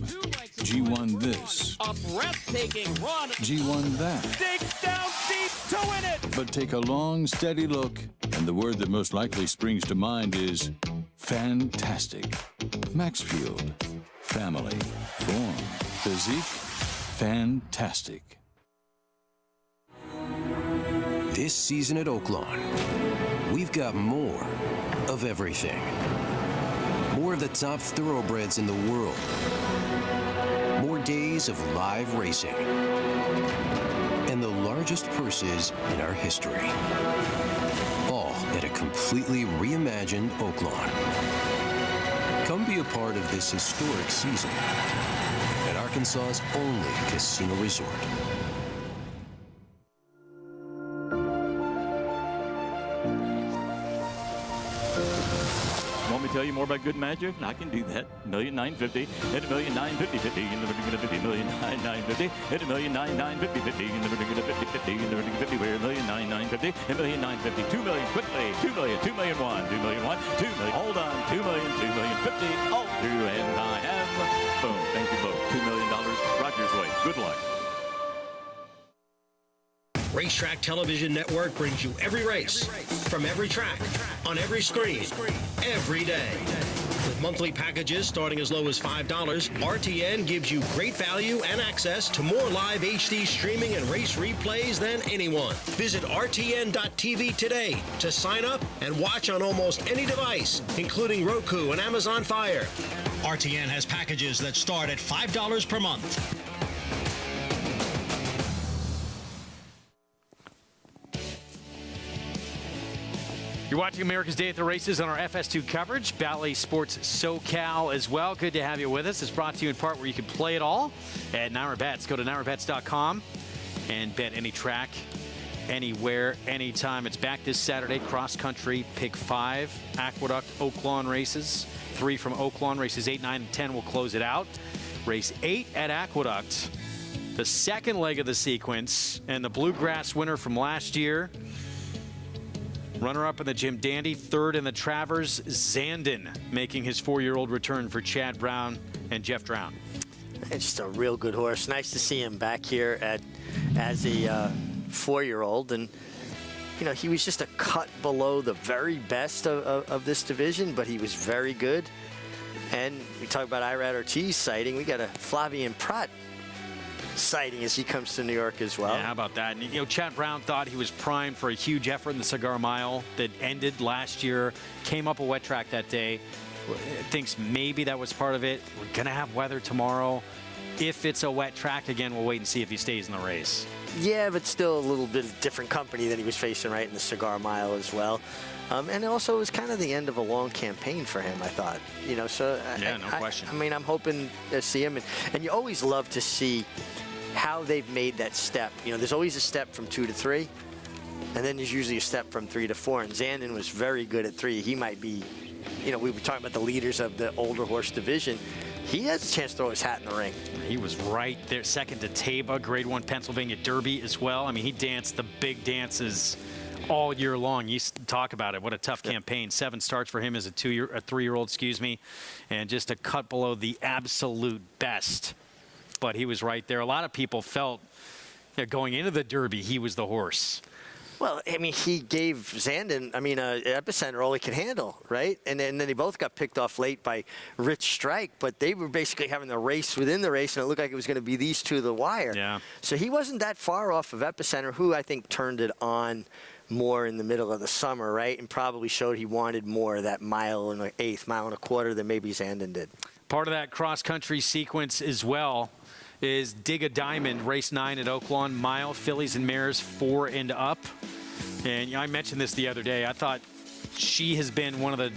G1 this. A breathtaking run. G1 that. Dig down deep to win it. But take a long, steady look, and the word that most likely springs to mind is fantastic. Maxfield. Family. Form. Physique. Fantastic. This season at Oaklawn, we've got more of everything. More of the top thoroughbreds in the world. More days of live racing. And the largest purses in our history. All at a completely reimagined Oaklawn. Come be a part of this historic season at Arkansas's only casino resort. Want me tell you more about good magic? I can do that. $1,950,000. Hit $1,950,000. And then we're going to $1,950,000. Hit $1,950,000. And then we're going to $50,000. And then we're going to $50,000. We're $1,950,000. And $1,950,000. $2 million quickly. $2 million. $2 million one. $2 million one. $2 million. Hold on. $2 million. $2 million 50. All through and I am. Boom. Thank you both. $2 million. Rogers way. Good luck. Racetrack Television Network brings you every race, from every track, on every screen, every day. With monthly packages starting as low as $5, RTN gives you great value and access to more live HD streaming and race replays than anyone. Visit RTN.tv today to sign up and watch on almost any device, including Roku and Amazon Fire. RTN has packages that start at $5 per month. You're watching America's Day at the Races on our FS2 coverage, Bally Sports SoCal as well. Good to have you with us. It's brought to you in part where you can play it all at Naira Bets. Go to NairaBets.com and bet any track, anywhere, anytime. It's back this Saturday, cross-country, pick 5, Aqueduct, Oaklawn races. 3 from Oaklawn, races 8, 9, and 10 will close it out. Race 8 at Aqueduct, the second leg of the sequence, and the Bluegrass winner from last year. Runner-up in the Jim Dandy, third in the Travers, Zandon, making his 4-year-old return for Chad Brown and Jeff Drown. It's just a real good horse. Nice to see him back here as a 4-year-old. And, you know, he was just a cut below the very best of this division, but he was very good. And we talk about Irad Ortiz sighting. We got a Flavien Prat sighting as he comes to New York as well. Yeah, how about that? And, you know, Chad Brown thought he was primed for a huge effort in the Cigar Mile that ended last year, came up a wet track that day, thinks maybe that was part of it. We're going to have weather tomorrow. If it's a wet track again, we'll wait and see if he stays in the race. Yeah, but still a little bit of different company than he was facing right in the Cigar Mile as well. And also it was kind of the end of a long campaign for him, I thought. You know, so yeah, no question. I mean, I'm hoping to see him. And you always love to see how they've made that step. You know, there's always a step from 2 to 3, and then there's usually a step from 3 to 4. And Zandon was very good at 3. He might be, you know, we were talking about the leaders of the older horse division. He has a chance to throw his hat in the ring. He was right there, second to Taba, Grade 1 Pennsylvania Derby as well. I mean, he danced the big dances all year long. You talk about it. What a tough campaign. 7 starts for him as a 3-year-old, excuse me, and just a cut below the absolute best. But he was right there. A lot of people felt going into the Derby, he was the horse. Well, I mean, he gave Zandon, Epicenter all he could handle, right? And then they both got picked off late by Rich Strike, but they were basically having the race within the race, and it looked like it was going to be these two to the wire. Yeah. So he wasn't that far off of Epicenter, who I think turned it on more in the middle of the summer, right? And probably showed he wanted more of that mile and an eighth, mile and a quarter than maybe Zandon did. Part of that cross-country sequence as well is Dig a Diamond, race 9 at Oaklawn Mile, fillies and mares 4 and up. And I mentioned this the other day. I thought she has been one of the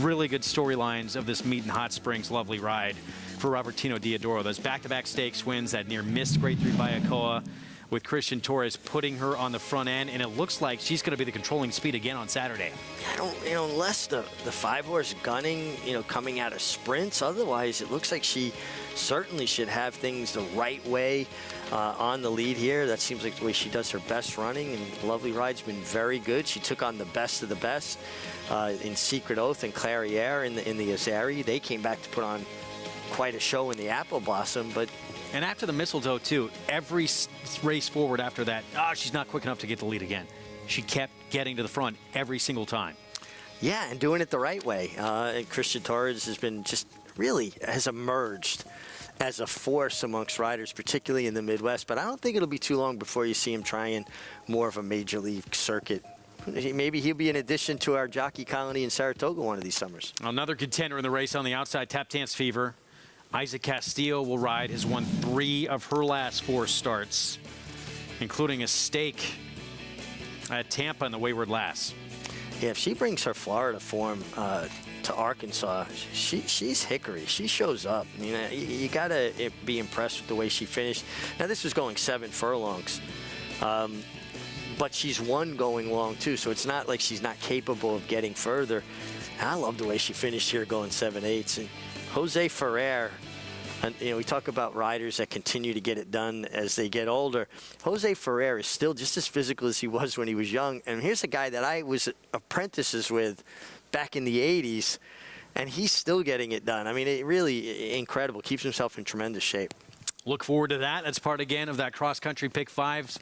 really good storylines of this meet in Hot Springs lovely ride for Robertino Diodoro. Those back-to-back stakes wins, that near missed Grade 3 Bayacoa with Christian Torres putting her on the front end, and it looks like she's going to be the controlling speed again on Saturday. I don't, unless the 5-horse gunning, coming out of sprints. Otherwise, it looks like she certainly should have things the right way on the lead here. That seems like the way she does her best running, and Lovely Ride's been very good. She took on the best of the best in Secret Oath and Clairiere in the Azari. They came back to put on quite a show in the Apple Blossom, but and after the Mistletoe, too, every race forward after that, she's not quick enough to get the lead again. She kept getting to the front every single time. Yeah, and doing it the right way. And Christian Torres has been has emerged as a force amongst riders, particularly in the Midwest. But I don't think it'll be too long before you see him trying more of a major league circuit. Maybe he'll be an addition to our jockey colony in Saratoga one of these summers. Another contender in the race on the outside, Tap Dance Fever. Isaac Castillo will ride, has won 3 of her last 4 starts, including a stake at Tampa in the Wayward Lass. Yeah, if she brings her Florida form to Arkansas, she's Hickory. She shows up. I mean, you got to be impressed with the way she finished. Now, this was going 7 furlongs, but she's won going long, too, so it's not like she's not capable of getting further. I love the way she finished here going 7/8. And Jose Ferrer, and we talk about riders that continue to get it done as they get older. Jose Ferrer is still just as physical as he was when he was young. And here's a guy that I was apprentices with back in the 80s, and he's still getting it done. I mean, it really incredible. Keeps himself in tremendous shape. Look forward to that. That's part, again, of that cross-country Pick 5s.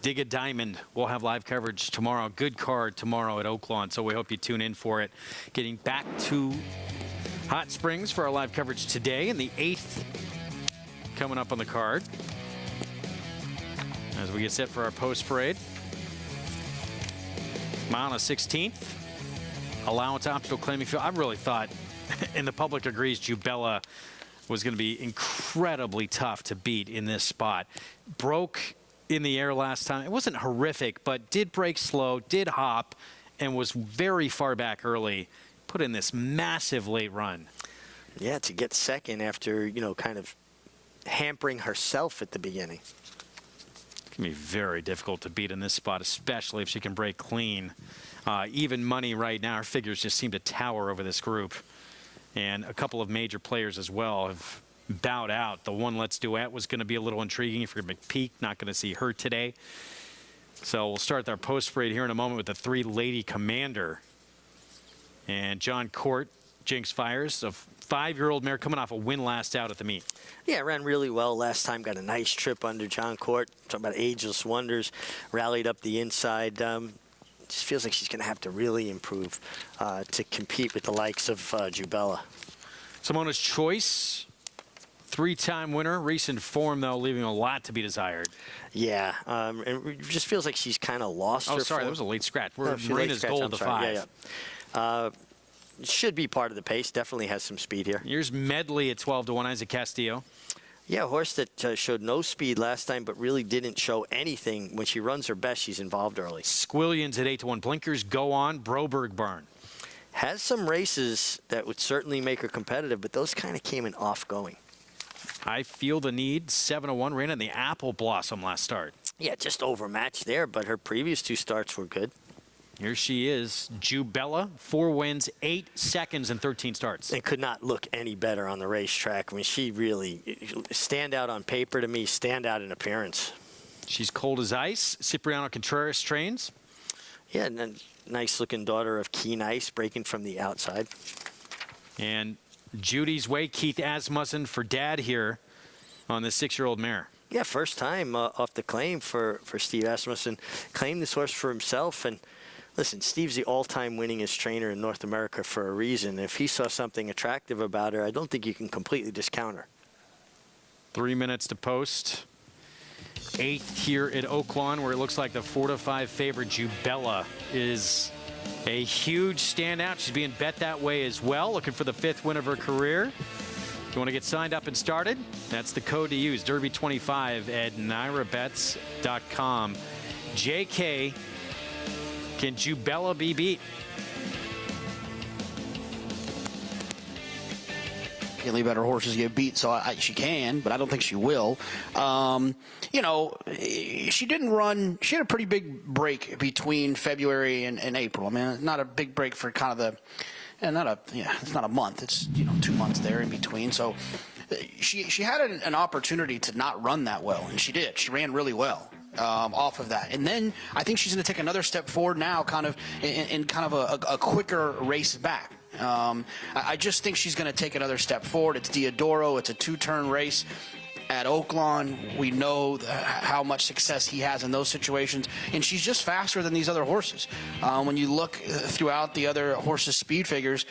Dig a Diamond. We'll have live coverage tomorrow. Good card tomorrow at Oaklawn, so we hope you tune in for it. Getting back to Hot Springs for our live coverage today, and the 8th coming up on the card as we get set for our post-parade. Mile on a 16th. Allowance optional claiming field. I really thought, and the public agrees, Jubella was going to be incredibly tough to beat in this spot. Broke in the air last time. It wasn't horrific, but did break slow, did hop, and was very far back early. Put in this massive late run. Yeah, to get second after, kind of hampering herself at the beginning. It's going to be very difficult to beat in this spot, especially if she can break clean. Even money right now, her figures just seem to tower over this group. And a couple of major players as well have bowed out. The one Let's Duet was going to be a little intriguing for McPeak. Not going to see her today. So we'll start our post parade here in a moment with the 3 Lady Commander. And John Court, Jinx Fires, a 5-year-old mare coming off a win last out at the meet. Yeah, ran really well last time. Got a nice trip under John Court. Talking about ageless wonders. Rallied up the inside. Just feels like she's going to have to really improve to compete with the likes of Jubella. Simona's Choice, 3-time winner. Recent form, though, leaving a lot to be desired. Yeah, and it just feels like she's kind of lost her sorry, form. that was a late scratch. Marina's Gold to 5. Yeah. Should be part of the pace. Definitely has some speed here. Here's Medley at 12-1, Isaac Castillo. Yeah, a horse that showed no speed last time, but really didn't show anything. When she runs her best, she's involved early. Squillions at 8-1. Blinkers go on. Broberg Barn. Has some races that would certainly make her competitive, but those kind of came in off-going. I Feel the Need, 7-1. Ran in the Apple Blossom last start. Yeah, just overmatched there, but her previous 2 starts were good. Here she is, Jubella, 4 wins, 8 seconds, and 13 starts. And could not look any better on the racetrack. I mean, she really stand out on paper to me, stand out in appearance. She's cold as ice. Cipriano Contreras trains. Yeah, and a nice-looking daughter of Keen Ice, breaking from the outside. And Judy's Way, Keith Asmussen for Dad here on this 6-year-old mare. Yeah, first time off the claim for Steve Asmussen. Claimed this horse for himself, and listen, Steve's the all-time winningest trainer in North America for a reason. If he saw something attractive about her, I don't think you can completely discount her. 3 minutes to post. 8th here at Oaklawn, where it looks like the 4-5 favorite Jubella is a huge standout. She's being bet that way as well, looking for the 5th win of her career. If you want to get signed up and started, that's the code to use, Derby25 at NYRABets.com. JK, can Jubella be beat? Significantly better horses get beat, so she can, but I don't think she will. She didn't run. She had a pretty big break between February and April. I mean, not a big break for kind of the, and it's not a month. It's 2 months there in between. So she had an opportunity to not run that well, and she did. She ran really well off of that, and then I think she's going to take another step forward now, kind of in kind of a quicker race back. I just think she's going to take another step forward. It's Diodoro. It's a 2-turn race at Oaklawn. We know how much success he has in those situations, and she's just faster than these other horses. When you look throughout the other horses' speed figures,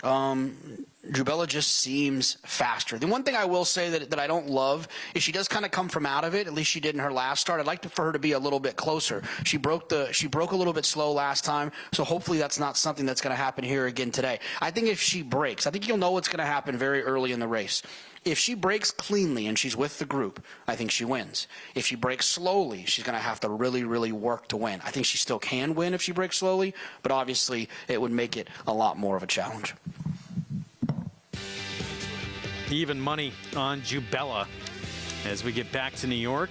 Jubella just seems faster. The one thing I will say that I don't love is she does kind of come from out of it. At least she did in her last start. I'd like for her to be a little bit closer. She broke a little bit slow last time, so hopefully that's not something that's going to happen here again today. I think if she breaks, I think you'll know what's going to happen very early in the race. If she breaks cleanly and she's with the group, I think she wins. If she breaks slowly, she's going to have to really, really work to win. I think she still can win if she breaks slowly, but obviously it would make it a lot more of a challenge. Even money on Jubella as we get back to New York.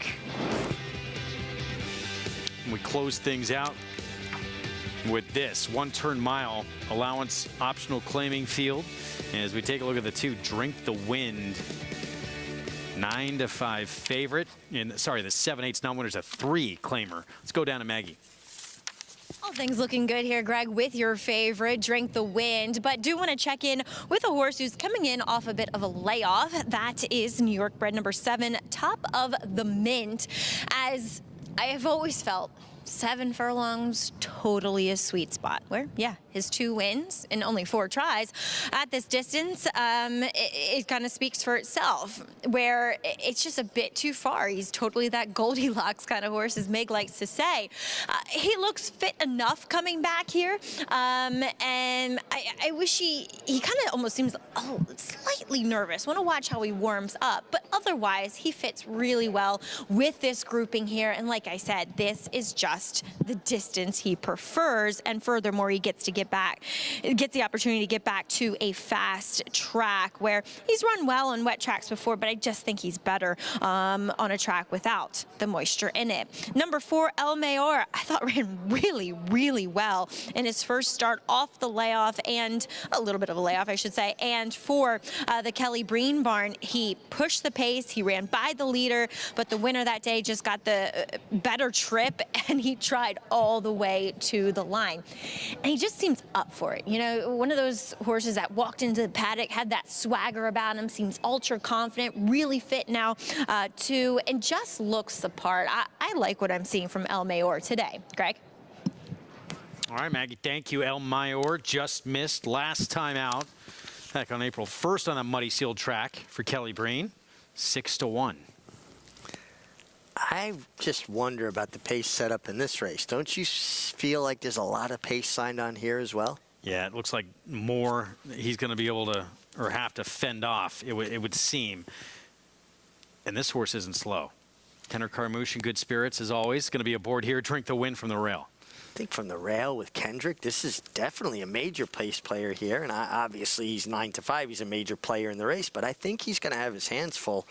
We close things out with this one-turn mile allowance optional claiming field. And as we take a look at the two, Drink the Wind, 9-5 favorite. And sorry, the 7/8 non-winner's a 3 claimer. Let's go down to Maggie. All things looking good here, Greg, with your favorite, Drink the Wind. But do want to check in with a horse who's coming in off a bit of a layoff. That is New York bred number 7, Top of the Mint. As I have always felt, 7 furlongs, totally a sweet spot. Where, yeah, his 2 wins in only 4 tries at this distance, it kind of speaks for itself, where it's just a bit too far. He's totally that Goldilocks kind of horse, as Meg likes to say. He looks fit enough coming back here, and I wish he kind of almost seems slightly nervous. Want to watch how he warms up, but otherwise he fits really well with this grouping here. And like I said, this is just the distance he prefers, and furthermore, he gets the opportunity to get back to a fast track, where he's run well on wet tracks before, but I just think he's better on a track without the moisture in it. Number 4, El Mayor, I thought ran really, really well in his first start off the layoff, and a little bit of a layoff, I should say. And for the Kelly Breen barn, he pushed the pace, he ran by the leader, but the winner that day just got the better trip, and he tried all the way to the line. And he just seems up for it. You know, one of those horses that walked into the paddock, had that swagger about him, seems ultra confident, really fit now too, and just looks the part. I like what I'm seeing from El Mayor today. Greg? All right, Maggie, thank you. El Mayor just missed last time out back on April 1st on a muddy sealed track for Kelly Breen, 6-1. I just wonder about the pace setup in this race. Don't you feel like there's a lot of pace signed on here as well? Yeah, it looks like more he's going to be able to, or have to fend off, it would seem. And this horse isn't slow. Tenor Carmouche in good spirits as always. Going to be aboard here. Drink the Wind from the rail. I think from the rail with Kendrick, this is definitely a major pace player here. And obviously he's 9-5. He's a major player in the race. But I think he's going to have his hands full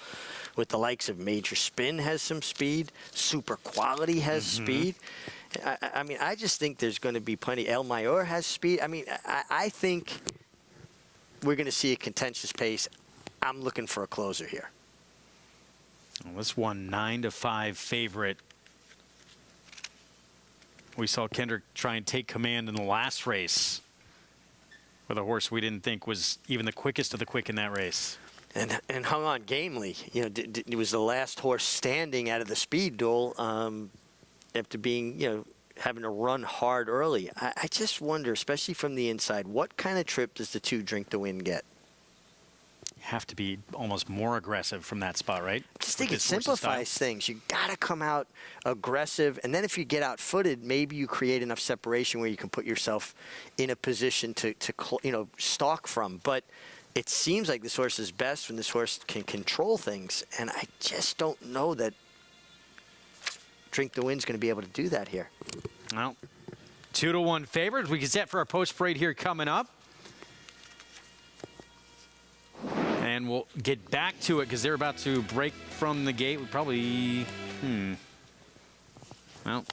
with the likes of Major Spin has some speed. Super Quality has speed. I mean, I just think there's going to be plenty. El Mayor has speed. I mean, I think we're going to see a contentious pace. I'm looking for a closer here. Well, this one 9-5 favorite. We saw Kendrick try and take command in the last race with a horse we didn't think was even the quickest of the quick in that race. And hung on gamely. You know, it was the last horse standing out of the speed duel after being, you know, having to run hard early. I just wonder, especially from the inside, what kind of trip does the 2 Drink the Wind get? Have to be almost more aggressive from that spot, right? I just think it simplifies things. You got to come out aggressive, and then if you get out-footed, maybe you create enough separation where you can put yourself in a position to you know, stalk from. But it seems like this horse is best when this horse can control things, and I just don't know that Drink the Wind's going to be able to do that here. Well, 2-1 favorite. We get set for our post-parade here coming up. And we'll get back to it because they're about to break from the gate. We probably, well,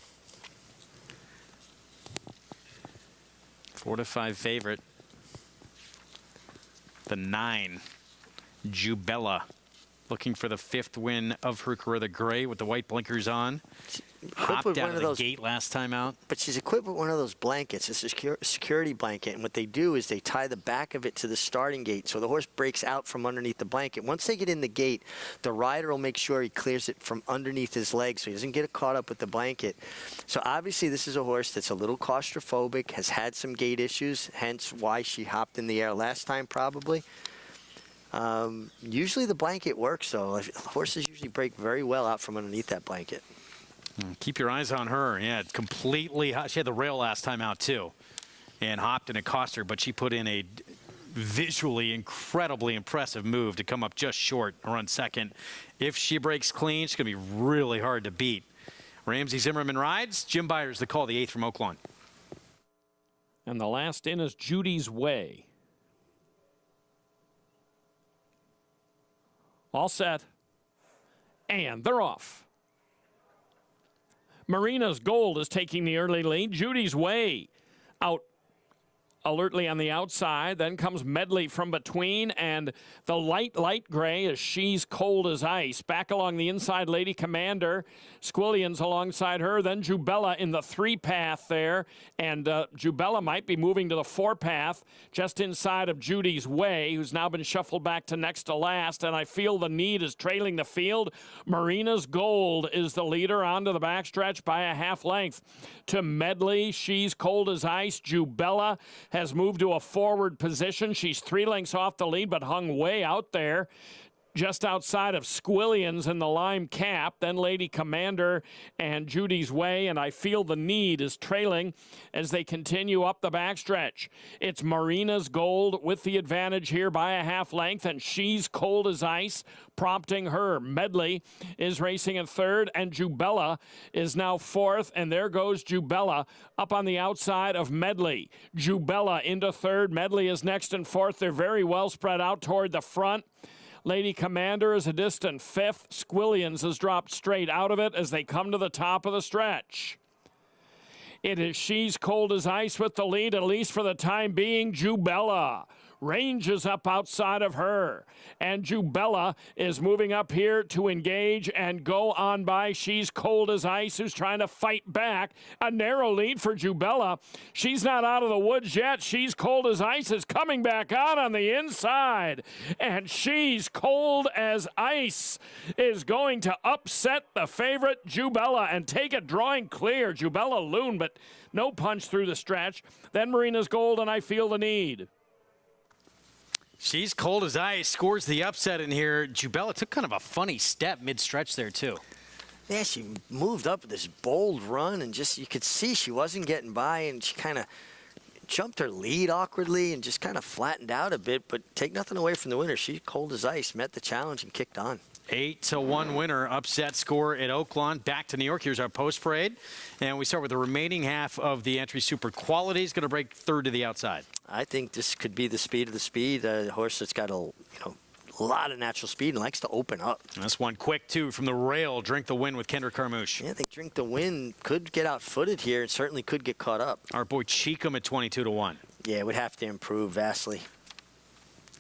4-5 favorite. The 9, Jubella, looking for the 5th win of her career. The gray with the white blinkers on. Hopped out of the gate last time out. But she's equipped with one of those blankets. It's a security blanket. And what they do is they tie the back of it to the starting gate. So the horse breaks out from underneath the blanket. Once they get in the gate, the rider will make sure he clears it from underneath his legs so he doesn't get caught up with the blanket. So obviously this is a horse that's a little claustrophobic, has had some gait issues, hence why she hopped in the air last time probably. Usually the blanket works, though. Horses usually break very well out from underneath that blanket. Keep your eyes on her. Yeah, completely. She had the rail last time out, too, and hopped and it cost her, but she put in a visually incredibly impressive move to come up just short, run second. If she breaks clean, she's going to be really hard to beat. Ramsey Zimmerman rides. Jim Byers, the call, the 8th from Oaklawn. And the last in is Judy's Way. All set. And they're off. Marina's Gold is taking the early lead. Judy's Way out alertly on the outside. Then comes Medley from between, and the light gray is She's Cold as Ice. Back along the inside, Lady Commander. Squillions alongside her. Then Jubella in the 3-path there, and Jubella might be moving to the 4-path just inside of Judy's Way, who's now been shuffled back to next to last, and I Feel the Need is trailing the field. Marina's Gold is the leader onto the backstretch by a half length to Medley. She's Cold as Ice. Jubella has moved to a forward position. She's 3 lengths off the lead, but hung way out there, just outside of Squillions in the lime cap. Then Lady Commander and Judy's Way, and I Feel the Need is trailing as they continue up the backstretch. It's Marina's Gold with the advantage here by a half length, and She's Cold as Ice prompting her. Medley is racing in third, and Jubella is now fourth, and there goes Jubella up on the outside of Medley. Jubella into third. Medley is next and fourth. They're very well spread out toward the front. Lady Commander is a distant fifth. Squillions has dropped straight out of it as they come to the top of the stretch. It is She's Cold as Ice with the lead, at least for the time being. Jubella ranges up outside of her, and Jubella is moving up here to engage and go on by She's Cold as Ice, who's trying to fight back. A narrow lead for Jubella. She's not out of the woods yet. She's Cold as Ice is coming back out on the inside, and She's Cold as Ice is going to upset the favorite Jubella and take it drawing clear. Jubella Loon, but no punch through the stretch. Then Marina's Gold and I Feel the Need. She's Cold as Ice scores the upset in here. Jubella took kind of a funny step mid-stretch there, too. Yeah, she moved up with this bold run, and just you could see she wasn't getting by, and she kind of jumped her lead awkwardly and just kind of flattened out a bit, but take nothing away from the winner. She's Cold as Ice, met the challenge and kicked on. 8-1 winner, upset score at Oaklawn. Back to New York. Here's our post parade, and we start with the remaining half of the entry. Super Quality is going to break third to the outside. I think this could be the speed of the speed. A horse that's got a lot of natural speed and likes to open up. This one quick too from the rail. Drink the Wind with Kendrick Carmouche. Yeah, I think Drink the Wind could get outfooted here and certainly could get caught up. Our boy Cheekham at 22-1. Yeah, it would have to improve vastly.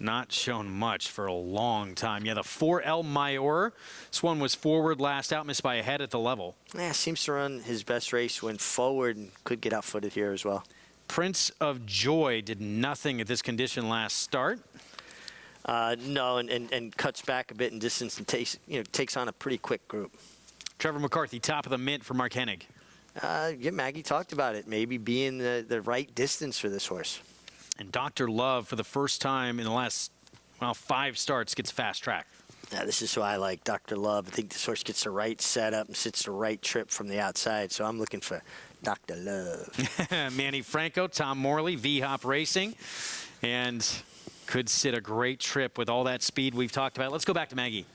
Not shown much for a long time. Yeah, the 4 El Mayor. This one was forward last out, missed by a head at the level. Yeah, seems to run his best race, went forward and could get outfooted here as well. Prince of Joy did nothing at this condition last start. No, and cuts back a bit in distance and takes on a pretty quick group. Trevor McCarthy, top of the mint for Mark Hennig. Yeah, Maggie talked about it, maybe being the right distance for this horse. And Dr. Love, for the first time in the last, 5 starts, gets fast track. Yeah, this is who I like, Dr. Love. I think this horse gets the right setup and sits the right trip from the outside, so I'm looking for Dr. Love. Manny Franco, Tom Morley, V-Hop Racing, and could sit a great trip with all that speed we've talked about. Let's go back to Maggie.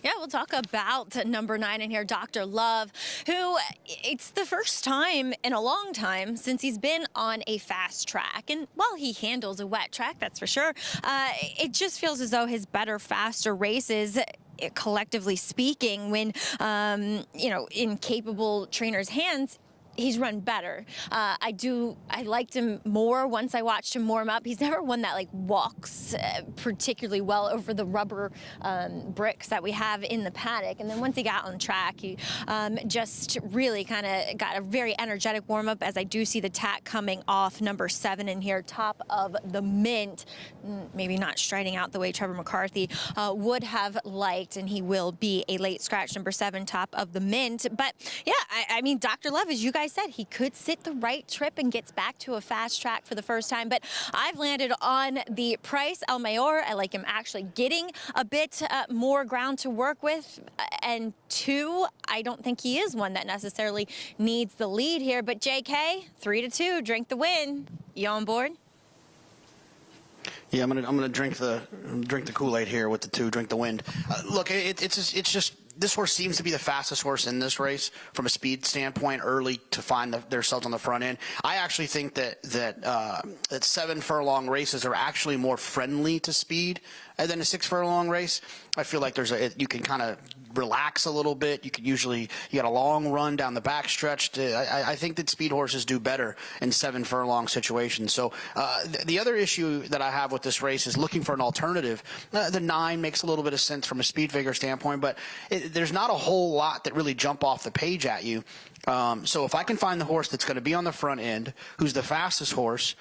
Yeah, we'll talk about number 9 in here, Dr. Love, who it's the first time in a long time since he's been on a fast track. And while he handles a wet track, that's for sure, it just feels as though his better, faster races, collectively speaking, when, in capable trainers' hands, he's run better. I liked him more once I watched him warm up. He's never one that walks particularly well over the rubber bricks that we have in the paddock. And then once he got on track, he just really kind of got a very energetic warm up, as I do see the tack coming off number 7 in here, top of the mint. Maybe not striding out the way Trevor McCarthy would have liked, and he will be a late scratch, number 7, top of the mint. But yeah, I mean, Dr. Love, as you guys said, he could sit the right trip and gets back to a fast track for the first time. But I've landed on the price El Mayor. I like him actually getting a bit more ground to work with. And 2, I don't think he is one that necessarily needs the lead here. But JK, 3-2, Drink the Wind. You on board? Yeah, I'm gonna drink the Kool-Aid here with the 2, Drink the Wind. Look, it's just this horse seems to be the fastest horse in this race from a speed standpoint, early to find themselves on the front end. I actually think that 7 furlong races are actually more friendly to speed than a 6 furlong race. I feel like you can kind of relax a little bit. You got a long run down the backstretch. I think that speed horses do better in 7 furlong situations. So the other issue that I have with this race is looking for an alternative. The 9 makes a little bit of sense from a speed figure standpoint, but there's not a whole lot that really jump off the page at you. So if I can find the horse that's going to be on the front end, who's the fastest horse,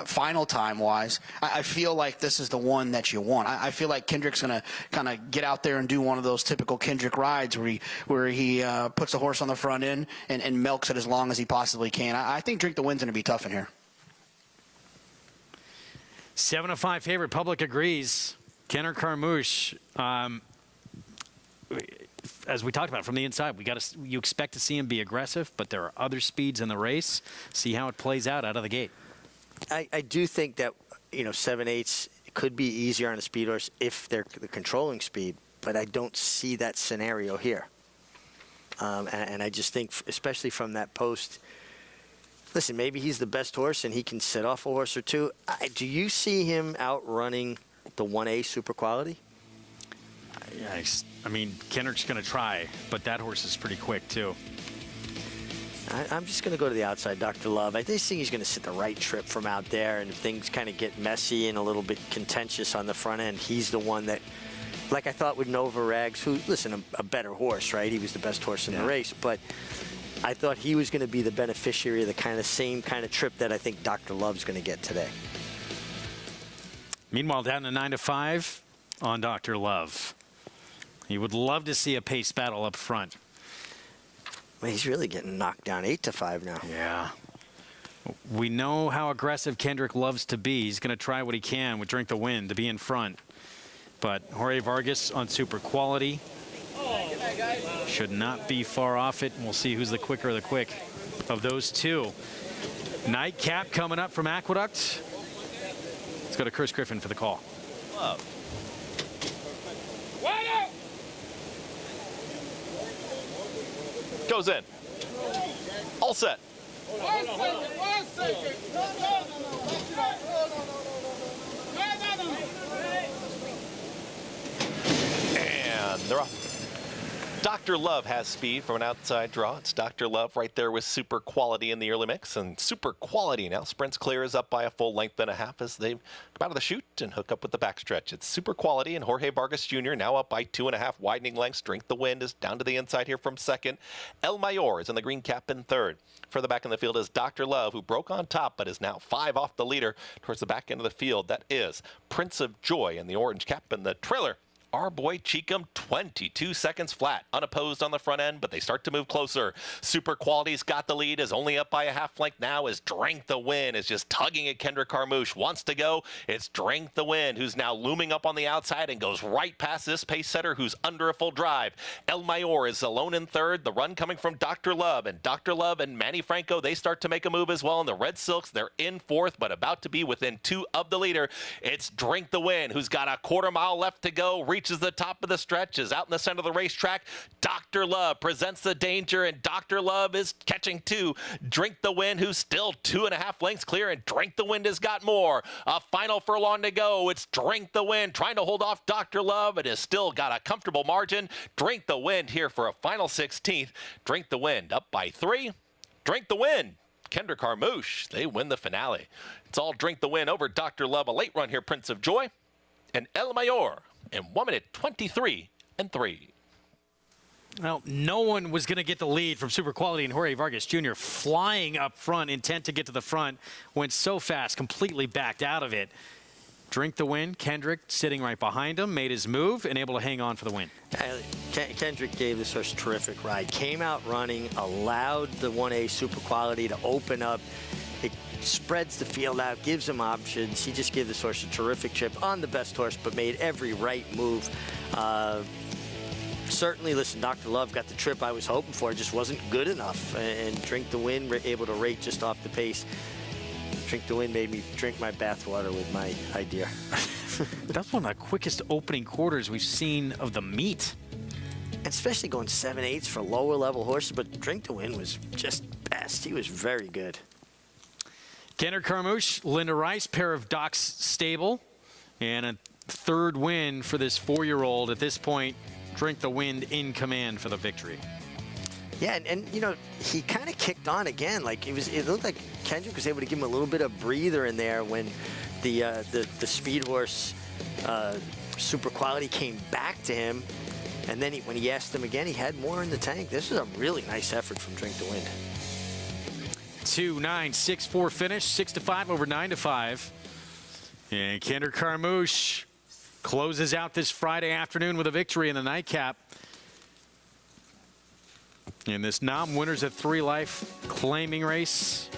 final time-wise, I feel like this is the one that you want. I feel like Kendrick's going to kind of get out there and do one of those typical Kendrick rides where he puts the horse on the front end and milks it as long as he possibly can. I think Drink the Wind's going to be tough in here. 7-5 favorite. Public agrees. Kenner Carmouche. As we talked about from the inside, you expect to see him be aggressive, but there are other speeds in the race. See how it plays out of the gate. I do think that 7/8 could be easier on a speed horse if they're the controlling speed, but I don't see that scenario here. And I just think, especially from that post, listen, maybe he's the best horse and he can sit off a horse or two. Do you see him outrunning the 1A Super Quality? I mean, Kendrick's going to try, but that horse is pretty quick too. I'm just going to go to the outside, Dr. Love. I just think he's going to sit the right trip from out there, and if things kind of get messy and a little bit contentious on the front end, he's the one that, like I thought with Nova Rags, who, listen, a better horse, right? He was the best horse in the race, but I thought he was going to be the beneficiary of the same kind of trip that I think Dr. Love's going to get today. Meanwhile, down to 9-5 on Dr. Love. He would love to see a pace battle up front. Well, he's really getting knocked down 8-5 now. Yeah. We know how aggressive Kendrick loves to be. He's going to try what he can with Drink the Wind to be in front. But Jorge Vargas on Super Quality should not be far off it. We'll see who's the quicker of the quick of those two. Nightcap coming up from Aqueduct. Let's go to Chris Griffin for the call. Love. Goes in. All set. And they're off. Dr. Love has speed from an outside draw. It's Dr. Love right there with Super Quality in the early mix. And Super Quality now sprints clear, is up by a full length and a half as they come out of the chute and hook up with the backstretch. It's Super Quality and Jorge Vargas Jr. now up by 2.5 widening lengths. Drink the Wind is down to the inside here from second. El Mayor is in the green cap in third. Further back in the field is Dr. Love, who broke on top but is now 5 off the leader towards the back end of the field. That is Prince of Joy in the orange cap, and the trailer, our boy Cheekham, 22 seconds flat, unopposed on the front end, but they start to move closer. Super Quality's got the lead, is only up by a half length now as Drink the Wind is just tugging at Kendrick Carmouche. Wants to go. It's Drink the Wind, who's now looming up on the outside and goes right past this pace setter who's under a full drive. El Mayor is alone in third. The run coming from Dr. Love, and Dr. Love and Manny Franco, they start to make a move as well. And the Red Silks, they're in fourth, but about to be within 2 of the leader. It's Drink the Wind, who's got a quarter mile left to go, reaches the top of the stretch, is out in the center of the racetrack. Dr. Love presents the danger, and Dr. Love is catching 2. Drink the Wind, who's still 2.5 lengths clear, and Drink the Wind has got more. A final furlong to go. It's Drink the Wind trying to hold off Dr. Love. It has still got a comfortable margin. Drink the Wind here for a final 16th. Drink the Wind up by 3. Drink the Wind. Kendrick Carmouche, they win the finale. It's all Drink the Wind over Dr. Love. A late run here, Prince of Joy, and El Mayor in 1 minute 23 and 3. Well, no one was going to get the lead from Super Quality, and Jorge Vargas Jr. flying up front, intent to get to the front, went so fast, completely backed out of it. Drink the Wind, Kendrick sitting right behind him, made his move, and able to hang on for the win. Kendrick gave this horse a terrific ride. Came out running, allowed the 1A Super Quality to open up. It spreads the field out, gives him options. He just gave this horse a terrific trip on the best horse, but made every right move. Certainly, listen, Dr. Love got the trip I was hoping for. It just wasn't good enough. And Drink the Wind were able to rate just off the pace. Drink the Wind made me drink my bathwater with my idea. That's one of the quickest opening quarters we've seen of the meet. Especially going 7/8 for lower level horses, but Drink the Wind was just best. He was very good. Kendrick Carmouche, Linda Rice, pair of Doc's stable, and a third win for this 4-year-old at this point Drink the Wind in command for the victory. Yeah, and you know, he kind of kicked on again. Like it looked like Kendrick was able to give him a little bit of breather in there when the speed horse Super Quality came back to him. And then when he asked him again, he had more in the tank. This is a really nice effort from Drink the Wind. 2-9, 6-4 finish, 6-5 over 9-5. And Kendrick Carmouche closes out this Friday afternoon with a victory in the nightcap. In this Winners at 3 Life claiming race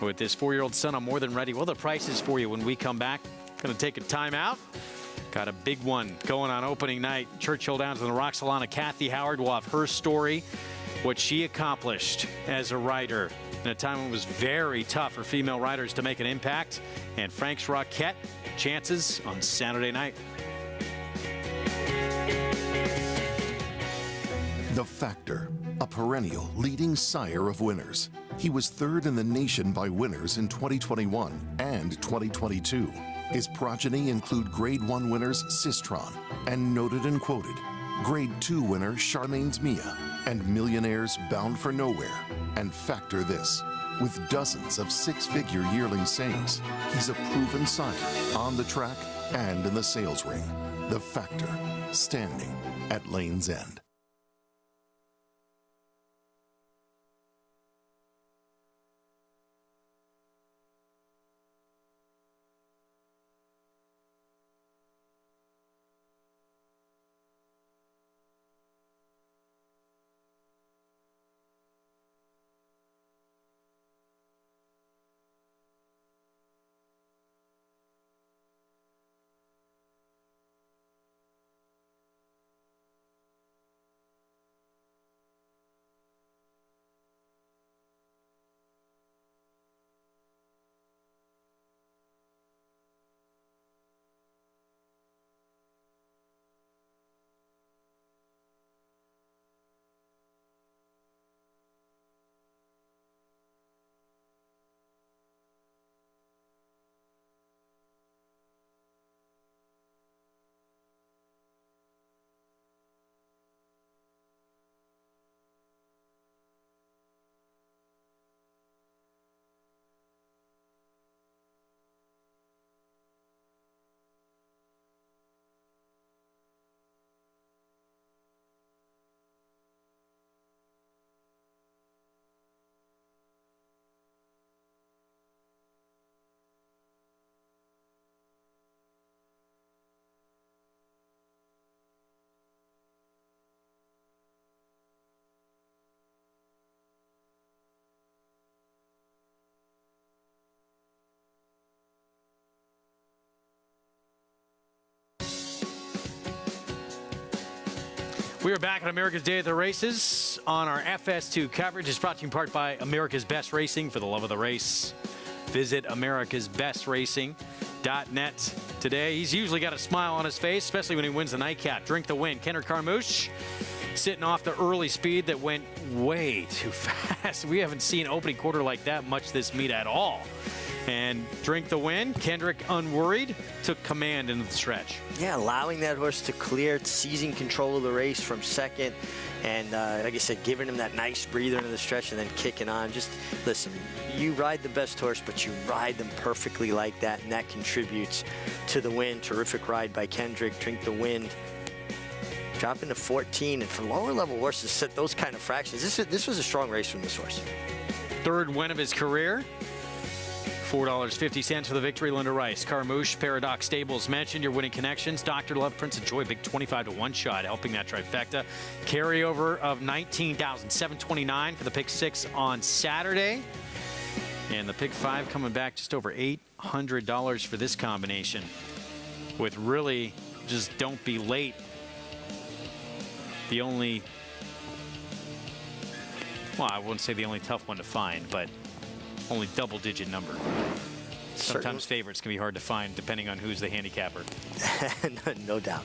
with this 4-year-old son, I'm more than ready. Well, the prices for you when we come back. Going to take a timeout. Got a big one going on opening night. Churchill Downs and the Roxalana. Kathy Howard will have her story, what she accomplished as a rider in a time when it was very tough for female riders to make an impact. And Frank's Rockette chances on Saturday night. The Factor, a perennial leading sire of winners. He was 3rd in the nation by winners in 2021 and 2022. His progeny include Grade 1 winners Sistron and Noted and Quoted, Grade 2 winner Charmaine's Mia, and millionaires Bound for Nowhere. And factor this, with dozens of 6-figure yearling sales, he's a proven sire on the track and in the sales ring. The Factor, standing at Lane's End. We are back on America's Day at the Races on our FS2 coverage. It's brought to you in part by America's Best Racing. For the love of the race, visit americasbestracing.net today. He's usually got a smile on his face, especially when he wins the nightcap. Drink the Wind. Kendrick Carmouche sitting off the early speed that went way too fast. We haven't seen opening quarter like that much this meet at all. And Drink the Wind, Kendrick unworried, took command into the stretch. Yeah, allowing that horse to clear, seizing control of the race from second, and like I said, giving him that nice breather into the stretch and then kicking on. Just listen, you ride the best horse, but you ride them perfectly like that, and that contributes to the win. Terrific ride by Kendrick. Drink the Wind, dropping to 14, and for lower level horses to set those kind of fractions, this was a strong race from this horse. 3rd win of his career. $4.50 for the victory. Linda Rice, Carmouche, Paradox Stables mentioned. Your winning connections. Dr. Love, Prince of Joy, big 25-to-1 shot, helping that trifecta. Carryover of $19,729 for the pick 6 on Saturday. And the pick 5 coming back just over $800 for this combination. With really just don't be late. The only, well, I wouldn't say the only tough one to find, but only double-digit number. Sometimes favorites can be hard to find depending on who's the handicapper. No doubt.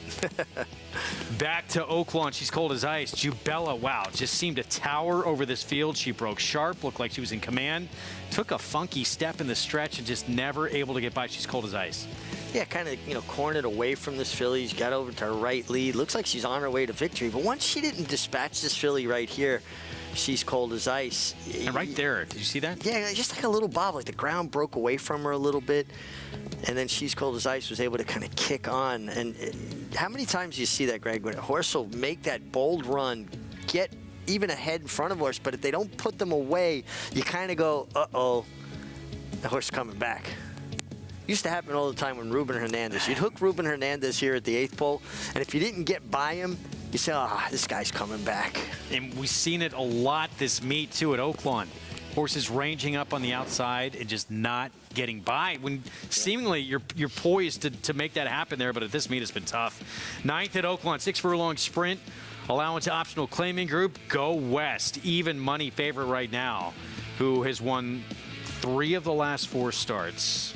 Back to Oaklawn. She's cold as ice. Jubella, wow, just seemed to tower over this field. She broke sharp, looked like she was in command. Took a funky step in the stretch and just never able to get by. She's cold as ice. yeah, kind of, you know, cornered away from this filly. She's got over to her right lead. Looks like she's on her way to victory. But once she didn't dispatch this filly right here, she's cold as ice. And right there, did you see that? Yeah, just like a little bob. Like the ground broke away from her a little bit. And then she's cold as ice was able to kind of kick on. And how many times do you see that, Greg, when a horse will make that bold run, get even ahead in front of a horse, but if they don't put them away, you kind of go, uh-oh, the horse is coming back. Used to happen all the time when Ruben Hernandez. You'd hook Ruben Hernandez here at the 8th pole, and if you didn't get by him, you say, this guy's coming back. And we've seen it a lot this meet, too, at Oaklawn. Horses ranging up on the outside and just not getting by. When seemingly you're poised to make that happen there, but at this meet it's been tough. 9th at Oaklawn, 6 furlong sprint. Allowance optional claiming group, Go West. Even money favorite right now, who has won 3 of the last 4 starts,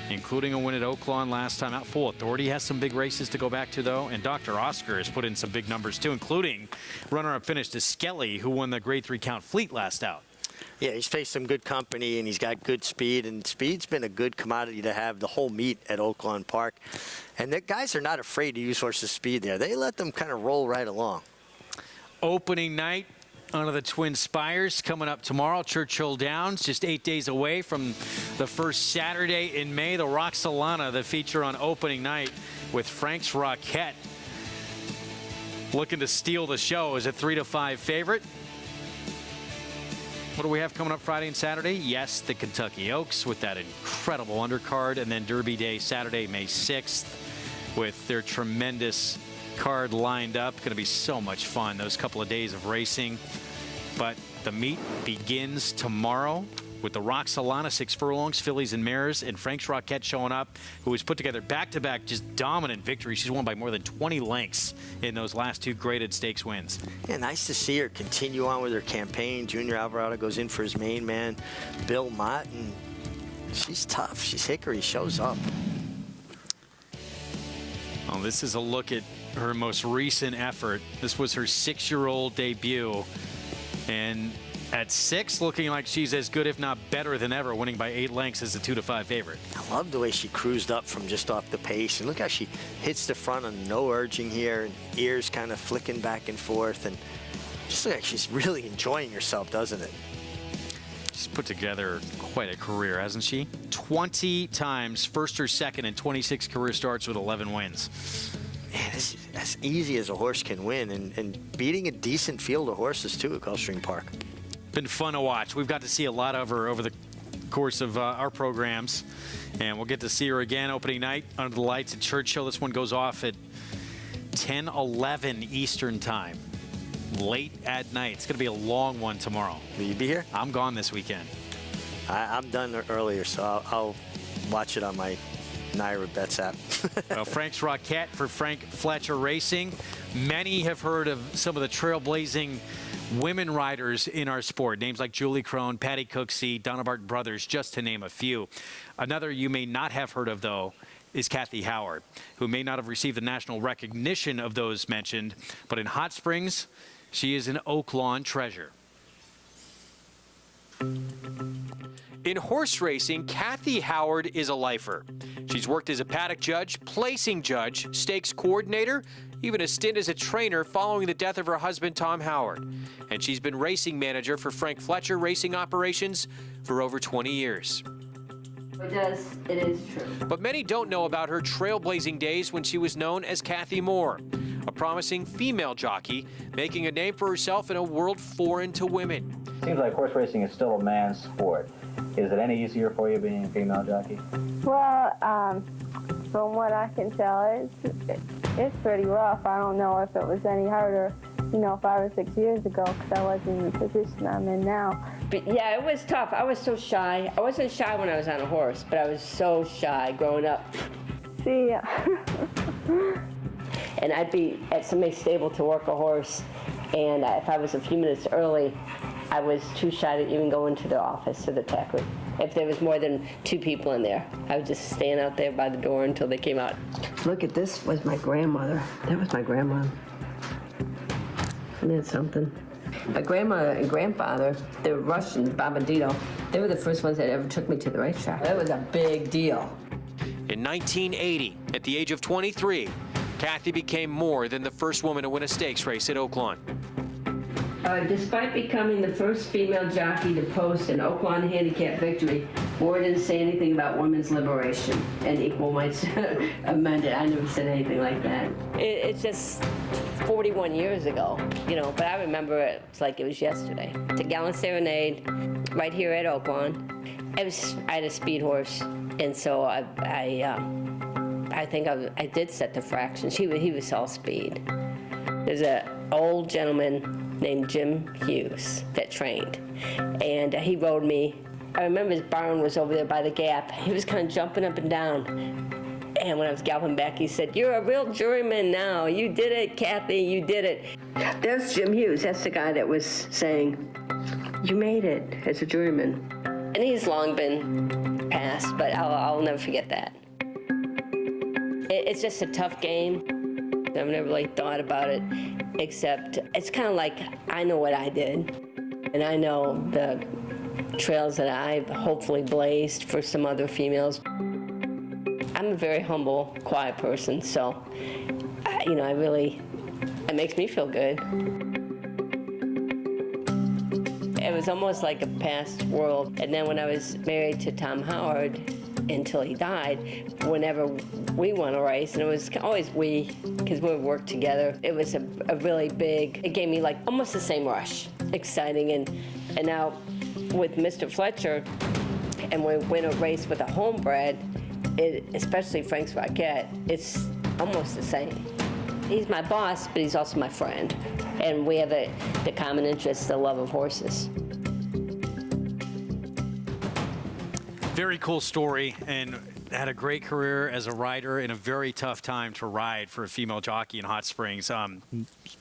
including a win at Oaklawn last time out. Full Authority has some big races to go back to, though. And Dr. Oscar has put in some big numbers, too, including runner-up finish to Skelly, who won the Grade 3 Count Fleet last out. Yeah, he's faced some good company, and he's got good speed, and speed's been a good commodity to have the whole meet at Oaklawn Park. And the guys are not afraid to use horses' speed there. They let them kind of roll right along. Opening night under the Twin Spires coming up tomorrow. Churchill Downs, just 8 days away from the first Saturday in May. The Roxalana, the feature on opening night with Frank's Rocket looking to steal the show as a 3-5 favorite. What do we have coming up Friday and Saturday? Yes, the Kentucky Oaks with that incredible undercard, and then Derby Day Saturday, May 6th, with their tremendous card lined up. Going to be so much fun, those couple of days of racing. But the meet begins tomorrow with the Roxalana 6 furlongs, fillies and mares, and Frank's Rocket showing up, who has put together back-to-back just dominant victories. She's won by more than 20 lengths in those last 2 graded stakes wins. Yeah, nice to see her continue on with her campaign. Junior Alvarado goes in for his main man, Bill Mott, and she's tough. She's hickory, shows up. Well, this is a look at her most recent effort. This was her 6-year-old debut, and at 6, looking like she's as good, if not better than ever, winning by 8 lengths as a 2-5 favorite. I love the way she cruised up from just off the pace. And look how she hits the front on no urging here, and ears kind of flicking back and forth. And just look like she's really enjoying herself, doesn't it? She's put together quite a career, hasn't she? 20 times, first or second in 26 career starts with 11 wins. Man, this is as easy as a horse can win, and beating a decent field of horses, too, at Gulfstream Park. Been fun to watch. We've got to see a lot of her over the course of our programs, and we'll get to see her again opening night under the lights at Churchill. This one goes off at 10:11 Eastern time, late at night. It's going to be a long one tomorrow. Will you be here? I'm gone this weekend. I'm done earlier, so I'll watch it on my Naira Bets app. Well, Frank's Rocket for Frank Fletcher Racing. Many have heard of some of the trailblazing women riders in our sport. Names like Julie Crone, Patty Cooksey, Donna Barton Brothers, just to name a few. Another you may not have heard of, though, is Kathy Howard, who may not have received the national recognition of those mentioned, but in Hot Springs, she is an Oaklawn treasure. In horse racing, Kathy Howard is a lifer. She's worked as a paddock judge, placing judge, stakes coordinator, even a stint as a trainer following the death of her husband, Tom Howard. And she's been racing manager for Frank Fletcher Racing Operations for over 20 years. It is true. But many don't know about her trailblazing days when she was known as Kathy Moore, a promising female jockey making a name for herself in a world foreign to women. Seems like horse racing is still a man's sport. Is it any easier for you being a female jockey? Well, from what I can tell, it's pretty rough. I don't know if it was any harder, 5 or 6 years ago, because I wasn't in the position I'm in now. But yeah, it was tough. I was so shy. I wasn't shy when I was on a horse, but I was so shy growing up. See ya. And I'd be at somebody's stable to work a horse, and if I was a few minutes early, I was too shy to even go into the office or the tech room. If there was more than 2 people in there, I would just stand out there by the door until they came out. Look at this, was my grandmother. That was my grandmother. Isn't that something? My grandmother and grandfather, they were Russians, Babadito. They were the first ones that ever took me to the racetrack. That was a big deal. In 1980, at the age of 23, Kathy became more than the first woman to win a stakes race at Oaklawn. Despite becoming the first female jockey to post an Oaklawn handicap victory, Moore didn't say anything about women's liberation and equal rights amended. I never said anything like that. It's just 41 years ago, you know, but I remember it like it was yesterday. It's a gallant serenade right here at Oaklawn. I had a speed horse, and so I think I did set the fractions. He was all speed. There's an old gentleman named Jim Hughes that trained, and he rode me. I remember his barn was over there by the gap. He was kind of jumping up and down, and when I was galloping back, he said, "You're a real juryman now. You did it, Kathy, you did it." There's Jim Hughes. That's the guy that was saying, "You made it as a juryman." And he's long been passed, but I'll never forget that. It's just a tough game. I've never really thought about it, except it's kind of like I know what I did, and I know the trails that I've hopefully blazed for some other females. I'm a very humble, quiet person, so, you know, it makes me feel good. It was almost like a past world, and then when I was married to Tom Howard, until he died, whenever we won a race, and it was always we, because we would work together, it was a really big, it gave me like almost the same rush, exciting, and now with Mr. Fletcher, and we win a race with a homebred, especially Frank's Rocket, it's almost the same. He's my boss, but he's also my friend, and we have the common interest, the love of horses. Very cool story, and had a great career as a rider in a very tough time to ride for a female jockey in Hot Springs.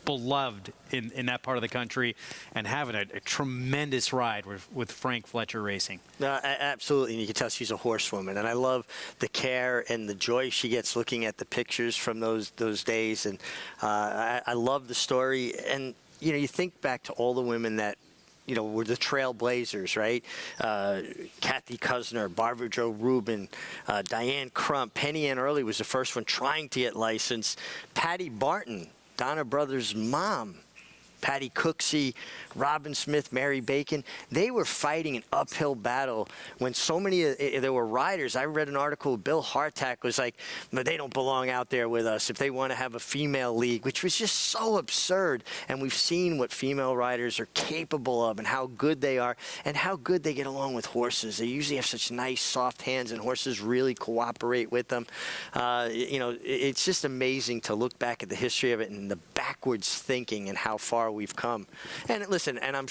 Beloved in that part of the country, and having a tremendous ride with Frank Fletcher Racing. Absolutely, and you can tell she's a horsewoman, and I love the care and the joy she gets looking at the pictures from those days, and I love the story. And you know, you think back to all the women that, you know, were the trailblazers, right? Kathy Kuzner, Barbara Jo Rubin, Diane Crump, Penny Ann Early was the first one trying to get licensed. Patty Barton, Donna Brothers' mom, Patty Cooksey, Robin Smith, Mary Bacon, they were fighting an uphill battle when so many, there were riders. I read an article, Bill Hartack was like, "No, they don't belong out there with us if they want to have a female league," which was just so absurd. And we've seen what female riders are capable of and how good they are and how good they get along with horses. They usually have such nice, soft hands, and horses really cooperate with them. You know, it's just amazing to look back at the history of it and the backwards thinking and how far we've come. And listen, and I'm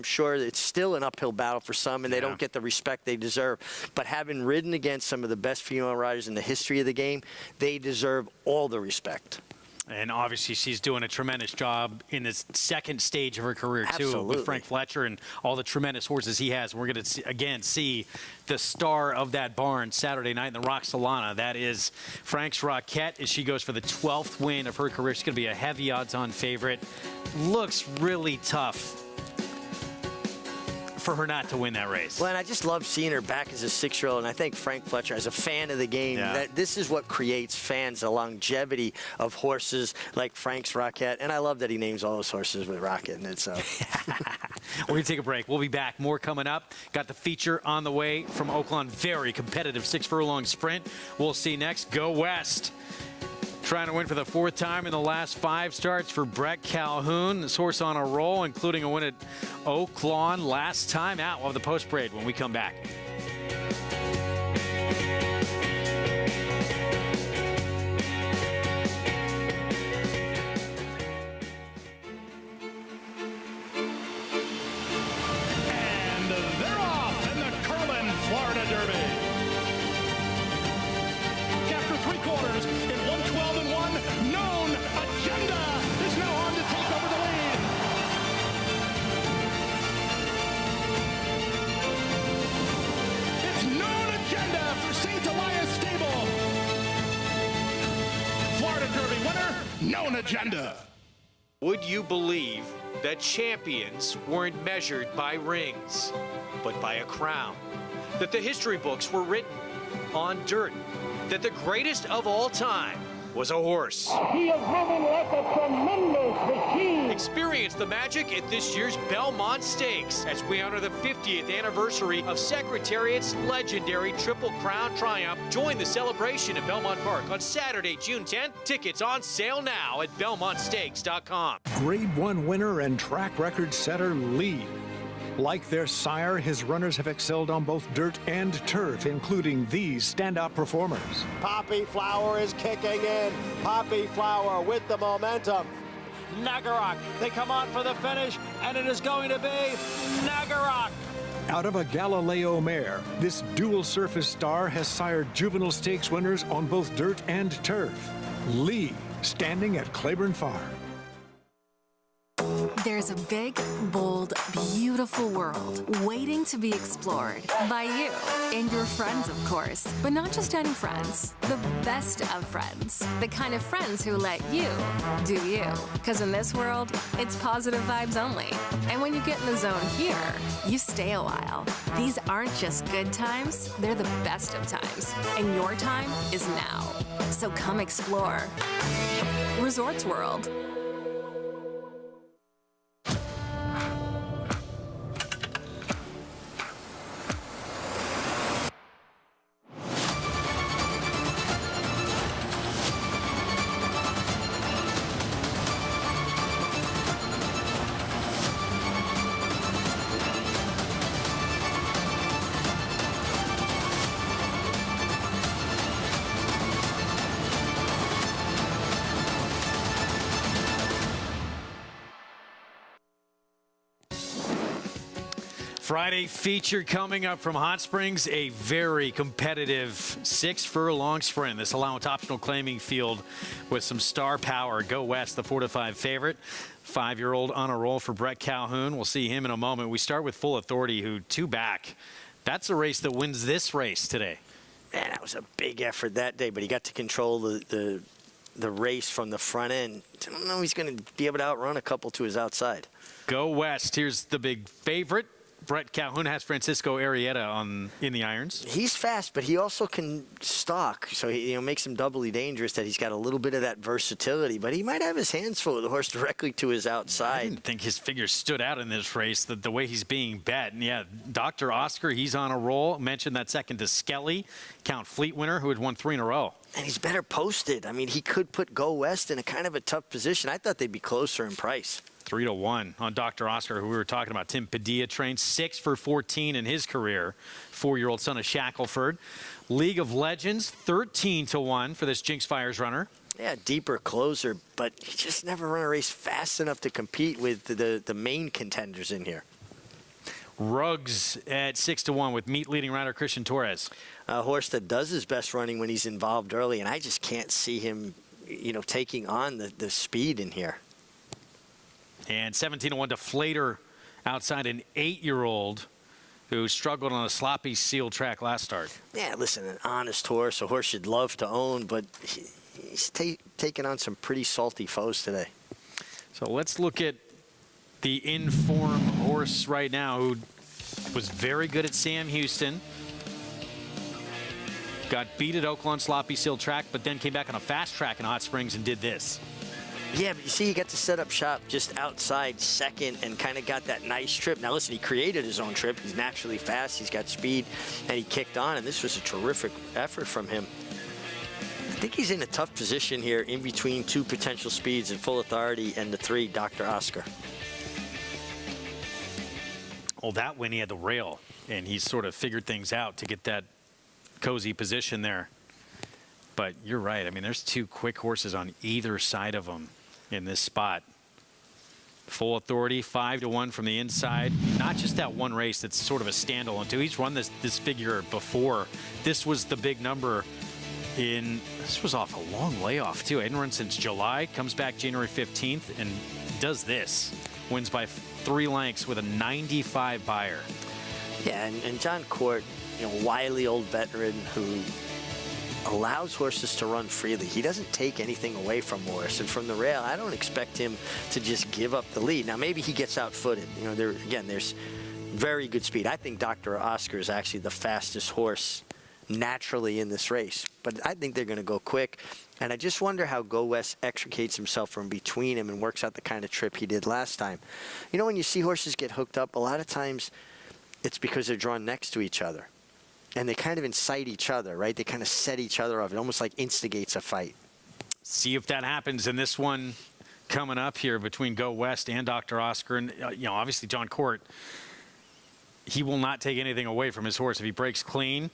sure it's still an uphill battle for some, and they don't get the respect they deserve. But having ridden against some of the best female riders in the history of the game, they deserve all the respect. And obviously, she's doing a tremendous job in this second stage of her career, too, Absolutely. with Frank Fletcher and all the tremendous horses he has. We're going to, again, see the star of that barn Saturday night in the Roxalana. That is Frank's Rocket, as she goes for the 12th win of her career. She's going to be a heavy odds-on favorite. Looks really tough for her not to win that race. Well, and I just love seeing her back as a 6-year-old, and I think Frank Fletcher, as a fan of the game, that this is what creates fans, the longevity of horses like Frank's Rocket, and I love that he names all his horses with Rocket in it. So we're going to take a break. We'll be back. More coming up. Got the feature on the way from Oaklawn. Very competitive 6-furlong sprint. We'll see next. Go West. Trying to win for the 4th time in the last 5 starts for Brett Calhoun. This horse on a roll, including a win at Oaklawn last time out. We'll have the post-parade when we come back. And they're off in the Curlin, Florida Derby. After 3/4 in 112-1, Known Agenda is now on to take over the lead. It's Known Agenda for St. Elias Stable. Florida Derby winner, Known Agenda. Would you believe that champions weren't measured by rings, but by a crown? That the history books were written on dirt that the greatest of all time was a horse. He is moving like a tremendous machine. Experience the magic at this year's Belmont Stakes as we honor the 50th anniversary of Secretariat's legendary Triple Crown triumph. Join the celebration at Belmont Park on Saturday, June 10th. Tickets on sale now at BelmontStakes.com. Grade 1 winner and track record setter Lee. Like their sire, his runners have excelled on both dirt and turf, including these standout performers. Poppy Flower is kicking in. Poppy Flower with the momentum. Nagarok, they come on for the finish, and it is going to be Nagarok. Out of a Galileo mare, this dual surface star has sired juvenile stakes winners on both dirt and turf. Lee, standing at Claiborne Farm. There's a big, bold, beautiful world waiting to be explored by you and your friends, of course. But not just any friends, the best of friends. The kind of friends who let you do you. Because in this world, it's positive vibes only. And when you get in the zone here, you stay a while. These aren't just good times, they're the best of times. And your time is now. So come explore. Resorts World. Friday feature coming up from Hot Springs, a very competitive 6 furlong sprint. This allowance optional claiming field with some star power. Go West, the 4-5 favorite. 5-year-old on a roll for Brett Calhoun. We'll see him in a moment. We start with Full Authority, who 2 back. That's a race that wins this race today. Man, that was a big effort that day, but he got to control the race from the front end. I don't know he's going to be able to outrun a couple to his outside. Go West. Here's the big favorite. Brett Calhoun has Francisco Arrieta in the irons. He's fast, but he also can stalk, so he makes him doubly dangerous that he's got a little bit of that versatility, but he might have his hands full with the horse directly to his outside. I didn't think his figure stood out in this race, the way he's being bet. And yeah, Dr. Oscar, he's on a roll. Mentioned that second to Skelly, Count Fleet winner, who had won 3 in a row. And he's better posted. I mean, he could put Go West in a kind of a tough position. I thought they'd be closer in price. 3-1 on Dr. Oscar, who we were talking about. Tim Padilla trained 6 for 14 in his career. 4-year-old son of Shackelford. League of Legends, 13-1 for this Jinx Fires runner. Yeah, deeper closer, but he just never run a race fast enough to compete with the main contenders in here. Ruggs at 6-1 with meet leading rider Christian Torres. A horse that does his best running when he's involved early, and I just can't see him, taking on the speed in here. And 17-1 Deflator outside an 8-year-old who struggled on a sloppy seal track last start. Yeah, listen, an honest horse, a horse you'd love to own, but he's taking on some pretty salty foes today. So let's look at the in-form horse right now who was very good at Sam Houston. Got beat at Oaklawn sloppy seal track, but then came back on a fast track in Hot Springs and did this. Yeah, but you see, he got to set up shop just outside second and kind of got that nice trip. Now, listen, he created his own trip. He's naturally fast. He's got speed, and he kicked on, and this was a terrific effort from him. I think he's in a tough position here in between 2 potential speeds in Full Authority and the 3, Dr. Oscar. Well, that when he had the rail, and he sort of figured things out to get that cozy position there. But you're right. I mean, there's 2 quick horses on either side of him in this spot. Full Authority, 5-1 from the inside. Not just that one race that's sort of a standalone, too. He's run this figure before. This was the big number this was off a long layoff, too. Hadn't run since July, comes back January 15th, and does this. Wins by 3 lengths with a 95 buyer. Yeah, and John Court, wily old veteran who allows horses to run freely. He doesn't take anything away from horse. And from the rail, I don't expect him to just give up the lead. Now, maybe he gets out-footed. There's very good speed. I think Dr. Oscar is actually the fastest horse naturally in this race. But I think they're going to go quick. And I just wonder how Go West extricates himself from between him and works out the kind of trip he did last time. You know, when you see horses get hooked up, a lot of times it's because they're drawn next to each other. And they kind of incite each other, right? They kind of set each other up. It almost like instigates a fight. See if that happens in this one coming up here between Go West and Dr. Oscar. And, obviously John Court, he will not take anything away from his horse. If he breaks clean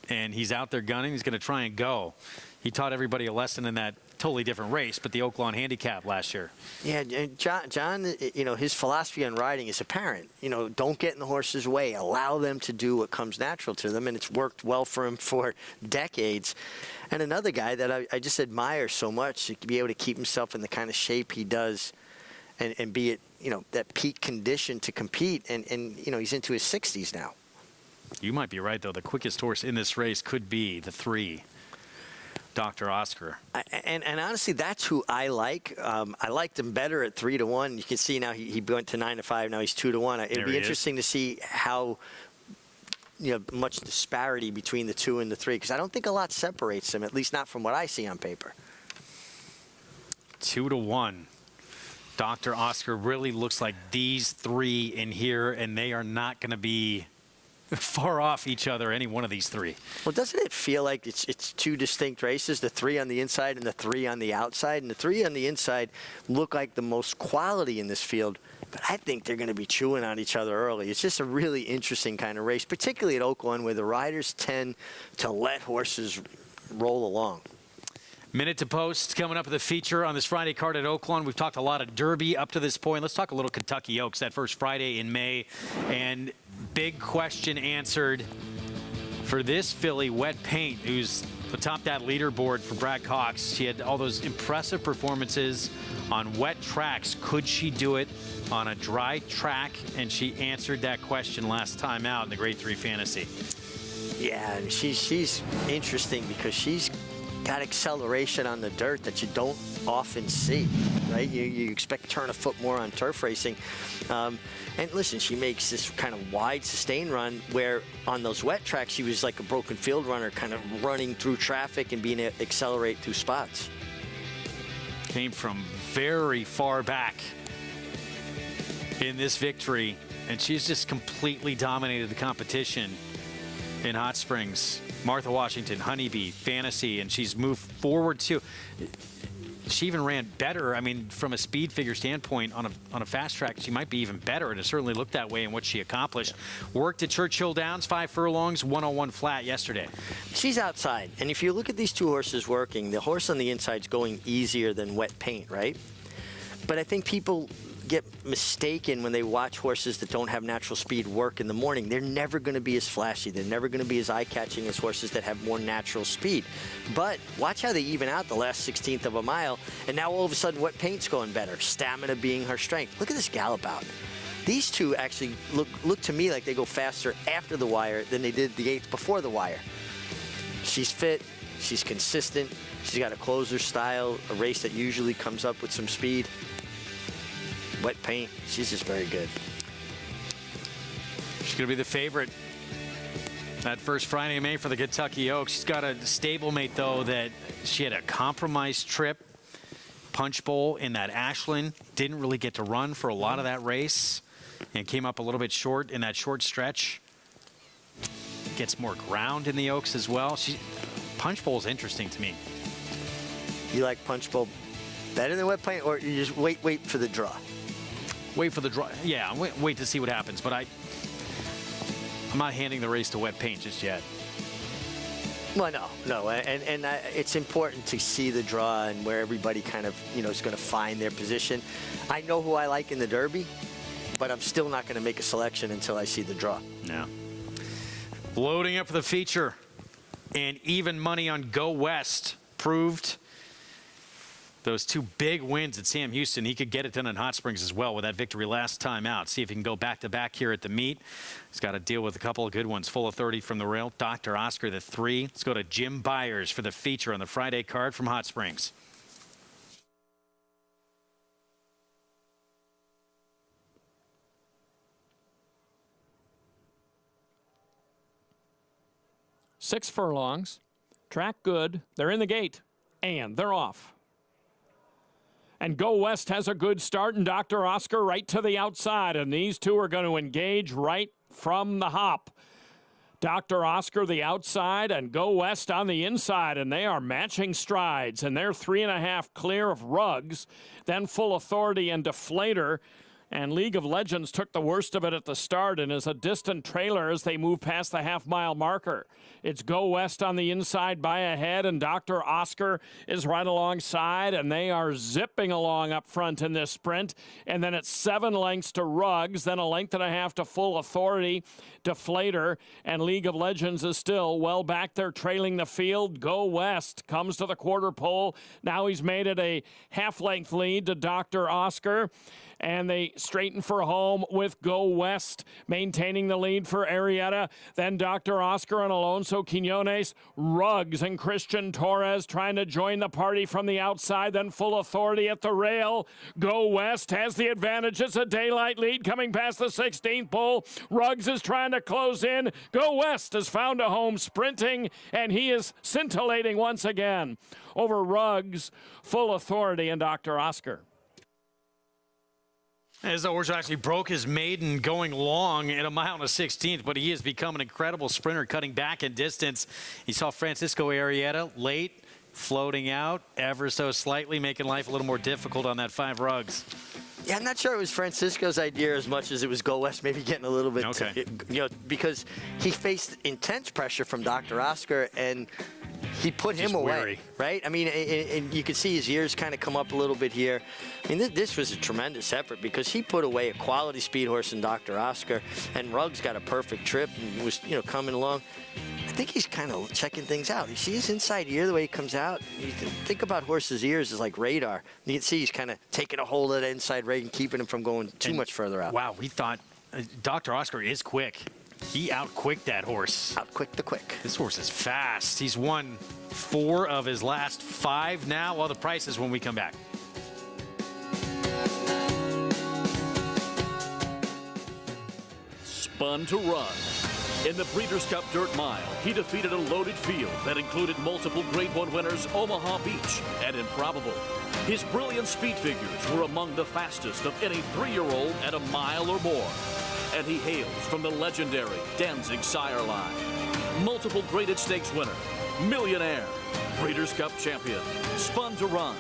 and he's out there gunning, he's going to try and go. He taught everybody a lesson in that totally different race, but the Oaklawn Handicap last year. Yeah, and John, his philosophy on riding is apparent. Don't get in the horse's way. Allow them to do what comes natural to them, and it's worked well for him for decades. And another guy that I just admire so much, to be able to keep himself in the kind of shape he does and be at, that peak condition to compete, and he's into his 60s now. You might be right, though. The quickest horse in this race could be the 3. Dr. Oscar. And honestly, that's who I like. I liked him better at 3-1. You can see now he went to 9-5. Now he's 2-1. It'd be interesting to see how much disparity between the 2 and the 3, because I don't think a lot separates them, at least not from what I see on paper. 2-1. Dr. Oscar really looks like these 3 in here, and they are not going to be far off each other, any one of these 3. Well, doesn't it feel like it's 2 distinct races, the 3 on the inside and the 3 on the outside? And the 3 on the inside look like the most quality in this field, but I think they're going to be chewing on each other early. It's just a really interesting kind of race, particularly at Oaklawn, where the riders tend to let horses roll along. Minute to post coming up with the feature on this Friday card at Oaklawn. We've talked a lot of Derby up to this point. Let's talk a little Kentucky Oaks, that first Friday in May. And big question answered for this filly, Wet Paint, who's atop that leaderboard for Brad Cox. She had all those impressive performances on wet tracks. Could she do it on a dry track? And she answered that question last time out in the Grade 3 Fantasy. Yeah, and she's interesting because she's got acceleration on the dirt that you don't often see, right? You expect to turn a foot more on turf racing. And listen, she makes this kind of wide sustain run where on those wet tracks she was like a broken field runner, kind of running through traffic and being able to accelerate through spots. Came from very far back in this victory, and she's just completely dominated the competition in Hot Springs. Martha Washington, Honeybee, Fantasy, and she's moved forward too. She even ran better. I mean, from a speed figure standpoint, on a fast track, she might be even better, and it certainly looked that way in what she accomplished. Worked at Churchill Downs, 5 furlongs, 101 flat yesterday. She's outside, and if you look at these 2 horses working, the horse on the inside's going easier than Wet Paint, right? But I think people get mistaken when they watch horses that don't have natural speed work in the morning. They're never going to be as flashy. They're never going to be as eye-catching as horses that have more natural speed. But watch how they even out the last 16th of a mile, and now all of a sudden Wet Paint's going better, stamina being her strength. Look at this gallop out. These 2 actually look to me like they go faster after the wire than they did the 8th before the wire. She's fit, she's consistent, she's got a closer style, a race that usually comes up with some speed. Wet Paint, she's just very good. She's going to be the favorite that first Friday in May for the Kentucky Oaks. She's got a stablemate, though, that she had a compromised trip, Punch Bowl in that Ashland. Didn't really get to run for a lot of that race and came up a little bit short in that short stretch. Gets more ground in the Oaks as well. Punch Bowl is interesting to me. You like Punch Bowl better than Wet Paint, or you just wait for the draw? Wait for the draw. Yeah, wait to see what happens. But I'm not handing the race to Wet Paint just yet. Well, no, and it's important to see the draw and where everybody kind of is going to find their position. I know who I like in the Derby, but I'm still not going to make a selection until I see the draw. No. Loading up for the feature, and even money on Go West proved. Those 2 big wins at Sam Houston. He could get it done in Hot Springs as well with that victory last time out. See if he can go back-to-back here at the meet. He's got to deal with a couple of good ones. Full of 30 from the rail. Dr. Oscar, the 3. Let's go to Jim Byers for the feature on the Friday card from Hot Springs. 6 furlongs. Track good. They're in the gate. And they're off. And Go West has a good start, and Dr. Oscar right to the outside. And these two are going to engage right from the hop. Dr. Oscar the outside and Go West on the inside, and they are matching strides, and they're 3.5 clear of Ruggs, then Full Authority and Deflator. And League of Legends took the worst of it at the start and is a distant trailer as they move past the half-mile marker. It's Go West on the inside by a head, and Dr. Oscar is right alongside, and they are zipping along up front in this sprint. And then it's 7 lengths to Ruggs, then a length and a half to Full Authority, Deflator, and League of Legends is still well back there trailing the field. Go West comes to the quarter pole. Now he's made it a half-length lead to Dr. Oscar. And they straighten for home with Go West maintaining the lead for Arrieta. Then Dr. Oscar and Alonso Quinones, Ruggs and Christian Torres trying to join the party from the outside. Then Full Authority at the rail. Go West has the advantage. It's a daylight lead coming past the 16th pole. Ruggs is trying to close in. Go West has found a home sprinting, and he is scintillating once again over Ruggs, Full Authority, and Dr. Oscar. As the horse actually broke his maiden going long at 1 1/16, but he has become an incredible sprinter, cutting back in distance. You saw Francisco Arrieta late, floating out ever so slightly, making life a little more difficult on that 5 Ruggs. Yeah, I'm not sure it was Francisco's idea as much as it was Go West maybe getting a little bit, because he faced intense pressure from Dr. Oscar, and he put him away, right? I mean, and you can see his ears kind of come up a little bit here. I mean, this was a tremendous effort because he put away a quality speed horse in Dr. Oscar, and Ruggs got a perfect trip and was, coming along. I think he's kind of checking things out. You see his inside ear, the way he comes out. You can think about horses' ears as like radar. You can see he's kind of taking a hold of the inside leg and keeping him from going too much further out. Wow, we thought Dr. Oscar is quick. He outquicked that horse. Outquicked the quick. This horse is fast. He's won 4 of his last 5 now. Well, the prices when we come back. Spun to Run. In the Breeders' Cup Dirt Mile, he defeated a loaded field that included multiple Grade 1 winners Omaha Beach and Improbable. His brilliant speed figures were among the fastest of any 3-year-old at a mile or more. And he hails from the legendary Danzig sire line. Multiple graded stakes winner, millionaire, Breeders' Cup champion, Spun to Run,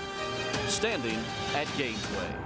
standing at Gainesway.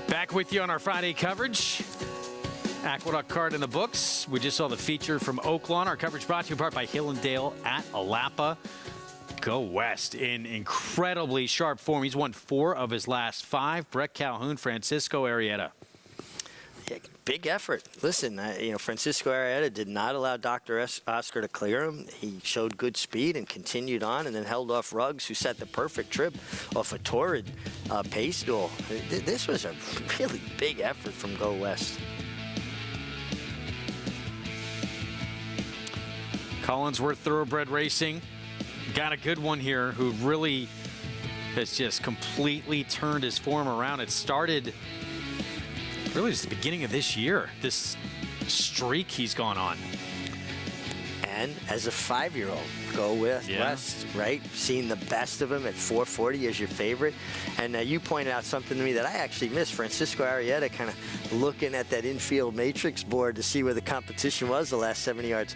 Back with you on our Friday coverage. Aqueduct card in the books. We just saw the feature from Oaklawn. Our coverage brought to you in part by Hill & Dale at Alapa. Go West in incredibly sharp form. He's won 4 of his last 5. Brett Calhoun, Francisco Arrieta. Yeah, big effort. Listen, Francisco Arrieta did not allow Dr. Oscar to clear him. He showed good speed and continued on, and then held off Ruggs, who set the perfect trip off a torrid pace duel. This was a really big effort from Go West. Collinsworth Thoroughbred Racing got a good one here, who really has just completely turned his form around. It started really just the beginning of this year, this streak he's gone on. And as a 5-year-old, Go with West, right? Seeing the best of him at 440 as your favorite. And you pointed out something to me that I actually missed. Francisco Arrieta kind of looking at that infield matrix board to see where the competition was the last 70 yards.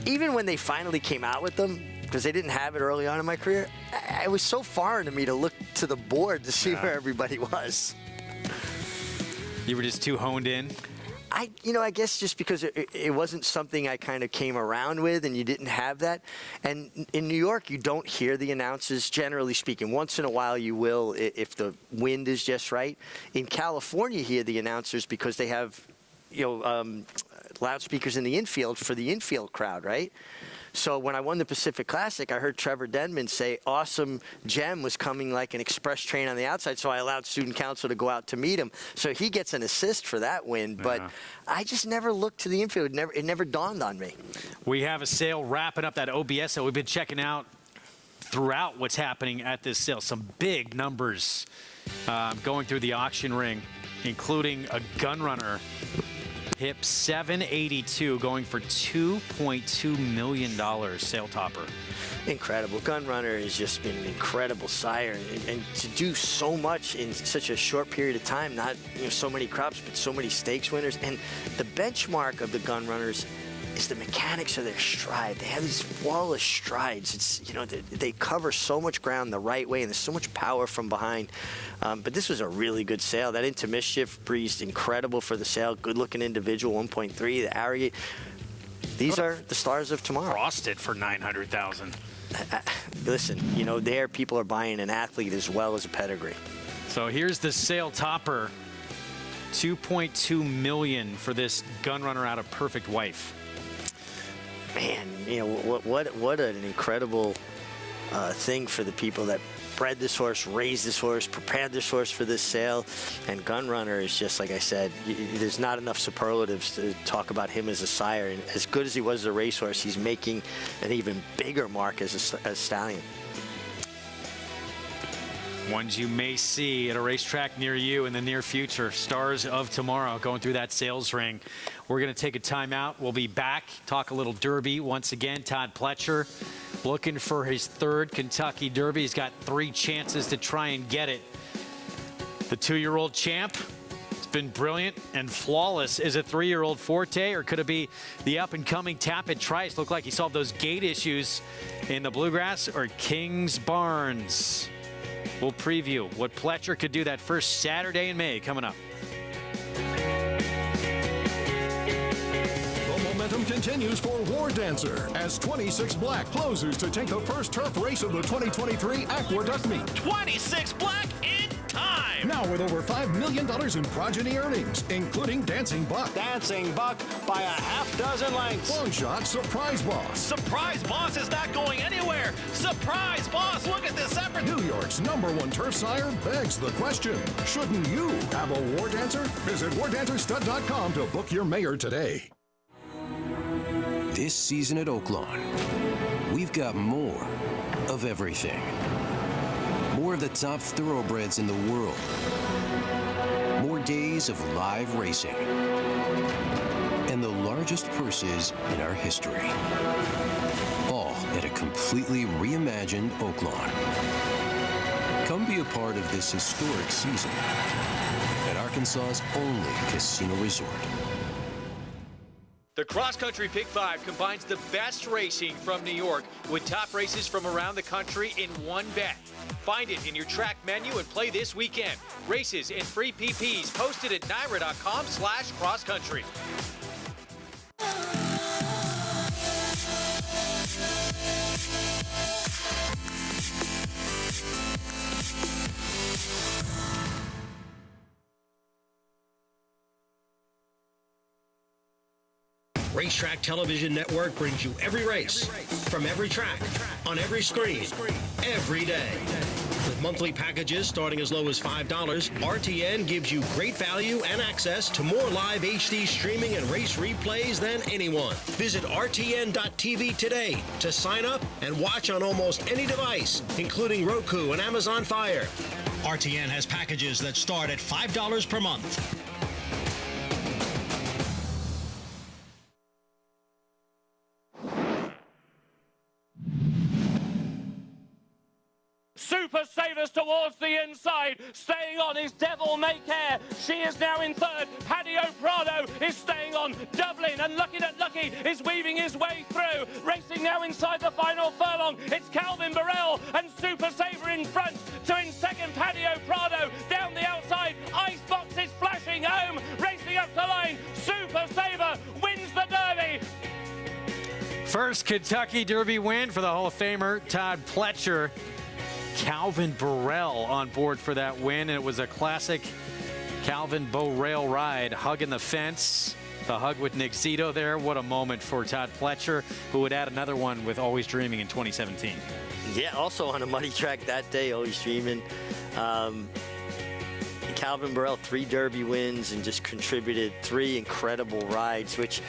Even when they finally came out with them, because they didn't have it early on in my career, it was so foreign to me to look to the board to see where everybody was. You were just too honed in? I guess just because it wasn't something I kind of came around with, and you didn't have that. And in New York, you don't hear the announcers, generally speaking. Once in a while, you will if the wind is just right. In California, you hear the announcers because they have, loudspeakers in the infield for the infield crowd, right? So when I won the Pacific Classic, I heard Trevor Denman say Awesome Gem was coming like an express train on the outside, so I allowed student council to go out to meet him. So he gets an assist for that win, but I just never looked to the infield. It never dawned on me. We have a sale wrapping up that OBS that we've been checking out throughout what's happening at this sale. Some big numbers going through the auction ring, including a Gunrunner hip 782 going for $2.2 million sale topper. Incredible. Gunrunner has just been an incredible sire, and to do so much in such a short period of time, not so many crops, but so many stakes winners. And the benchmark of the Gunrunners is the mechanics of their stride. They have these flawless strides. It's they cover so much ground the right way, and there's so much power from behind. But this was a really good sale. That Into Mischief breezed incredible for the sale. Good-looking individual, 1.3. The Arrogate. These are the stars of tomorrow. Frosted for $900,000. Listen, there people are buying an athlete as well as a pedigree. So here's the sale topper. $2.2 million for this Gunrunner out of Perfect Wife. Man, what an incredible thing for the people that bred this horse, raised this horse, prepared this horse for this sale. And Gunrunner is just, like I said, there's not enough superlatives to talk about him as a sire. And as good as he was as a racehorse, he's making an even bigger mark as a stallion. Ones you may see at a racetrack near you in the near future. Stars of tomorrow going through that sales ring. We're going to take a timeout. We'll be back, talk a little Derby once again. Todd Pletcher looking for his third Kentucky Derby. He's got 3 chances to try and get it. The 2-year-old champ, it's been brilliant and flawless. Is a 3-year-old forte, or could it be the up-and-coming Tapit Trice? Looked like he solved those gate issues in the Bluegrass, or Kings Barnes. We'll preview what Pletcher could do that first Saturday in May coming up. The momentum continues for War Dancer as 26 Black closes to take the first turf race of the 2023 Aqueduct meet. 26 Black in time! Now with over $5 million in progeny earnings, including Dancing Buck. Dancing Buck by a half dozen lengths. Long Shot Surprise Boss. Surprise Boss is not going anywhere! Surprise Boss, look at this effort! New York's #1 turf sire begs the question, shouldn't you have a War Dancer? Visit WarDancerStud.com to book your mayor today. This season at Oaklawn, we've got more of everything. More of the top thoroughbreds in the world. More days of live racing. And the largest purses in our history. All at a completely reimagined Oaklawn. Come be a part of this historic season at Arkansas's only casino resort. The Cross Country Pick 5 combines the best racing from New York with top races from around the country in one bet. Find it in your track menu and play this weekend. Races and free PPs posted at NYRA.com/crosscountry. Racetrack Television Network brings you every race, from every track, on every screen, every day. With monthly packages starting as low as $5, RTN gives you great value and access to more live HD streaming and race replays than anyone. Visit RTN.tv today to sign up and watch on almost any device, including Roku and Amazon Fire. RTN has packages that start at $5 per month. Super Savers towards the inside, staying on is Devil May Care. She is now in third. Paddy Prado is staying on. Dublin and Lucky Nut Lucky is weaving his way through. Racing now inside the final furlong. It's Calvin Burrell and Super Saver in front. To in second, Paddy Prado. Down the outside, Icebox is flashing home. Racing up the line, Super Saver wins the Derby. First Kentucky Derby win for the Hall of Famer Todd Pletcher. Calvin Burrell on board for that win, and it was a classic Calvin Burrell ride, hugging the fence. The hug with Nick Zito there. What a moment for Todd Pletcher, who would add another one with Always Dreaming in 2017. Yeah, also on a muddy track that day, Always Dreaming. Calvin Burrell, 3 Derby wins and just contributed 3 incredible rides, which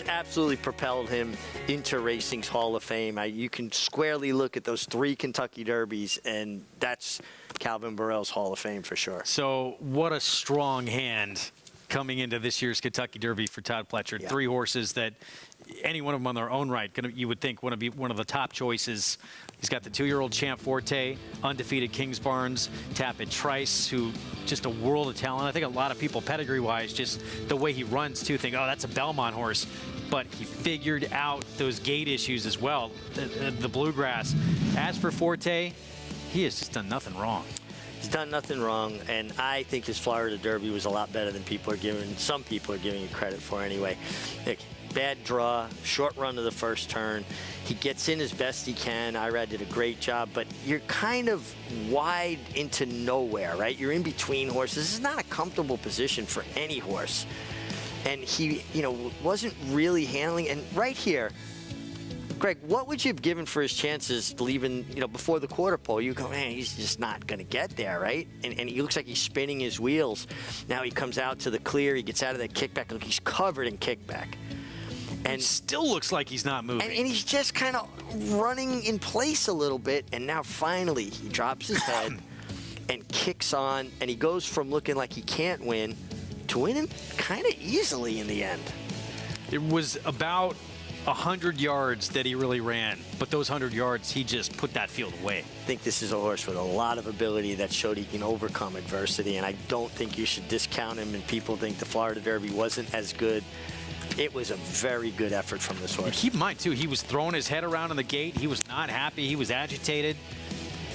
absolutely propelled him into racing's Hall of Fame. You can squarely look at those 3 Kentucky Derbies, and that's Calvin Burrell's Hall of Fame for sure. So what a strong hand coming into this year's Kentucky Derby for Todd Pletcher. Yeah. 3 horses that any one of them on their own right, you would think want to be one of the top choices. He's got the 2-year-old Champ Forte, undefeated Kingsbarns, Tapit Trice, who just a world of talent. I think a lot of people, pedigree-wise, just the way he runs, too, think, oh, that's a Belmont horse. But he figured out those gait issues as well, the bluegrass. As for Forte, he has just done nothing wrong. He's done nothing wrong, and I think his Florida Derby was a lot better than some people are giving it credit for anyway. Bad draw, short run to the first turn. He gets in as best he can. Irad did a great job, but you're kind of wide into nowhere, right? You're in between horses. This is not a comfortable position for any horse. And he, wasn't really handling. And right here, Greg, what would you have given for his chances leaving, before the quarter pole? You go, man, he's just not going to get there, right? And he looks like he's spinning his wheels. Now he comes out to the clear. He gets out of that kickback. Look, he's covered in kickback. And still looks like he's not moving. And he's just kind of running in place a little bit. And now finally he drops his head and kicks on. And he goes from looking like he can't win to winning kind of easily in the end. It was about 100 yards that he really ran. But those 100 yards, he just put that field away. I think this is a horse with a lot of ability that showed he can overcome adversity. And I don't think you should discount him. And people think the Florida Derby wasn't as good. It was a very good effort from this horse. Keep in mind, too, he was throwing his head around in the gate. He was not happy. He was agitated.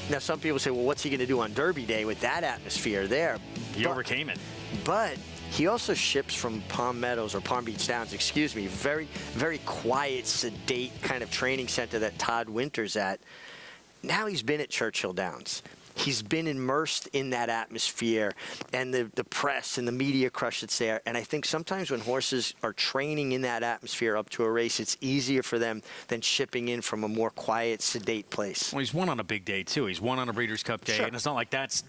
Now, some people say, well, what's he going to do on Derby Day with that atmosphere there? He overcame it. But he also ships from Palm Beach Downs, excuse me, very, very quiet, sedate kind of training center that Todd Winter's at. Now he's been at Churchill Downs. He's been immersed in that atmosphere and the press and the media crush that's there. And I think sometimes when horses are training in that atmosphere up to a race, it's easier for them than shipping in from a more quiet, sedate place. Well, he's won on a big day, too. He's won on a Breeders' Cup day, and it's not like that's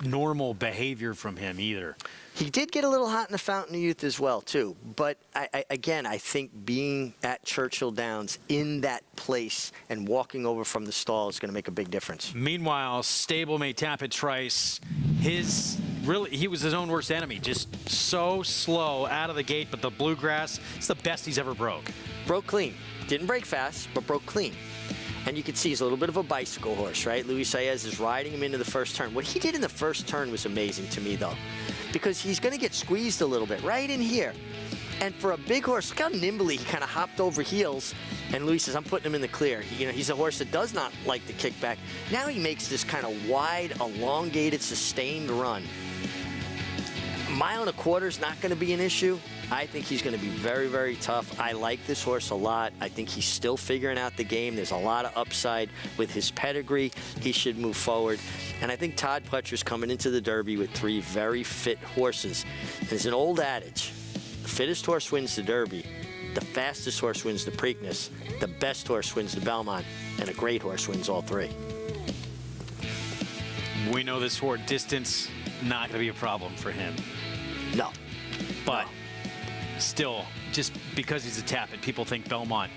normal behavior from him either. He did get a little hot in the Fountain of Youth as well, too. But, I think being at Churchill Downs in that place and walking over from the stall is going to make a big difference. Meanwhile, stablemate Tapit Trice, he was his own worst enemy. Just so slow out of the gate, but the bluegrass, it's the best he's ever broke. Broke clean. Didn't break fast, but broke clean. And you can see he's a little bit of a bicycle horse, right? Luis Saez is riding him into the first turn. What he did in the first turn was amazing to me, though, because he's going to get squeezed a little bit right in here. And for a big horse, look how nimbly he kind of hopped over heels. And Luis says, I'm putting him in the clear. He's a horse that does not like the kickback. Now he makes this kind of wide, elongated, sustained run. A mile and a quarter is not going to be an issue. I think he's going to be very, very tough. I like this horse a lot. I think he's still figuring out the game. There's a lot of upside with his pedigree. He should move forward. And I think Todd Pletcher's coming into the Derby with 3 very fit horses. There's an old adage, the fittest horse wins the Derby. The fastest horse wins the Preakness, the best horse wins the Belmont, and a great horse wins all three. We know this horse distance not going to be a problem for him. No. But still, just because he's a Tapit, people think Belmont.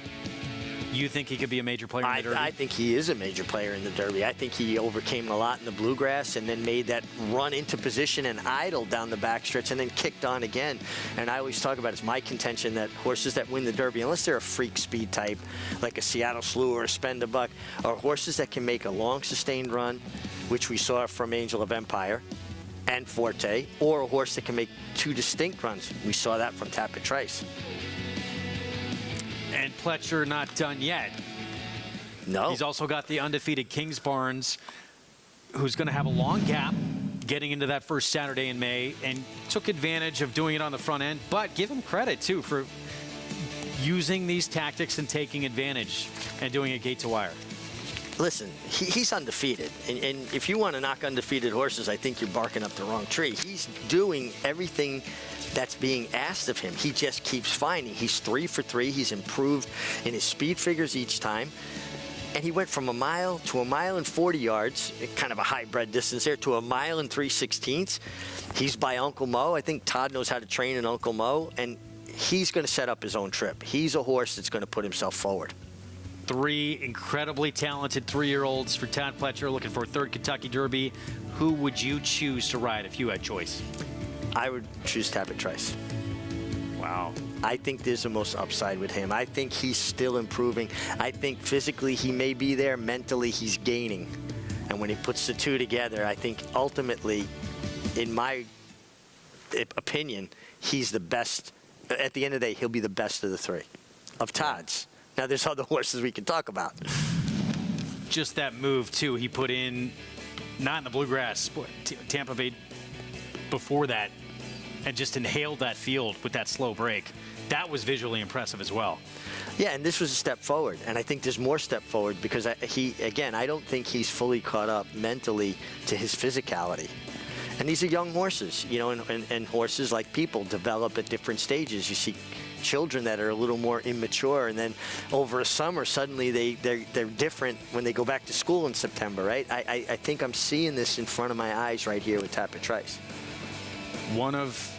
You think he could be a major player in the Derby? I think he is a major player in the Derby. I think he overcame a lot in the Bluegrass and then made that run into position and idled down the backstretch and then kicked on again. And I always talk about it's my contention that horses that win the Derby, unless they're a freak speed type, like a Seattle Slew or a Spend a Buck, are horses that can make a long sustained run, which we saw from Angel of Empire and Forte, or a horse that can make two distinct runs. We saw that from Tapit Trice. And Pletcher not done yet. No. He's also got the undefeated Kings Barnes, who's going to have a long gap getting into that first Saturday in May, and took advantage of doing it on the front end. But give him credit, too, for using these tactics and taking advantage and doing it gate to wire. Listen, he's undefeated. And if you want to knock undefeated horses, I think you're barking up the wrong tree. He's doing everything that's being asked of him. He just keeps finding. He's 3 for 3. He's improved in his speed figures each time. And he went from a mile to a mile and 40 yards, kind of a hybrid distance there, to a mile and 3/16. He's by Uncle Mo. I think Todd knows how to train in Uncle Mo, and he's going to set up his own trip. He's a horse that's going to put himself forward. 3 incredibly talented 3-year-olds for Todd Pletcher, looking for a third Kentucky Derby. Who would you choose to ride if you had choice? I would choose Tapit Trice. Wow. I think there's the most upside with him. I think he's still improving. I think physically he may be there. Mentally he's gaining. And when he puts the two together, I think ultimately, in my opinion, he's the best. At the end of the day, he'll be the best of the 3. Of Todd's. Now, there's other horses we can talk about. Just that move, too, he put in, not in the Bluegrass, Tampa Bay before that, and just inhaled that field with that slow break. That was visually impressive as well. Yeah, and this was a step forward, and I think there's more step forward because I don't think he's fully caught up mentally to his physicality. And these are young horses, you know, and horses, like people, develop at different stages. You see children that are a little more immature, and then over a summer, suddenly they're different when they go back to school in September, right? I think I'm seeing this in front of my eyes right here with Tapit Trice. One of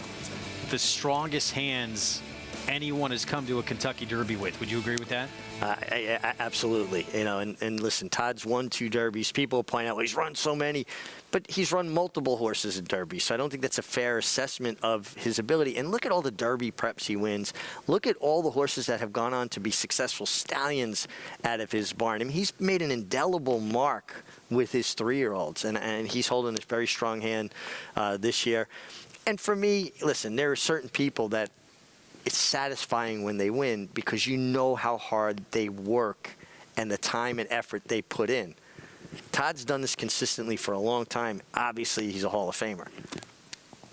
the strongest hands anyone has come to a Kentucky Derby with. Would you agree with that? Absolutely. You know, and listen, Todd's won 2 Derbies. People point out, well, he's run so many, but he's run multiple horses in Derby, so I don't think that's a fair assessment of his ability. And look at all the Derby preps he wins. Look at all the horses that have gone on to be successful stallions out of his barn. I mean, he's made an indelible mark with his 3-year-olds, and he's holding a very strong hand this year. And for me, listen, there are certain people that it's satisfying when they win because you know how hard they work and the time and effort they put in. Todd's done this consistently for a long time. Obviously, he's a Hall of Famer.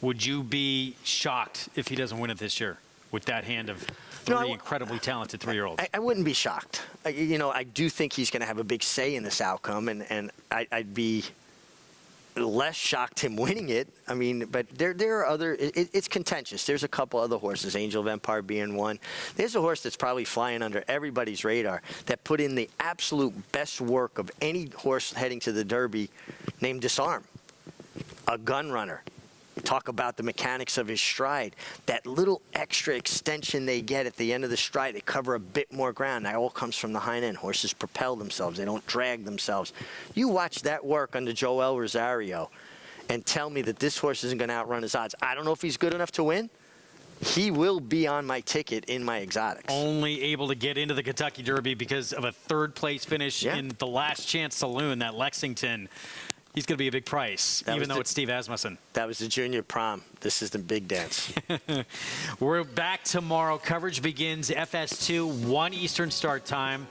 Would you be shocked if he doesn't win it this year with that hand of 3 incredibly talented 3-year-olds? I wouldn't be shocked. I do think he's going to have a big say in this outcome, and I'd be less shocked him winning it. I mean, but there are other, it's contentious. There's a couple other horses, Angel of Empire being one. There's a horse that's probably flying under everybody's radar that put in the absolute best work of any horse heading to the Derby, named Disarm, a gun runner. Talk about the mechanics of his stride. That little extra extension they get at the end of the stride, they cover a bit more ground. That all comes from the hind end. Horses propel themselves. They don't drag themselves. You watch that work under Joel Rosario and tell me that this horse isn't going to outrun his odds. I don't know if he's good enough to win. He will be on my ticket in my exotics. Only able to get into the Kentucky Derby because of a 3rd-place finish in the Last Chance Saloon, that Lexington. He's going to be a big price, even though it's Steve Asmussen. That was the junior prom. This is the big dance. We're back tomorrow. Coverage begins FS2, 1 Eastern start time.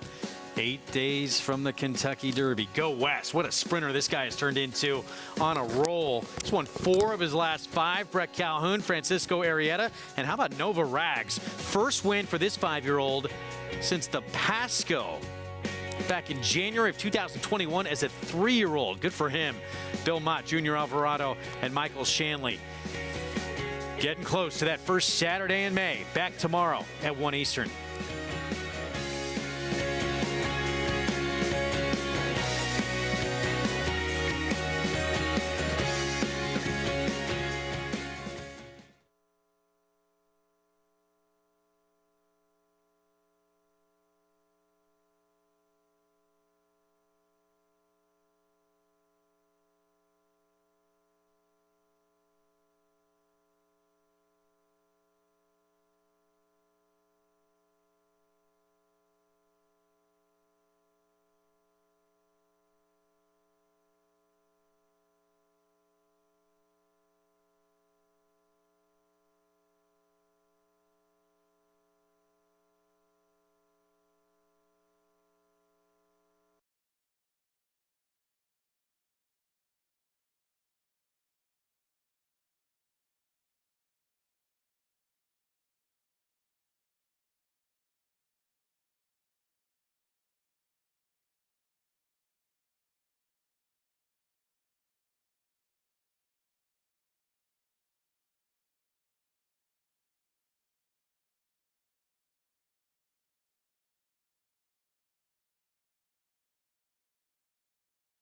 8 days from the Kentucky Derby. Go West. What a sprinter this guy has turned into on a roll. He's won 4 of his last 5. Brett Calhoun, Francisco Arrieta, and how about Nova Rags? First win for this 5-year-old since the Pasco back in January of 2021 as a 3-year-old. Good for him. Bill Mott, Junior Alvarado, and Michael Shanley. Getting close to that first Saturday in May. Back tomorrow at 1 Eastern.